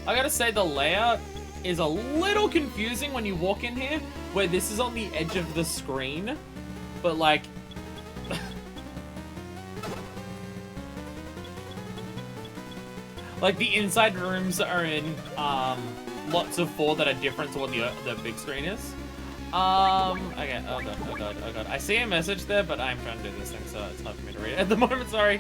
I gotta say the layout is a little confusing when you walk in here, where this is on the edge of the screen, but like... like the inside rooms are in lots of 4 that are different to what the big screen is. Okay, oh god. I see a message there, but I'm trying to do this thing, so it's not for me to read it at the moment, sorry.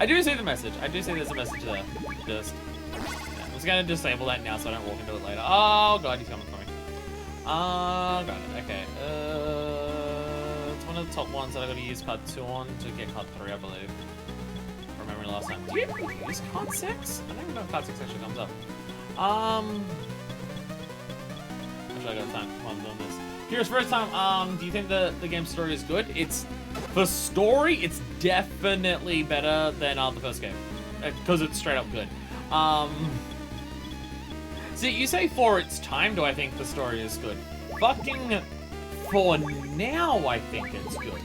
I do see the message. I do see there's a message there. Just, yeah, I'm just gonna disable that now so I don't walk into it later. Oh god, he's coming for me. Oh god, okay. It's one of the top ones that I gotta use card 2 on to get card 3, I believe. From memory. me last time. Do you ever use Card 6? I don't even know if Card 6 actually comes up. Actually, I got time while I'm doing this. Here's first time, do you think the game's story is good? It's, for story, it's definitely better than the first game. Because it's straight up good. See, you say for its time, do I think the story is good? Fucking for now, I think it's good.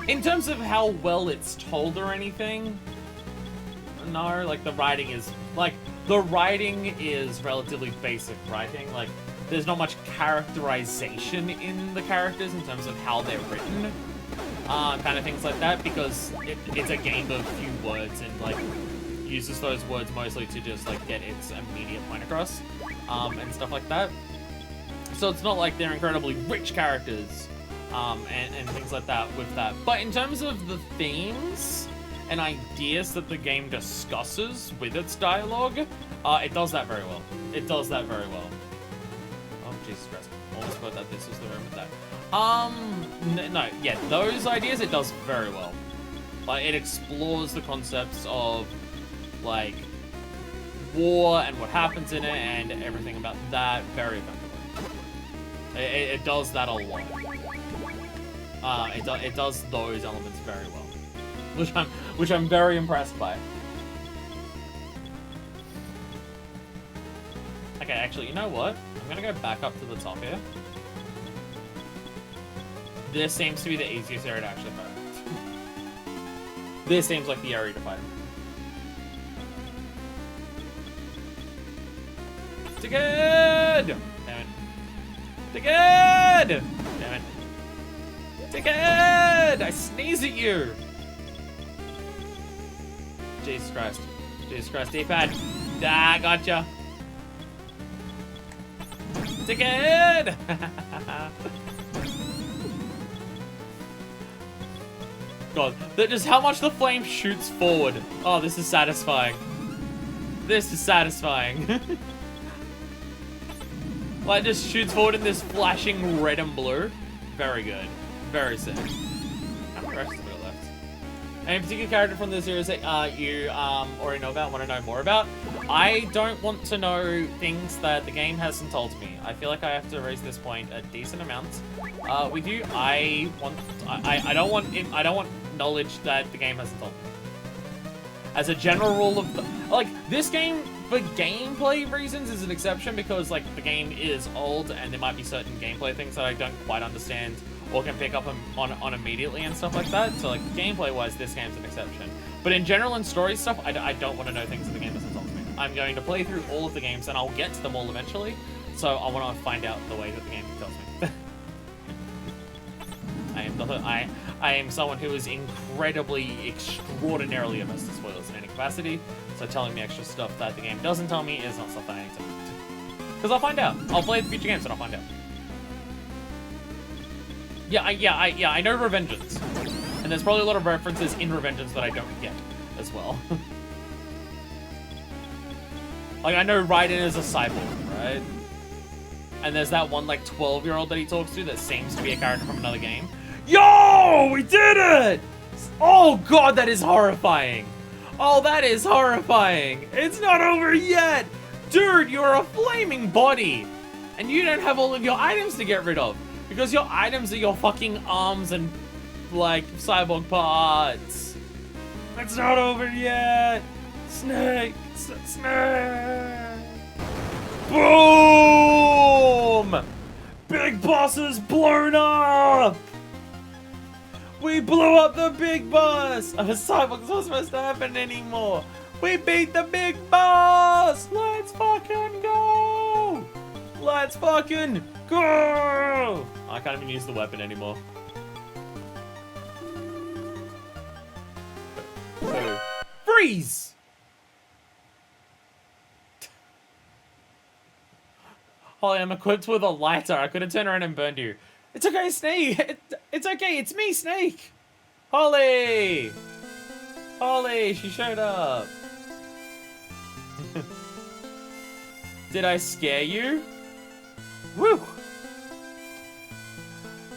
In terms of how well it's told or anything, no, like the writing is relatively basic writing. Like, there's not much characterization in the characters in terms of how they're written, kind of things like that, because it's a game of few words and like uses those words mostly to just like get its immediate point across, and stuff like that. So it's not like they're incredibly rich characters, and things like that with that. But in terms of the themes and ideas that the game discusses with its dialogue, it does that very well. It does that very well. Oh, Jesus Christ. Almost thought that this was the room with that. No, yeah, those ideas it does very well. Like, it explores the concepts of, like, war and what happens in it and everything about that very effectively. It does that a lot. It does those elements very well, which I'm very impressed by. Okay, actually, you know what? I'm gonna go back up to the top here. This seems to be the easiest area to actually fight. This seems like the area to fight. Ticket! Damn it. Ticket! Damn it. Ticket! I sneeze at you! Jesus Christ. Jesus Christ, D-pad. Ah, gotcha. Ticket! God, just how much the flame shoots forward. Oh, this is satisfying. This is satisfying. Like, it just shoots forward in this flashing red and blue. Very good. Very sick. How many rest have we got left? Any particular character from the series that you already know about, want to know more about? I don't want to know things that the game hasn't told me. I feel like I have to raise this point a decent amount. With you, I don't want knowledge that the game hasn't told me. As a general rule of like, this game, for gameplay reasons, is an exception because, like, the game is old and there might be certain gameplay things that I don't quite understand or can pick up on immediately and stuff like that. So, like, gameplay-wise, this game's an exception. But in general, in story stuff, I don't want to know things that the game hasn't told me. I'm going to play through all of the games and I'll get to them all eventually. So I want to find out the way that the game tells me. I am someone who is incredibly, extraordinarily averse to spoilers in any capacity. So telling me extra stuff that the game doesn't tell me is not something I need to. Because I'll find out. I'll play the future games and I'll find out. I know Revengeance. And there's probably a lot of references in Revengeance that I don't get as well. Like, I know Raiden is a cyborg, right? And there's that one, like, 12-year-old that he talks to that seems to be a character from another game. Yo! We did it! Oh, God, that is horrifying. Oh, that is horrifying. It's not over yet. Dude, you're a flaming body. And you don't have all of your items to get rid of. Because your items are your fucking arms and, like, cyborg parts. It's not over yet. Snake. Snake. Boom! Big boss is blown up! We blew up the big boss! A cyborg's not supposed to happen anymore! We beat the big boss! Let's fucking go! Let's fucking go! I can't even use the weapon anymore. Freeze! Holly, I'm equipped with a lighter. I could have turned around and burned you. It's okay, Snake. It's okay. It's me, Snake. Holly. Holly, she showed up. Did I scare you? Woo.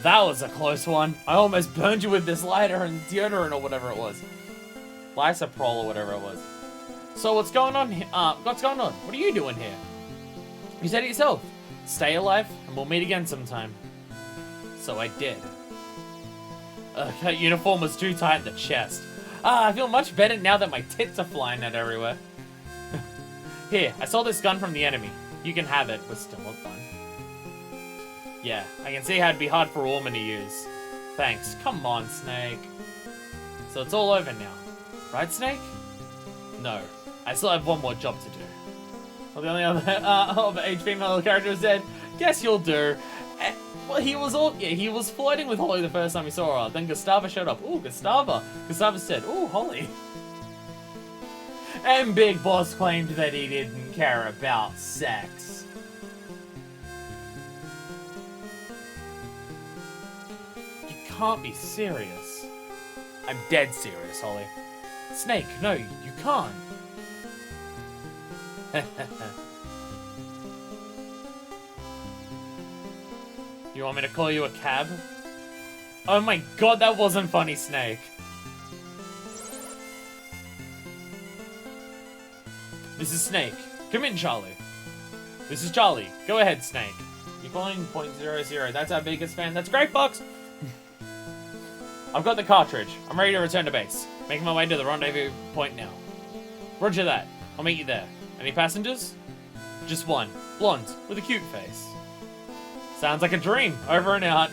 That was a close one. I almost burned you with this lighter and deodorant or whatever it was. Lysoprol or whatever it was. So what's going on here? What's going on? What are you doing here? You said it yourself. Stay alive, and we'll meet again sometime. So I did. That uniform was too tight in the chest. I feel much better now that my tits are flying out everywhere. Here, I saw this gun from the enemy. You can have it, but still not fun. Yeah, I can see how it'd be hard for a woman to use. Thanks. Come on, Snake. So it's all over now. Right, Snake? No. I still have one more job to do. Well, the only other age female character said, guess you'll do. Well, he was flirting with Holly the first time he saw her. Then Gustava showed up. Ooh, Gustava. Gustava said, ooh, Holly. And Big Boss claimed that he didn't care about sex. You can't be serious. I'm dead serious, Holly. Snake, no, you can't. You want me to call you a cab? Oh my god, that wasn't funny, Snake. This is Snake. Come in, Charlie. This is Charlie. Go ahead, Snake. You're calling .00. That's our biggest fan. That's great, Fox. I've got the cartridge. I'm ready to return to base. Making my way to the rendezvous point now. Roger that. I'll meet you there. Any passengers? Just one. Blonde, with a cute face. Sounds like a dream. Over and out.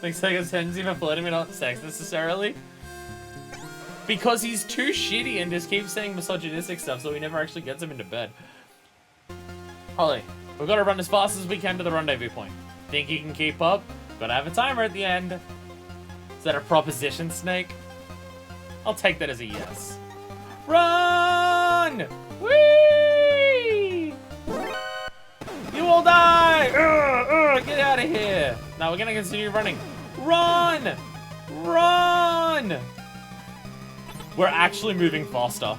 Thinks like a tendency for flirting, but not sex necessarily. Because he's too shitty and just keeps saying misogynistic stuff, so he never actually gets him into bed. Holly, we've got to run as fast as we can to the rendezvous point. Think you can keep up? Gotta have a timer at the end. Is that a proposition, Snake? I'll take that as a yes. Run! Whee! You will die! Get out of here! Now we're gonna continue running. Run! Run! We're actually moving faster.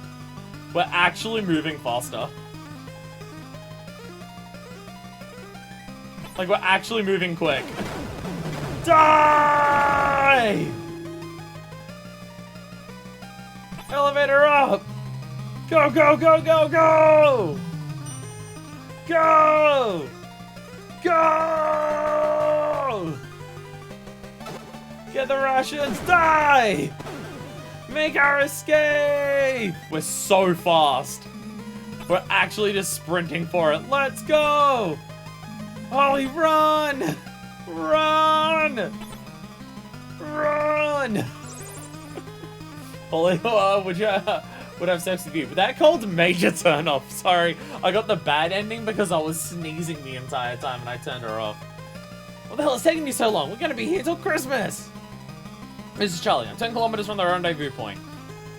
We're actually moving faster. Like, we're actually moving quick. Die! Elevator up! Go, go, go, go, go! Go! Go! Get the Russians! Die! Make our escape! We're so fast. We're actually just sprinting for it. Let's go! Holly, run! Run! Run! Holly, would have sex with you. But that called major turn off. Sorry, I got the bad ending because I was sneezing the entire time and I turned her off. What the hell is taking you so long? We're gonna be here till Christmas! This is Charlie. I'm 10 kilometers from the rendezvous point.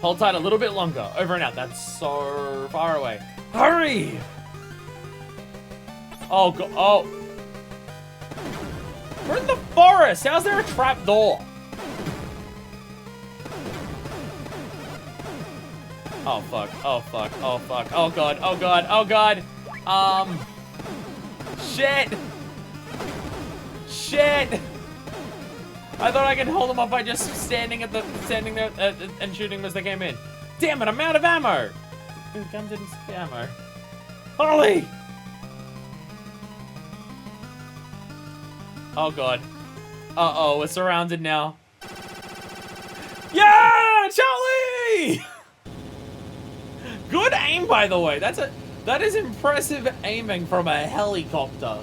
Hold tight a little bit longer. Over and out. That's so far away. Hurry! Oh, God. Oh. We're in the forest. How's there a trap door? Oh, fuck. Oh, fuck. Oh, fuck. Oh, God. Oh, God. Oh, God. Shit. Shit. I thought I could hold them up by just standing there and shooting them as they came in. Damn it, I'm out of ammo. The gun didn't see ammo. Holly! Oh god. Uh-oh, we're surrounded now. Yeah! Charlie! Good aim, by the way. That is impressive aiming from a helicopter.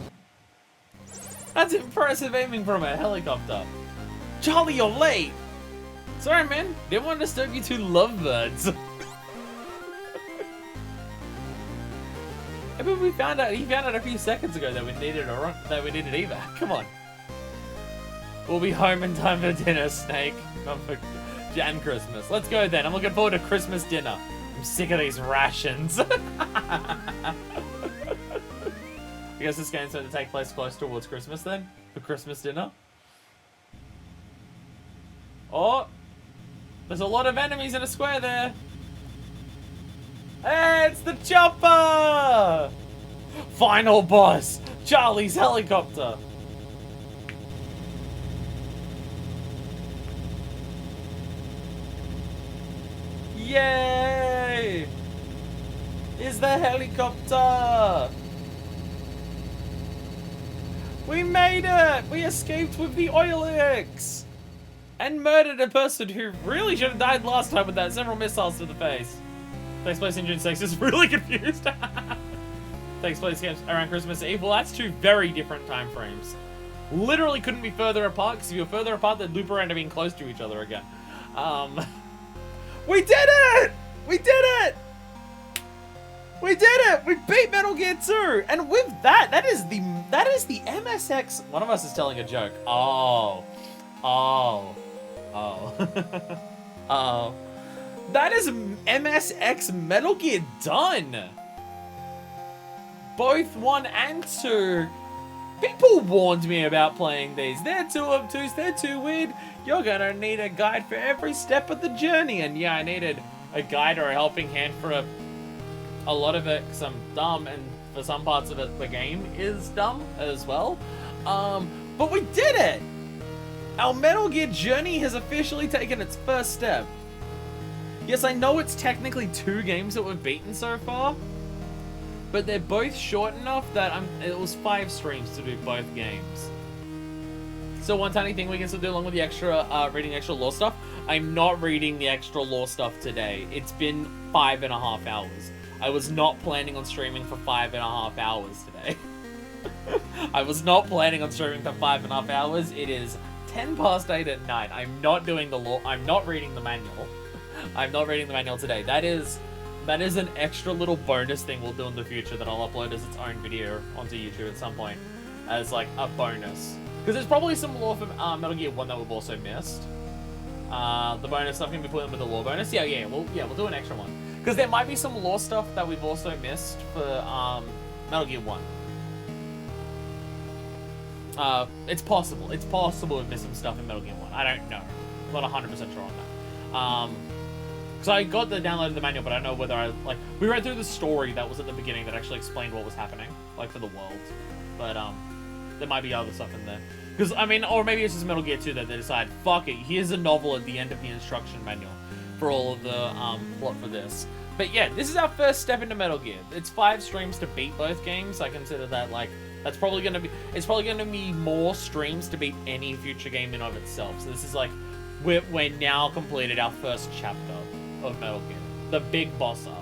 That's impressive aiming from a helicopter. Charlie, you're late! Sorry, man. Didn't want to disturb you two lovebirds. But he found out a few seconds ago that we needed Eva. Come on. We'll be home in time for dinner, Snake. Not for Jan Christmas. Let's go then. I'm looking forward to Christmas dinner. I'm sick of these rations. I guess this game's going to take place close towards Christmas then? For Christmas dinner? Oh! There's a lot of enemies in a square there! Hey, it's the chopper! Final boss! Charlie's helicopter! Yay! Is the helicopter! We made it! We escaped with the oilix! And murdered a person who really should have died last time with that several missiles to the face. Takes place in June 6th. Is really confused. Takes place around Christmas Eve. Well, that's two very different time frames. Literally couldn't be further apart, because if you were further apart, they'd loop around to being close to each other again. We did it! We did it! We did it! We beat Metal Gear 2! And with that, that is the MSX... One of us is telling a joke. Oh. That is MSX Metal Gear done! Both 1 and 2. People warned me about playing these. They're too obtuse, they're too weird. You're gonna need a guide for every step of the journey. And yeah, I needed a guide or a helping hand for a lot of it, because I'm dumb, and for some parts of it, the game is dumb as well. But we did it! Our Metal Gear journey has officially taken its first step. Yes, I know it's technically 2 games that we've beaten so far, but they're both short enough that it was 5 streams to do both games. So one tiny thing we can still do along with the extra, reading extra lore stuff. I'm not reading the extra lore stuff today. It's been 5.5 hours. I was not planning on streaming for 5.5 hours today. I was not planning on streaming for 5.5 hours. It is 10 past 8 at night. I'm not doing the lore. I'm not reading the manual. I'm not reading the manual today. That is an extra little bonus thing we'll do in the future that I'll upload as its own video onto YouTube at some point as like a bonus. Because there's probably some lore from Metal Gear 1 that we've also missed. The bonus stuff can be put in with the lore bonus. Yeah, we'll do an extra one. Because there might be some lore stuff that we've also missed for Metal Gear 1. It's possible. It's possible we've missed some stuff in Metal Gear 1. I don't know. I'm not 100% sure on that. Because I got the download of the manual, but I don't know whether we read through the story that was at the beginning that actually explained what was happening, like for the world. But, there might be other stuff in there. Because, I mean, or maybe it's just Metal Gear 2 that they decide, fuck it, here's a novel at the end of the instruction manual for all of the, plot for this. But yeah, this is our first step into Metal Gear. It's 5 streams to beat both games. I consider that, like, it's probably gonna be more streams to beat any future game in of itself. So this is like, we're now completed our first chapter of Metal Gear, the big boss arc.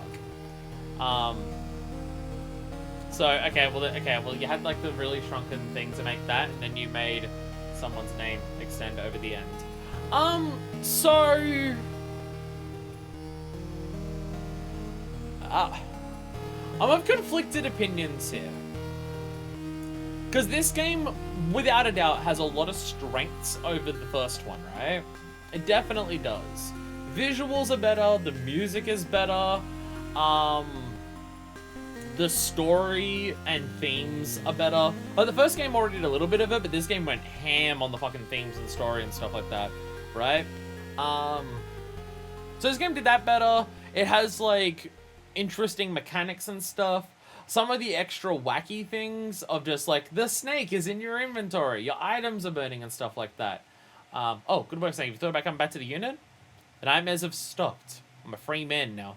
Okay, well you had like the really shrunken thing to make that, and then you made someone's name extend over the end. I'm of conflicted opinions here. Because this game, without a doubt, has a lot of strengths over the first one, right? It definitely does. Visuals are better, the music is better, the story and themes are better. Like, the first game already did a little bit of it, but this game went ham on the fucking themes and story and stuff like that, right? So this game did that better. It has, like, interesting mechanics and stuff. Some of the extra wacky things of just, like, the snake is in your inventory, your items are burning and stuff like that. Oh, good work, Snake. You thought about coming back to the unit? The nightmares have stopped. I'm a free man now.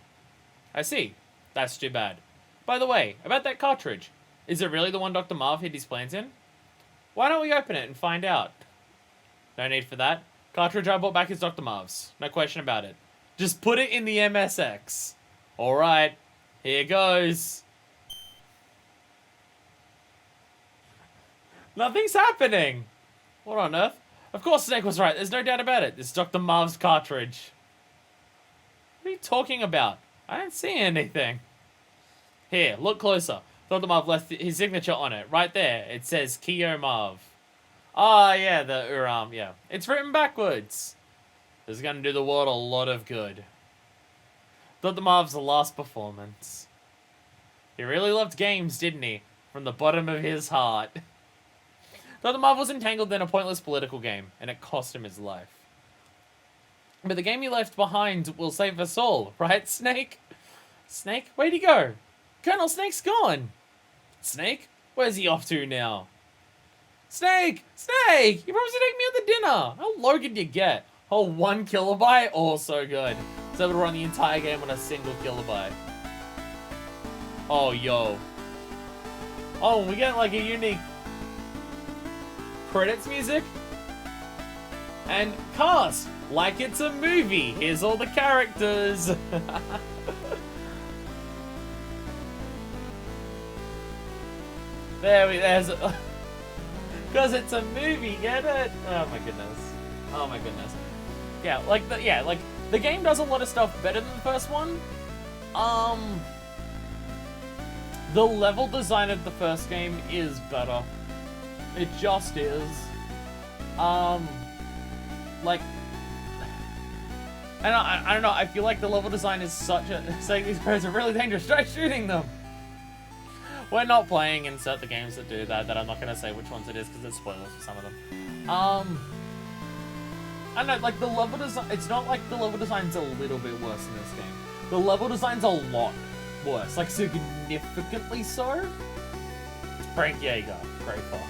I see. That's too bad. By the way, about that cartridge. Is it really the one Dr. Marv hid his plans in? Why don't we open it and find out? No need for that. Cartridge I bought back is Dr. Marv's. No question about it. Just put it in the MSX. Alright. Here goes. Nothing's happening. What on earth? Of course Snake was right. There's no doubt about it. This is Dr. Marv's cartridge. What are you talking about? I don't see anything. Here, look closer. Dr. Marv left his signature on it. Right there. It says Kyo Marv. Ah, yeah, the yeah. It's written backwards. This is going to do the world a lot of good. Dr. Marv's last performance. He really loved games, didn't he? From the bottom of his heart. Dr. Marv was entangled in a pointless political game, and it cost him his life. But the game he left behind will save us all, right, Snake? Snake? Where'd he go? Colonel Snake's gone. Snake? Where's he off to now? Snake! Snake! You promised to take me out to dinner! How low could you get? Oh, 1 kilobyte? Oh, so good. able to run the entire game on a single kilobyte. Oh, yo. Oh, we get like a unique credits music. And cast like it's a movie. Here's all the characters. There's because it's a movie, get it? Oh my goodness. Oh my goodness. Yeah, like the game does a lot of stuff better than the first one. The level design of the first game is better. It just is. Like, I don't know, I feel like the level design is such a... saying these guys are really dangerous, try shooting them! We're not playing insert the games that do that I'm not going to say which ones it is, because there's spoilers for some of them. I don't know, like, the level design... It's not like the level design's a little bit worse in this game. The level design's a lot worse, like, significantly so. Frank Yeager, Grey Fox.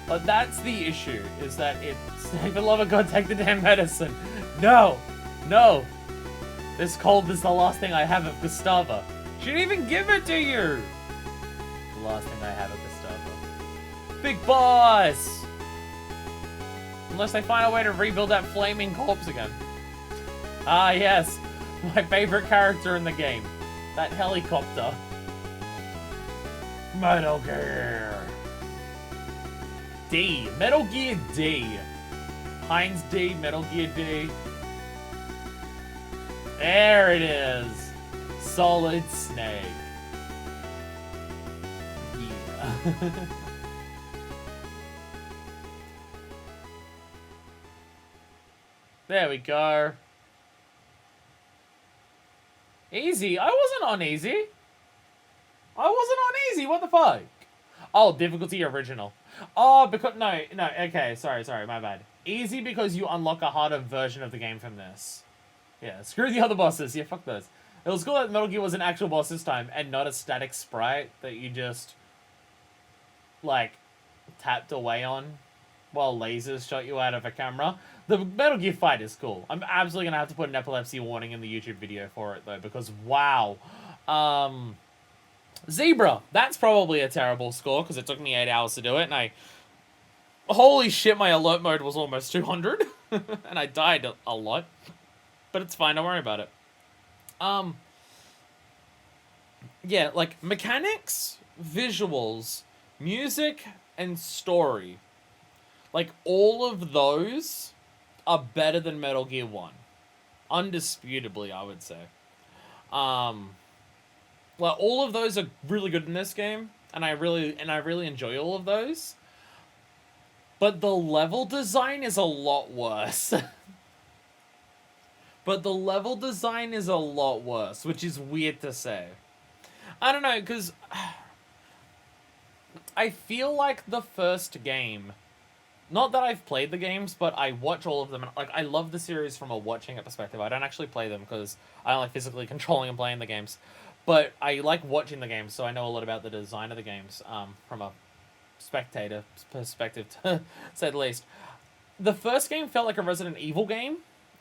But that's the issue, is that it's, for the love of God, take the damn medicine. No! No! This cold is the last thing I have of Gustava. She didn't even give it to you! The last thing I have of Gustava. Big boss! Unless they find a way to rebuild that flaming corpse again. Ah, yes. My favorite character in the game. That helicopter. Metal Gear. D. Metal Gear D. Heinz D. Metal Gear D. There it is. Solid Snake. Yeah. There we go. Easy? I wasn't on easy. I wasn't on easy, what the fuck? Oh, difficulty original. Oh, because, no, okay, sorry, my bad. Easy because you unlock a harder version of the game from this. Yeah, screw the other bosses, yeah, fuck those. It was cool that Metal Gear was an actual boss this time, and not a static sprite that you just, like, tapped away on while lasers shot you out of a camera. The Metal Gear fight is cool. I'm absolutely gonna have to put an epilepsy warning in the YouTube video for it, though, because, wow. Zebra, that's probably a terrible score, because it took me 8 hours to do it, and holy shit, my alert mode was almost 200, and I died a lot, but it's fine, don't worry about it. Yeah, like, mechanics, visuals, music, and story, like, all of those are better than Metal Gear 1. Undisputably, I would say. Well, all of those are really good in this game, and I really enjoy all of those. But the level design is a lot worse. But the level design is a lot worse, which is weird to say. I don't know, because I feel like the first game, not that I've played the games, but I watch all of them. Like, I love the series from a watching perspective. I don't actually play them because I don't like physically controlling and playing the games. But I like watching the games, so I know a lot about the design of the games from a spectator perspective, to say the least. The first game felt like a Resident Evil game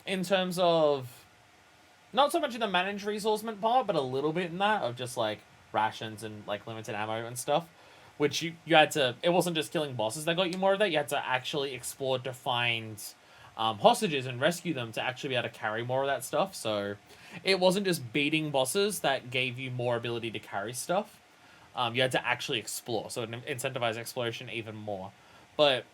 in terms of, not so much in the managed resourcement part, but a little bit in that, of just, like, rations and, like, limited ammo and stuff. Which you had to, it wasn't just killing bosses that got you more of that, you had to actually explore to find hostages and rescue them to actually be able to carry more of that stuff, so it wasn't just beating bosses that gave you more ability to carry stuff. You had to actually explore, so it incentivized exploration even more. But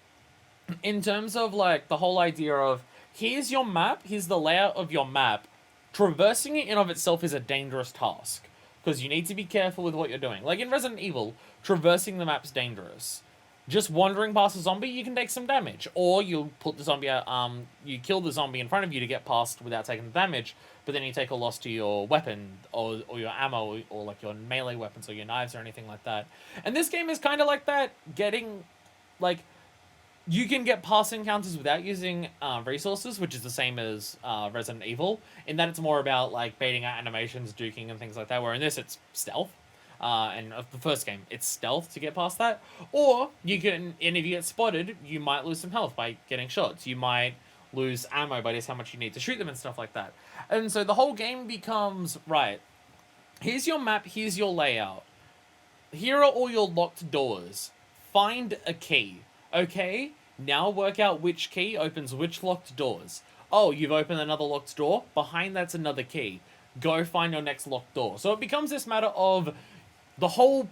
in terms of, like, the whole idea of, here's your map, here's the layout of your map, traversing it in of itself is a dangerous task, because you need to be careful with what you're doing. Like in Resident Evil, traversing the map's dangerous. Just wandering past a zombie, you can take some damage. Or you put the zombie you kill the zombie in front of you to get past without taking the damage, but then you take a loss to your weapon, or your ammo, or like your melee weapons, or your knives, or anything like that. And this game is kind of like that, getting, like, you can get past encounters without using resources, which is the same as Resident Evil, in that it's more about, like, baiting out animations, duking, and things like that, where in this, it's stealth. And of the first game, it's stealth to get past that. Or, you can, and if you get spotted, you might lose some health by getting shots. You might lose ammo, but it's how much you need to shoot them and stuff like that. And so the whole game becomes, right, here's your map, here's your layout. Here are all your locked doors. Find a key. Okay, now work out which key opens which locked doors. Oh, you've opened another locked door? Behind that's another key. Go find your next locked door. So it becomes this matter of the whole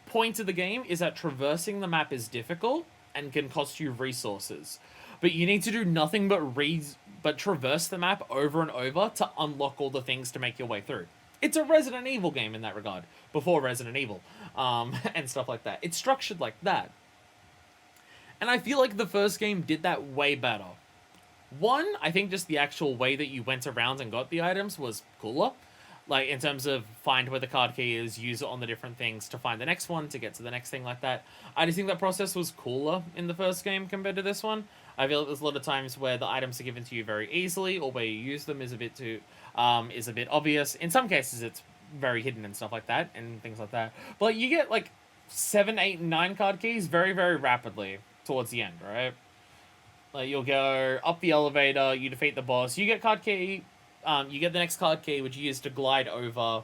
point of the game is that traversing the map is difficult and can cost you resources. But you need to do nothing but traverse the map over and over to unlock all the things to make your way through. It's a Resident Evil game in that regard, before Resident Evil, and stuff like that. It's structured like that. And I feel like the first game did that way better. One, I think just the actual way that you went around and got the items was cooler. Like, in terms of find where the card key is, use it on the different things to find the next one, to get to the next thing like that. I just think that process was cooler in the first game compared to this one. I feel like there's a lot of times where the items are given to you very easily, or where you use them is a bit obvious. In some cases, it's very hidden and stuff like that, and things like that. But you get, like, 7, 8, and 9 card keys very, very rapidly towards the end, right? Like, you'll go up the elevator, you defeat the boss, you get card key, you get the next card key, which you use to glide over.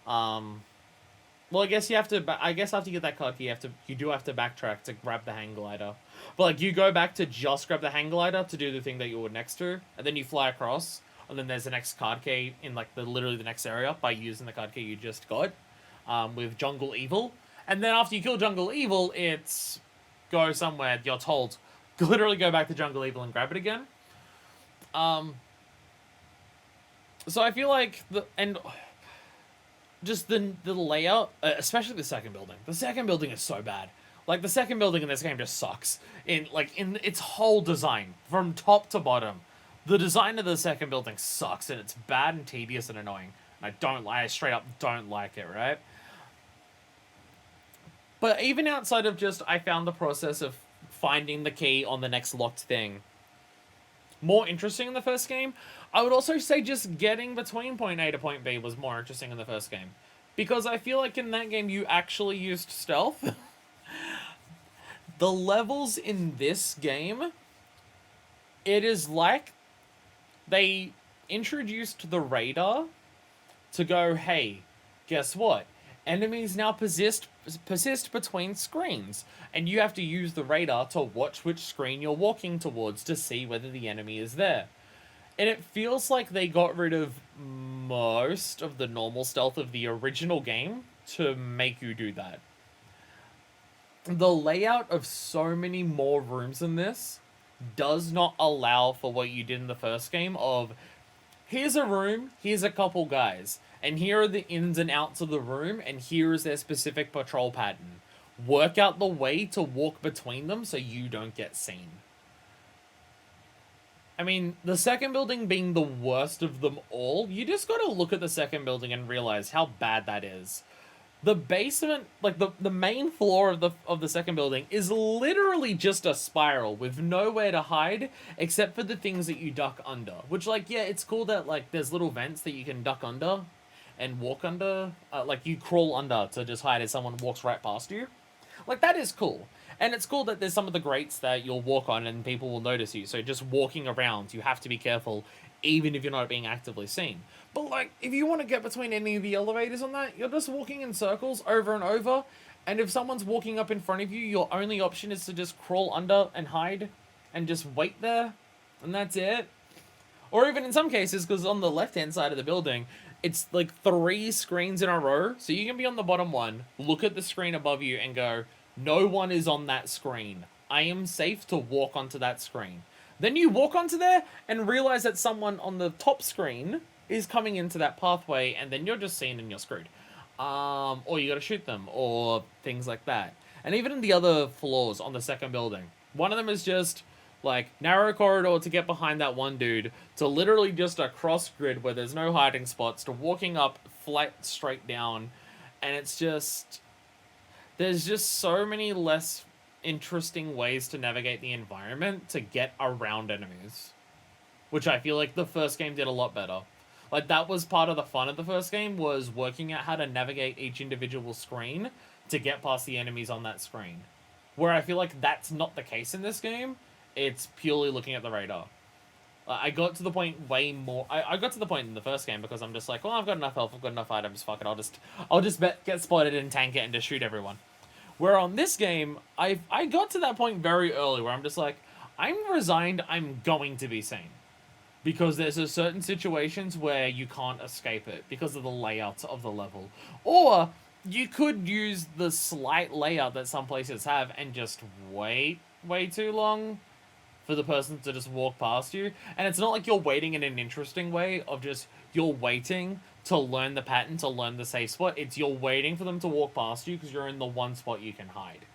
Well, I guess after you get that card key, you do have to backtrack to grab the hang glider. But, like, you go back to just grab the hang glider to do the thing that you were next to, and then you fly across, and then there's the next card key in, like, literally the next area by using the card key you just got, with Jungle Evil. And then after you kill Jungle Evil, it's go somewhere, you're told, literally go back to Jungle Evil and grab it again. So I feel like the layout, especially the second building. The second building is so bad. Like, the second building in this game just sucks. In its whole design, from top to bottom. The design of the second building sucks, and it's bad and tedious and annoying. And I straight up don't like it, right? But even outside of just, I found the process of finding the key on the next locked thing more interesting in the first game, I would also say just getting between point A to point B was more interesting in the first game. Because I feel like in that game you actually used stealth. The levels in this game, it is like they introduced the radar to go, hey, guess what? Enemies now persist between screens, and you have to use the radar to watch which screen you're walking towards to see whether the enemy is there. And it feels like they got rid of most of the normal stealth of the original game to make you do that. The layout of so many more rooms in this does not allow for what you did in the first game of, here's a room, here's a couple guys, and here are the ins and outs of the room, and here is their specific patrol pattern. Work out the way to walk between them so you don't get seen. I mean, the second building being the worst of them all, you just gotta look at the second building and realize how bad that is. The basement, like the main floor of the second building is literally just a spiral with nowhere to hide except for the things that you duck under. Which, like, yeah, it's cool that, like, there's little vents that you can duck under and walk under. Like, you crawl under to just hide as someone walks right past you. Like, that is cool. And it's cool that there's some of the grates that you'll walk on and people will notice you. So just walking around, you have to be careful, even if you're not being actively seen. But, like, if you want to get between any of the elevators on that, you're just walking in circles over and over. And if someone's walking up in front of you, your only option is to just crawl under and hide and just wait there. And that's it. Or even in some cases, because on the left-hand side of the building, it's like 3 screens in a row. So you can be on the bottom one, look at the screen above you and go, no one is on that screen. I am safe to walk onto that screen. Then you walk onto there and realize that someone on the top screen is coming into that pathway, and then you're just seen and you're screwed. Or you gotta shoot them, or things like that. And even in the other floors on the second building, one of them is just, like, narrow corridor to get behind that one dude, to literally just a cross grid where there's no hiding spots, to walking up flat straight down, and it's just, there's just so many less interesting ways to navigate the environment to get around enemies, which I feel like the first game did a lot better. Like, that was part of the fun of the first game, was working out how to navigate each individual screen to get past the enemies on that screen. Where I feel like that's not the case in this game. It's purely looking at the radar. I got to the point way more. I got to the point in the first game because I'm just like, well, I've got enough health, I've got enough items, fuck it, I'll just get spotted and tank it and just shoot everyone. Where on this game, I got to that point very early where I'm just like, I'm resigned, I'm going to be seen. Because there's a certain situations where you can't escape it because of the layout of the level. Or you could use the slight layout that some places have and just wait way too long for the person to just walk past you. And it's not like you're waiting in an interesting way of just, you're waiting to learn the pattern, to learn the safe spot. It's you're waiting for them to walk past you because you're in the one spot you can hide.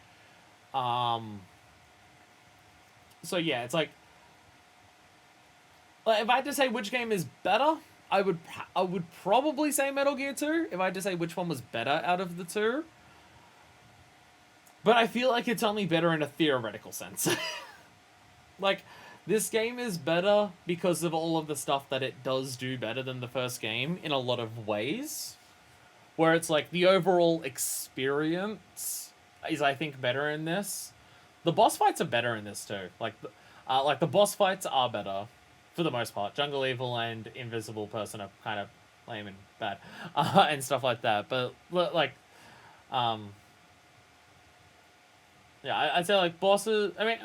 So yeah, it's like if I had to say which game is better, I would probably say Metal Gear 2, if I had to say which one was better out of the two. But I feel like it's only better in a theoretical sense. Like, this game is better because of all of the stuff that it does do better than the first game in a lot of ways. Where it's like, the overall experience is, I think, better in this. The boss fights are better in this too. Like the boss fights are better. For the most part, Jungle Evil and Invisible Person are kind of lame and bad, and stuff like that. But like, yeah, I'd say like bosses. I mean,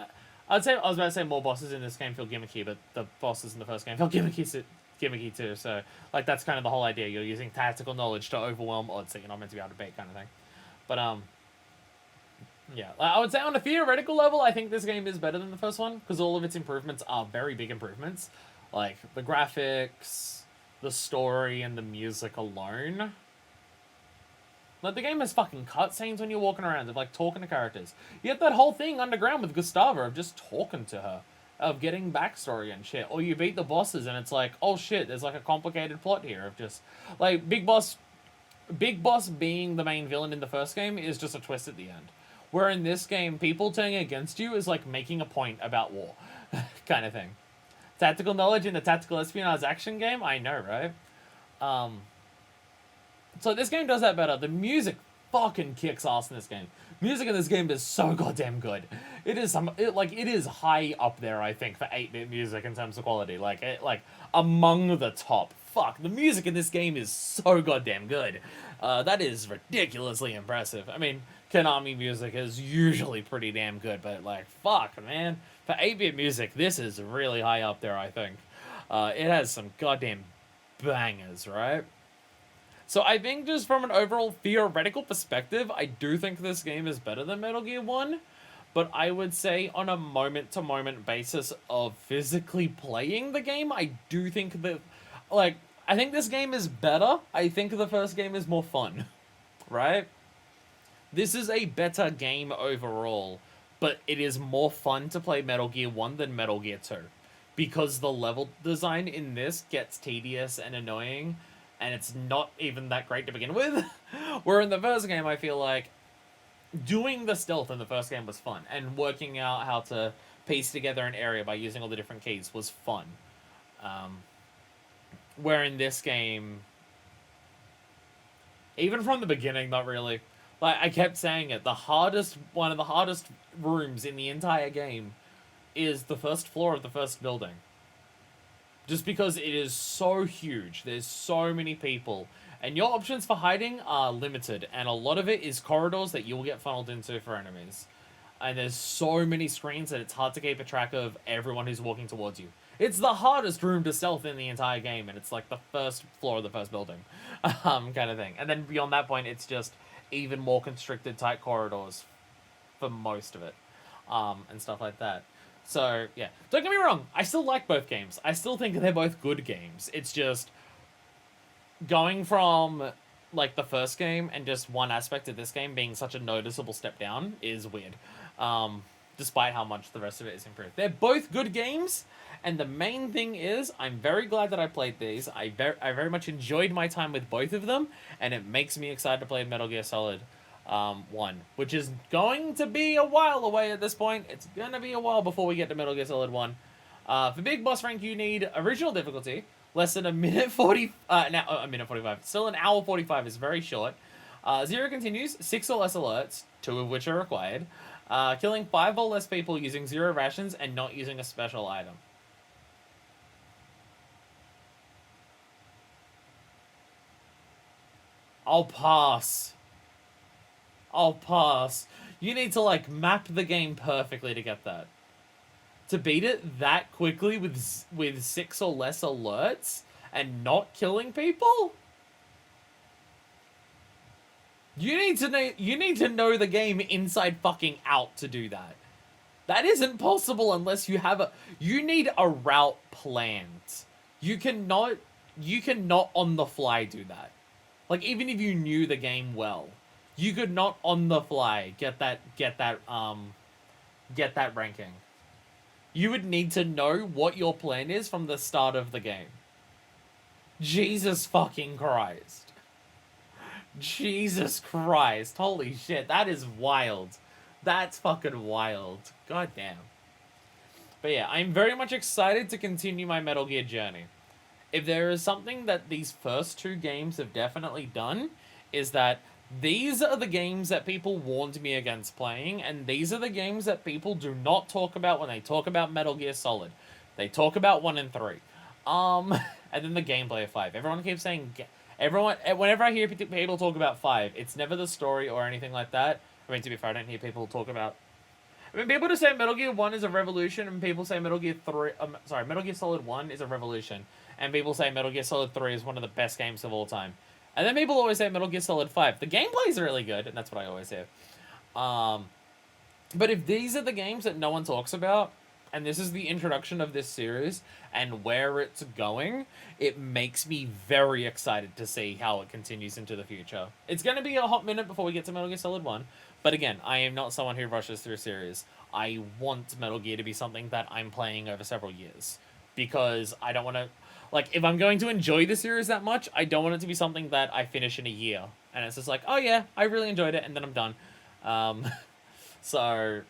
I was about to say more bosses in this game feel gimmicky, but the bosses in the first game feel gimmicky too. So like that's kind of the whole idea. You're using tactical knowledge to overwhelm odds that you're not meant to be able to beat, kind of thing. But yeah, I would say on a theoretical level, I think this game is better than the first one, because all of its improvements are very big improvements. Like, the graphics, the story, and the music alone. Like, the game has fucking cutscenes when you're walking around, of, like, talking to characters. You get that whole thing underground with Gustava of just talking to her, of getting backstory and shit. Or you beat the bosses, and it's like, oh shit, there's, like, a complicated plot here of just... Like, Big Boss being the main villain in the first game is just a twist at the end. Where in this game, people turning against you is like making a point about war. Kind of thing. Tactical knowledge in a tactical espionage action game? I know, right? So this game does that better. The music fucking kicks ass in this game. Music in this game is so goddamn good. It is it is high up there, I think, for 8-bit music in terms of quality. Like among the top. Fuck, the music in this game is so goddamn good. That is ridiculously impressive. I mean, Konami music is usually pretty damn good, but like, fuck, man. For 8-bit music, this is really high up there, I think. It has some goddamn bangers, right? So I think just from an overall theoretical perspective, I do think this game is better than Metal Gear 1. But I would say on a moment-to-moment basis of physically playing the game, I do think that, like, I think this game is better. I think the first game is more fun, right? This is a better game overall, but it is more fun to play Metal Gear 1 than Metal Gear 2. Because the level design in this gets tedious and annoying, and it's not even that great to begin with. Where in the first game, I feel like doing the stealth in the first game was fun, and working out how to piece together an area by using all the different keys was fun. Where in this game, even from the beginning, not really. Like, I kept saying it, one of the hardest rooms in the entire game is the first floor of the first building. Just because it is so huge, there's so many people, and your options for hiding are limited, and a lot of it is corridors that you'll get funneled into for enemies. And there's so many screens that it's hard to keep a track of everyone who's walking towards you. It's the hardest room to stealth in the entire game, and it's like the first floor of the first building, kind of thing. And then beyond that point, it's just even more constricted, tight corridors for most of it, and stuff like that. So, yeah. Don't get me wrong, I still like both games. I still think they're both good games. It's just going from, like, the first game and just one aspect of this game being such a noticeable step down is weird. Despite how much the rest of it is improved. They're both good games, and the main thing is, I'm very glad that I played these. I very much enjoyed my time with both of them, and it makes me excited to play Metal Gear Solid 1, which is going to be a while away at this point. It's going to be a while before we get to Metal Gear Solid 1. For Big Boss rank, you need original difficulty, less than a minute 40, a minute 45. Still an hour 45 is very short. 0 continues, 6 or less alerts, 2 of which are required. Killing 5 or less people using 0 rations and not using a special item. I'll pass. I'll pass. You need to, like, map the game perfectly to get that. To beat it that quickly with 6 or less alerts and not killing people? You need to know the game inside fucking out to do that. That isn't possible unless you have you need a route planned. You cannot on the fly do that. Like, even if you knew the game well, you could not on the fly get that ranking. You would need to know what your plan is from the start of the game. Jesus fucking Christ. Jesus Christ. Holy shit, that is wild. That's fucking wild. God damn. But yeah, I'm very much excited to continue my Metal Gear journey. If there is something that these first 2 games have definitely done, is that these are the games that people warned me against playing, and these are the games that people do not talk about when they talk about Metal Gear Solid. They talk about 1 and 3. And then the gameplay of 5. Everyone keeps saying... whenever I hear people talk about 5, it's never the story or anything like that. I mean, to be fair, I don't hear people talk about... I mean, people just say Metal Gear 1 is a revolution, and people say Metal Gear Solid 1 is a revolution. And people say Metal Gear Solid 3 is one of the best games of all time. And then people always say Metal Gear Solid 5. The gameplay's really good, and that's what I always hear. But if these are the games that no one talks about, and this is the introduction of this series, and where it's going, it makes me very excited to see how it continues into the future. It's going to be a hot minute before we get to Metal Gear Solid 1, but again, I am not someone who rushes through a series. I want Metal Gear to be something that I'm playing over several years, because I don't want to... Like, if I'm going to enjoy the series that much, I don't want it to be something that I finish in a year. And it's just like, oh yeah, I really enjoyed it, and then I'm done. So,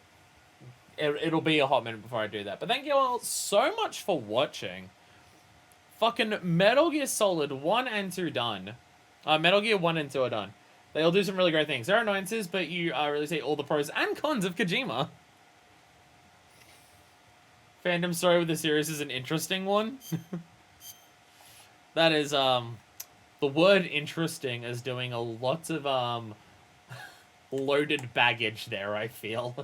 it'll be a hot minute before I do that. But thank you all so much for watching. Fucking Metal Gear Solid 1 and 2 done. Metal Gear 1 and 2 are done. They all do some really great things. There are annoyances, but you really see all the pros and cons of Kojima. Fandom story with the series is an interesting one. That is, the word interesting is doing a lot of, loaded baggage there, I feel.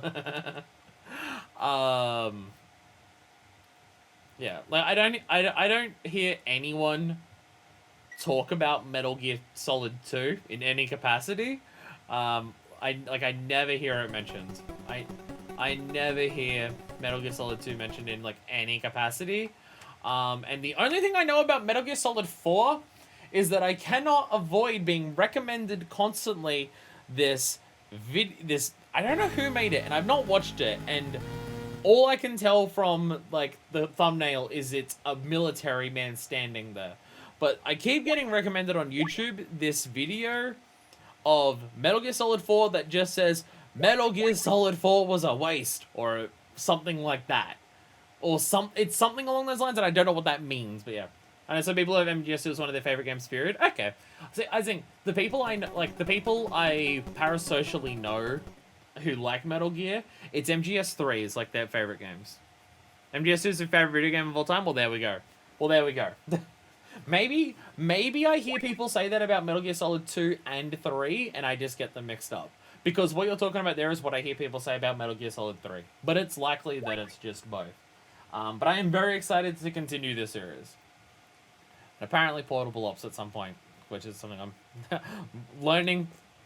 Yeah, like, I don't hear anyone talk about Metal Gear Solid 2 in any capacity. I never hear it mentioned. I never hear Metal Gear Solid 2 mentioned in, like, any capacity. And the only thing I know about Metal Gear Solid 4 is that I cannot avoid being recommended constantly this, I don't know who made it, and I've not watched it, and all I can tell from, like, the thumbnail is it's a military man standing there. But I keep getting recommended on YouTube this video of Metal Gear Solid 4 that just says, Metal Gear Solid 4 was a waste, or something like that. Or it's something along those lines, and I don't know what that means, but yeah. I know some people have MGS2 as one of their favorite games, period. Okay. See, I think the people I know, like, the people I parasocially know who like Metal Gear, it's MGS3 is, like, their favorite games. MGS2 is their favorite video game of all time? Well, there we go. Well, there we go. Maybe I hear people say that about Metal Gear Solid 2 and 3, and I just get them mixed up. Because what you're talking about there is what I hear people say about Metal Gear Solid 3. But it's likely that it's just both. But I am very excited to continue this series. And apparently Portable Ops at some point, which is something I'm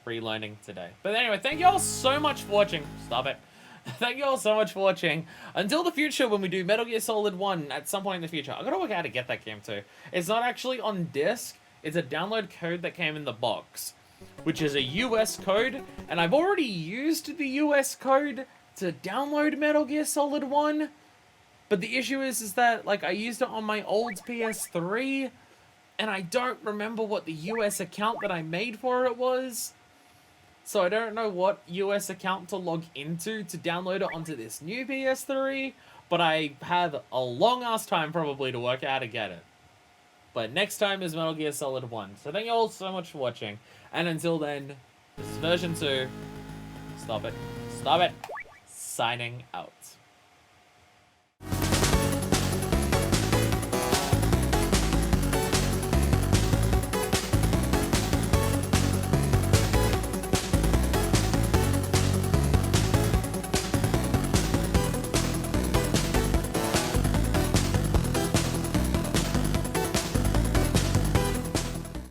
relearning today. But anyway, thank you all so much for watching. Stop it. Thank you all so much for watching. Until the future, when we do Metal Gear Solid 1 at some point in the future. I've got to work out how to get that game too. It's not actually on disc. It's a download code that came in the box, which is a US code. And I've already used the US code to download Metal Gear Solid 1. But the issue is that, like, I used it on my old PS3, and I don't remember what the US account that I made for it was. So I don't know what US account to log into to download it onto this new PS3, but I have a long-ass time probably to work out how to get it. But next time is Metal Gear Solid 1. So thank you all so much for watching, and until then, this is version 2. Stop it. Signing out.